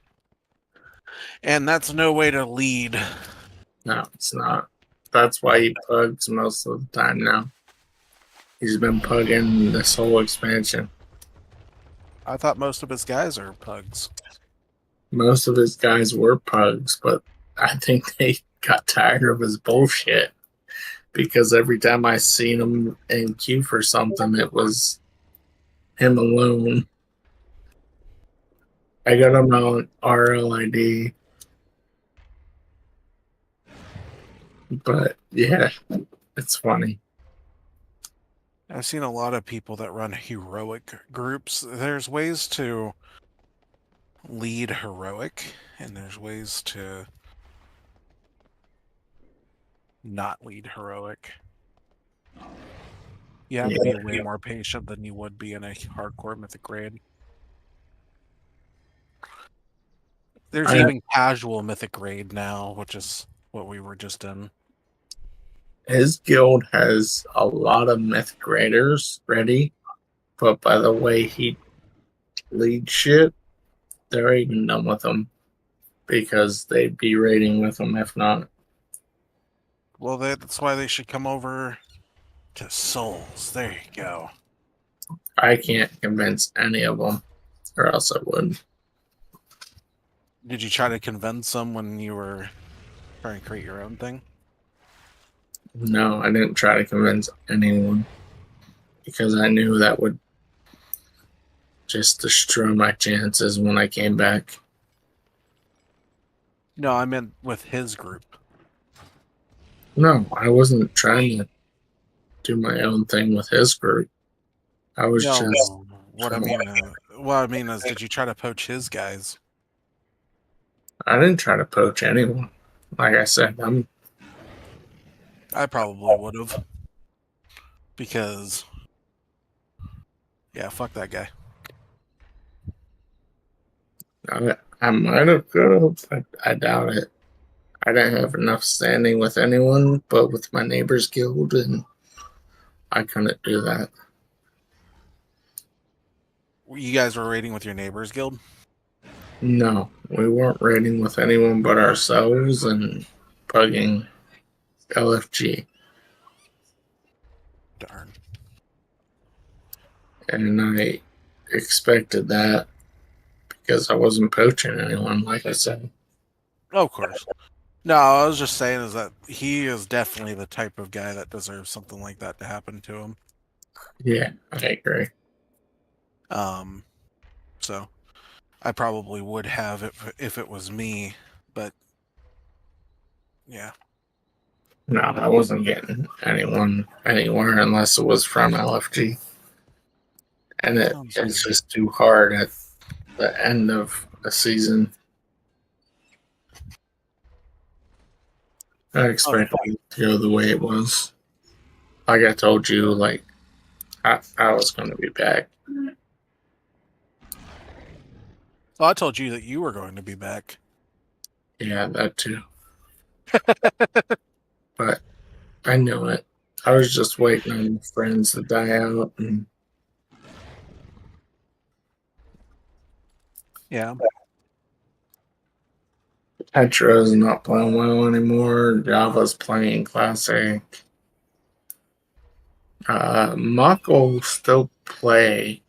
[SPEAKER 8] And that's no way to lead.
[SPEAKER 17] No, it's not. That's why he pugs most of the time now. He's been pugging this whole expansion.
[SPEAKER 8] I thought most of his guys are pugs.
[SPEAKER 17] most of his guys were pugs, but I think they got tired of his bullshit because every time I seen him in queue for something, it was him alone. I got him on RLID. But yeah, it's funny.
[SPEAKER 8] I've seen a lot of people that run heroic groups. There's ways to lead heroic, and there's ways to not lead heroic. You have to be way more patient than you would be in a hardcore mythic raid. There's even casual mythic raid now, which is what we were just in.
[SPEAKER 17] His guild has a lot of mythic raiders ready, but by the way he leads shit, they're even done with him because they'd be raiding with him if not.
[SPEAKER 8] Well, that's why they should come over to Souls. There you go.
[SPEAKER 17] I can't convince any of them, or else I would.
[SPEAKER 8] Did you try to convince them when you were trying to create your own thing?
[SPEAKER 17] No, I didn't try to convince anyone because I knew that would just destroy my chances when I came back.
[SPEAKER 8] No, I meant with his group.
[SPEAKER 17] No, I wasn't trying to do my own thing with his group. I was
[SPEAKER 8] No,
[SPEAKER 17] just.
[SPEAKER 8] what I mean is, did you try to poach his guys?
[SPEAKER 17] I didn't try to poach anyone. Like I said,
[SPEAKER 8] I probably would have. Because, yeah, fuck that guy.
[SPEAKER 17] I might have could have, but I doubt it. I didn't have enough standing with anyone but with my neighbor's guild, and I couldn't do that.
[SPEAKER 8] You guys were raiding with your neighbor's guild?
[SPEAKER 17] No, we weren't raiding with anyone but ourselves and pugging LFG.
[SPEAKER 8] Darn.
[SPEAKER 17] And I expected that because I wasn't poaching anyone, like I said.
[SPEAKER 8] Oh, of course. No, I was just saying is that he is definitely the type of guy that deserves something like that to happen to him.
[SPEAKER 17] Yeah, I agree.
[SPEAKER 8] So I probably would have it if it was me, but yeah.
[SPEAKER 17] No, I wasn't getting anyone anywhere unless it was from LFG. And it's just too hard at the end of a season. I expected it to go the way it was. Like I told you, like I was going to be back.
[SPEAKER 8] Well, I told you that you were going to be back.
[SPEAKER 17] Yeah, that too. But I knew it. I was just waiting on my friends to die out. And
[SPEAKER 8] yeah.
[SPEAKER 17] Petra's not playing well anymore. Java's playing classic. Mock will still play,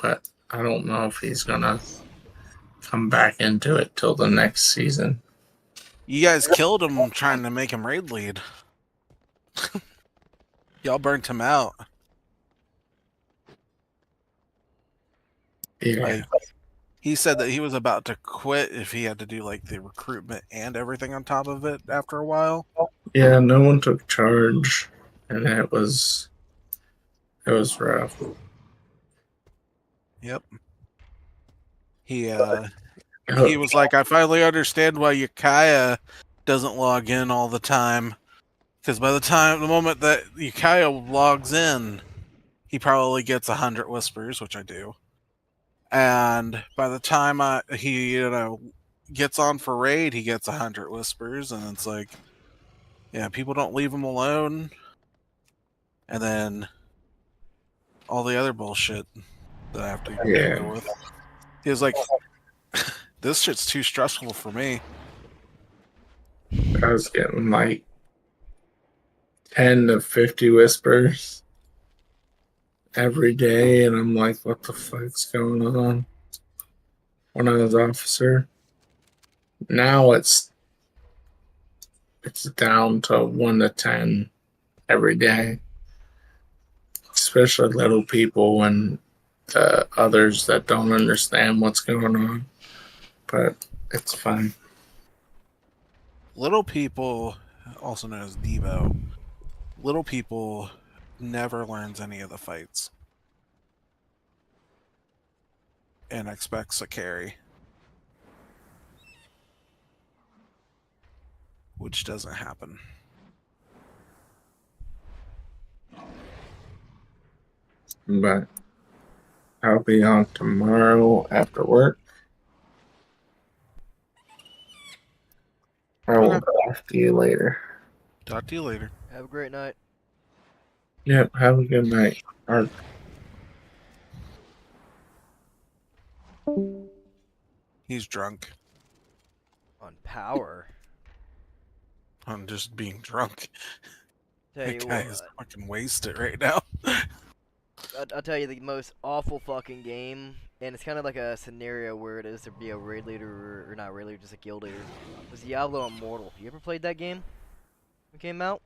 [SPEAKER 17] but I don't know if he's gonna come back into it till the next season.
[SPEAKER 8] You guys killed him trying to make him raid lead. Y'all burnt him out.
[SPEAKER 17] Yeah.
[SPEAKER 8] Like, he said that he was about to quit if he had to do like the recruitment and everything on top of it after a while.
[SPEAKER 17] Yeah, no one took charge, and it was rough.
[SPEAKER 8] Yep. He was like, I finally understand why Ukiah doesn't log in all the time. Because by the moment that Ukiah logs in, he probably gets 100 whispers, which I do. And by the time he gets on for raid, he gets 100 whispers, and it's like, yeah, people don't leave him alone. And then all the other bullshit that I have to deal with. He was like, this shit's too stressful for me.
[SPEAKER 17] I was getting like 10 to 50 whispers every day, and I'm like, what the fuck's going on? When I was officer. Now it's down to 1 to 10 every day. Especially little people and others that don't understand what's going on. But it's fine.
[SPEAKER 8] Little people, also known as Devo, little people never learns any of the fights. And expects a carry. Which doesn't happen.
[SPEAKER 17] But I'll be on tomorrow after work. I will talk to you later.
[SPEAKER 8] Talk to you later.
[SPEAKER 18] Have a great night.
[SPEAKER 17] Yep, have a good night. Ark.
[SPEAKER 8] He's drunk.
[SPEAKER 18] On power.
[SPEAKER 8] I'm just being drunk.
[SPEAKER 18] Tell
[SPEAKER 8] That
[SPEAKER 18] you
[SPEAKER 8] guy
[SPEAKER 18] what.
[SPEAKER 8] is fucking wasted right now.
[SPEAKER 18] I'll tell you the most awful fucking game, and it's kind of like a scenario where it is to be a raid leader, or not raid leader, just a guild leader. It was Diablo Immortal. You ever played that game? It came out?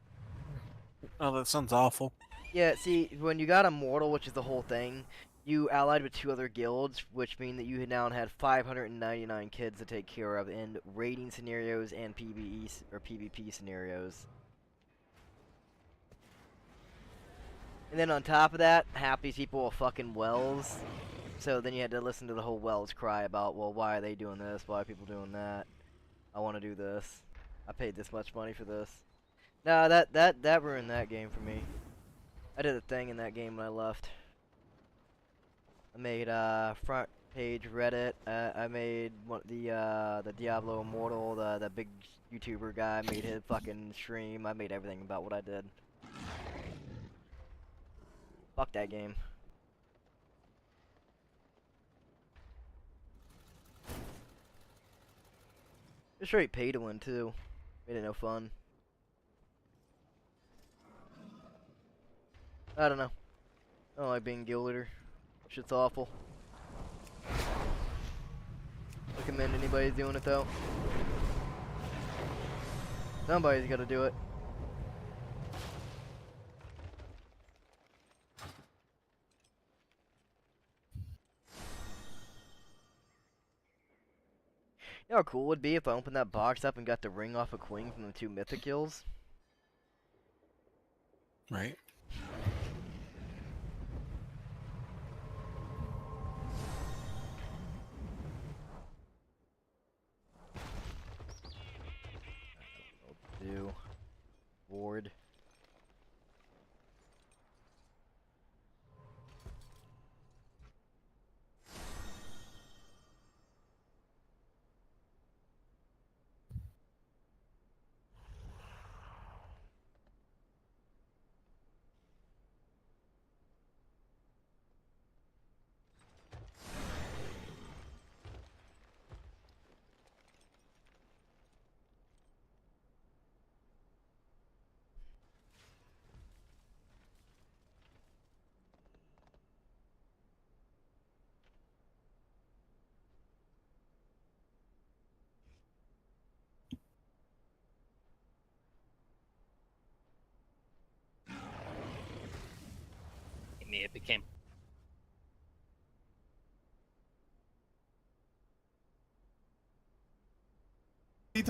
[SPEAKER 8] Oh, that sounds awful.
[SPEAKER 18] Yeah, see, when you got Immortal, which is the whole thing, you allied with 2 other guilds, which mean that you now had 599 kids to take care of in raiding scenarios and PvE or PvP scenarios. And then on top of that, half these people were fucking Wells. So then you had to listen to the whole Wells cry about, well, why are they doing this? Why are people doing that? I want to do this. I paid this much money for this. No, that ruined that game for me. I did a thing in that game when I left. I made front page Reddit. I made the Diablo Immortal, the big YouTuber guy made his fucking stream. I made everything about what I did. Fuck that game. Just straight pay to win too. Made it no fun. I don't know. I don't like being guild leader. Shit's awful. Recommend anybody doing it though. Somebody's gotta do it. You know how cool it would be if I opened that box up and got the ring off a queen from the 2 mythic kills?
[SPEAKER 8] Right.
[SPEAKER 18] Do. Ward.
[SPEAKER 25] Me, it became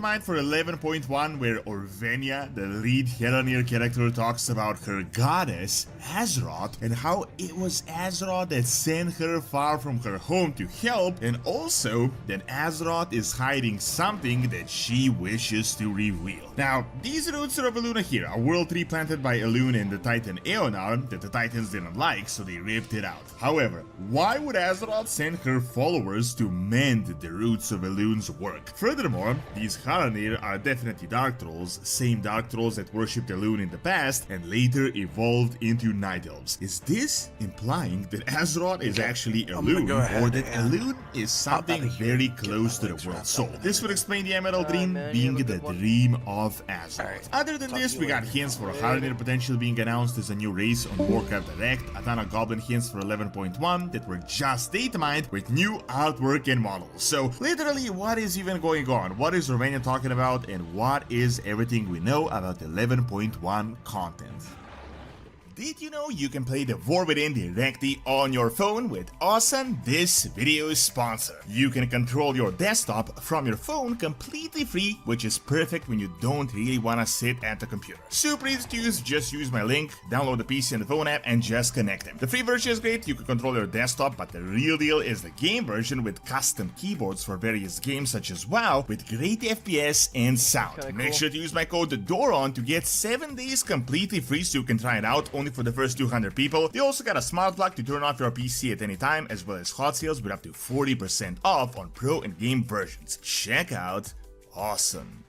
[SPEAKER 15] Mind for 11.1, where Orvenia, the lead Helonir character, talks about her goddess, Azeroth, and how it was Azeroth that sent her far from her home to help, and also that Azeroth is hiding something that she wishes to reveal. Now, these roots of Eluna here, a world tree planted by Elune and the Titan Eonar that the Titans didn't like, so they ripped it out. However, why would Azeroth send her followers to mend the roots of Elune's work? Furthermore, these Haranir are definitely Dark Trolls, same Dark Trolls that worshipped Elune in the past and later evolved into Night Elves. Is this implying that Azeroth is actually Elune, or that Elune is something very close to the World Soul? This would explain the Emerald Dream being the dream of Azeroth. Other than this, we got hints for Haranir potentially being announced as a new race on Warcraft Direct, a ton of Goblin hints for 11.1 that were just data mined with new artwork and models. So literally, what is even going on? What is Rovania talking about, and what is everything we know about 11.1 content? Did you know you can play the War Within directly on your phone with Awesome, this video's sponsor? You can control your desktop from your phone completely free, which is perfect when you don't really want to sit at the computer. Super easy to use, just use my link, download the PC and the phone app, and just connect them. The free version is great, you can control your desktop, but the real deal is the game version with custom keyboards for various games such as WoW, with great FPS and sound. Make sure to use my code DORON to get 7 days completely free so you can try it out, only for the first 200 people. They also got a smart lock to turn off your PC at any time, as well as hot sales with up to 40% off on pro and game versions. Check out Awesome.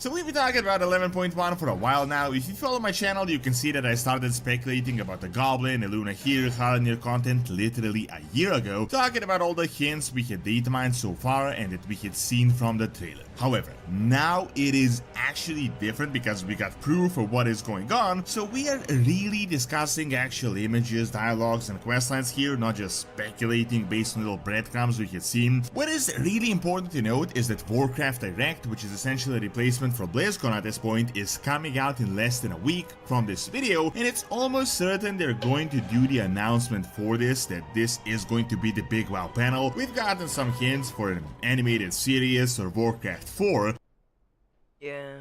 [SPEAKER 15] So we've been talking about 11.1 for a while now. If you follow my channel, you can see that I started speculating about the Goblin, Eluna here, Haranir content literally a year ago, talking about all the hints we had data mined so far and that we had seen from the trailer. However, now it is actually different because we got proof of what is going on, so we are really discussing actual images, dialogues, and questlines here, not just speculating based on little breadcrumbs we had seen. What is really important to note is that Warcraft Direct, which is essentially a replacement for BlizzCon at this point, is coming out in less than a week from this video, and it's almost certain they're going to do the announcement for this, that this is going to be the big WoW panel. We've gotten some hints for an animated series or Warcraft 4.
[SPEAKER 18] Yeah.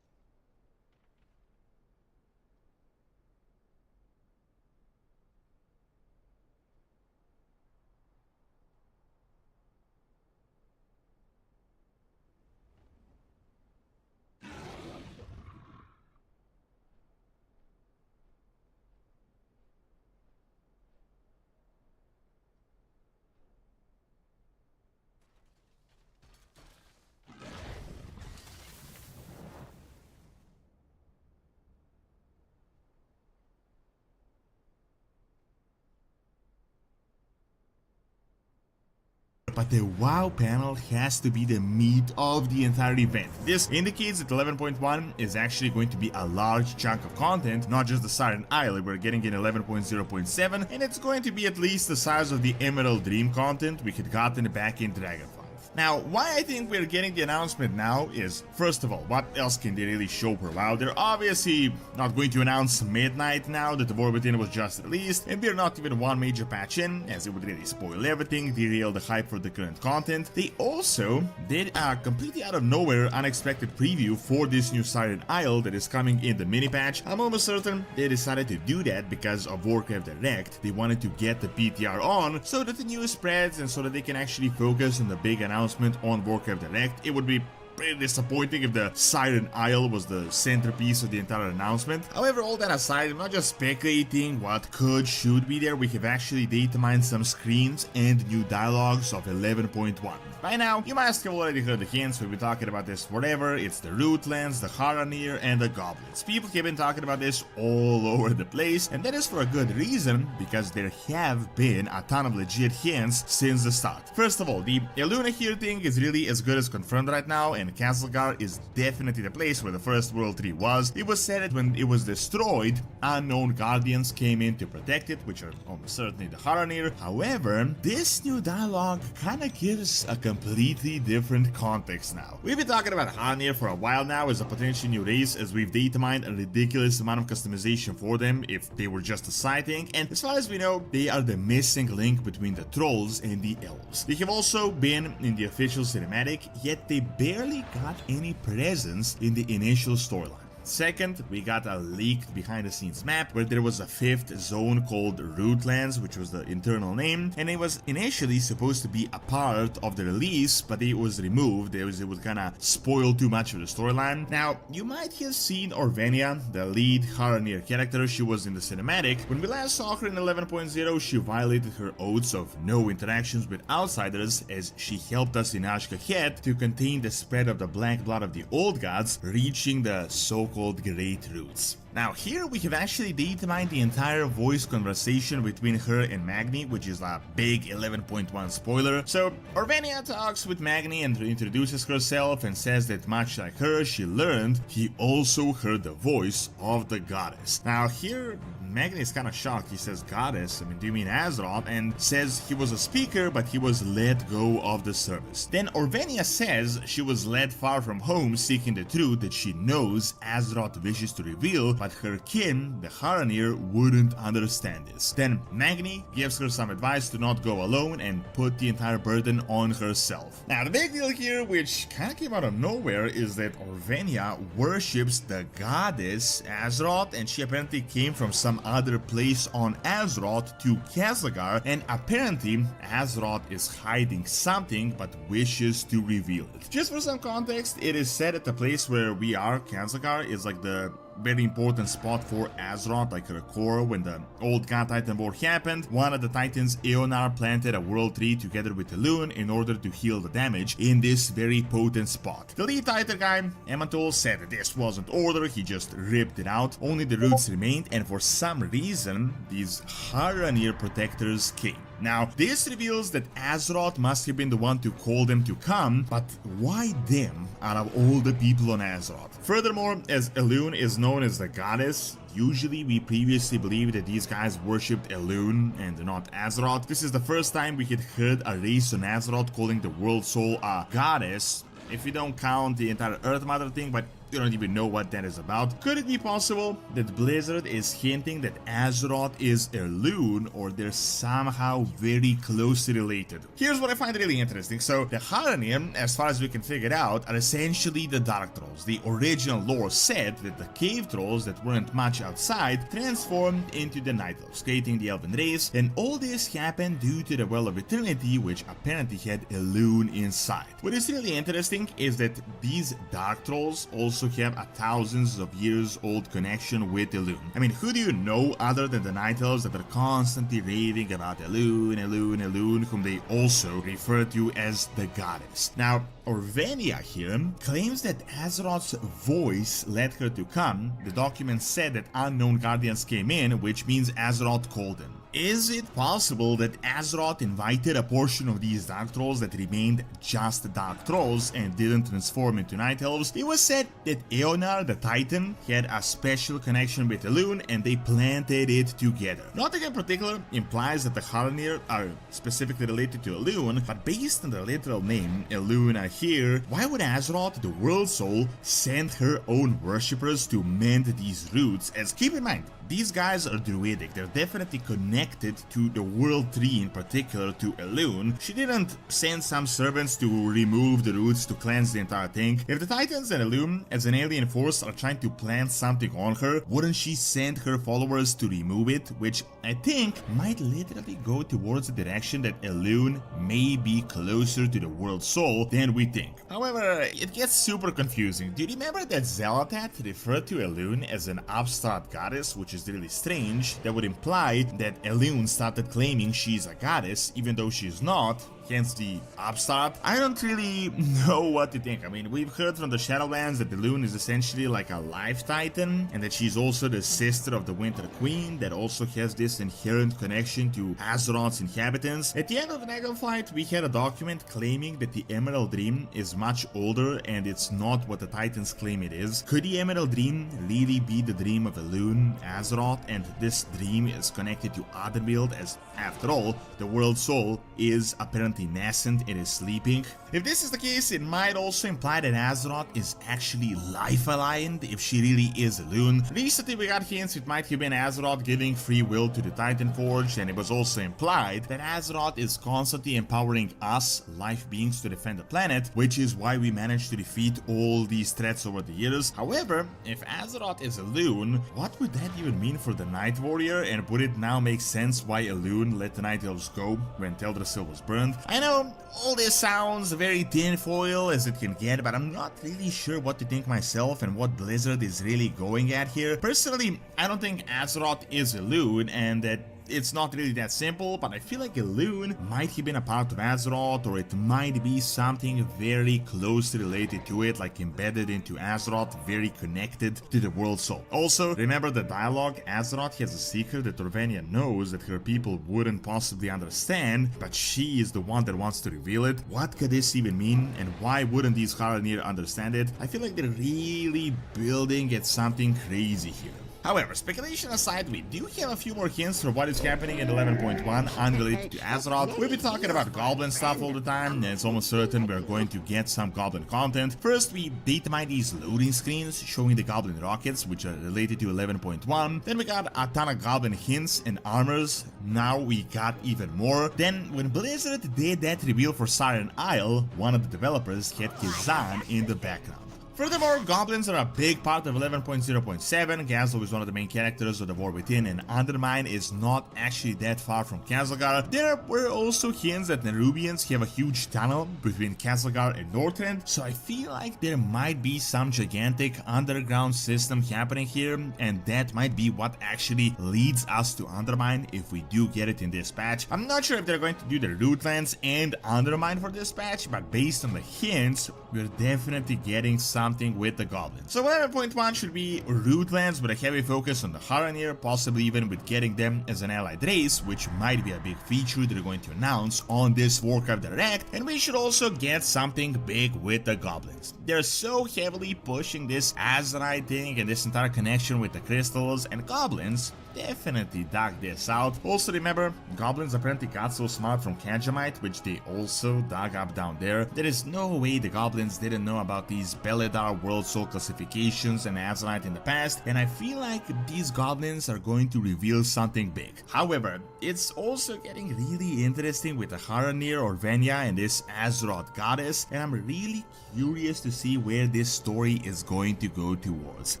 [SPEAKER 15] but the WoW panel has to be the meat of the entire event. This indicates that 11.1 is actually going to be a large chunk of content, not just the Siren Isle. We're getting in 11.0.7, and it's going to be at least the size of the Emerald Dream content we had gotten back in Dragonflight. Now, why I think we're getting the announcement now is, first of all, what else can they really show per WoW? They're obviously not going to announce Midnight now that the War Within was just released, and they're not even one major patch in, as it would really spoil everything, derail the hype for the current content. They also did a completely out of nowhere unexpected preview for this new Siren Isle that is coming in the mini patch. I'm almost certain they decided to do that because of Warcraft Direct. They wanted to get the PTR on so that the news spreads and so that they can actually focus on the big announcement on Warcraft Direct. It would be pretty disappointing if the Siren Isle was the centerpiece of the entire announcement. However, all that aside, I'm not just speculating what should be there. We have actually data mined some screens and new dialogues of 11.1. By now, you must have already heard the hints. We've been talking about this forever. It's the Rootlands, the Haranir, and the Goblins. People have been talking about this all over the place, and that is for a good reason, because there have been a ton of legit hints since the start. First of all, the Eluna here thing is really as good as confirmed right now, and Castlegar is definitely the place where the first World Tree was. It was said that when it was destroyed, unknown guardians came in to protect it, which are almost certainly the Haranir. However, this new dialogue kinda gives a completely different context now. We've been talking about Haranir for a while now as a potential new race, as we've data mined a ridiculous amount of customization for them if they were just a sighting, and as far as we know, they are the missing link between the trolls and the elves. They have also been in the official cinematic, yet they barely got any presence in the initial storyline. Second, we got a leaked behind-the-scenes map where there was a fifth zone called Rootlands, which was the internal name, and it was initially supposed to be a part of the release, but it was removed. It would kinda spoil too much of the storyline. Now, you might have seen Orvenia, the lead Haranir character. She was in the cinematic. When we last saw her in 11.0, she violated her oaths of no interactions with outsiders, as she helped us in Ashka-Het to contain the spread of the black blood of the old gods, reaching the so-called Great Roots. Now here we have actually data mined the entire voice conversation between her and Magni, which is a big 11.1 spoiler. So Orvenia talks with Magni and introduces herself and says that much like her, she learned he also heard the voice of the goddess. Now here Magni is kind of shocked. He says, goddess? I mean, do you mean Azeroth? And says he was a speaker, but he was let go of the service. Then Orvenia says she was led far from home, seeking the truth that she knows Azeroth wishes to reveal, but her kin, the Haranir, wouldn't understand this. Then Magni gives her some advice to not go alone and put the entire burden on herself. Now, the big deal here, which kind of came out of nowhere, is that Orvenia worships the goddess Azeroth, and she apparently came from some other place on Azeroth to Castlegar, and apparently Azeroth is hiding something but wishes to reveal it. Just for some context, it is said that the place where we are, Castlegar, is like the very important spot for Azeroth, like her core. When the old God Titan War happened, one of the Titans, Eonar, planted a World Tree together with Elune in order to heal the damage in this very potent spot. The lead Titan guy, Emantol, said that this wasn't order, he just ripped it out. Only the roots remained, and for some reason, these Haranir protectors came. Now, this reveals that Azeroth must have been the one to call them to come, but why them out of all the people on Azeroth? Furthermore, as Elune is known as the goddess, usually we previously believed that these guys worshipped Elune and not Azeroth. This is the first time we had heard a race on Azeroth calling the World Soul a goddess, if you don't count the entire Earth Mother thing, but you don't even know what that is about. Could it be possible that Blizzard is hinting that Azeroth is Elune, or they're somehow very closely related? Here's what I find really interesting. So the Haranir, as far as we can figure it out, are essentially the Dark Trolls. The original lore said that the cave trolls that weren't much outside transformed into the Night Elves, creating the Elven race, and all this happened due to the Well of Eternity, which apparently had Elune inside. What is really interesting is that these Dark Trolls also have a thousands of years old connection with Elune. I mean, who do you know other than the Night Elves that are constantly raving about Elune, Elune, Elune, whom they also refer to as the goddess? Now, Orvenia here claims that Azeroth's voice led her to come. The document said that unknown guardians came in, which means Azeroth called them. Is it possible that Azeroth invited a portion of these Dark Trolls that remained just Dark Trolls and didn't transform into Night Elves? It was said that Eonar the Titan had a special connection with Elune and they planted it together. Nothing in particular implies that the Haranir are specifically related to Elune, but based on the literal name Elune here, why would Azeroth, the World Soul, send her own worshippers to mend these roots? As keep in mind, these guys are druidic, they're definitely connected to the World Tree, in particular to Elune. She didn't send some servants to remove the roots to cleanse the entire thing. If the Titans and Elune as an alien force are trying to plant something on her, wouldn't she send her followers to remove it? Which I think might literally go towards the direction that Elune may be closer to the World Soul than we think. However, it gets super confusing. Do you remember that Xel'Atath referred to Elune as an upstart goddess, which is really strange? That would imply that Elune started claiming she's a goddess even though she's not, hence the upstart. I don't really know what to think. I mean, we've heard from the Shadowlands that Elune is essentially like a life titan and that she's also the sister of the Winter Queen that also has this inherent connection to Azeroth's inhabitants. At the end of the Nagelfight, we had a document claiming that the Emerald Dream is much older and it's not what the Titans claim it is. Could the Emerald Dream really be the dream of Elune, Azeroth, and this dream is connected to Otherworld, as after all, the World Soul is apparently nascent and is sleeping? If this is the case, it might also imply that Azeroth is actually life-aligned if she really is Elune. Recently we got hints it might have been Azeroth giving free will to the Titan Forge, and it was also implied that Azeroth is constantly empowering us, life beings, to defend the planet, which is why we managed to defeat all these threats over the years. However, if Azeroth is Elune, what would that even mean for the Night Warrior, and would it now make sense why Elune let the Night Elves go when Teldrassil was burned? I know all this sounds very tinfoil as it can get, but I'm not really sure what to think myself and what Blizzard is really going at here. Personally, I don't think Azeroth is Elune, and that it's not really that simple, but I feel like Elune might have been a part of Azeroth, or it might be something very closely related to it, like embedded into Azeroth, very connected to the World Soul. Also, remember the dialogue? Azeroth has a secret that Orvania knows that her people wouldn't possibly understand, but she is the one that wants to reveal it. What could this even mean, and why wouldn't these Haranir understand it? I feel like they're really building at something crazy here. However, speculation aside, we do have a few more hints for what is happening in 11.1 unrelated to Azeroth. We've been talking about Goblin stuff all the time, and it's almost certain we're going to get some Goblin content. First, we data mined these loading screens showing the Goblin rockets, which are related to 11.1. Then we got a ton of Goblin hints and armors. Now we got even more. Then, when Blizzard did that reveal for Siren Isle, one of the developers had Kizan in the background. Furthermore, goblins are a big part of 11.0.7. Gazlowe is one of the main characters of the War Within, and Undermine is not actually that far from Kazlagar. There were also hints that Nerubians have a huge tunnel between Kazlagar and Northrend, so I feel like there might be some gigantic underground system happening here, and that might be what actually leads us to Undermine if we do get it in this patch. I'm not sure if they're going to do the Rootlands and Undermine for this patch, but based on the hints, we're definitely getting something with the goblins. So 11.1 should be Rootlands with a heavy focus on the Haranir, possibly even with getting them as an allied race, which might be a big feature they're going to announce on this Warcraft Direct, and we should also get something big with the goblins. They're so heavily pushing this Azerite thing and this entire connection with the crystals, and goblins definitely dug this out. Also remember, goblins apparently got so smart from Khajiit, which they also dug up down there. There is no way the goblins didn't know about these Beledar World Soul classifications and Azerite in the past, and I feel like these goblins are going to reveal something big. However, it's also getting really interesting with the Haranir, Orvenia, and this Azeroth goddess, and I'm really curious to see where this story is going to go towards.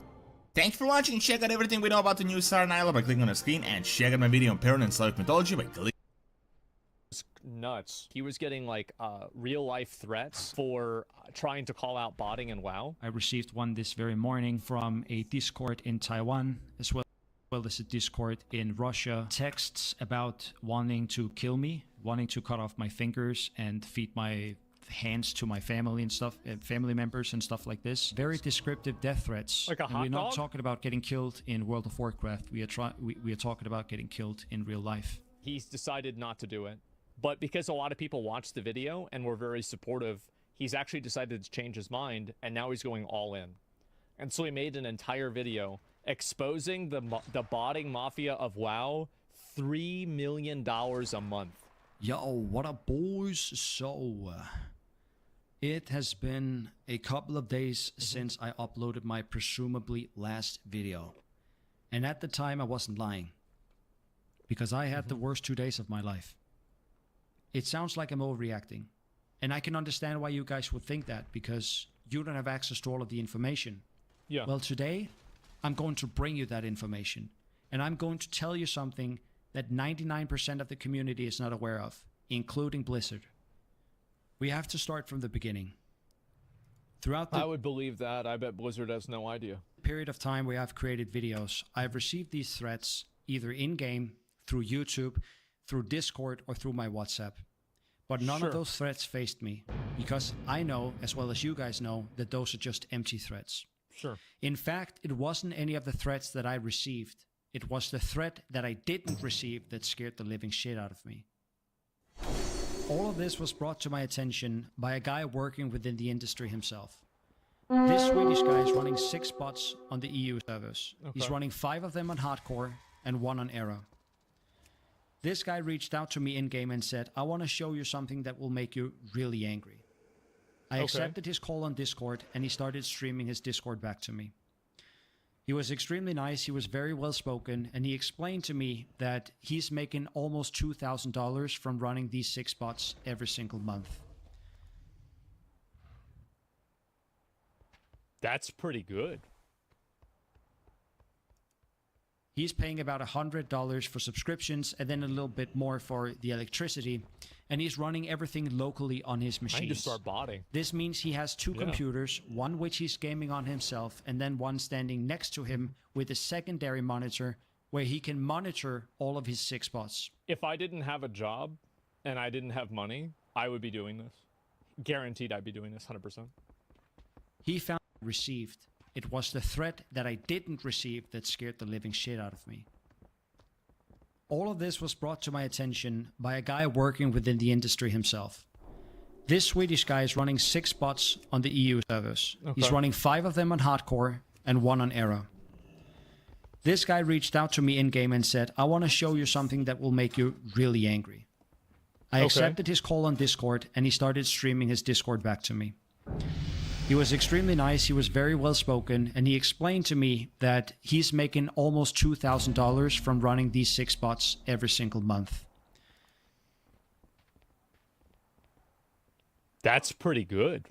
[SPEAKER 15] Thank you for watching. Check out everything we know about the new Siren Isle by clicking on the screen, and check out my video on Perrin and Slavic mythology by clicking.
[SPEAKER 20] Nuts. He was getting like real life threats for trying to call out botting in WoW.
[SPEAKER 21] I received one this very morning from a Discord in Taiwan as well as a Discord in Russia. Texts about wanting to kill me, wanting to cut off my fingers and feed my hands to my family and stuff, family members and stuff like this. Very descriptive death threats.
[SPEAKER 20] Like a
[SPEAKER 21] And
[SPEAKER 20] hot
[SPEAKER 21] we're not
[SPEAKER 20] dog?
[SPEAKER 21] talking about getting killed in World of Warcraft. We are talking about getting killed in real life.
[SPEAKER 20] He's decided not to do it. But because a lot of people watched the video and were very supportive, he's actually decided to change his mind, and now he's going all in. And so he made an entire video exposing the botting mafia of WoW, $3 million a month.
[SPEAKER 21] Yo, what up, boys? So, it has been a couple of days since I uploaded my presumably last video. And at the time, I wasn't lying. Because I had the worst 2 days of my life. It sounds like I'm overreacting. And I can understand why you guys would think that, because you don't have access to all of the information.
[SPEAKER 20] Yeah.
[SPEAKER 21] Well, today, I'm going to bring you that information. And I'm going to tell you something that 99% of the community is not aware of, including Blizzard. We have to start from the beginning. Throughout the
[SPEAKER 20] I would believe that. I bet Blizzard has no idea.
[SPEAKER 21] period of time where I've created videos, I've received these threats either in-game, through YouTube, through Discord, or through my WhatsApp. But none
[SPEAKER 20] Sure.
[SPEAKER 21] of those threats faced me, because I know, as well as you guys know, that those are just empty threats.
[SPEAKER 20] Sure.
[SPEAKER 21] In fact, it wasn't any of the threats that I received. It was the threat that I didn't receive that scared the living shit out of me. All of this was brought to my attention by a guy working within the industry himself. This Swedish guy is running 6 bots on the EU servers. He's
[SPEAKER 20] Okay.
[SPEAKER 21] running 5 of them on hardcore and 1 on Era. This guy reached out to me in-game and said, I want to show you something that will make you really angry. I
[SPEAKER 20] Okay.
[SPEAKER 21] accepted his call on Discord, and he started streaming his Discord back to me. He was extremely nice, he was very well spoken, and he explained to me that he's making almost $2,000 from running these 6 bots every single month.
[SPEAKER 20] That's pretty good.
[SPEAKER 21] He's paying about $100 for subscriptions and then a little bit more for the electricity, and he's running everything locally on his
[SPEAKER 20] I need to
[SPEAKER 21] machines.
[SPEAKER 20] start botting.
[SPEAKER 21] This means he has 2
[SPEAKER 20] Yeah.
[SPEAKER 21] computers, one which he's gaming on himself, and then one standing next to him with a secondary monitor where he can monitor all of his 6 bots.
[SPEAKER 20] If I didn't have a job and I didn't have money, I would be doing this. Guaranteed I'd be doing this 100%.
[SPEAKER 21] He found received. It was the threat that I didn't receive that scared the living shit out of me. All of this was brought to my attention by a guy working within the industry himself. This Swedish guy is running 6 bots on the EU servers. He's
[SPEAKER 20] Okay.
[SPEAKER 21] running 5 of them on hardcore and 1 on Era. This guy reached out to me in-game and said, I want to show you something that will make you really angry. I
[SPEAKER 20] Okay.
[SPEAKER 21] accepted his call on Discord, and he started streaming his Discord back to me. He was extremely nice, he was very well spoken, and he explained to me that he's making almost $2,000 from running these 6 bots every single month.
[SPEAKER 20] That's pretty good.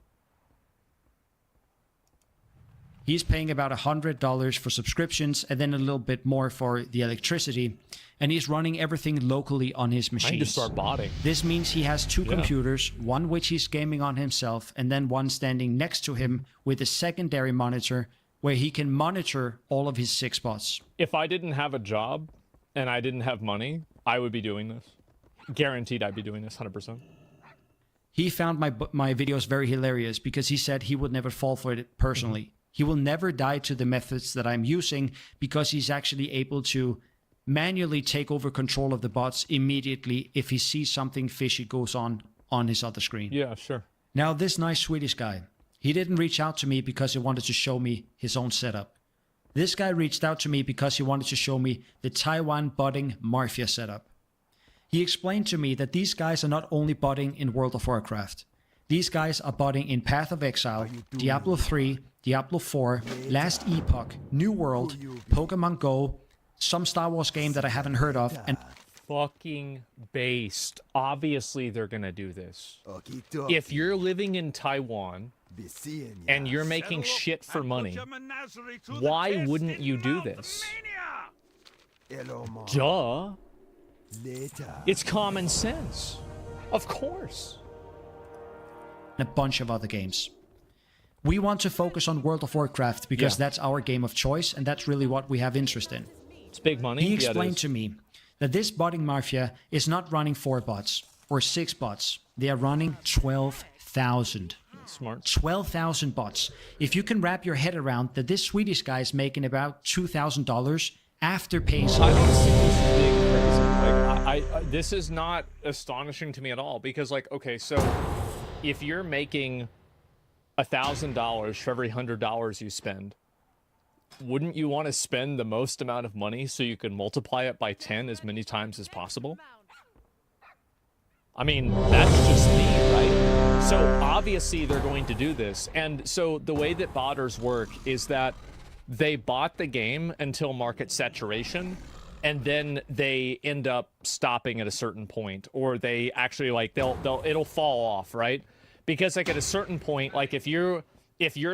[SPEAKER 21] He's paying about $100 for subscriptions and then a little bit more for the electricity, and he's running everything locally on his
[SPEAKER 20] I
[SPEAKER 21] machines.
[SPEAKER 20] need to start botting.
[SPEAKER 21] This means he has 2
[SPEAKER 20] Yeah.
[SPEAKER 21] computers, one which he's gaming on himself, and then one standing next to him with a secondary monitor where he can monitor all of his 6 bots.
[SPEAKER 20] If I didn't have a job and I didn't have money, I would be doing this. Guaranteed I'd be doing this 100%.
[SPEAKER 21] He found my videos very hilarious because he said he would never fall for it personally. He will never die to the methods that I'm using because he's actually able to manually take over control of the bots immediately if he sees something fishy goes on his other screen.
[SPEAKER 20] Yeah, sure.
[SPEAKER 21] Now, this nice Swedish guy, he didn't reach out to me because he wanted to show me his own setup. This guy reached out to me because he wanted to show me the Taiwan botting Mafia setup. He explained to me that these guys are not only botting in World of Warcraft. These guys are botting in Path of Exile, Diablo 3, Diablo 4, Last Epoch, New World, Pokemon Go, some Star Wars game that I haven't heard of, and
[SPEAKER 20] Fucking based. Obviously, they're gonna do this. If you're living in Taiwan and you're making shit for money, why wouldn't you do this? Duh. It's common sense. Of course.
[SPEAKER 21] a bunch of other games. We want to focus on World of Warcraft because that's our game of choice, and that's really what we have interest in.
[SPEAKER 20] It's big money.
[SPEAKER 21] He
[SPEAKER 20] Yeah, it
[SPEAKER 21] explained
[SPEAKER 20] is.
[SPEAKER 21] to me that this botting mafia is not running 4 bots. or 6 bots, they are running 12,000.
[SPEAKER 20] Smart.
[SPEAKER 21] 12,000 bots. If you can wrap your head around that this Swedish guy is making about $2,000 after paying.
[SPEAKER 20] I don't see this as being crazy. Like, this is not astonishing to me at all because, like, okay, so if you're making $1,000 for every $100 you spend, wouldn't you want to spend the most amount of money so you can multiply it by 10 as many times as possible? I mean, that's just me, right? So obviously they're going to do this. And so the way that botters work is that they bot the game until market saturation, and then they end up stopping at a certain point, or they actually, like, it'll fall off, right? Because, like, at a certain point, like, if you're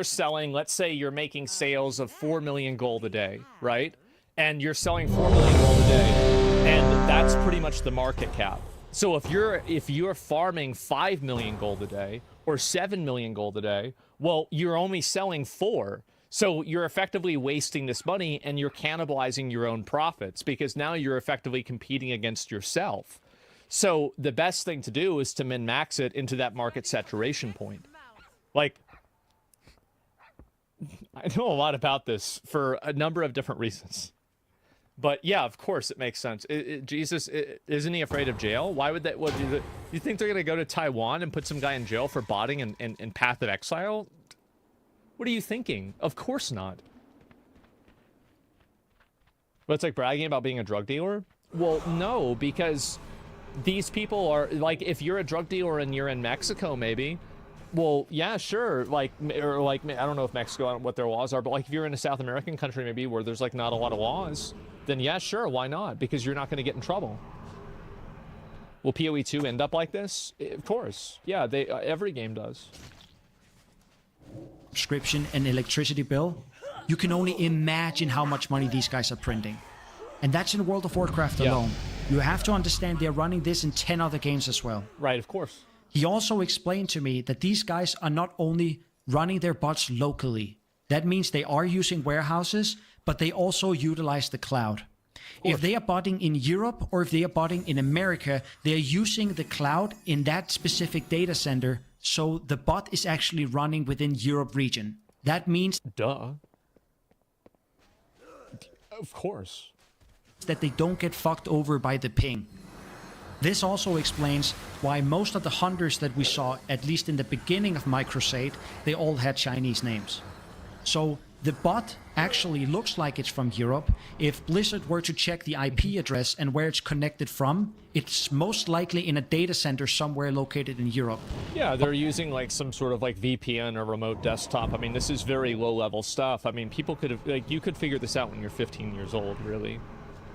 [SPEAKER 20] selling, let's say you're making sales of 4 million gold a day, right? And you're selling 4 million gold a day, and that's pretty much the market cap. So if you're farming 5 million gold a day or 7 million gold a day, well, you're only selling 4. So you're effectively wasting this money and you're cannibalizing your own profits because now you're effectively competing against yourself. So the best thing to do is to min-max it into that market saturation point. Like, I know a lot about this for a number of different reasons. But yeah, of course, it makes sense. Jesus, isn't he afraid of jail? Why would that? What do you think they're gonna go to Taiwan and put some guy in jail for botting in Path of Exile? What are you thinking? Of course not. But it's like bragging about being a drug dealer. Well, no, because these people are like, if you're a drug dealer and you're in Mexico, maybe. Well, yeah, sure. Like, or like, I don't know if Mexico, I don't know what their laws are, but like if you're in a South American country, maybe where there's like not a lot of laws, then yeah, sure, why not? Because you're not going to get in trouble. Will PoE 2 end up like this? Of course. Yeah, every game does.
[SPEAKER 21] Subscription and electricity bill, you can only imagine how much money these guys are printing. And that's in World of Warcraft alone. You have to understand they're running this in 10 other games as well.
[SPEAKER 20] Right, of course.
[SPEAKER 21] He also explained to me that these guys are not only running their bots locally. That means they are using warehouses, but they also utilize the cloud. If they are botting in Europe or if they are botting in America, they are using the cloud in that specific data center, so the bot is actually running within Europe region. That means...
[SPEAKER 20] Duh. Of course.
[SPEAKER 21] ...that they don't get fucked over by the ping. This also explains why most of the hunters that we saw, at least in the beginning of my crusade, they all had Chinese names. So the bot actually looks like it's from Europe. If Blizzard were to check the IP address and where it's connected from, it's most likely in a data center somewhere located in Europe.
[SPEAKER 20] Yeah, they're using like some sort of like VPN or remote desktop. I mean, this is very low level stuff. I mean, people could have, like, you could figure this out when you're 15 years old, really.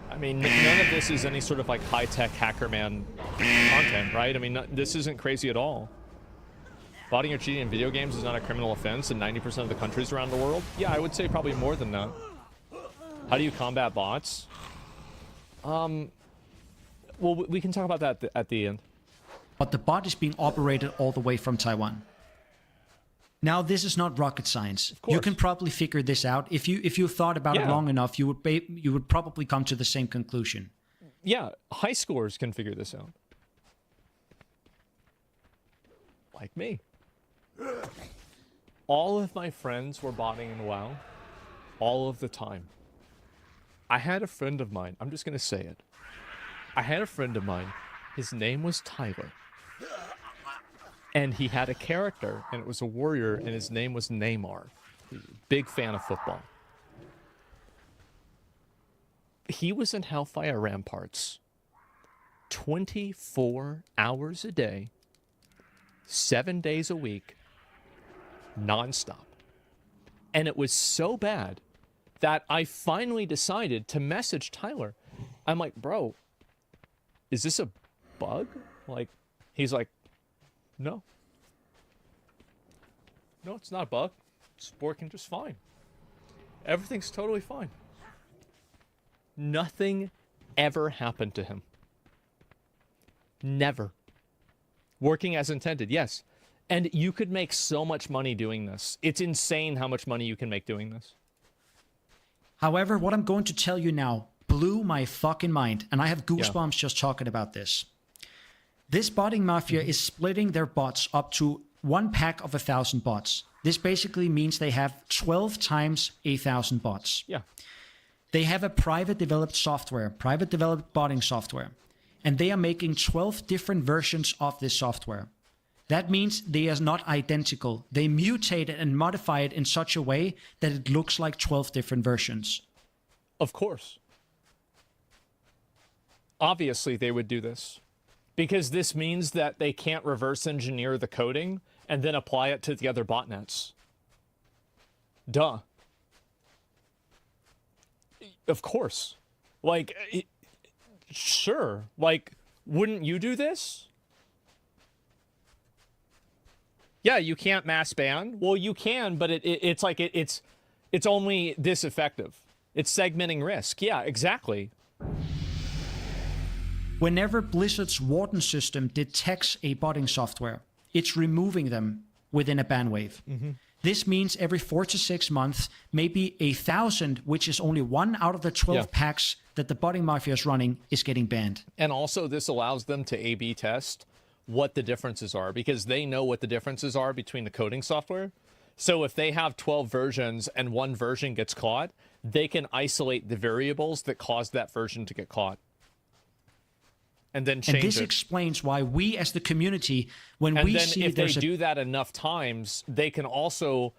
[SPEAKER 20] I mean, none of this is any sort of like high-tech hacker man content, right? I mean, this isn't crazy at all. Botting or cheating in video games is not a criminal offense in 90% of the countries around the world. Yeah, I would say probably more than that. How do you combat bots? Well, we can talk about that at the end.
[SPEAKER 21] But the bot is being operated all the way from Taiwan. Now, this is not rocket science. You can probably figure this out. If you thought about it long enough, you would probably come to the same conclusion.
[SPEAKER 20] Yeah, high schoolers can figure this out. Like me. All of my friends were botting in WoW. All of the time. I had a friend of mine. I'm just going to say it. I had a friend of mine. His name was Tyler. And he had a character, and it was a warrior, and his name was Neymar. Big fan of football. He was in Hellfire Ramparts 24 hours a day, 7 days a week, nonstop. And it was so bad that I finally decided to message Tyler. I'm like, bro, is this a bug? Like, he's like, no. No, it's not a bug. It's working just fine. Everything's totally fine. Nothing ever happened to him. Never. Working as intended, yes. And you could make so much money doing this. It's insane how much money you can make doing this.
[SPEAKER 21] However, what I'm going to tell you now blew my fucking mind, and I have goosebumps just talking about this. This botting mafia is splitting their bots up to one pack of 1,000 bots. This basically means they have 12 times 1,000 bots.
[SPEAKER 20] Yeah.
[SPEAKER 21] They have a private developed software, private developed botting software, and they are making 12 different versions of this software. That means they are not identical. They mutate it and modify it in such a way that it looks like 12 different versions.
[SPEAKER 20] Of course. Obviously, they would do this. Because this means that they can't reverse engineer the coding and then apply it to the other botnets. Duh. Of course. Like, sure. Like, wouldn't you do this? Yeah, you can't mass ban. Well, you can, but it's like it's only this effective. It's segmenting risk. Yeah, exactly.
[SPEAKER 21] Whenever Blizzard's Warden system detects a botting software, it's removing them within a ban wave. This means every 4 to 6 months, maybe 1,000, which is only 1 out of the 12 packs that the botting mafia is running, is getting banned.
[SPEAKER 20] And also this allows them to A/B test what the differences are, because they know what the differences are between the coding software. So if they have 12 versions and one version gets caught, they can isolate the variables that caused that version to get caught. And then change it.
[SPEAKER 21] And this explains why we as the community, when we see
[SPEAKER 20] if they
[SPEAKER 21] there's
[SPEAKER 20] do that enough times, they can also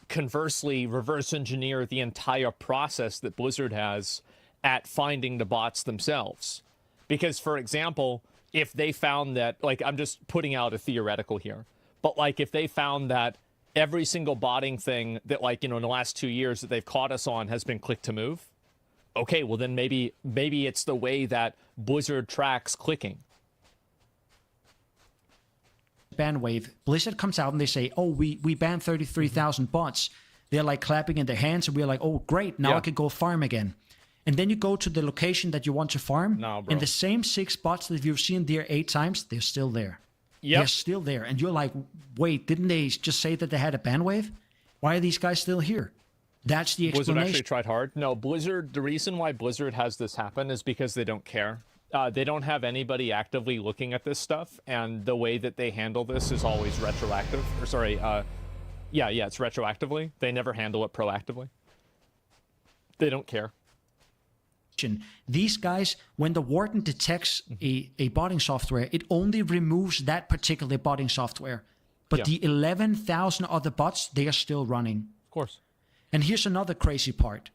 [SPEAKER 20] conversely reverse engineer the entire process that Blizzard has at finding the bots themselves. Because, for example, if they found that, like, I'm just putting out a theoretical here, but like if they found that every single botting thing that, like, you know, in the last 2 years that they've caught us on has been click to move, okay, well then maybe it's the way that Blizzard tracks clicking.
[SPEAKER 21] ban wave, Blizzard comes out and they say, oh, we banned 33,000 bots. They're like clapping in their hands and we're like, oh, great, now I can go farm again. And then you go to the location that you want to farm, and the same 6 bots that you've seen there 8 times, they're still there. They're still there. And you're like, wait, didn't they just say that they had a ban wave? Why are these guys still here? That's the explanation.
[SPEAKER 20] Blizzard actually tried hard. No, Blizzard, the reason why Blizzard has this happen is because they don't care. They don't have anybody actively looking at this stuff, and the way that they handle this is always retroactive. Or sorry, it's retroactively. They never handle it proactively. They don't care.
[SPEAKER 21] These guys, when the Warden detects a botting software, it only removes that particular botting software. But the 11,000 other bots, they are still running.
[SPEAKER 20] Of course.
[SPEAKER 21] And here's another crazy part.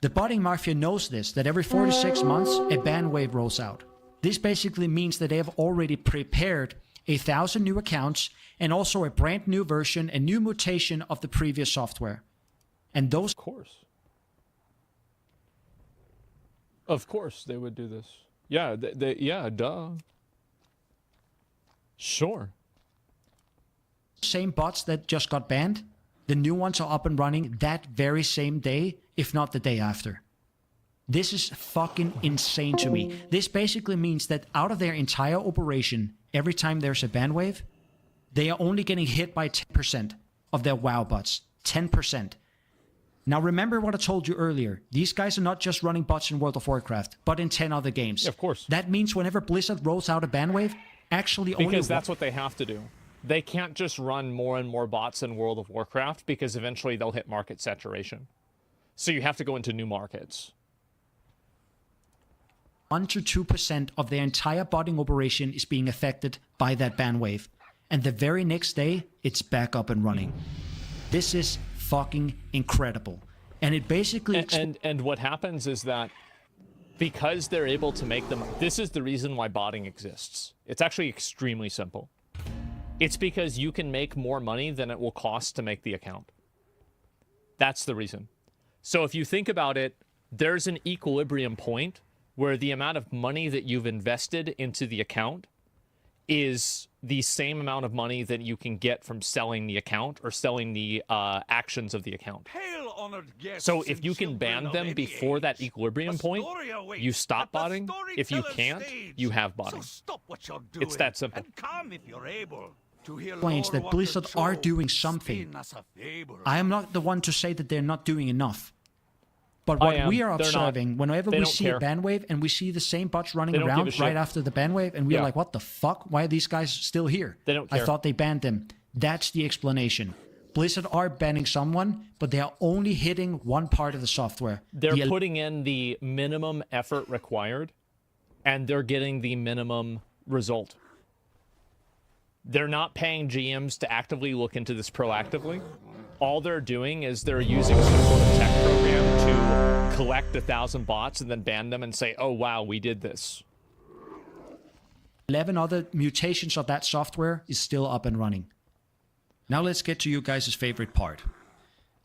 [SPEAKER 21] The botting mafia knows this, that every 4 to 6 months, a ban wave rolls out. This basically means that they have already prepared 1,000 new accounts and also a brand new version, a new mutation of the previous software. And those...
[SPEAKER 20] Of course they would do this. Yeah, duh. Sure.
[SPEAKER 21] Same bots that just got banned, the new ones are up and running that very same day, if not the day after. This is fucking insane to me. This basically means that out of their entire operation, every time there's a ban wave, they are only getting hit by 10% of their WoW bots. 10%. Now remember what I told you earlier. These guys are not just running bots in World of Warcraft, but in 10 other games.
[SPEAKER 20] Yeah, of course.
[SPEAKER 21] That means whenever Blizzard rolls out a ban wave, actually only...
[SPEAKER 20] Because that's what they have to do. They can't just run more and more bots in World of Warcraft because eventually they'll hit market saturation. So you have to go into new markets.
[SPEAKER 21] 1 to 2% of their entire botting operation is being affected by that ban wave. And the very next day, it's back up and running. This is fucking incredible. And it basically...
[SPEAKER 20] And what happens is that because they're able to make them... This is the reason why botting exists. It's actually extremely simple. It's because you can make more money than it will cost to make the account. That's the reason. So if you think about it, there's an equilibrium point where the amount of money that you've invested into the account is the same amount of money that you can get from selling the account or selling the actions of the account. So if you can ban them before that equilibrium point, you stop botting. If you can't, you have botting. It's that simple.
[SPEAKER 21] Explains that Blizzard are doing something. I am not the one to say that they're not doing enough. But
[SPEAKER 20] I
[SPEAKER 21] what
[SPEAKER 20] am.
[SPEAKER 21] we are
[SPEAKER 20] They're not.
[SPEAKER 21] observing, whenever
[SPEAKER 20] They
[SPEAKER 21] we
[SPEAKER 20] don't
[SPEAKER 21] see
[SPEAKER 20] care.
[SPEAKER 21] a ban wave and we see the same bots running
[SPEAKER 20] They don't give a
[SPEAKER 21] around
[SPEAKER 20] shit.
[SPEAKER 21] right after the ban wave, and we're
[SPEAKER 20] Yeah.
[SPEAKER 21] like, what the fuck? Why are these guys still here?
[SPEAKER 20] They don't
[SPEAKER 21] I
[SPEAKER 20] care.
[SPEAKER 21] thought they banned them. That's the explanation. Blizzard are banning someone, but they are only hitting one part of the software.
[SPEAKER 20] They're
[SPEAKER 21] The-
[SPEAKER 20] putting in the minimum effort required, and they're getting the minimum result. They're not paying GMs to actively look into this proactively. All they're doing is they're using some sort of tech program to collect 1,000 bots and then ban them and say, oh, wow, we did this.
[SPEAKER 21] 11 other mutations of that software is still up and running. Now let's get to you guys' favorite part.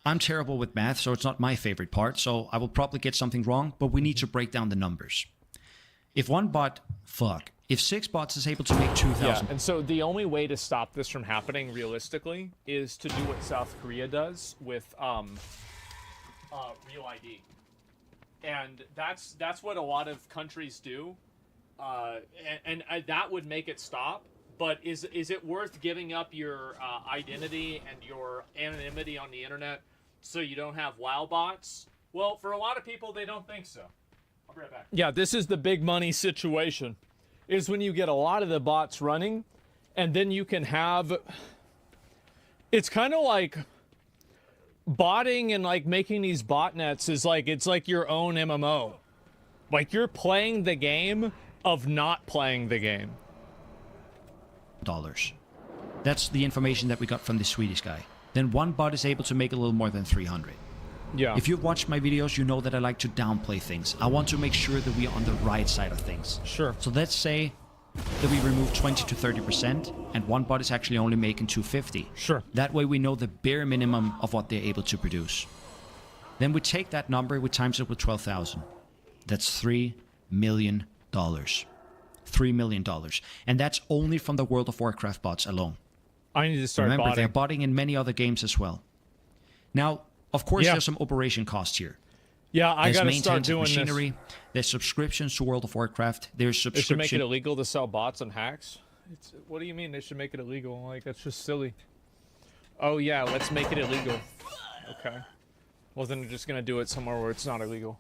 [SPEAKER 21] I'm terrible with math, so it's not my favorite part, so I will probably get something wrong, but we need to break down the numbers. If one bot, if 6 bots is able to make 2,000,
[SPEAKER 20] Yeah, and so the only way to stop this from happening realistically is to do what South Korea does with Real ID. And that's what a lot of countries do. And that would make it stop. But is it worth giving up your identity and your anonymity on the internet so you don't have WoW bots? Well, for a lot of people, they don't think so. I'll be right back. Yeah, this is the big money situation. Is when you get a lot of the bots running, and then you can have... It's kind of like... Botting and like making these botnets is like, it's like your own MMO. Like you're playing the game of not playing the game.
[SPEAKER 21] dollars. That's the information that we got from the Swedish guy. Then one bot is able to make a little more than 300.
[SPEAKER 20] Yeah.
[SPEAKER 21] If you've watched my videos, you know that I like to downplay things. I want to make sure that we are on the right side of things.
[SPEAKER 20] Sure.
[SPEAKER 21] So let's say that we remove 20 to 30% and one bot is actually only making 250.
[SPEAKER 20] Sure.
[SPEAKER 21] That way we know the bare minimum of what they're able to produce. Then we take that number, we times it with 12,000. That's $3 million. $3 million. And that's only from the World of Warcraft bots alone.
[SPEAKER 20] I need to start
[SPEAKER 21] Remember,
[SPEAKER 20] botting.
[SPEAKER 21] they're botting in many other games as well. Now, of course,
[SPEAKER 20] Yeah.
[SPEAKER 21] there's some operation costs here.
[SPEAKER 20] Yeah, I
[SPEAKER 21] There's
[SPEAKER 20] gotta start
[SPEAKER 21] maintenance of
[SPEAKER 20] doing
[SPEAKER 21] machinery. There's subscriptions to World of Warcraft. There's
[SPEAKER 20] this. They should make it
[SPEAKER 21] subscription.
[SPEAKER 20] illegal to sell bots and hacks. What do you mean they should make it illegal? Like, that's just silly. Oh yeah, let's make it illegal. Okay. Well, then they're just gonna do it somewhere where it's not illegal.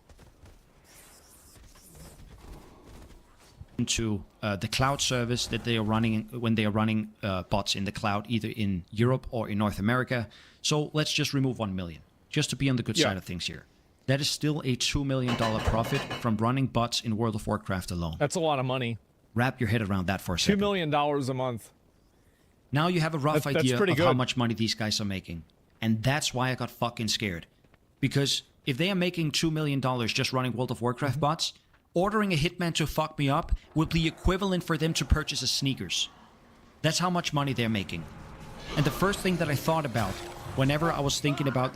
[SPEAKER 21] To the cloud service that they are running when they are running bots in the cloud, either in Europe or in North America. So let's just remove 1 million, just to be on the good
[SPEAKER 20] Yeah.
[SPEAKER 21] side of things here. That is still a $2 million profit from running bots in World of Warcraft alone.
[SPEAKER 20] That's a lot of money.
[SPEAKER 21] Wrap your head around that for a
[SPEAKER 20] $2
[SPEAKER 21] second.
[SPEAKER 20] million a month.
[SPEAKER 21] Now you have a rough
[SPEAKER 20] That's
[SPEAKER 21] idea
[SPEAKER 20] pretty
[SPEAKER 21] of how
[SPEAKER 20] good.
[SPEAKER 21] much money these guys are making. And that's why I got fucking scared. Because if they are making $2 million just running World of Warcraft bots, ordering a hitman to fuck me up would be equivalent for them to purchase a sneakers. That's how much money they're making. And the first thing that I thought about whenever I was thinking about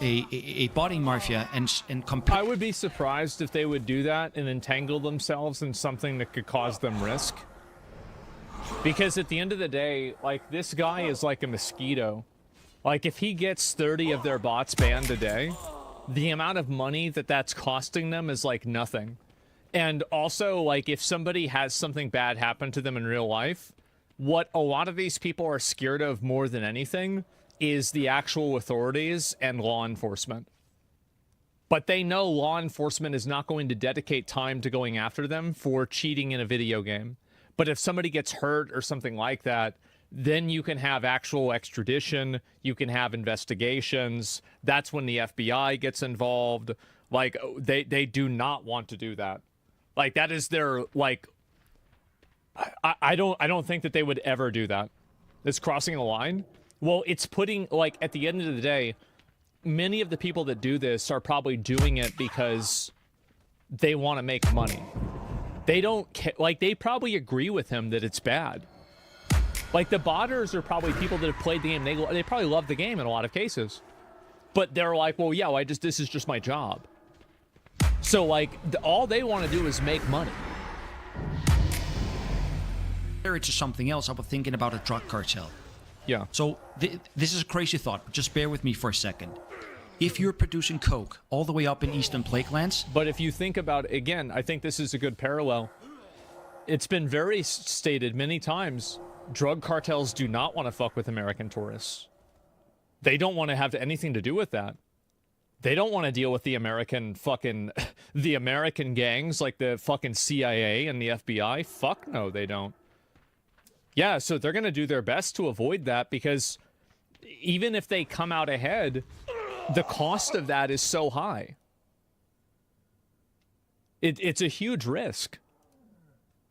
[SPEAKER 21] a botting mafia and compare...
[SPEAKER 20] I would be surprised if they would do that and entangle themselves in something that could cause them risk. Because at the end of the day, like, this guy is like a mosquito. Like, if he gets 30 of their bots banned a day, the amount of money that that's costing them is like nothing. And also, like, if somebody has something bad happen to them in real life, what a lot of these people are scared of more than anything is the actual authorities and law enforcement. But they know law enforcement is not going to dedicate time to going after them for cheating in a video game. But if somebody gets hurt or something like that, then you can have actual extradition, you can have investigations. That's when the FBI gets involved. Like, they do not want to do that. Like, that is their, like, I don't think that they would ever do that. It's crossing the line. Well, it's putting, like, at the end of the day, many of the people that do this are probably doing it because they want to make money. They don't like, they probably agree with him that it's bad. Like, the botters are probably people that have played the game. They probably love the game in a lot of cases. But they're like, well, yeah, this is just my job. So, like, all they want to do is make money.
[SPEAKER 21] To something else, I was thinking about a drug cartel.
[SPEAKER 20] Yeah.
[SPEAKER 21] So this is a crazy thought, but just bear with me for a second. If you're producing coke all the way up in Eastern Plaguelands...
[SPEAKER 20] But if you think about, again, I think this is a good parallel. It's been very stated many times, drug cartels do not want to fuck with American tourists. They don't want to have anything to do with that. They don't want to deal with the American fucking the American gangs like the fucking CIA and the FBI. Fuck no, they don't. Yeah, so they're going to do their best to avoid that because even if they come out ahead, the cost of that is so high. It's a huge risk.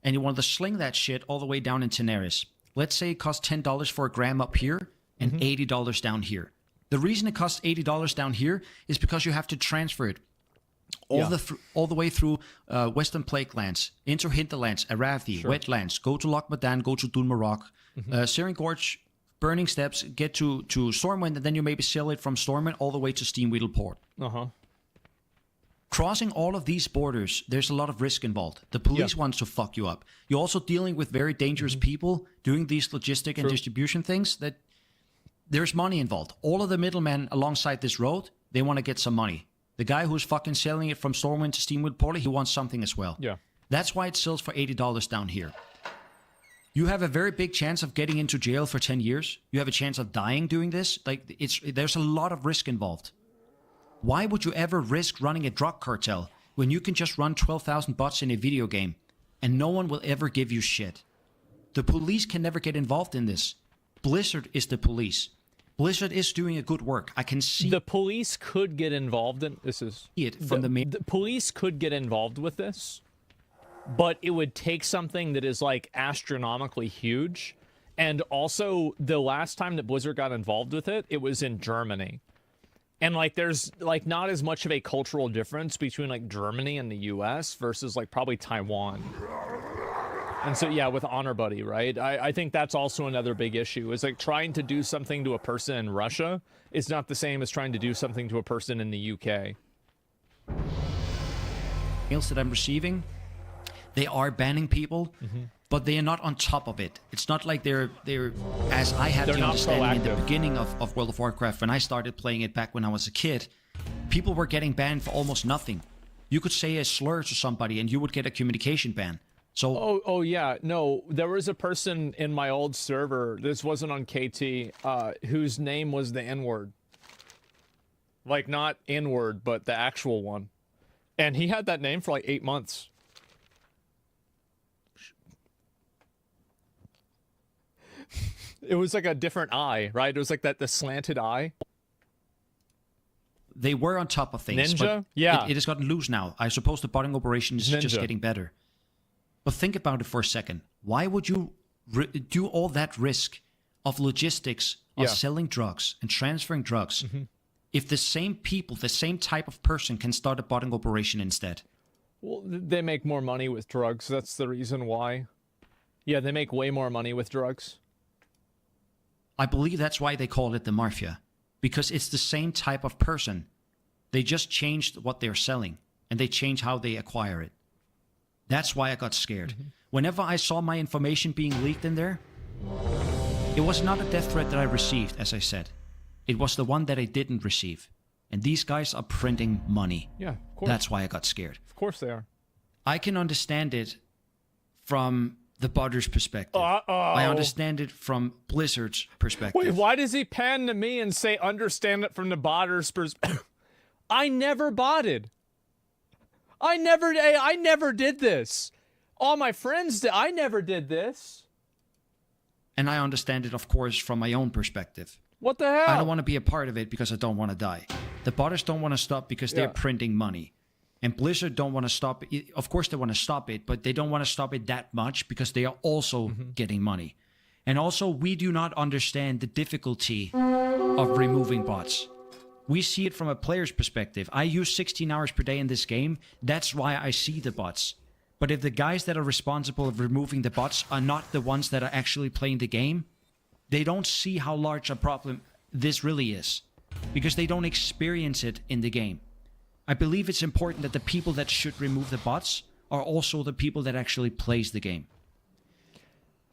[SPEAKER 21] And you want to sling that shit all the way down in Tenaris. Let's say it costs $10 for a gram up here and $80 down here. The reason it costs $80 down here is because you have to transfer it all the way through Western Plague lands, into Hinterlands, Arathi, Wetlands, go to Loch Madan, go to Dun Marok, Searing Gorge, Burning Steps, get to Stormwind, and then you maybe sail it from Stormwind all the way to Steamweedle Port. Crossing all of these borders, there's a lot of risk involved. The police wants to fuck you up. You're also dealing with very dangerous people doing these logistic and distribution things that there's money involved. All of the middlemen alongside this road, they want to get some money. The guy who's fucking selling it from Stormwind to Steamwood Portal, he wants something as well.
[SPEAKER 20] Yeah.
[SPEAKER 21] That's why it sells for $80 down here. You have a very big chance of getting into jail for 10 years. You have a chance of dying doing this. Like, there's a lot of risk involved. Why would you ever risk running a drug cartel when you can just run 12,000 bots in a video game and no one will ever give you shit? The police can never get involved in this. Blizzard is the police. Blizzard is doing a good work. I can see
[SPEAKER 20] the police could get involved in this. Is
[SPEAKER 21] it from
[SPEAKER 20] the police could get involved with this, but it would take something that is like astronomically huge. And also, the last time that Blizzard got involved with it, it was in Germany. And like, there's like not as much of a cultural difference between like Germany and the U.S. versus like probably Taiwan. And so, yeah, with Honor Buddy, right? I think that's also another big issue. Is like trying to do something to a person in Russia is not the same as trying to do something to a person in the UK.
[SPEAKER 21] Emails that I'm receiving, they are banning people, but they are not on top of it. It's not like they're as I had the understanding in the beginning of World of Warcraft when I started playing it back when I was a kid. People were getting banned for almost nothing. You could say a slur to somebody and you would get a communication ban. So
[SPEAKER 20] oh yeah, no, there was a person in my old server, this wasn't on KT, whose name was the N-word. Like not N-word, but the actual one. And he had that name for like 8 months. It was like a different eye, right? It was like the slanted eye.
[SPEAKER 21] They were on top of things.
[SPEAKER 20] Ninja?
[SPEAKER 21] But
[SPEAKER 20] Yeah.
[SPEAKER 21] it has gotten loose now. I suppose the botting operation is just
[SPEAKER 20] Ninja.
[SPEAKER 21] getting better. But think about it for a second. Why would you do all that risk of logistics, of selling drugs and transferring drugs, if the same people, the same type of person can start a botting operation instead?
[SPEAKER 20] Well, they make more money with drugs. That's the reason why. Yeah, they make way more money with drugs.
[SPEAKER 21] I believe that's why they call it the mafia. Because it's the same type of person. They just changed what they're selling. And they change how they acquire it. That's why I got scared. Whenever I saw my information being leaked in there, it was not a death threat that I received, as I said. It was the one that I didn't receive. And these guys are printing money.
[SPEAKER 20] Yeah, of course.
[SPEAKER 21] That's why I got scared.
[SPEAKER 20] Of course they are.
[SPEAKER 21] I can understand it from the botter's perspective. I understand it from Blizzard's perspective.
[SPEAKER 20] Wait, why does he pan to me and say understand it from the botter's perspective? I never botted. I never did this. All my friends did. I never did this.
[SPEAKER 21] And I understand it, of course, from my own perspective.
[SPEAKER 20] What the hell?
[SPEAKER 21] I don't want to be a part of it because I don't want to die. The botters don't want to stop because they're printing money. And Blizzard don't want to stop it. Of course they want to stop it, but they don't want to stop it that much because they are also getting money. And also, we do not understand the difficulty of removing bots. We see it from a player's perspective. I use 16 hours per day in this game. That's why I see the bots. But if the guys that are responsible for removing the bots are not the ones that are actually playing the game, they don't see how large a problem this really is. Because they don't experience it in the game. I believe it's important that the people that should remove the bots are also the people that actually plays the game.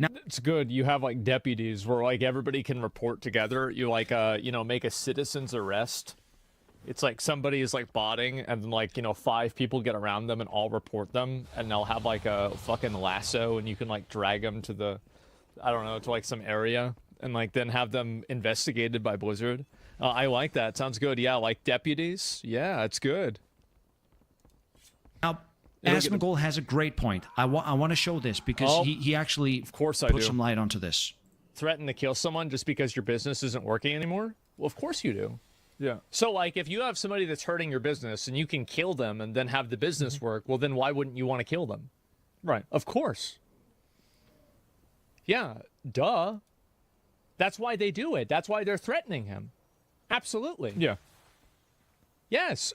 [SPEAKER 20] Now, it's good. You have like deputies where like everybody can report together. You like make a citizen's arrest. It's like somebody is like botting and then like 5 people get around them and all report them and they'll have like a fucking lasso and you can like drag them to to like some area and like then have them investigated by Blizzard. I like that. Sounds good. Yeah, like deputies. Yeah, it's good.
[SPEAKER 21] Now,
[SPEAKER 20] It'll get
[SPEAKER 21] Asmongold has a great point. I want to show this because
[SPEAKER 20] Oh,
[SPEAKER 21] he actually
[SPEAKER 20] of course
[SPEAKER 21] put
[SPEAKER 20] do.
[SPEAKER 21] some light onto this.
[SPEAKER 20] Threaten to kill someone just because your business isn't working anymore? Well, of course you do. Yeah. So, like, if you have somebody that's hurting your business and you can kill them and then have the business work, well, then why wouldn't you want to kill them? Right. Of course. Yeah. Duh. That's why they do it. That's why they're threatening him. Absolutely. Yeah. Yes.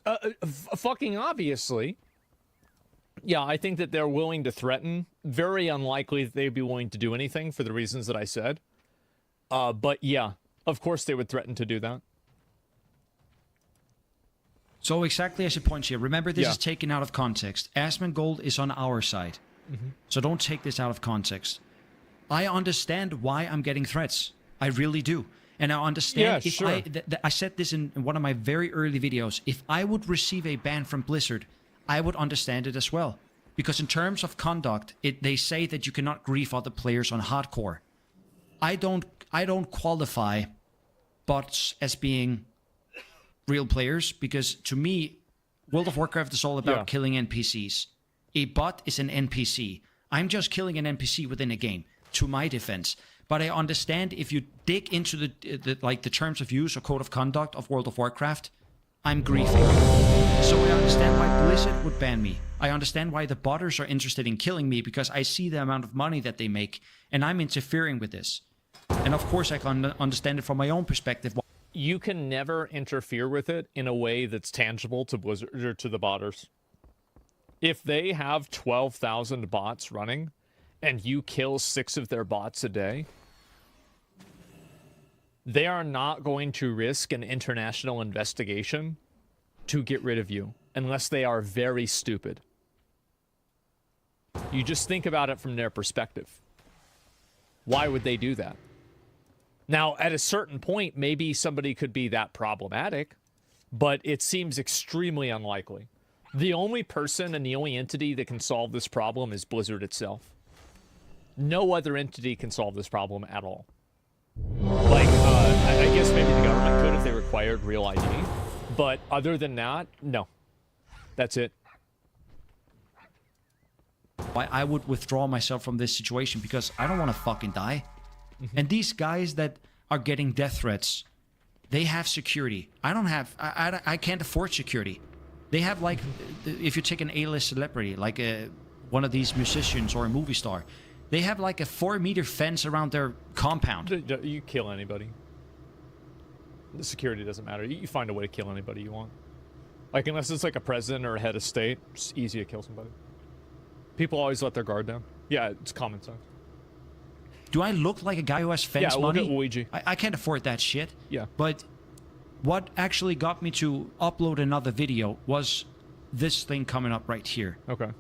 [SPEAKER 20] Fucking obviously. Yeah, I think that they're willing to threaten. Very unlikely that they'd be willing to do anything for the reasons that I said. But yeah, of course they would threaten to do that.
[SPEAKER 21] So exactly as you point here, remember this
[SPEAKER 20] Yeah.
[SPEAKER 21] is taken out of context. Asmongold is on our side. So don't take this out of context. I understand why I'm getting threats. I really do. And I understand
[SPEAKER 20] Yeah,
[SPEAKER 21] if
[SPEAKER 20] sure.
[SPEAKER 21] I said this in one of my very early videos. If I would receive a ban from Blizzard, I would understand it as well. Because in terms of conduct, they say that you cannot grief other players on hardcore. I don't qualify bots as being real players because to me, World of Warcraft is all about killing NPCs. A bot is an NPC. I'm just killing an NPC within a game, to my defense. But I understand if you dig into the terms of use or code of conduct of World of Warcraft, I'm griefing. So I understand why Blizzard would ban me. I understand why the botters are interested in killing me because I see the amount of money that they make, and I'm interfering with this. And of course, I can understand it from my own perspective.
[SPEAKER 20] You can never interfere with it in a way that's tangible to Blizzard or to the botters. If they have 12,000 bots running and you kill 6 of their bots a day, they are not going to risk an international investigation to get rid of you unless they are very stupid. You just think about it from their perspective. Why would they do that? Now, at a certain point, maybe somebody could be that problematic, but it seems extremely unlikely. The only person and the only entity that can solve this problem is Blizzard itself. No other entity can solve this problem at all. Like, I guess maybe the government could if they required real ID, but other than that, no. That's it.
[SPEAKER 21] Why I would withdraw myself from this situation because I don't want to fucking die. And these guys that are getting death threats, they have security. I don't have, I can't afford security. They have, like, if you take an A-list celebrity, like one of these musicians or a movie star, they have like a 4-meter fence around their compound.
[SPEAKER 20] You kill anybody. The security doesn't matter. You find a way to kill anybody you want. Like, unless it's like a president or a head of state, it's easy to kill somebody. People always let their guard down. Yeah, it's common sense.
[SPEAKER 21] Do I look like a guy who has fence
[SPEAKER 20] Yeah,
[SPEAKER 21] money?
[SPEAKER 20] look at Luigi.
[SPEAKER 21] I can't afford that shit.
[SPEAKER 20] Yeah.
[SPEAKER 21] But what actually got me to upload another video was this thing coming up right here.
[SPEAKER 20] Okay.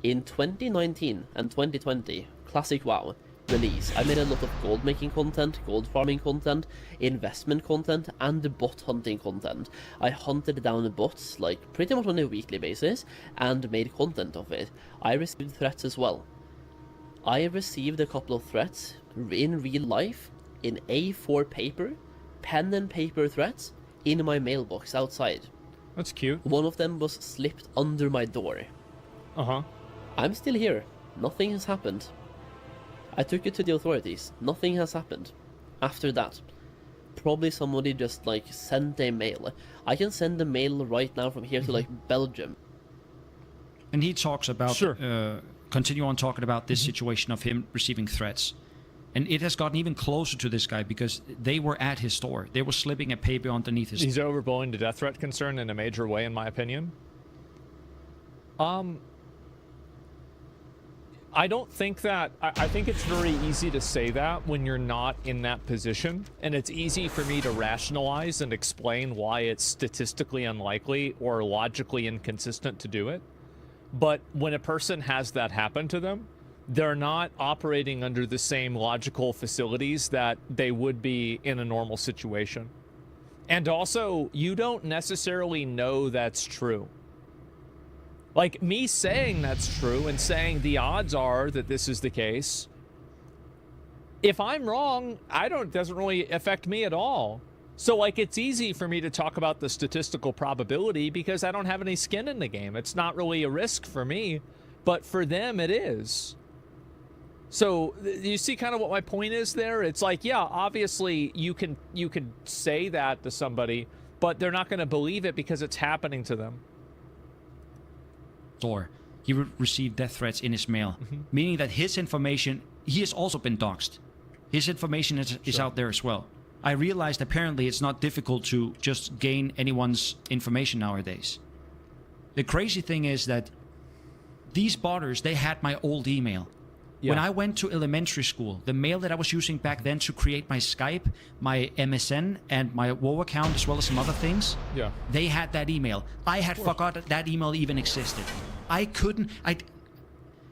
[SPEAKER 2] In 2019 and 2020, Classic WoW release, I made a lot of gold making content, gold farming content, investment content, and bot hunting content. I hunted down bots like pretty much on a weekly basis and made content of it. I received threats as well. I received a couple of threats in real life, in A4 paper, pen and paper threats, in my mailbox outside.
[SPEAKER 20] That's cute.
[SPEAKER 2] One of them was slipped under my door.
[SPEAKER 20] Uh-huh.
[SPEAKER 2] I'm still here. Nothing has happened. I took it to the authorities. Nothing has happened. After that, probably somebody just like sent a mail. I can send a mail right now from here to like Belgium.
[SPEAKER 21] And he talks about,
[SPEAKER 20] Sure.
[SPEAKER 21] continue on talking about this situation of him receiving threats. And it has gotten even closer to this guy because they were at his store. They were slipping a paper underneath his...
[SPEAKER 20] He's overblowing the death threat concern in a major way, in my opinion. I don't think that... I think it's very easy to say that when you're not in that position. And it's easy for me to rationalize and explain why it's statistically unlikely or logically inconsistent to do it. But when a person has that happen to them, they're not operating under the same logical facilities that they would be in a normal situation. And also, you don't necessarily know that's true. Like, me saying that's true and saying the odds are that this is the case, if I'm wrong, it doesn't really affect me at all. So, like, it's easy for me to talk about the statistical probability because I don't have any skin in the game. It's not really a risk for me, but for them it is. So, you see kind of what my point is there? It's like, yeah, obviously you can say that to somebody, but they're not going to believe it because it's happening to them.
[SPEAKER 21] Or he received death threats in his mail, meaning that his information, he has also been doxxed. His information is out there as well. I realized apparently it's not difficult to just gain anyone's information nowadays. The crazy thing is that these botters, they had my old email. When I went to elementary school, the mail that I was using back then to create my Skype, my MSN, and my WoW account, as well as some other things, they had that email. I had forgot that email even existed. I couldn't...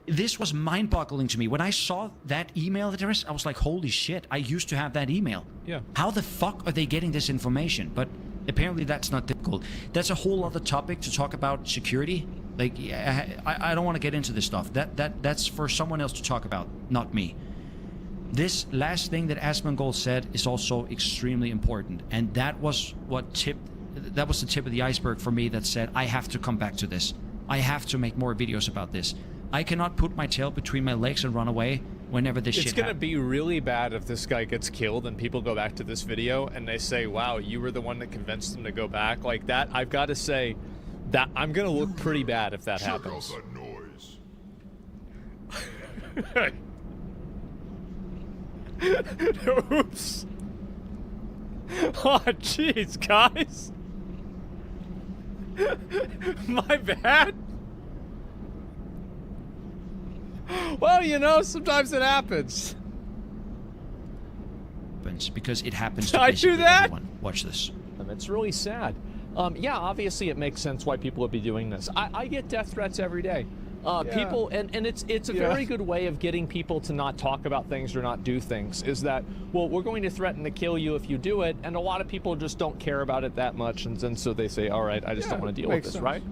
[SPEAKER 21] This was mind-boggling to me. When I saw that email address, I was like, holy shit, I used to have that email.
[SPEAKER 20] Yeah.
[SPEAKER 21] How the fuck are they getting this information? But apparently that's not difficult. That's a whole other topic to talk about security. Like, I don't want to get into this stuff. That's for someone else to talk about, not me. This last thing that Asmongold said is also extremely important. And that was the tip of the iceberg for me that said, I have to come back to this. I have to make more videos about this. I cannot put my tail between my legs and run away whenever this shit happens.
[SPEAKER 20] It's gonna be really bad if this guy gets killed and people go back to this video and they say, wow, you were the one that convinced them to go back like that. I've got to say that I'm gonna look pretty bad if that happens. Oops. Oh, jeez, guys. My bad. Well, you know, sometimes it happens.
[SPEAKER 21] Because it happens to
[SPEAKER 20] I do that?
[SPEAKER 21] everyone. Watch this.
[SPEAKER 20] It's really sad. Yeah, obviously it makes sense why people would be doing this. I get death threats every day. People, and it's a very good way of getting people to not talk about things or not do things, is that, well, we're going to threaten to kill you if you do it, and a lot of people just don't care about it that much, and so they say, all right, I just don't want to deal with this, right?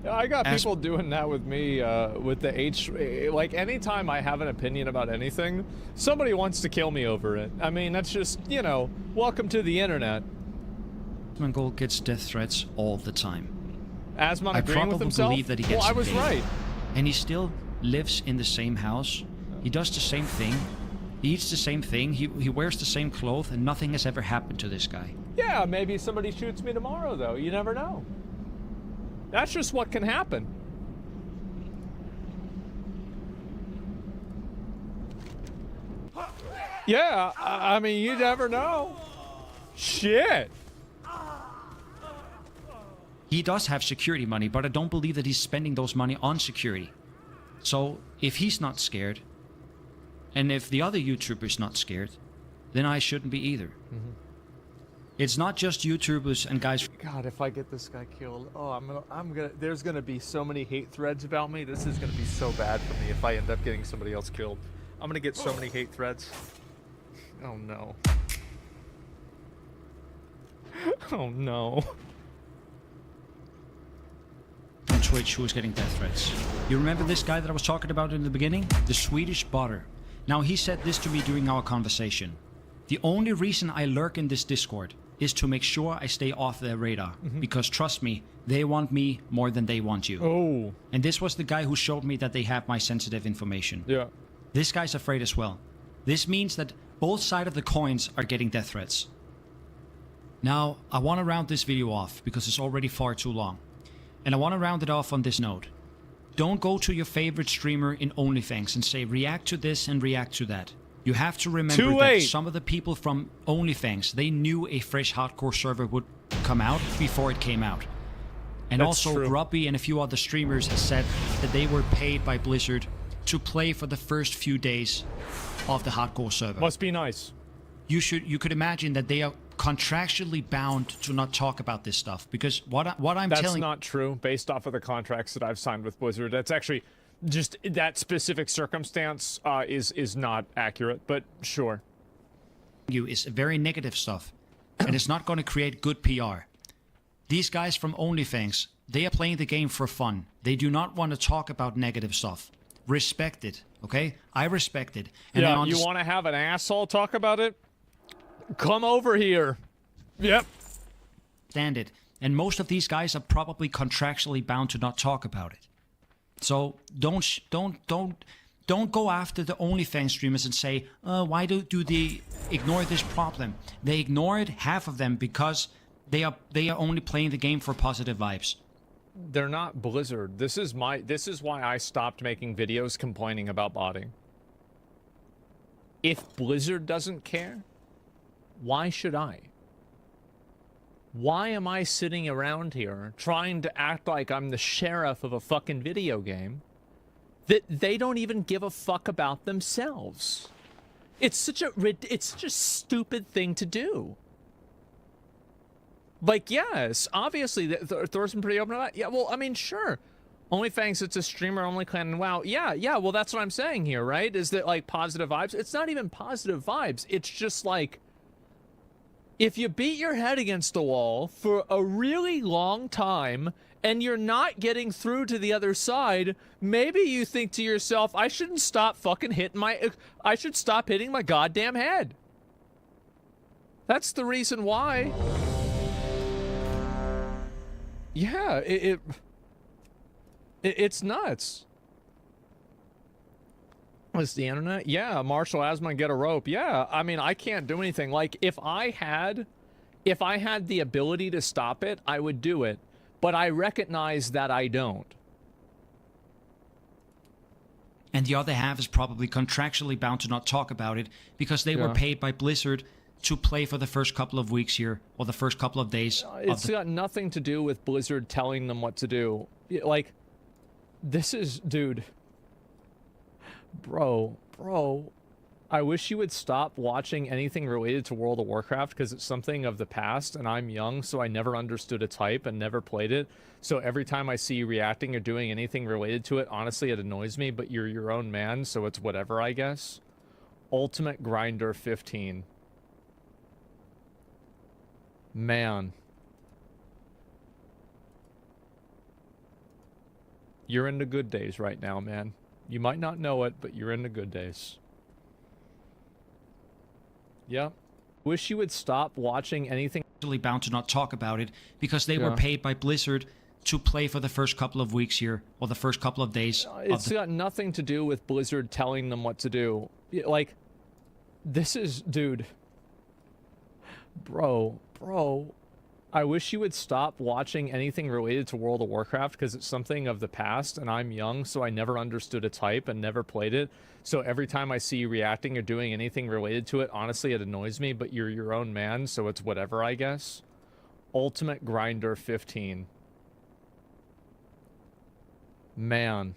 [SPEAKER 20] I got people doing that with me, with the like, anytime I have an opinion about anything, somebody wants to kill me over it. I mean, that's just, you know, welcome to the internet.
[SPEAKER 21] Asmongold gets death threats all the time.
[SPEAKER 20] Asmon
[SPEAKER 21] I
[SPEAKER 20] agreeing with
[SPEAKER 21] probably
[SPEAKER 20] himself?
[SPEAKER 21] believe that he gets
[SPEAKER 20] well, I was
[SPEAKER 21] paid.
[SPEAKER 20] right.
[SPEAKER 21] And he still lives in the same house. He does the same thing. He eats the same thing. He wears the same clothes, and nothing has ever happened to this guy.
[SPEAKER 20] Yeah, maybe somebody shoots me tomorrow, though. You never know. That's just what can happen. Yeah, I mean, you never know. Shit.
[SPEAKER 21] He does have security money, but I don't believe that he's spending those money on security. So, if he's not scared, and if the other YouTuber's not scared, then I shouldn't be either. It's not just YouTubers and guys.
[SPEAKER 20] God, if I get this guy killed, oh, I'm gonna. There's gonna be so many hate threads about me. This is gonna be so bad for me if I end up getting somebody else killed. I'm gonna get so many hate threads. Oh no. Oh no.
[SPEAKER 21] On Twitch who was getting death threats. You remember this guy that I was talking about in the beginning? The Swedish botter. Now, he said this to me during our conversation. The only reason I lurk in this Discord is to make sure I stay off their radar. Because trust me, they want me more than they want you.
[SPEAKER 20] Oh.
[SPEAKER 21] And this was the guy who showed me that they have my sensitive information.
[SPEAKER 20] Yeah.
[SPEAKER 21] This guy's afraid as well. This means that both sides of the coins are getting death threats. Now, I want to round this video off because it's already far too long. And I want to round it off on this note. Don't go to your favorite streamer in OnlyFans and say, react to this and react to that. You have to remember that some of the people from OnlyFans, they knew a fresh hardcore server would come out before it came out. And
[SPEAKER 20] That's
[SPEAKER 21] also,
[SPEAKER 20] true.
[SPEAKER 21] Grubby and a few other streamers said that they were paid by Blizzard to play for the first few days of the hardcore server.
[SPEAKER 20] Must be nice.
[SPEAKER 21] You could imagine that they are contractually bound to not talk about this stuff, because what I'm
[SPEAKER 20] That's
[SPEAKER 21] telling...
[SPEAKER 20] not true based off of the contracts that I've signed with Blizzard. That's actually just that specific circumstance is not accurate, but sure.
[SPEAKER 21] You is very negative stuff, and it's not going to create good PR. These guys from OnlyFans, they are playing the game for fun. They do not want to talk about negative stuff. Respect it, okay? I respect it. And
[SPEAKER 20] yeah, you want to have an asshole talk about it? Come over here. Yep.
[SPEAKER 21] Stand it. And most of these guys are probably contractually bound to not talk about it. So don't go after the OnlyFans streamers and say, why do they ignore this problem? They ignore it, half of them, because they are only playing the game for positive vibes.
[SPEAKER 20] They're not Blizzard. This is why I stopped making videos complaining about botting. If Blizzard doesn't care, why should I? Why am I sitting around here trying to act like I'm the sheriff of a fucking video game that they don't even give a fuck about themselves? It's such a stupid thing to do. Like, yes, obviously, Thor's been pretty open about it. Yeah, well, I mean, sure. OnlyFans, it's a streamer-only clan, and WoW. Yeah, well, that's what I'm saying here, right? Is that, like, positive vibes? It's not even positive vibes. It's just, like, if you beat your head against the wall for a really long time and you're not getting through to the other side, maybe you think to yourself, I shouldn't stop fucking I should stop hitting my goddamn head. That's the reason why. Yeah, it's nuts. Was the internet? Yeah, Marshall Asman, get a rope. Yeah, I mean, I can't do anything. Like, if I had the ability to stop it, I would do it. But I recognize that I don't.
[SPEAKER 21] And the other half is probably contractually bound to not talk about it because they were paid by Blizzard to play for the first couple of weeks here, or the first couple of days.
[SPEAKER 20] It's got nothing to do with Blizzard telling them what to do. Like, this is, dude. Bro, I wish you would stop watching anything related to World of Warcraft because it's something of the past and I'm young, so I never understood its hype and never played it. So every time I see you reacting or doing anything related to it, honestly, it annoys me, but you're your own man, so it's whatever, I guess. Ultimate Grinder 15. Man. You're in the good days right now, man. You might not know it, but you're in the good days. Yeah. Wish you would stop watching anything.
[SPEAKER 21] Actually bound to not talk about it because they were paid by Blizzard to play for the first couple of weeks here, or the first couple of days.
[SPEAKER 20] It's got nothing to do with Blizzard telling them what to do. Like, this is, dude. Bro. I wish you would stop watching anything related to World of Warcraft because it's something of the past and I'm young, so I never understood its hype and never played it. So every time I see you reacting or doing anything related to it, honestly, it annoys me, but you're your own man, so it's whatever, I guess. Ultimate Grinder 15. Man.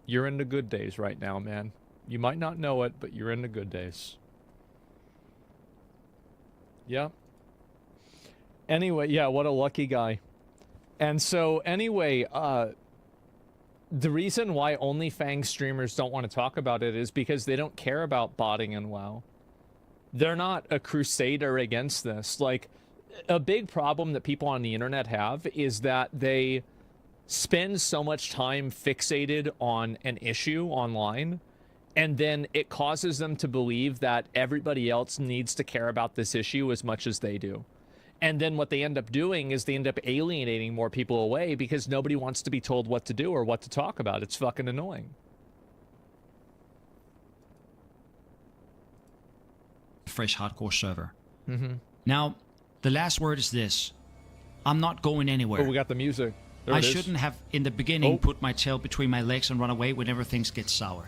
[SPEAKER 20] You're in the good days right now, man. You might not know it, but you're in the good days. Yeah. Anyway, yeah, what a lucky guy. And so, anyway, the reason why OnlyFans streamers don't want to talk about it is because they don't care about botting in WoW. They're not a crusader against this. Like, a big problem that people on the internet have is that they spend so much time fixated on an issue online, and then it causes them to believe that everybody else needs to care about this issue as much as they do. And then what they end up doing is they end up alienating more people away because nobody wants to be told what to do or what to talk about. It's fucking annoying.
[SPEAKER 21] Fresh hardcore server.
[SPEAKER 20] Mm-hmm.
[SPEAKER 21] Now, the last word is this. I'm not going anywhere.
[SPEAKER 20] Oh, we got the music. There
[SPEAKER 21] I
[SPEAKER 20] it is.
[SPEAKER 21] shouldn't have, in the beginning, put my tail between my legs and run away whenever things get sour.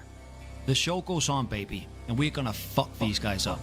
[SPEAKER 21] The show goes on, baby, and we're gonna fuck these guys up.